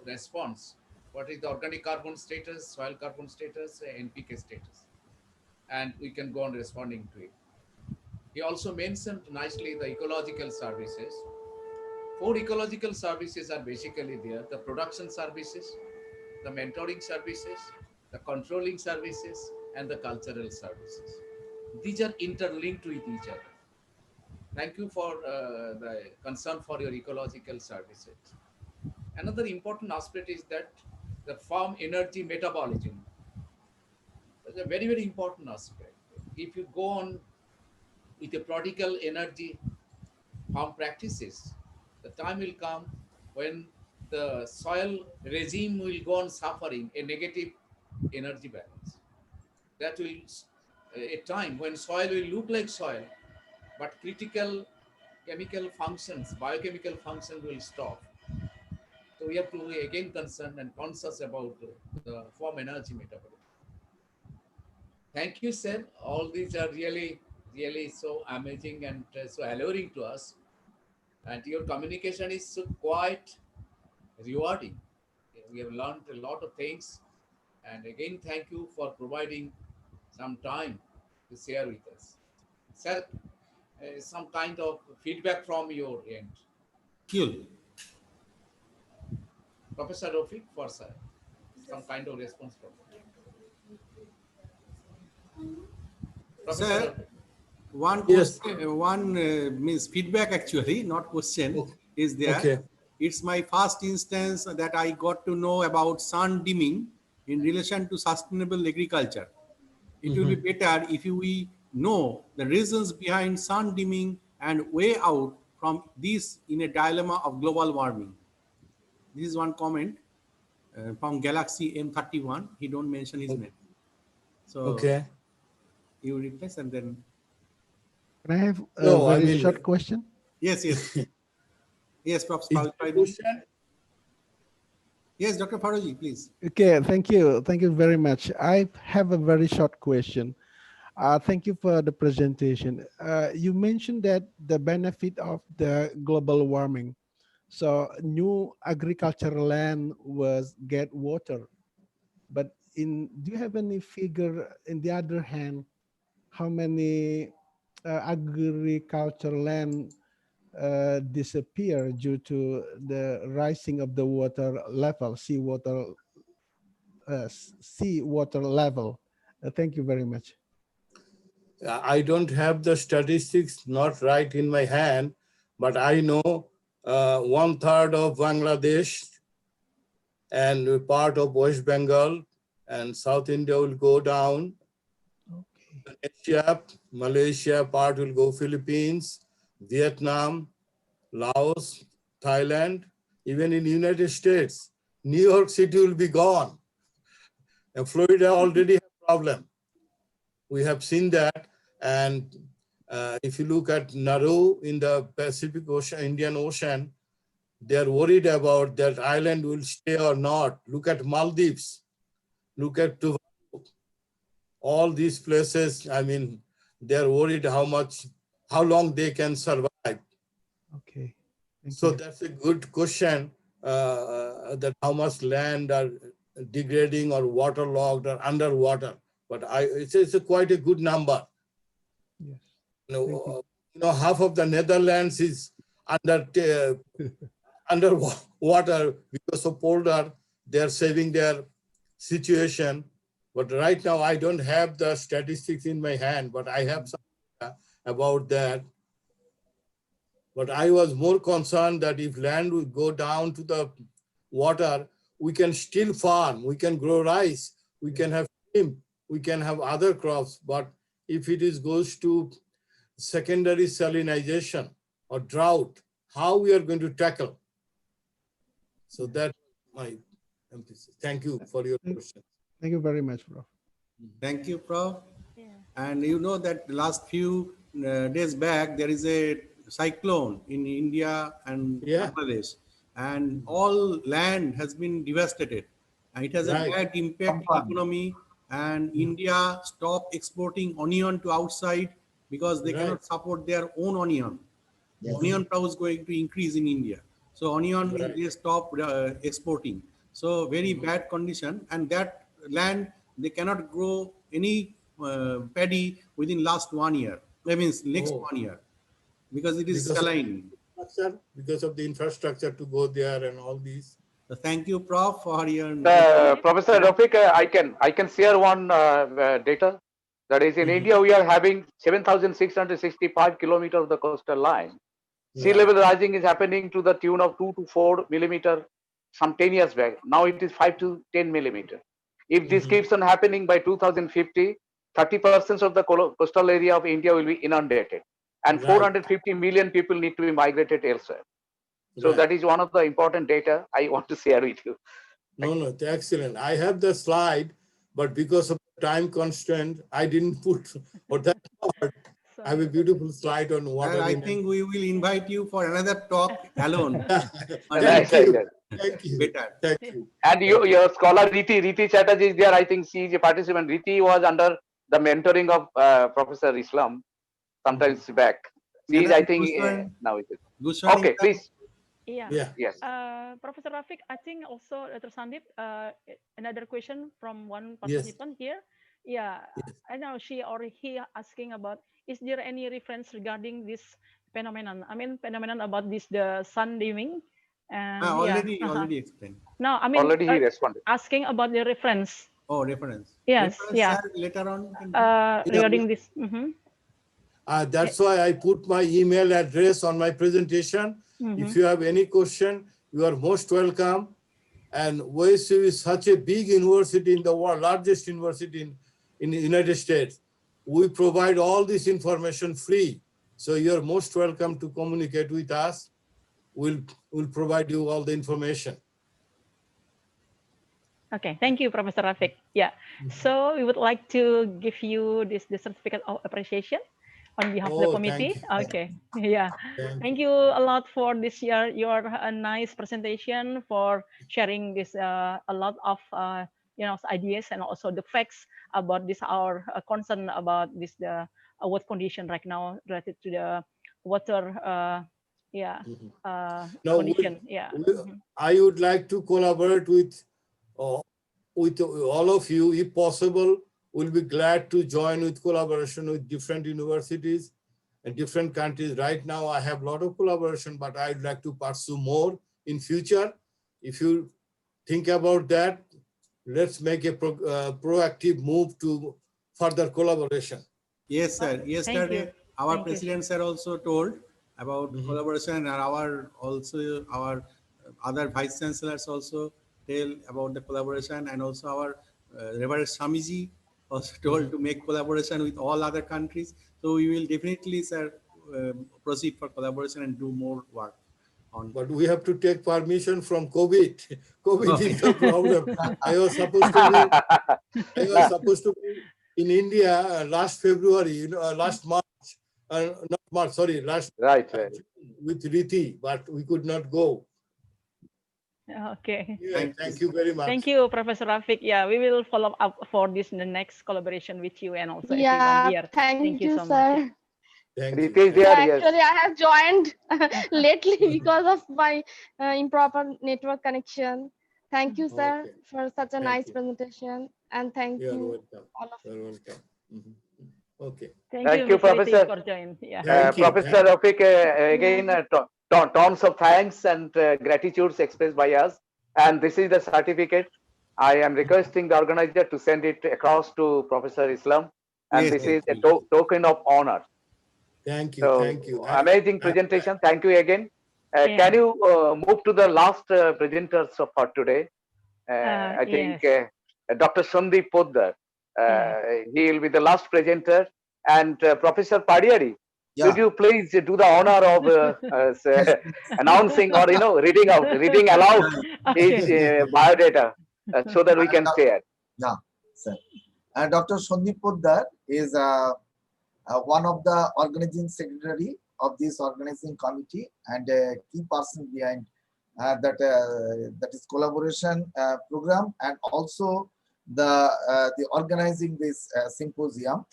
Speaker 14: response. What is the organic carbon status, soil carbon status, NPK status, and we can go on responding to it. He also mentioned nicely the ecological services. 4 ecological services are basically there: the production services, the mentoring services, the controlling services, and the cultural services. These are interlinked with each other. Thank you for the concern for your ecological services. Another important aspect is that the farm energy metabolism is a very important aspect. If you go on with a prodigal energy farm practices, the time will come when the soil regime will go on suffering a negative energy balance. That will a time when soil will look like soil, but critical chemical functions, biochemical function will stop. So we have to be again concerned and conscious about the farm energy metabolism. Thank you, sir. All these are really so amazing and so alluring to us. And your communication is so quite rewarding. We have learned a lot of things. And again, thank you for providing some time to share with us. Sir, some kind of feedback from your end.
Speaker 3: Cool.
Speaker 14: Professor Rafiq, for sir, some kind of response from
Speaker 3: Sir, one
Speaker 11: Yes.
Speaker 3: question, one means feedback actually, not question, is there.
Speaker 11: Okay.
Speaker 3: It's my first instance that I got to know about sun dimming in relation to sustainable agriculture. It will be better if we know the reasons behind sun dimming and way out from this in a dilemma of global warming. This is one comment from Galaxy M31. He don't mention his name. So
Speaker 11: Okay.
Speaker 3: you replace and then.
Speaker 2: Can I have a
Speaker 11: No, I
Speaker 2: very
Speaker 11: mean,
Speaker 2: short question?
Speaker 3: Yes. Yes, Prof.
Speaker 11: Is there a question?
Speaker 3: Yes, Dr. Faroji, please.
Speaker 2: Okay, thank you. Thank you very much. I have a very short question. Thank you for the presentation. You mentioned that the benefit of the global warming. So new agricultural land was get water, but do you have any figure in the other hand, how many agricultural land disappear due to the rising of the water level, sea water level? Thank you very much.
Speaker 11: I don't have the statistics not right in my hand, but I know 1/3 of Bangladesh and part of West Bengal and South India will go down.
Speaker 2: Okay.
Speaker 11: Asia, Malaysia, part will go Philippines, Vietnam, Laos, Thailand, even in United States. New York City will be gone. And Florida already have problem. We have seen that. And if you look at Nauru in the Pacific Ocean, Indian Ocean, they are worried about that island will stay or not. Look at Maldives, look at Tuvalu. All these places, I mean, they're worried how long they can survive.
Speaker 2: Okay.
Speaker 11: So that's a good question, that how much land are degrading or waterlogged or underwater. But it's quite a good number.
Speaker 2: Yes.
Speaker 11: Half of the Netherlands is underwater because of polder. They're saving their situation. But right now, I don't have the statistics in my hand, but I have some data about that. But I was more concerned that if land would go down to the water, we can still farm, we can grow rice, we can have shrimp, we can have other crops. But if it goes to secondary salinization or drought, how we are going to tackle? So that's my emphasis. Thank you for your question.
Speaker 2: Thank you very much, Prof.
Speaker 3: Thank you, Prof. And you know that the last few days back, there is a cyclone in India and Bangladesh, and all land has been devastated. And it has a bad impact on economy, and India stopped exporting onion to outside because they cannot support their own onion. Onion price is going to increase in India. So onion, they stopped exporting. So very bad condition, and that land, they cannot grow any paddy within last 1 year. That means next 1 year, because it is saline.
Speaker 11: Because of the infrastructure to go there and all these.
Speaker 3: So thank you, Prof, for your
Speaker 7: Professor Rafiq, I can share one data. That is, in India, we are having 7,665 kilometers of the coastal line. Sea level rising is happening to the tune of 2 to 4 millimeter some 10 years back. Now it is 5 to 10 millimeter. If this keeps on happening by 2050, 30% of the coastal area of India will be inundated. And 450 million people need to be migrated elsewhere. So that is one of the important data I want to share with you.
Speaker 11: No, excellent. I have the slide, but because of time constraint, I didn't put for that part. I have a beautiful slide on water.
Speaker 3: I think we will invite you for another talk alone.
Speaker 11: Thank you. Thank you.
Speaker 3: Better.
Speaker 11: Thank you.
Speaker 7: And your scholar Riti Chatterjee is there. I think she is a participant. Riti was under the mentoring of Professor Islam sometimes back. She is, I think, now it is. Okay, please.
Speaker 1: Yeah.
Speaker 7: Yes.
Speaker 1: Professor Rafiq, I think also Dr. Sandip, another question from one participant here. Yeah, I know she or he asking about, is there any reference regarding this phenomenon? I mean, phenomenon about this, the sun dimming. And
Speaker 3: already explained.
Speaker 1: No, I mean,
Speaker 7: already he responded.
Speaker 1: Asking about the reference.
Speaker 3: Oh, reference.
Speaker 1: Yes,
Speaker 3: reference, later on.
Speaker 1: Regarding this.
Speaker 11: That's why I put my email address on my presentation. If you have any question, you are most welcome. And OSU is such a big university in the world, largest university in the United States. We provide all this information free. So you're most welcome to communicate with us. We'll provide you all the information.
Speaker 1: Okay, thank you, Professor Rafiq. Yeah, so we would like to give you the certificate of appreciation on behalf of the
Speaker 11: Oh,
Speaker 1: committee.
Speaker 11: thank you.
Speaker 1: Okay, yeah.
Speaker 11: Thank
Speaker 1: Thank
Speaker 11: you.
Speaker 1: you a lot for this year. Your nice presentation, for sharing this a lot of ideas and also the facts about this our concern about this the what condition right now related to the water yeah
Speaker 11: Mhm. Now,
Speaker 1: condition. Yeah.
Speaker 11: I would like to collaborate uh, with all of you, if possible. We'll be glad to join with collaboration with different universities and different countries. Right now, I have a lot of collaboration, but I'd like to pursue more in future. If you think about that, let's make a proactive move to further collaboration.
Speaker 3: Yes, sir.
Speaker 1: Thank you.
Speaker 3: Yesterday, our
Speaker 1: Thank you.
Speaker 3: president sir also told about collaboration, and our other vice chancellors also tell about the collaboration, and also our Reverend Swamiji also told to make collaboration with all other countries. So we will definitely, sir, proceed for collaboration and do more work on.
Speaker 11: But we have to take permission from COVID. COVID is the problem. I was supposed to be in India last February, last March, not March, sorry, last
Speaker 7: Right.
Speaker 11: with Riti, but we could not go.
Speaker 1: Okay.
Speaker 11: Yeah, thank you very much.
Speaker 1: Thank you, Professor Rafiq. Yeah, we will follow up for this in the next collaboration with you and also everyone
Speaker 15: Yeah,
Speaker 1: here.
Speaker 15: thank
Speaker 1: you
Speaker 15: you,
Speaker 1: so much.
Speaker 15: sir.
Speaker 11: Thank
Speaker 7: Riti
Speaker 11: you.
Speaker 7: is there,
Speaker 15: Yeah,
Speaker 7: yes.
Speaker 15: actually, I have joined lately because of my improper network connection. Thank you, sir,
Speaker 11: Okay.
Speaker 15: for such a
Speaker 11: Thank
Speaker 15: nice
Speaker 11: you.
Speaker 15: presentation, and thank
Speaker 11: You're
Speaker 15: you
Speaker 11: welcome.
Speaker 15: all of you.
Speaker 11: You're welcome. Okay.
Speaker 1: Thank you, Mr.
Speaker 7: Professor.
Speaker 1: for joining. Yeah.
Speaker 11: Thank you.
Speaker 7: Professor Rafiq, again, tons of thanks and gratitudes expressed by us. And this is the certificate. I am requesting the organizer to send it across to Professor Islam. And
Speaker 3: Yes,
Speaker 7: this
Speaker 3: yes.
Speaker 7: is a token of honor.
Speaker 11: Thank you.
Speaker 7: So,
Speaker 11: Thank you.
Speaker 7: amazing presentation. Thank you again. Can you move to the last presenters for today? I think Dr. Sandeep Poddar. He will be the last presenter. And Professor Padiari, could you please do the honor of announcing or reading aloud his biodata so that we can share?
Speaker 5: Yeah, sir. Dr. Sandeep Poddar is one of the organizing secretary of this organizing committee and a key person behind that is collaboration program, and also the organizing this symposium.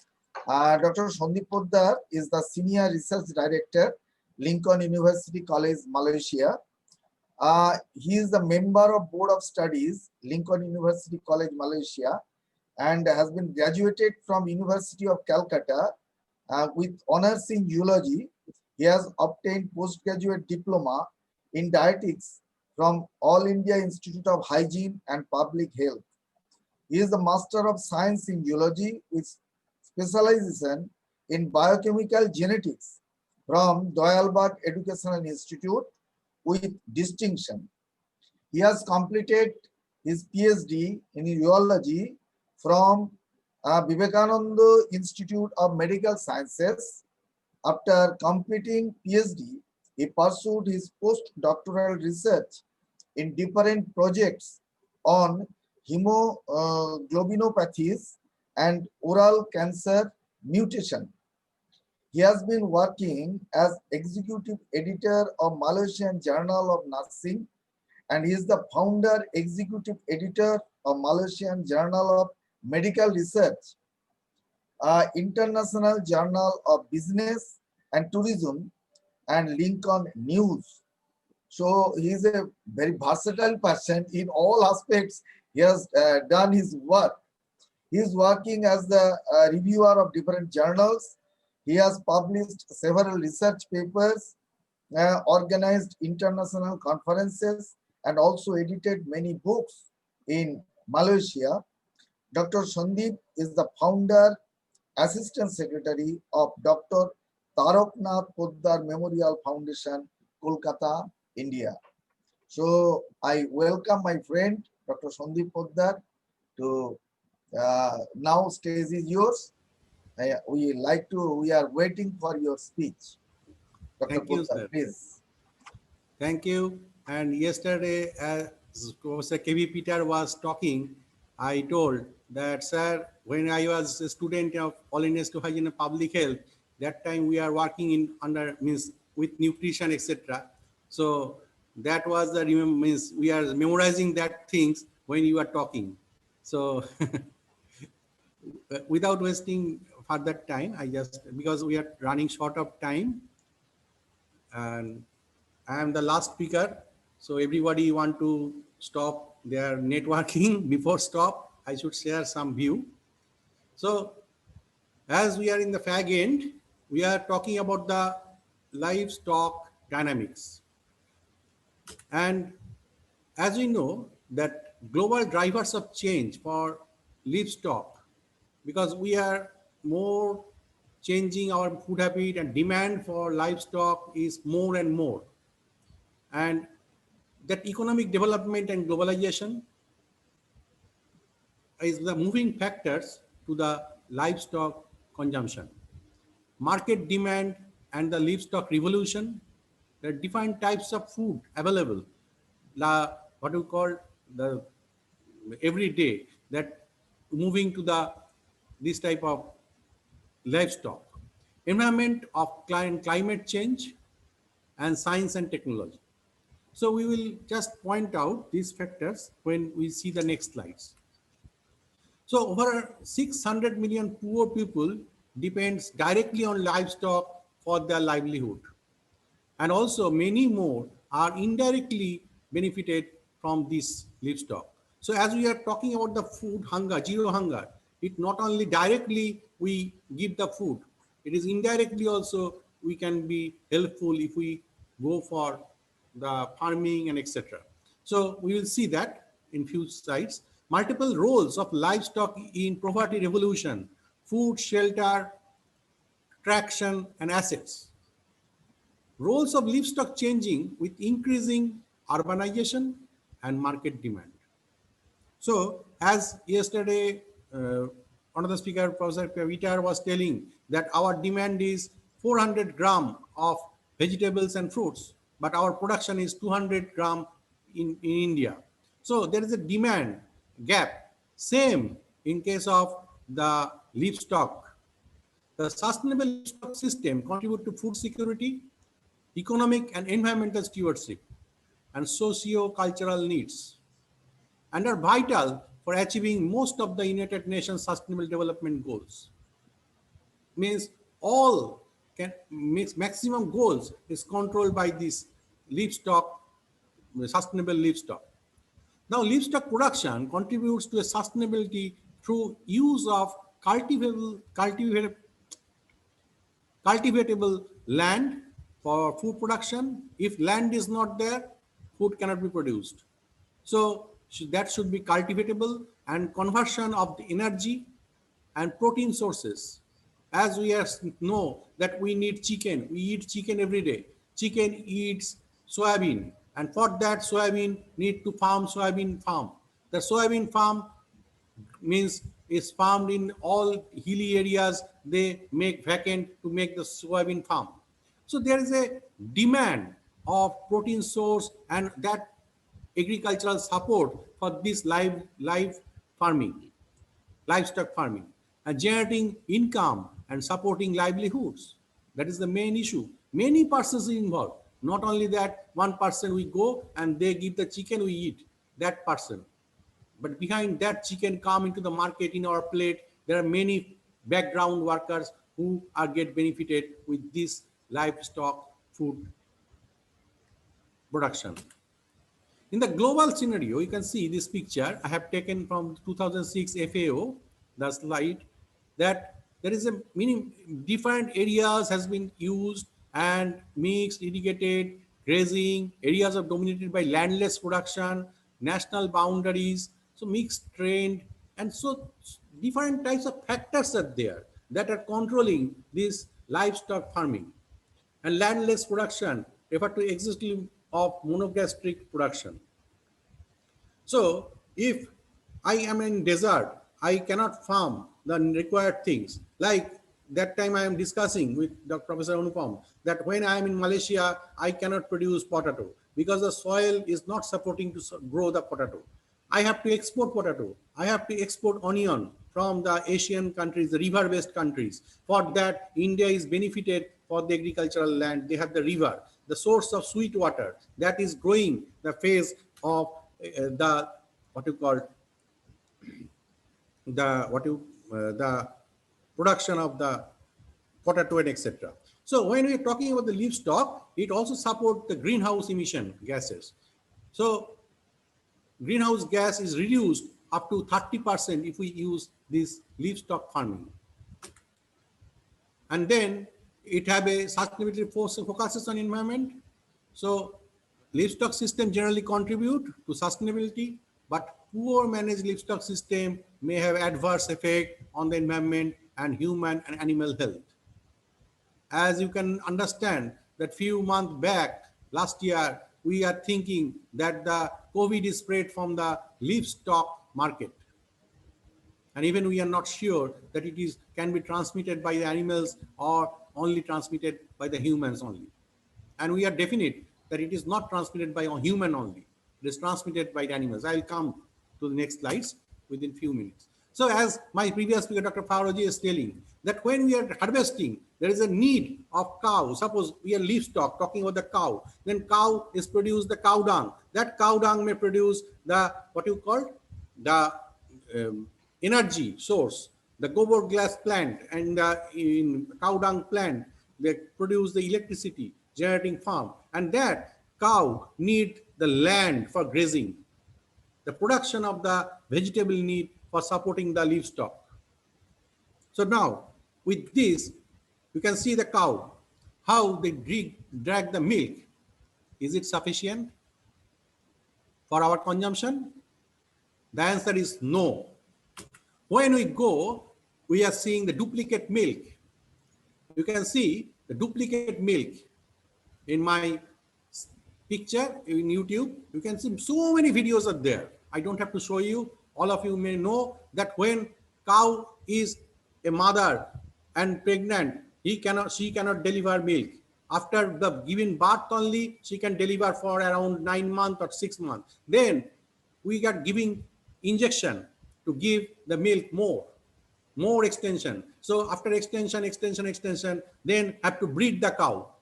Speaker 5: Dr. Sandeep Poddar is the senior research director, Lincoln University College, Malaysia. He is the member of Board of Studies, Lincoln University College, Malaysia, and has been graduated from University of Calcutta with honors in geology. He has obtained postgraduate diploma in dietetics from All India Institute of Hygiene and Public Health. He is the Master of Science in Geology with specialization in biochemical genetics from Doyalbach Educational Institute with distinction. He has completed his PhD in urology from Vivekananda Institute of Medical Sciences. After completing PhD, he pursued his postdoctoral research in different projects on hemoglobinopathies and oral cancer mutation. He has been working as executive editor of Malaysian Journal of Nursing, and he is the founder executive editor of Malaysian Journal of Medical Research, International Journal of Business and Tourism, and Lincoln News. So he is a very versatile person in all aspects. He has done his work. He is working as the reviewer of different journals. He has published several research papers, organized international conferences, and also edited many books in Malaysia. Dr. Sandeep is the founder, Assistant Secretary of Dr. Taraknath Poddar Memorial Foundation, Kolkata, India. So I welcome my friend, Dr. Sandeep Poddar, to now stage is yours. We are waiting for your speech. Dr.
Speaker 3: Thank you,
Speaker 5: Poddar,
Speaker 3: sir.
Speaker 5: please.
Speaker 3: Thank you. And yesterday, as Professor K.V. Peter was talking, I told that, sir, when I was a student of All India Institute of Hygiene and Public Health, That time we are working in under means with nutrition, etc. So that was the means we are memorizing that things when you are talking. So without wasting further time, I just, because we are running short of time, and I am the last speaker. So everybody want to stop their networking before stop, I should share some view. So as we are in the fag end, we are talking about the livestock dynamics. And as we know that global drivers of change for livestock, because we are more changing our food habit and demand for livestock is more and more. And that economic development and globalization is the moving factors to the livestock consumption. Market demand and the livestock revolution, there are different types of food available. What we call the every day that moving to the this type of livestock. Environment of climate change and science and technology. So we will just point out these factors when we see the next slides. So over 600 million poor people depends directly on livestock for their livelihood. And also many more are indirectly benefited from this livestock. So as we are talking about the food hunger, zero hunger, it not only directly we give the food, it is indirectly also we can be helpful if we go for the farming and etc. So we will see that in few slides. Multiple roles of livestock in poverty revolution, food, shelter, traction, and assets. Roles of livestock changing with increasing urbanization and market demand. So as yesterday, another speaker, Professor Vitar, was telling that our demand is 400 gram of vegetables and fruits, but our production is 200 gram in India. So there is a demand gap. Same in case of the livestock. The sustainable livestock system contribute to food security, economic and environmental stewardship, and socio-cultural needs, and are vital for achieving most of the United Nations Sustainable Development Goals. Means all maximum goals is controlled by this livestock, sustainable livestock. Now, livestock production contributes to a sustainability through use of cultivatable land for food production. If land is not there, food cannot be produced. So that should be cultivatable, and conversion of the energy and protein sources. As we know that we need chicken, we eat chicken every day. Chicken eats soybean, and for that soybean need to farm soybean farm. The soybean farm means is farmed in all hilly areas. They make vacant to make the soybean farm. So there is a demand of protein source and that agricultural support for this live farming, livestock farming, and generating income and supporting livelihoods. That is the main issue. Many persons involved. Not only that, one person we go and they give the chicken, we eat that person. But behind that chicken come into the market in our plate, there are many background workers who are get benefited with this livestock food production. In the global scenario, you can see this picture I have taken from 2006 FAO, the slide, that there is a meaning different areas has been used and mixed, irrigated, grazing, areas are dominated by landless production, national boundaries, so mixed trend, and so different types of factors are there that are controlling this livestock farming. And landless production refer to existing of monogastric production. So if I am in desert, I cannot farm the required things. Like that time I am discussing with Dr. Professor Anupam that when I am in Malaysia, I cannot produce potato because the soil is not supporting to grow the potato. I have to export potato. I have to export onion from the Asian countries, the river-based countries. For that, India is benefited for the agricultural land. They have the river, the source of sweet water that is growing the phase of the what you call the production of the potato and etc. So when we are talking about the livestock, it also supports the greenhouse emission gases. So greenhouse gas is reduced up to 30% if we use this livestock farming. And then it have a sustainability focuses on environment. So livestock system generally contribute to sustainability, but poor managed livestock system may have adverse effect on the environment and human and animal health. As you can understand that few months back, last year, we are thinking that the COVID is spread from the livestock market. And even we are not sure that it can be transmitted by the animals or only transmitted by the humans only. And we are definite that it is not transmitted by a human only. It is transmitted by the animals. I will come to the next slides within few minutes. So as my previous speaker, Dr. Faroji, is telling, that when we are harvesting, there is a need of cow. Suppose we are livestock, talking about the cow. Then cow is produced the cow dung. That cow dung may produce the, what you call, the energy source. The gobar glass plant and in cow dung plant, they produce the electricity generating farm. And that cow need the land for grazing. The production of the vegetable need for supporting the livestock. So now, with this, you can see the cow, how they drag the milk. Is it sufficient for our consumption? The answer is no. When we go, we are seeing the duplicate milk. You can see the duplicate milk in my picture in YouTube. You can see so many videos are there. I don't have to show you. All of you may know that when cow is a mother and pregnant, she cannot deliver milk. After the giving birth only, she can deliver for around 9 months or 6 months. Then we got giving injection to give the milk more extension. So after extension, then have to breed the cow.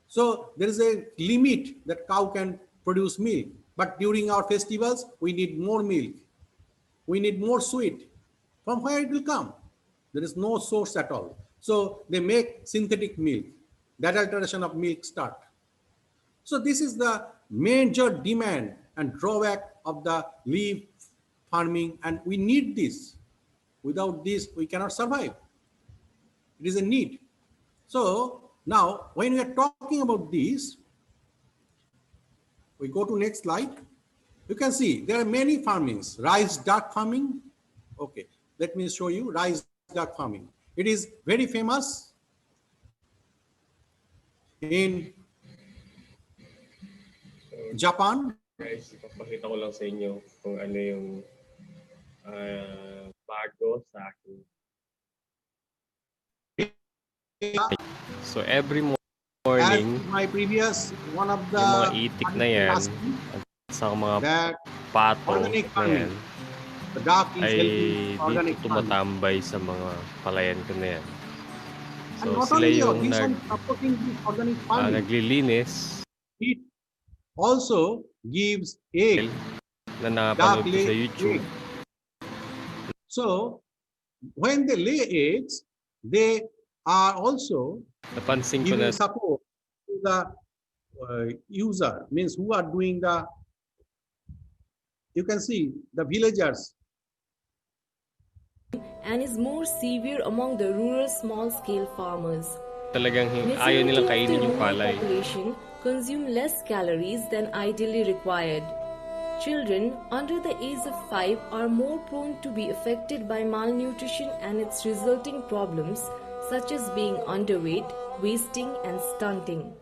Speaker 3: So there is a limit that cow can produce milk. But during our festivals, we need more milk. We need more sweet. From where it will come? There is no source at all. So they make synthetic milk. The adulteration of milk start. So this is the major demand and drawback of the leaf farming, and we need this. Without this, we cannot survive. It is a need. So now, when we are talking about this, we go to next slide. You can see there are many farmings. Rice duck farming. Okay, let me show you rice duck farming. It is very famous in Japan.
Speaker 16: Guys, ipapakita ko lang sa inyo kung ano yung bago sa akin. So every morning,
Speaker 3: as my previous one of the
Speaker 16: yung mga itik na yan at sa mga pato na yan ay dito tumatambay sa mga palayan ko na yan. So sila yung naglilinis.
Speaker 3: It also gives egg
Speaker 16: na napanood ko sa YouTube.
Speaker 3: So when they lay eggs, they are also giving support to the user, means who are doing the, you can see the villagers.
Speaker 17: And is more severe among the rural small-scale farmers.
Speaker 16: Talagang ayaw nilang kainin yung palay.
Speaker 17: Population consume less calories than ideally required. Children under the age of 5 are more prone to be affected by malnutrition and its resulting problems such as being underweight, wasting, and stunting.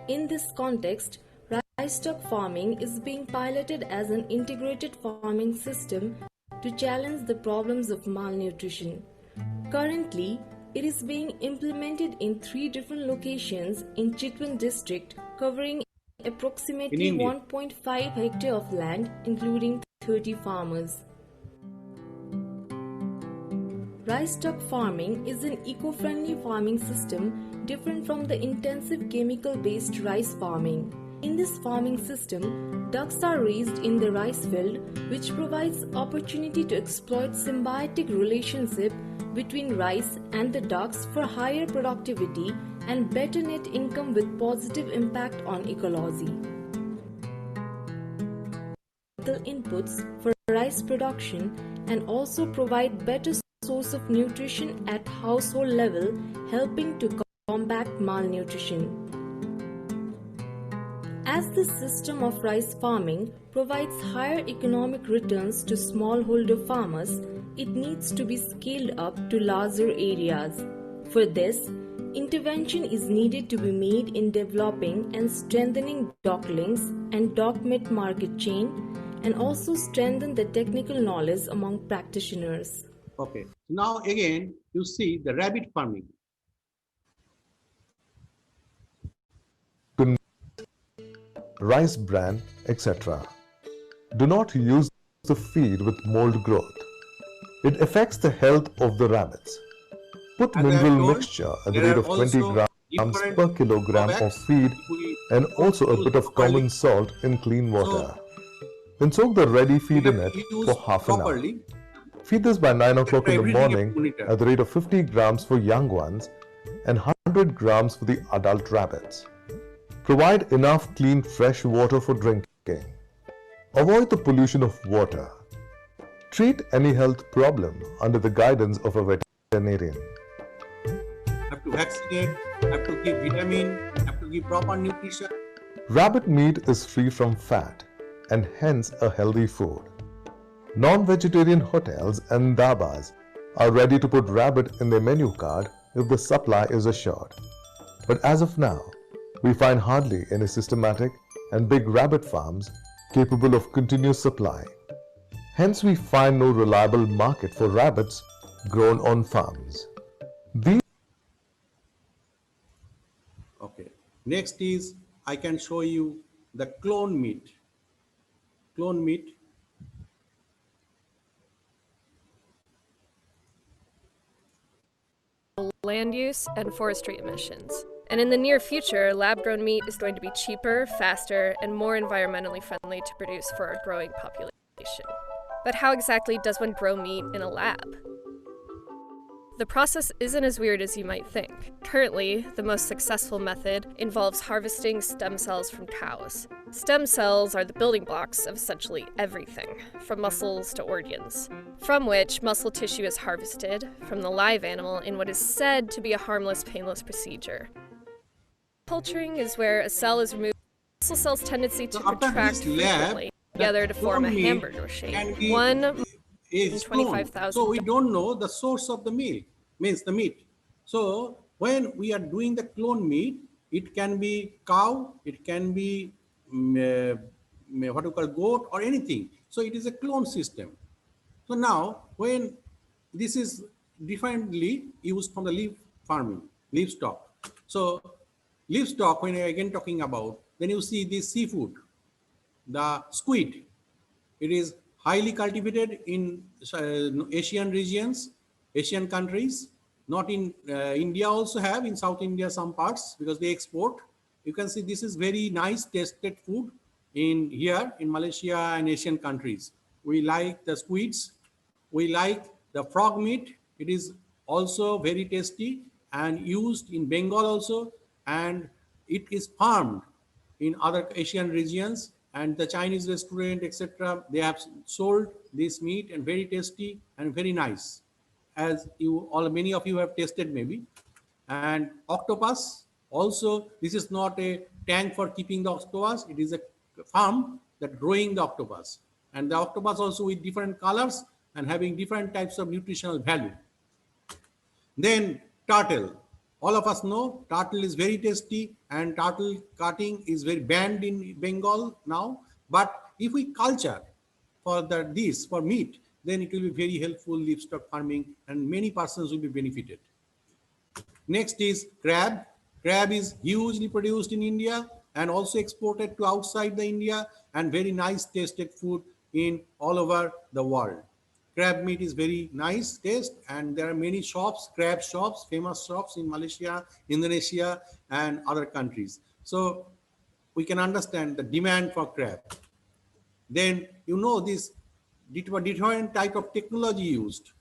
Speaker 17: In this context, livestock farming is being piloted as an integrated farming system to challenge the problems of malnutrition. Currently, it is being implemented in 3 different locations in Chitwan district, covering approximately 1.5 hectares of land, including 30 farmers. Rice duck farming is an eco-friendly farming system different from the intensive chemical-based rice farming. In this farming system, ducks are raised in the rice field, which provides opportunity to exploit symbiotic relationship between rice and the ducks for higher productivity and better net income with positive impact on ecology. Inputs for rice production and also provide better source of nutrition at household level, helping to combat malnutrition. As the system of rice farming provides higher economic returns to smallholder farmers, it needs to be scaled up to larger areas. For this, intervention is needed to be made in developing and strengthening docklings and dock meat market chain, and also strengthen the technical knowledge among practitioners.
Speaker 3: Okay, now again, you see the rabbit farming.
Speaker 18: Rice bran, etc. Do not use the feed with mold growth. It affects the health of the rabbits. Put mineral mixture at the rate of 20 grams per kilogram of feed and also a bit of common salt in clean water. Then soak the ready feed in it for half an hour. Feed this by 9 o'clock in the morning at the rate of 50 grams for young ones and 100 grams for the adult rabbits. Provide enough clean fresh water for drinking. Avoid the pollution of water. Treat any health problem under the guidance of a veterinarian.
Speaker 3: Have to vaccinate, have to give vitamin, have to give proper nutrition.
Speaker 18: Rabbit meat is free from fat and hence a healthy food. Non-vegetarian hotels and dhabas are ready to put rabbit in their menu card if the supply is assured. But as of now, we find hardly any systematic and big rabbit farms capable of continuous supply. Hence, we find no reliable market for rabbits grown on farms.
Speaker 3: Okay. Next is, I can show you the clone meat. Clone meat.
Speaker 19: Land use and forestry emissions. And in the near future, lab-grown meat is going to be cheaper, faster, and more environmentally friendly to produce for our growing population. But how exactly does one grow meat in a lab? The process isn't as weird as you might think. Currently, the most successful method involves harvesting stem cells from cows. Stem cells are the building blocks of essentially everything, from muscles to organs, from which muscle tissue is harvested from the live animal in what is said to be a harmless, painless procedure. Culturing is where a cell is removed. Muscle cells' tendency to contract frequently together to form a hamburger shape. One in 25,000.
Speaker 3: So we don't know the source of the meat, means the meat. So when we are doing the clone meat, it can be cow, it can be what you call goat or anything. So it is a clone system. So now when this is differently used from the leaf farming, livestock. So livestock, when I again talking about, then you see this seafood, the squid. It is highly cultivated in Asian regions, Asian countries, not in India also have, in South India some parts, because they export. You can see this is very nice tasted food in here in Malaysia and Asian countries. We like the squids, we like the frog meat. It is also very tasty and used in Bengal also, and it is farmed in other Asian regions. And the Chinese restaurant, etc., they have sold this meat and very tasty and very nice, as you all, many of you have tasted maybe. And octopus also, this is not a tank for keeping the octopus, it is a farm that growing the octopus, and the octopus also with different colors and having different types of nutritional value. Then turtle. All of us know turtle is very tasty and turtle cutting is very banned in Bengal now. But if we culture for this for meat, then it will be very helpful livestock farming and many persons will be benefited. Next is crab. Crab is hugely produced in India and also exported to outside the India and very nice tasted food in all over the world. crab meat is very nice taste, and there are many shops, crab shops, famous shops in Malaysia, Indonesia, and other countries. So we can understand the demand for crab. Then you know this different type of technology used.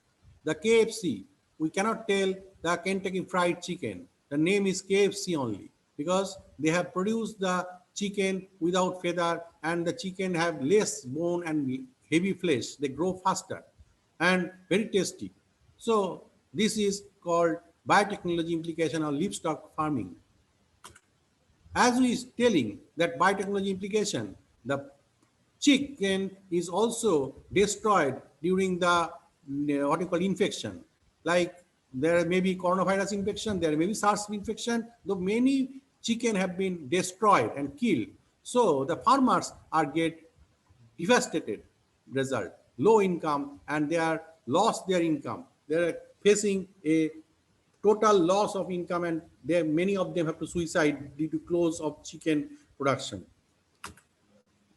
Speaker 3: The KFC, we cannot tell the Kentucky Fried Chicken. The name is KFC only because they have produced the chicken without feather, and the chicken have less bone and heavy flesh. They grow faster and very tasty. So this is called biotechnology implication of livestock farming. As we is telling that biotechnology implication, the chicken is also destroyed during the what you call infection. Like there may be coronavirus infection, there may be SARS infection, though many chicken have been destroyed and killed. So the farmers are get devastated result, low income, and they are lost their income. They are facing a total loss of income, and many of them have to suicide due to close of chicken production.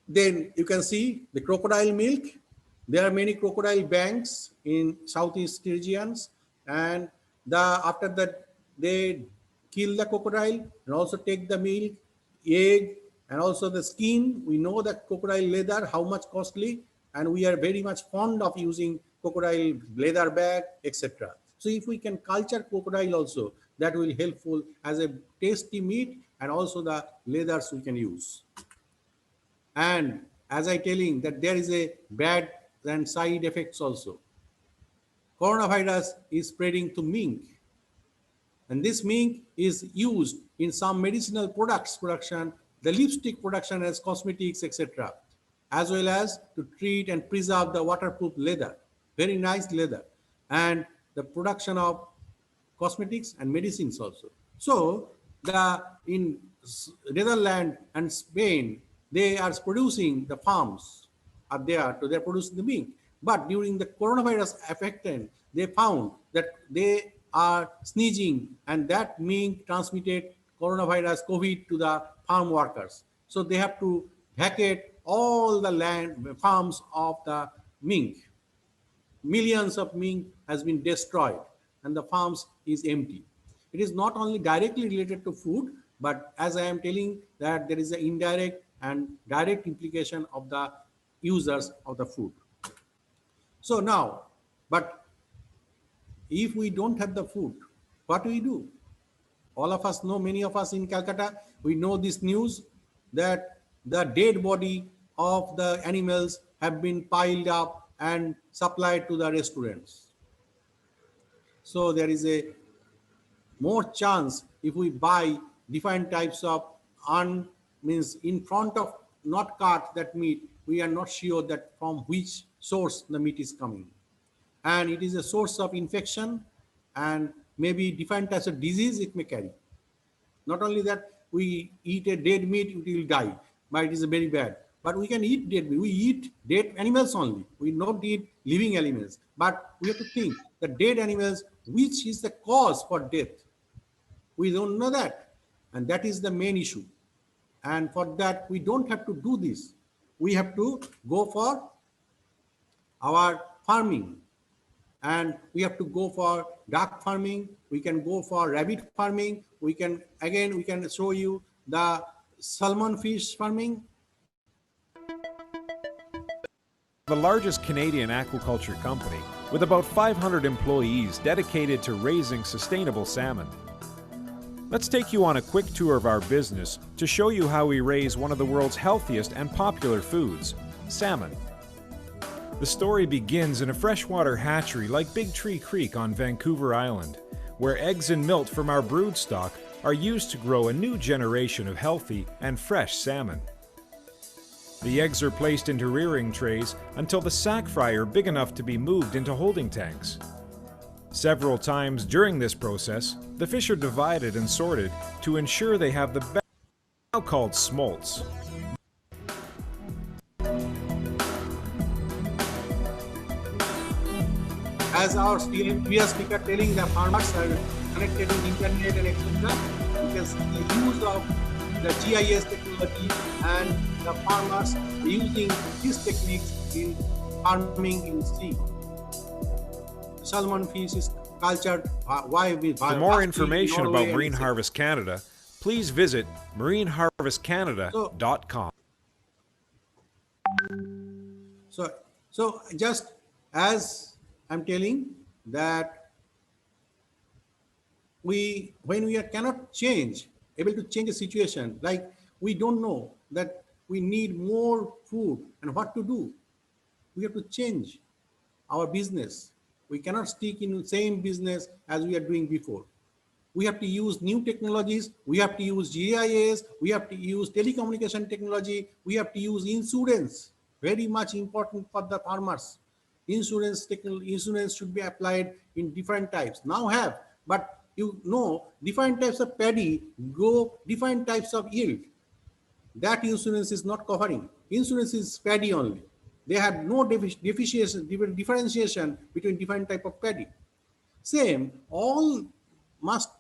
Speaker 3: Then you can see the crocodile milk. There are many crocodile banks in Southeast regions, and after that they kill the crocodile and also take the milk, egg, and also the skin. We know that crocodile leather, how much costly, and we are very much fond of using crocodile leather bag, etc. So if we can culture crocodile also, that will helpful as a tasty meat, and also the leathers we can use. And as I telling that there is a bad and side effects also. Coronavirus is spreading to mink, and this mink is used in some medicinal products production, the lipstick production as cosmetics, etc., as well as to treat and preserve the waterproof leather, very nice leather, and the production of cosmetics and medicines also. So in Netherlands and Spain, they are producing, the farms are there, so they're producing the mink. But during the coronavirus affected, they found that they are sneezing, and that mink transmitted coronavirus, COVID, to the farm workers. So they have to vacate all the land, farms of the mink. Millions of mink has been destroyed, and the farms is empty. It is not only directly related to food, but as I am telling that there is an indirect and direct implication of the users of the food. So now, but if we don't have the food, what do we do? All of us know, many of us in Calcutta, we know this news that the dead body of the animals have been piled up and supplied to the restaurants. So there is a more chance if we buy different types of means in front of not cut that meat, we are not sure that from which source the meat is coming. And it is a source of infection, and maybe different types of disease it may carry. Not only that, we eat a dead meat, it will die, but it is very bad. But we can eat dead meat. We eat dead animals only. We don't eat living animals. But we have to think the dead animals, which is the cause for death. We don't know that. And that is the main issue. And for that, we don't have to do this. We have to go for our farming. And we have to go for duck farming. We can go for rabbit farming. We can show you the salmon fish farming.
Speaker 20: The largest Canadian aquaculture company with about 500 employees dedicated to raising sustainable salmon. Let's take you on a quick tour of our business to show you how we raise one of the world's healthiest and popular foods, salmon. The story begins in a freshwater hatchery like Big Tree Creek on Vancouver Island, where eggs and milk from our brood stock are used to grow a new generation of healthy and fresh salmon. The eggs are placed into rearing trays until the sac fry are big enough to be moved into holding tanks. Several times during this process, the fish are divided and sorted to ensure they have the best, now called smolts.
Speaker 3: As our previous speaker telling, the farmers are connected with internet and etc. Because the use of the GIS technology, and the farmers are using these techniques in farming in sea. salmon fish is cultured. Why with
Speaker 20: For more information about Marine Harvest Canada, please visit marineharvestcanada.com.
Speaker 3: So just as I'm telling that when we cannot able to change a situation, like we don't know that we need more food and what to do, we have to change our business. We cannot stick in the same business as we are doing before. We have to use new technologies. We have to use GIS. We have to use telecommunication technology. We have to use insurance. Very much important for the farmers. Insurance should be applied in different types. Now have, but you know, different types of paddy grow different types of yield. That insurance is not covering. Insurance is paddy only. They have no differentiation between different type of paddy. Same, all must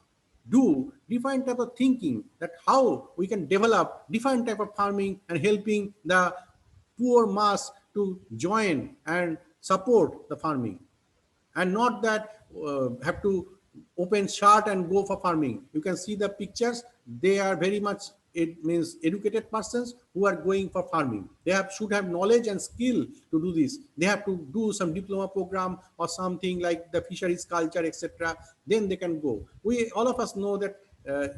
Speaker 3: do different type of thinking that how we can develop different type of farming and helping the poor mass to join and support the farming, and not that have to open chart and go for farming. You can see the pictures. They are very much, it means educated persons who are going for farming. They should have knowledge and skill to do this. They have to do some diploma program or something like the fisheries culture, etc. Then they can go. We all of us know that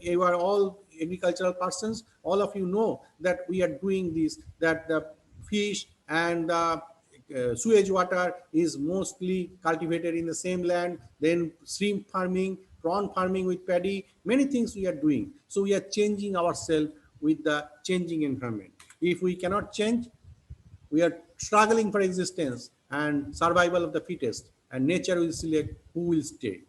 Speaker 3: you are all agricultural persons. All of you know that we are doing this, that the fish and the sewage water is mostly cultivated in the same land. Then shrimp farming, prawn farming with paddy, many things we are doing. So we are changing ourselves with the changing environment. If we cannot change, we are struggling for existence and survival of the fittest, and nature will select who will stay.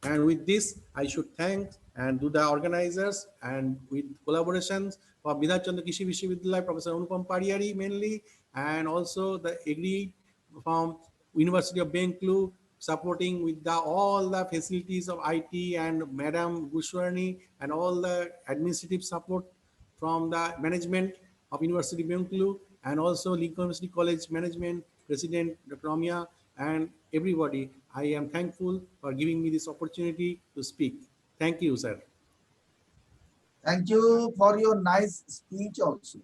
Speaker 3: And with this, I should thank and do the organizers, and with collaborations for Bidhar Chandra Krishi Vishwavidyalaya, Professor Anupam Pariari mainly, and also the Agri from University of Bengkulu, supporting with all the facilities of IT, and Madam Gushwarni, and all the administrative support from the management of University of Bengkulu, and also Lincoln University College Management, President Dr. Ramya, and everybody. I am thankful for giving me this opportunity to speak. Thank you, sir.
Speaker 5: Thank you for your nice speech also.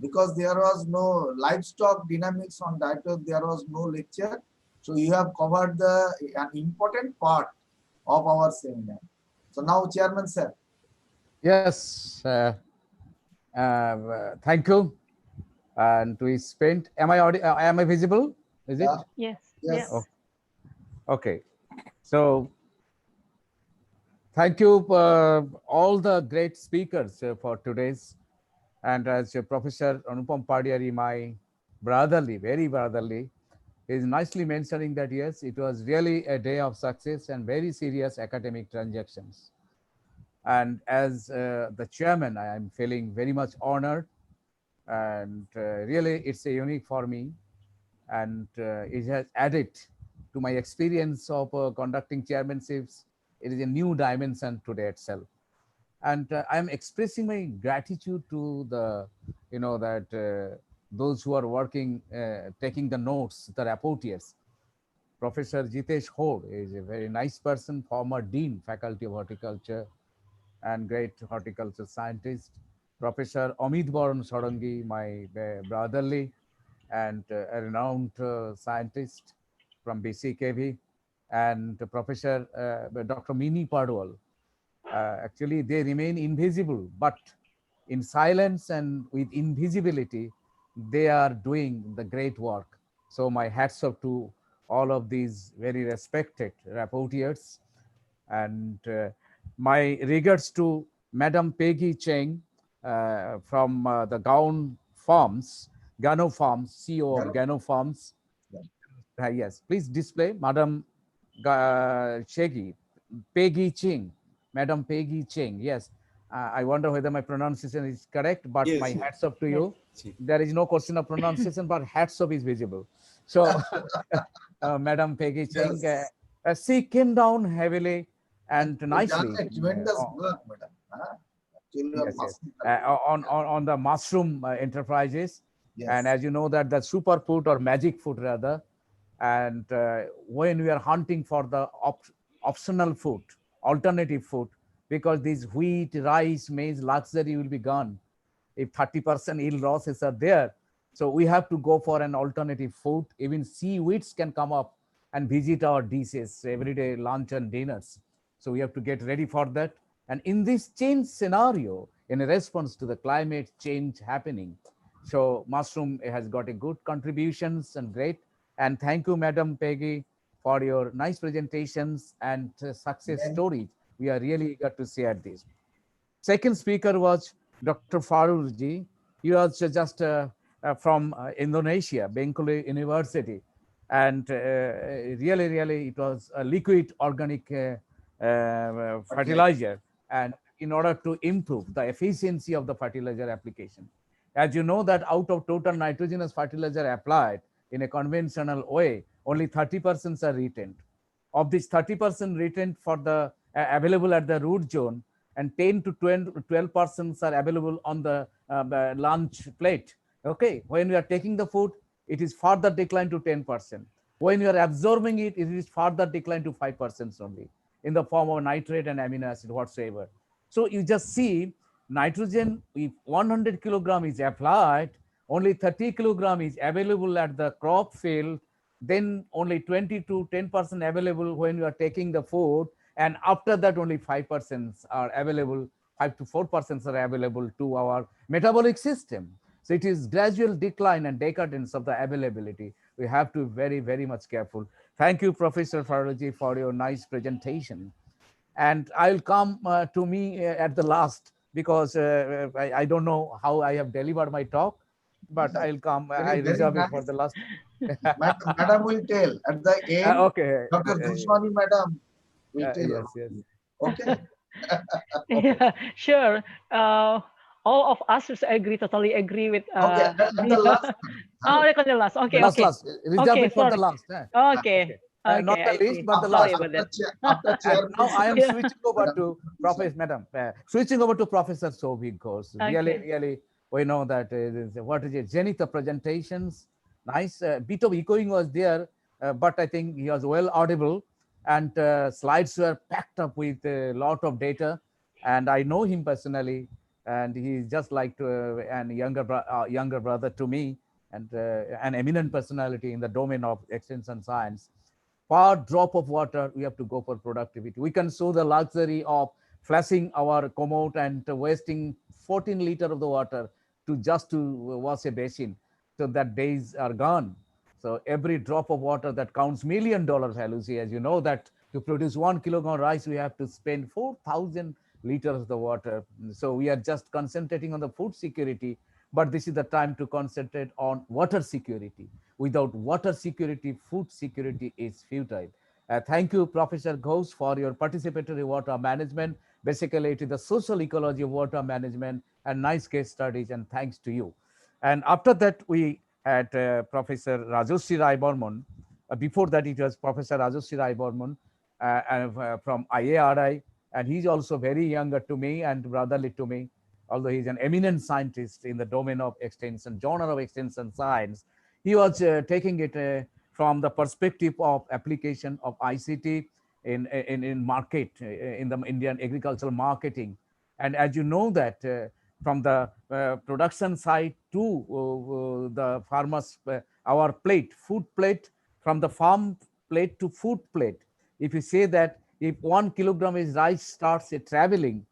Speaker 5: Because there was no livestock dynamics on that, there was no lecture. So you have covered an important part of our seminar. So now, Chairman, sir.
Speaker 21: Yes, thank you. And we spent, am I visible? Is it?
Speaker 1: Yes.
Speaker 21: Yes. Oh, okay. So thank you all the great speakers for today's. And as Professor Anupam Padiari, my brotherly, very brotherly, is nicely mentioning that, yes, it was really a day of success and very serious academic transactions. And as the chairman, I am feeling very much honored, and really it's a unique for me, and it has added to my experience of conducting chairmanships. It is a new dimension today itself. And I'm expressing my gratitude to the, those who are working, taking the notes, the rapporteurs. Professor Jitesh Hod is a very nice person, former Dean, Faculty of Horticulture, and great horticulture scientist. Professor Amit Baran Sarangi, my brotherly and a renowned scientist from BCKV, and Professor Dr. Mini Padwal. Actually, they remain invisible, but in silence and with invisibility, they are doing the great work. So my hats off to all of these very respected rapporteurs, and my regards to Madam Peggy Cheng from the Gano Farms, CEO of Gano Farms. Yes, please display Madam Peggy Cheng. Madam Peggy Cheng, yes. I wonder whether my pronunciation is correct, but yes, my hats off to you. There is no question of pronunciation, but hats off is visible. So, Madam Peggy Cheng, she came down heavily and nicely.
Speaker 5: Tremendous work, madam.
Speaker 21: Yes. On the mushroom enterprises. Yes. And as you know that the superfood or magic food rather, And when we are hunting for the optional food, alternative food, because this wheat, rice, maize luxury will be gone if 30% yield losses are there. So we have to go for an alternative food. Even seaweeds can come up and visit our dishes every day, lunch and dinners. So we have to get ready for that. And in this change scenario, in a response to the climate change happening, so mushroom has got a good contributions and great. And thank you, Madam Peggy, for your nice presentations and success stories. We are really eager to share this. Second speaker was Dr. Farurji. He was just from Indonesia, Bengkulu University. And really, it was a liquid organic fertilizer. And in order to improve the efficiency of the fertilizer application. As you know that out of total nitrogenous fertilizer applied in a conventional way, only 30% are retained. Of this 30% retained for the available at the root zone, and 10 to 12% are available on the lunch plate. Okay, when we are taking the food, it is further declined to 10%. When you are absorbing it, it is further declined to 5% only in the form of nitrate and amino acid whatsoever. So you just see nitrogen, if 100 kilogram is applied, only 30 kilogram is available at the crop field, then only 20 to 10% available when you are taking the food, and after that only 5% are available, 5 to 4% are available to our metabolic system. So it is gradual decline and decadence of the availability. We have to be very much careful. Thank you, Professor Farolji, for your nice presentation. And I'll come to me at the last, because I don't know how I have delivered my talk, but I'll come, I reserve it for the last.
Speaker 5: Madam will tell at the end.
Speaker 21: Okay.
Speaker 5: Dr. Dushwani, Madam will tell.
Speaker 21: Yes, yes.
Speaker 5: Okay.
Speaker 1: Yeah, sure. All of us totally agree with.
Speaker 5: Okay, at the last.
Speaker 1: Oh, the last. Okay,
Speaker 21: last,
Speaker 1: okay.
Speaker 21: last. Reserve
Speaker 1: Okay,
Speaker 21: it for
Speaker 1: sorry.
Speaker 21: the last.
Speaker 1: Okay.
Speaker 21: Not the least, but the last. And now I am switching over to Professor, Madam. Switching over to Professor Sobi Ghosh. Really, we know that what is it? Zenith presentations. Nice. Bit of echoing was there, but I think he was well audible, and slides were packed up with a lot of data. And I know him personally, and he's just like an younger brother to me, and an eminent personality in the domain of extension science. Per drop of water, we have to go for productivity. We can show the luxury of flashing our commode and wasting 14 liters of the water to wash a basin. So that days are gone. So every drop of water that counts $1 million values. As you know that to produce 1 kilogram rice, we have to spend 4,000 liters of the water. So we are just concentrating on the food security, but this is the time to concentrate on water security. Without water security, food security is futile. Thank you, Professor Ghosh, for your participatory water management. Basically, it is the social ecology of water management and nice case studies, and thanks to you. And after that, we had Professor Rajashri Rai Burman. Before that, it was Professor Rajashri Rai Burman from IARI, and he's also very younger to me and brotherly to me, although he's an eminent scientist in the domain of extension, genre of extension science. He was taking it from the perspective of application of ICT in market, in the Indian agricultural marketing. And as you know that from the production side to the farmers, our plate, food plate, from the farm plate to food plate. If you say that if 1 kilogram is rice starts traveling,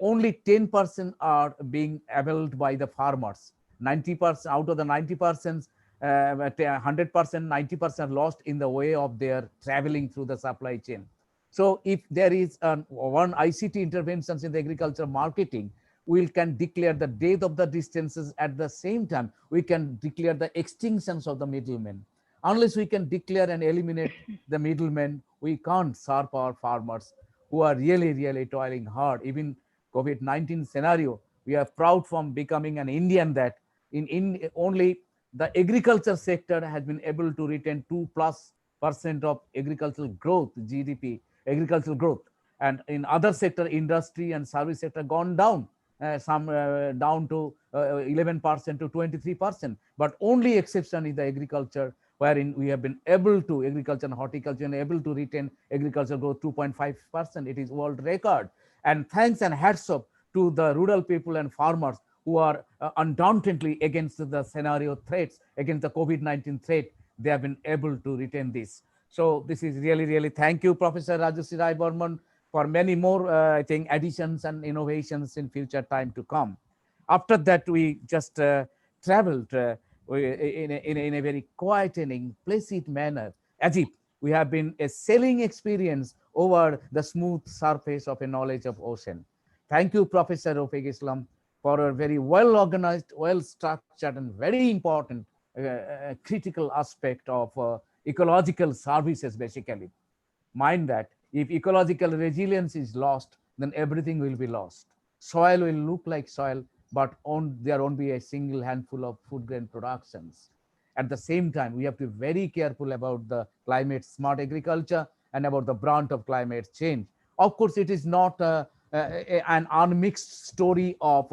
Speaker 21: only 10% are being availed by the farmers. 90% out of the 90%, 100%, 90% lost in the way of their traveling through the supply chain. So if there is one ICT interventions in the agriculture marketing, we can declare the depth of the distances. At the same time, we can declare the extinctions of the middlemen. Unless we can declare and eliminate the middlemen, we can't serve our farmers who are really toiling hard. Even COVID-19 scenario, we are proud from becoming an Indian that in only the agriculture sector has been able to retain 2+% of agricultural growth, GDP, agricultural growth. And in other sector, industry and service sector gone down, some down to 11% to 23%. But only exception is the agriculture, wherein we have been able to, agriculture and horticulture, and able to retain agriculture growth 2.5%. It is world record. And thanks and hats off to the rural people and farmers who are undauntedly against the scenario threats, against the COVID-19 threat. They have been able to retain this. So this is really, really thank you, Professor Rajasri Rai Burman, for many more, I think, additions and innovations in future time to come. After that, we just traveled in a very quietening, placid manner, as if we have been a sailing experience over the smooth surface of a knowledge of ocean. Thank you, Professor Rafiq Islam, for a very well organized, well structured, and very important critical aspect of ecological services, basically. Mind that if ecological resilience is lost, then everything will be lost. Soil will look like soil, but there won't be a single handful of food grain productions. At the same time, we have to be very careful about the climate smart agriculture and about the brunt of climate change. Of course, it is not an unmixed story of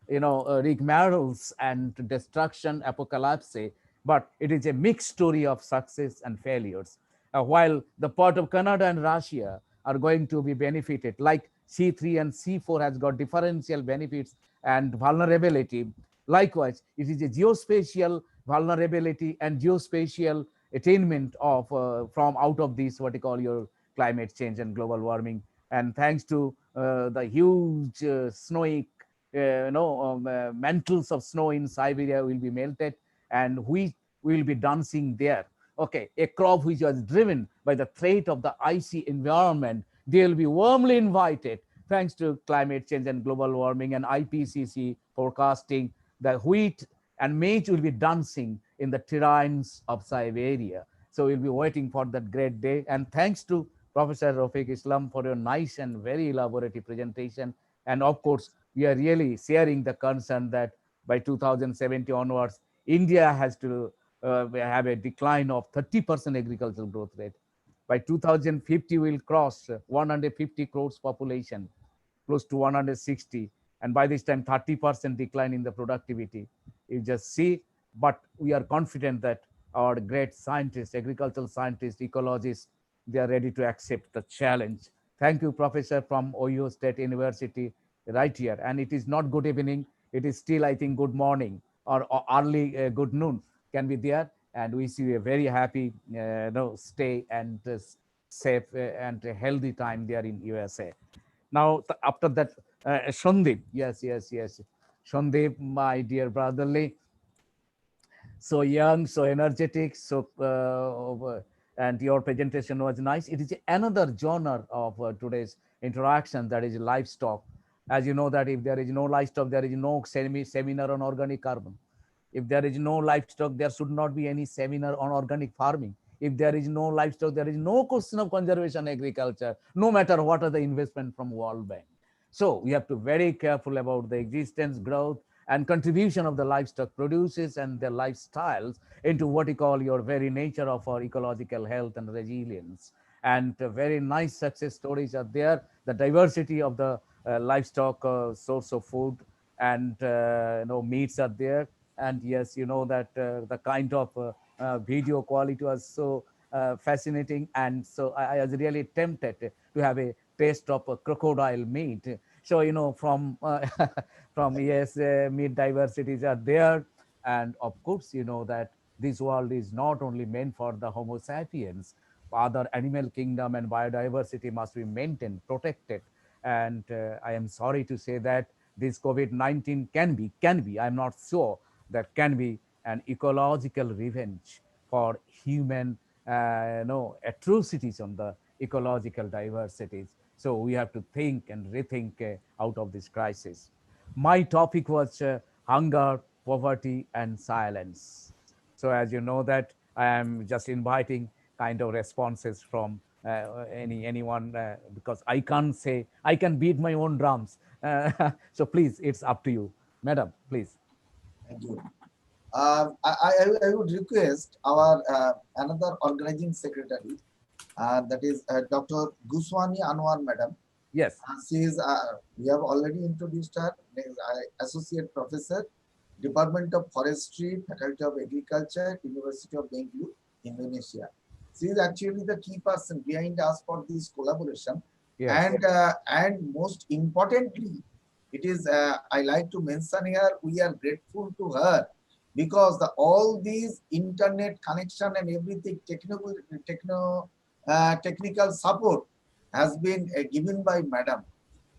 Speaker 21: rigmaroles and destruction, apocalypse, but it is a mixed story of success and failures. While the part of Canada and Russia are going to be benefited, like C3 and C4 has got differential benefits and vulnerability. Likewise, it is a geospatial vulnerability and geospatial attainment of from out of this what you call your climate change and global warming. And thanks to the huge snowy mantles of snow in Siberia will be melted, and we will be dancing there. Okay, a crop which was driven by the threat of the icy environment, they will be warmly invited thanks to climate change and global warming and IPCC forecasting. The wheat and maize will be dancing in the terrains of Siberia. So we'll be waiting for that great day. And thanks to Professor Rafiq Islam for your nice and very elaborate presentation. And of course, we are really sharing the concern that by 2070 onwards, India has to have a decline of 30% agricultural growth rate. By 2050, we'll cross 150 crores population, close to 160. And by this time, 30% decline in the productivity. You just see, but we are confident that our great scientists, agricultural scientists, ecologists, they are ready to accept the challenge. Thank you, Professor from Ohio State University, right here. And it is not good evening. It is still, I think, good morning or early good noon can be there. And we see a very happy stay and safe and healthy time there in USA. Now, after that, Shandip, yes. Shandip, my dear brotherly, so young, so energetic, so and your presentation was nice. It is another genre of today's interaction, that is livestock. As you know that if there is no livestock, there is no seminar on organic carbon. If there is no livestock, there should not be any seminar on organic farming. If there is no livestock, there is no question of conservation agriculture, no matter what are the investment from World Bank. So we have to be very careful about the existence, growth, and contribution of the livestock produces and their lifestyles into what you call your very nature of our ecological health and resilience. And very nice success stories are there. The diversity of the livestock source of food and meats are there. And yes, you know that the kind of video quality was so fascinating, and so I was really tempted to have a taste of crocodile meat. So from from yes, meat diversities are there, and of course that this world is not only meant for the Homo sapiens. Other animal kingdom and biodiversity must be maintained, protected. And I am sorry to say that this COVID-19 can be, I'm not sure, that can be an ecological revenge for human atrocities on the ecological diversities. So we have to think and rethink out of this crisis. My topic was hunger, poverty, and silence. So as you know that I am just inviting kind of responses from anyone because I can't say, I can beat my own drums. So please, it's up to you. Madam, please.
Speaker 5: Thank you. I would request our another organizing secretary, that is Dr. Guswani Anwar Madam.
Speaker 21: Yes.
Speaker 5: She is, we have already introduced her, Associate Professor, Department of Forestry, Faculty of Agriculture, University of Bengkulu. Indonesia. She is actually the key person behind us for this collaboration.
Speaker 21: Yes.
Speaker 5: And most importantly, it is I like to mention here, we are grateful to her because all these internet connection and everything technical support has been given by Madam,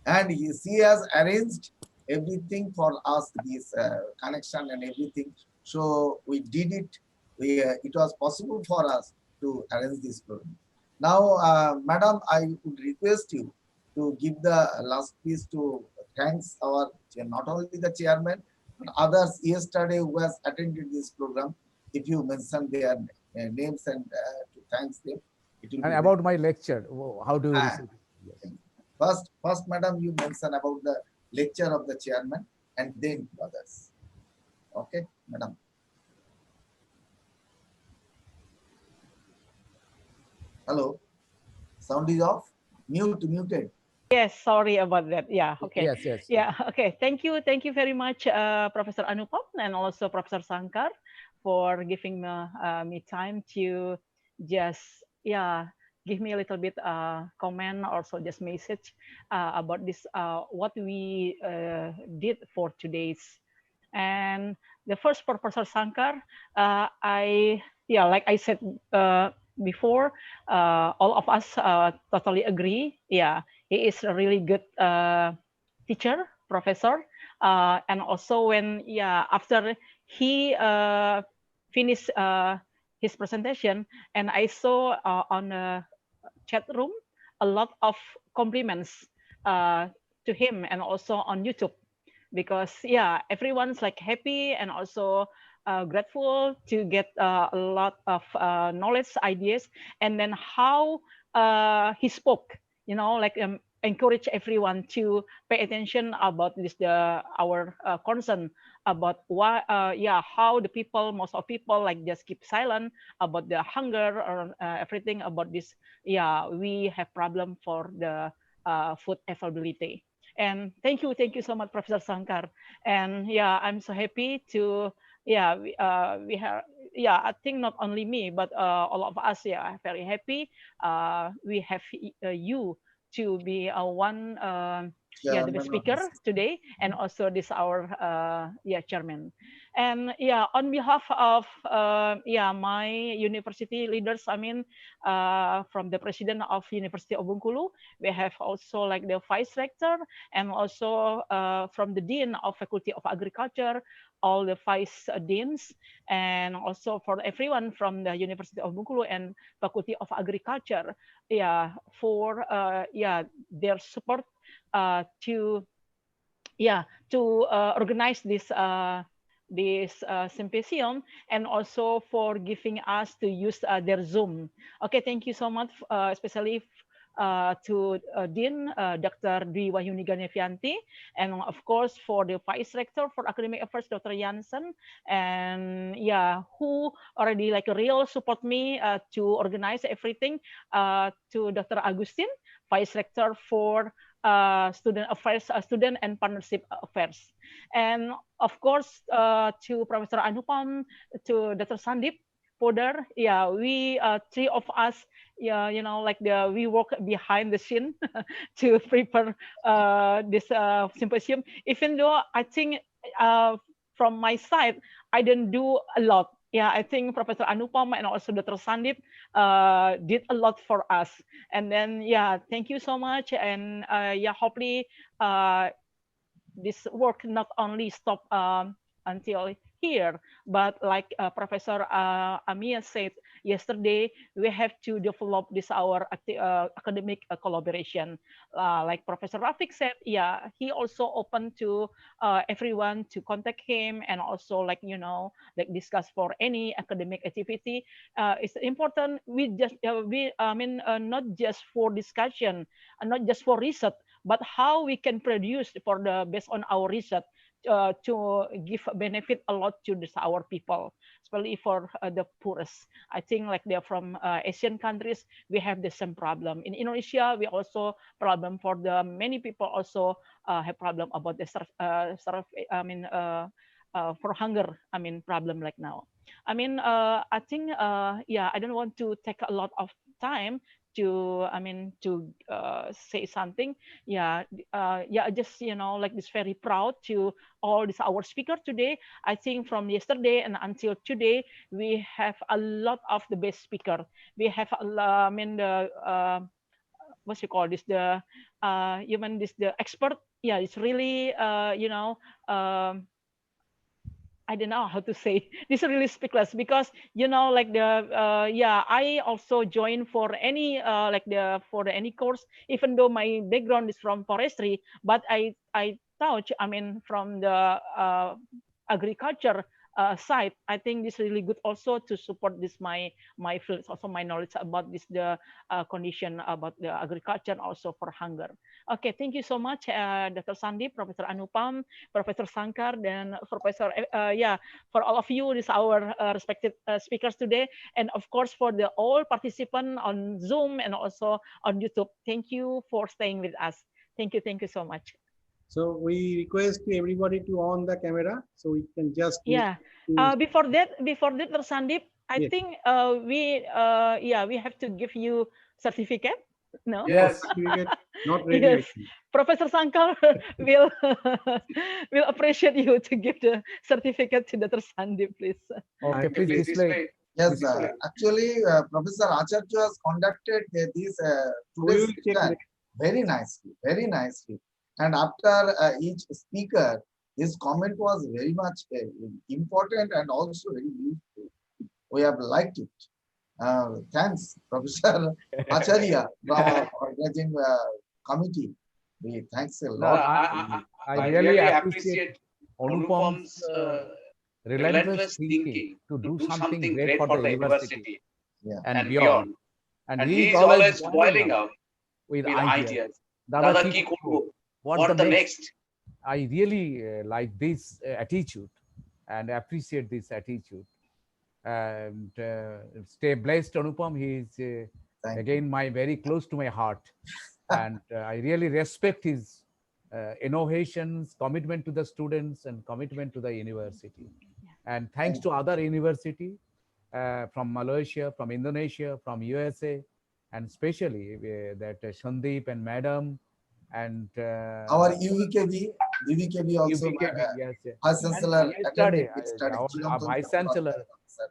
Speaker 5: and she has arranged everything for us, this connection and everything. So we did it. It was possible for us to arrange this program. Now, Madam, I would request you to give the last piece to thanks our not only the chairman but others yesterday who has attended this program. If you mention their names and to thanks them, it will
Speaker 21: And
Speaker 5: be
Speaker 21: about my lecture, how do you receive? Yes.
Speaker 5: First, Madam, you mention about the lecture of the chairman and then others. Okay, Madam. Hello, sound is off. Muted.
Speaker 1: Yes, sorry about that. Yeah, okay.
Speaker 21: Yes.
Speaker 1: Yeah, okay. Thank you very much, Professor Anupam, and also Professor Sankar, for giving me time to just give me a little bit comment, also just message about this what we did for today's. And the first Professor Sankar, like I said before, all of us totally agree. Yeah, he is a really good teacher, professor, and also when after he finished his presentation, and I saw on the chat room a lot of compliments to him, and also on YouTube, because everyone's like happy and also grateful to get a lot of knowledge, ideas, and then how he spoke, like encourage everyone to pay attention about this our concern about why how the people, most of people like just keep silent about the hunger or everything about this. We have problem for the food availability. And thank you so much, Professor Sankar. And I'm so happy to we have I think not only me but all of us very happy we have you to be one the speaker today, and also this our chairman. And on behalf of my university leaders, I mean from the president of University of Bengkulu, we have also like the vice rector, and also from the dean of Faculty of Agriculture, all the vice deans, and also for everyone from the University of Bengkulu and Faculty of Agriculture, for their support to organize this symposium, and also for giving us to use their Zoom. Okay, thank you so much, especially to Dean Dr. Dwi Wahyuni Ganevianti, and of course for the Vice Rector for Academic Affairs, Dr. Jansen, and who already like real support me to organize everything, to Dr. Agustin, Vice Rector for Student Affairs, Student and Partnership Affairs, and of course to Professor Anupam, to Dr. Sandip Podar. We three of us, we work behind the scene to prepare this symposium. Even though I think from my side, I didn't do a lot. I think Professor Anupam and also Dr. Sandip did a lot for us. And then, thank you so much. And hopefully this work not only stop until here, but like Professor Amia said yesterday, we have to develop this our academic collaboration. Like Professor Rafiq said, he also open to everyone to contact him, and also like like discuss for any academic activity. It's important. We just not just for discussion, not just for research, but how we can produce for the based on our research to give benefit a lot to our people, especially for the poorest. I think like they're from Asian countries, we have the same problem. In Indonesia, we also problem for the many people also have problem about the for hunger, I mean, problem like now. I mean, I think, yeah, I don't want to take a lot of time to, I mean, to say something. Yeah, yeah, just, you know, like this, very proud to all this our speaker today. I think from yesterday and until today, we have a lot of the best speaker. We have, I mean, the what you call this, the human, this, the expert. Yeah, it's really, you know, I don't know how to say this, really speechless, because, you know, like the yeah, I also join for any like the for the any course, even though my background is from forestry, but I touch, I mean, from the agriculture side. I think this really good also to support this my fields, also my knowledge about this, the condition about the agriculture, also for hunger. Okay, thank you so much, Dr. Sandi, Professor Anupam, Professor Sankar, dan Professor yeah, for all of you, this our respected speakers today, and of course for the all participants on Zoom and also on YouTube. Thank you for staying with us. Thank you so much.
Speaker 3: So we request to everybody to on the camera so we can just
Speaker 1: yeah. Before that, Dr. Sandip, I
Speaker 3: yes.
Speaker 1: think we yeah, we have to give you certificate. No.
Speaker 3: Yes. Not ready.
Speaker 1: Yes. Professor Sankar will will appreciate you to give the certificate to Dr. Sandip, please.
Speaker 21: Okay, please display.
Speaker 5: Yes, actually, Professor Acharya has conducted this today's session very nicely. And after each speaker, his comment was very much important and also very useful. We have liked it. Thanks, Professor Acharya, from our organizing committee. We thanks a lot.
Speaker 21: I really appreciate Anupam's relentless thinking to do something great for the university and beyond. And he is always boiling up with ideas. Dada ki korbo? What the next? I really like this attitude and appreciate this attitude. And stay blessed, Anupam. He is again very close to my heart. And I really respect his innovations, commitment to the students, and commitment to the university. And thanks to other university from Malaysia, from Indonesia, from USA, and especially that Sandeep and Madam, and
Speaker 5: our UVKV also,
Speaker 21: yes,
Speaker 5: Vice Chancellor,
Speaker 21: our Vice Chancellor,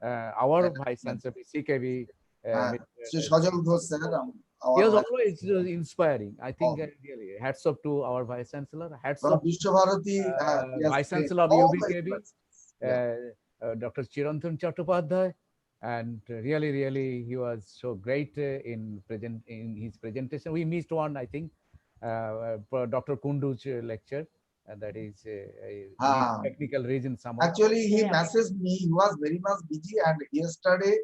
Speaker 21: our Vice Chancellor, BCKV,
Speaker 5: Sajal Ghosh sir.
Speaker 21: He was always inspiring. I think really hats off to our Vice Chancellor, hats off Vice Chancellor of UVKV, Dr. Chirantan Chattopadhyay, and really he was so great in his presentation. We missed one, I think, Dr. Kundu's lecture, and that is technical reason.
Speaker 5: Actually, he messaged me. He was very much busy, and yesterday,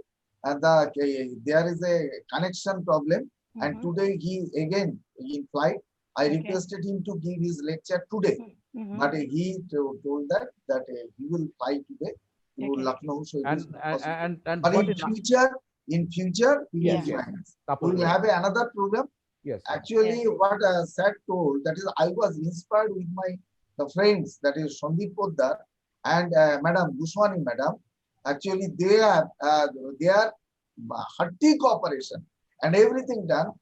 Speaker 5: there is a connection problem, and today he again in flight. I requested him to give his lecture today, but he told that he will fly today to Lucknow. So but in future, he will join us. We will have another program.
Speaker 21: Yes.
Speaker 5: Actually, what Sir told, that is, I was inspired with the friends, that is Sandeep Poddar and Madam Guswani Madam. Actually, they are hearty cooperation and everything done.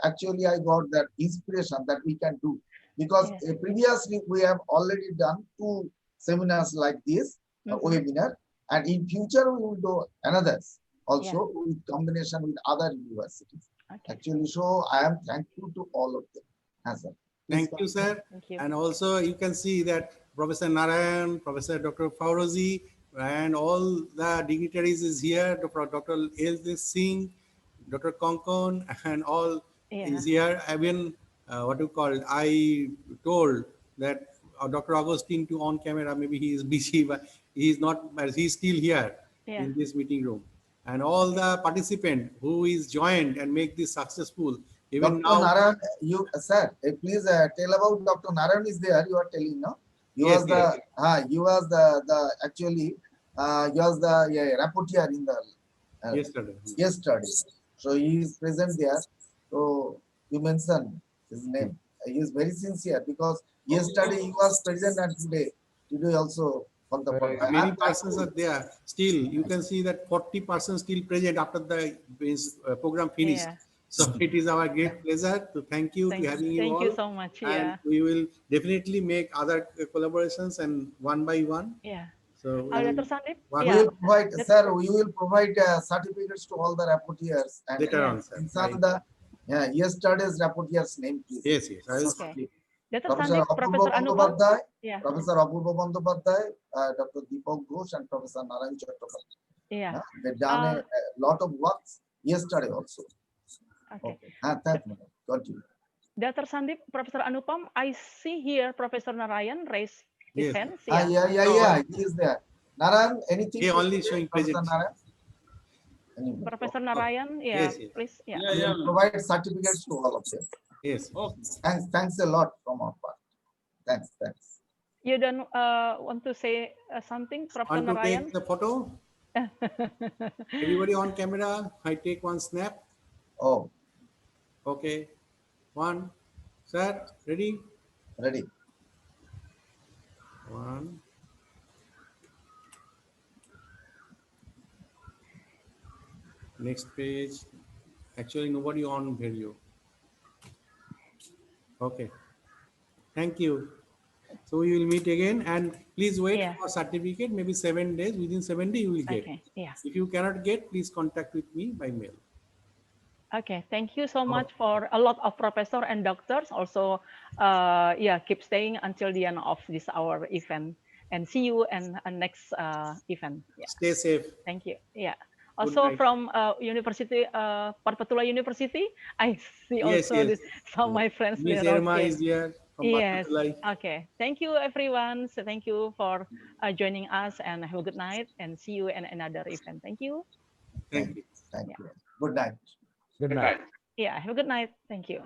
Speaker 5: Actually, I got that inspiration that we can do, because previously we have already done 2 seminars like this, webinar, and in future we will do another also with combination with other universities. Actually, so I am thankful to all of them.
Speaker 3: Thank you, sir.
Speaker 1: Thank you.
Speaker 3: And also you can see that Professor Narayan, Professor Dr. Faurozi, and all the dignitaries is here. Dr. L. Singh, Dr. Konkon, and all is here. Even what you call it, I told that Dr. Augustine to on camera, maybe he is busy, but he is not, but he is still here in this meeting room. And all the participants who is joined and make this successful. Even
Speaker 5: Dr.
Speaker 3: now,
Speaker 5: Narayan, you sir, please tell about Dr. Narayan is there. You are telling, no? He was the actually he was the rapporteur in the yesterday. So he is present there. So you mentioned his name. He is very sincere, because yesterday he was present and today also
Speaker 3: Many persons are there. Still, you can see that 40 persons still present after the program finished.
Speaker 1: Yeah.
Speaker 3: So it is our great pleasure to thank you to having you all.
Speaker 1: Thank you so much.
Speaker 3: And
Speaker 1: Yeah.
Speaker 3: we will definitely make other collaborations and one by one.
Speaker 1: Yeah.
Speaker 3: So
Speaker 1: Dr. Sandip?
Speaker 5: We
Speaker 1: Yeah.
Speaker 5: will provide, sir, we will provide certificates to all the rapporteurs. And
Speaker 3: later on, sir.
Speaker 5: mention the yesterday's rapporteur's name, please.
Speaker 3: Yes, yes. I will
Speaker 1: Okay. Dr.
Speaker 5: Professor
Speaker 1: Sandip,
Speaker 5: Apurva
Speaker 1: Professor Anupam?
Speaker 5: Bandyopadhyay,
Speaker 1: Yeah.
Speaker 5: Professor Apurva Bandyopadhyay, Dr. Deepak Ghosh, and Professor Narayan Chakrabarty.
Speaker 1: Yeah.
Speaker 5: They've done a lot of works yesterday also.
Speaker 1: Okay.
Speaker 5: Thank you. Continue.
Speaker 1: Dr. Sandip, Professor Anupam, I see here Professor Narayan raise his
Speaker 3: Yes.
Speaker 1: hands.
Speaker 5: Yeah. He is there. Narayan, anything?
Speaker 3: He only showing
Speaker 5: Professor
Speaker 3: present.
Speaker 5: Narayan?
Speaker 1: Professor Narayan,
Speaker 3: Yes, yes.
Speaker 1: please. Yeah.
Speaker 5: We will provide certificates to all of them.
Speaker 3: Yes.
Speaker 5: Thanks a lot from our part. Thanks.
Speaker 1: You don't want to say something, Professor
Speaker 3: Want to
Speaker 1: Narayan?
Speaker 3: take the photo? Everybody on camera. I take one snap.
Speaker 5: Oh.
Speaker 3: Okay. One. Sir, ready?
Speaker 5: Ready.
Speaker 3: One. Next page. Actually, nobody on video. Okay. Thank you. So we will meet again, and please wait for certificate. Maybe 7 days. Within 7 days, you will get.
Speaker 1: Okay. Yeah.
Speaker 3: If you cannot get, please contact with me by mail.
Speaker 1: Okay, thank you so much for a lot of professor and doctors. Also, keep staying until the end of this our event, and see you in next event. Yeah.
Speaker 3: Stay safe.
Speaker 1: Thank you. Yeah.
Speaker 3: Good
Speaker 1: Also
Speaker 3: night.
Speaker 1: from University, Parpatula University, I see
Speaker 3: Yes,
Speaker 1: also
Speaker 3: yes.
Speaker 1: some of my friends
Speaker 3: Miss
Speaker 1: there.
Speaker 3: Irma
Speaker 1: Okay.
Speaker 3: is here from
Speaker 1: Yes.
Speaker 3: Parpatula.
Speaker 1: Okay. Thank you, everyone. So thank you for joining us, and have a good night, and see you in another event. Thank you.
Speaker 3: Thank you.
Speaker 5: Thank you. Good night.
Speaker 21: Good night.
Speaker 1: Yeah. Have a good night. Thank you.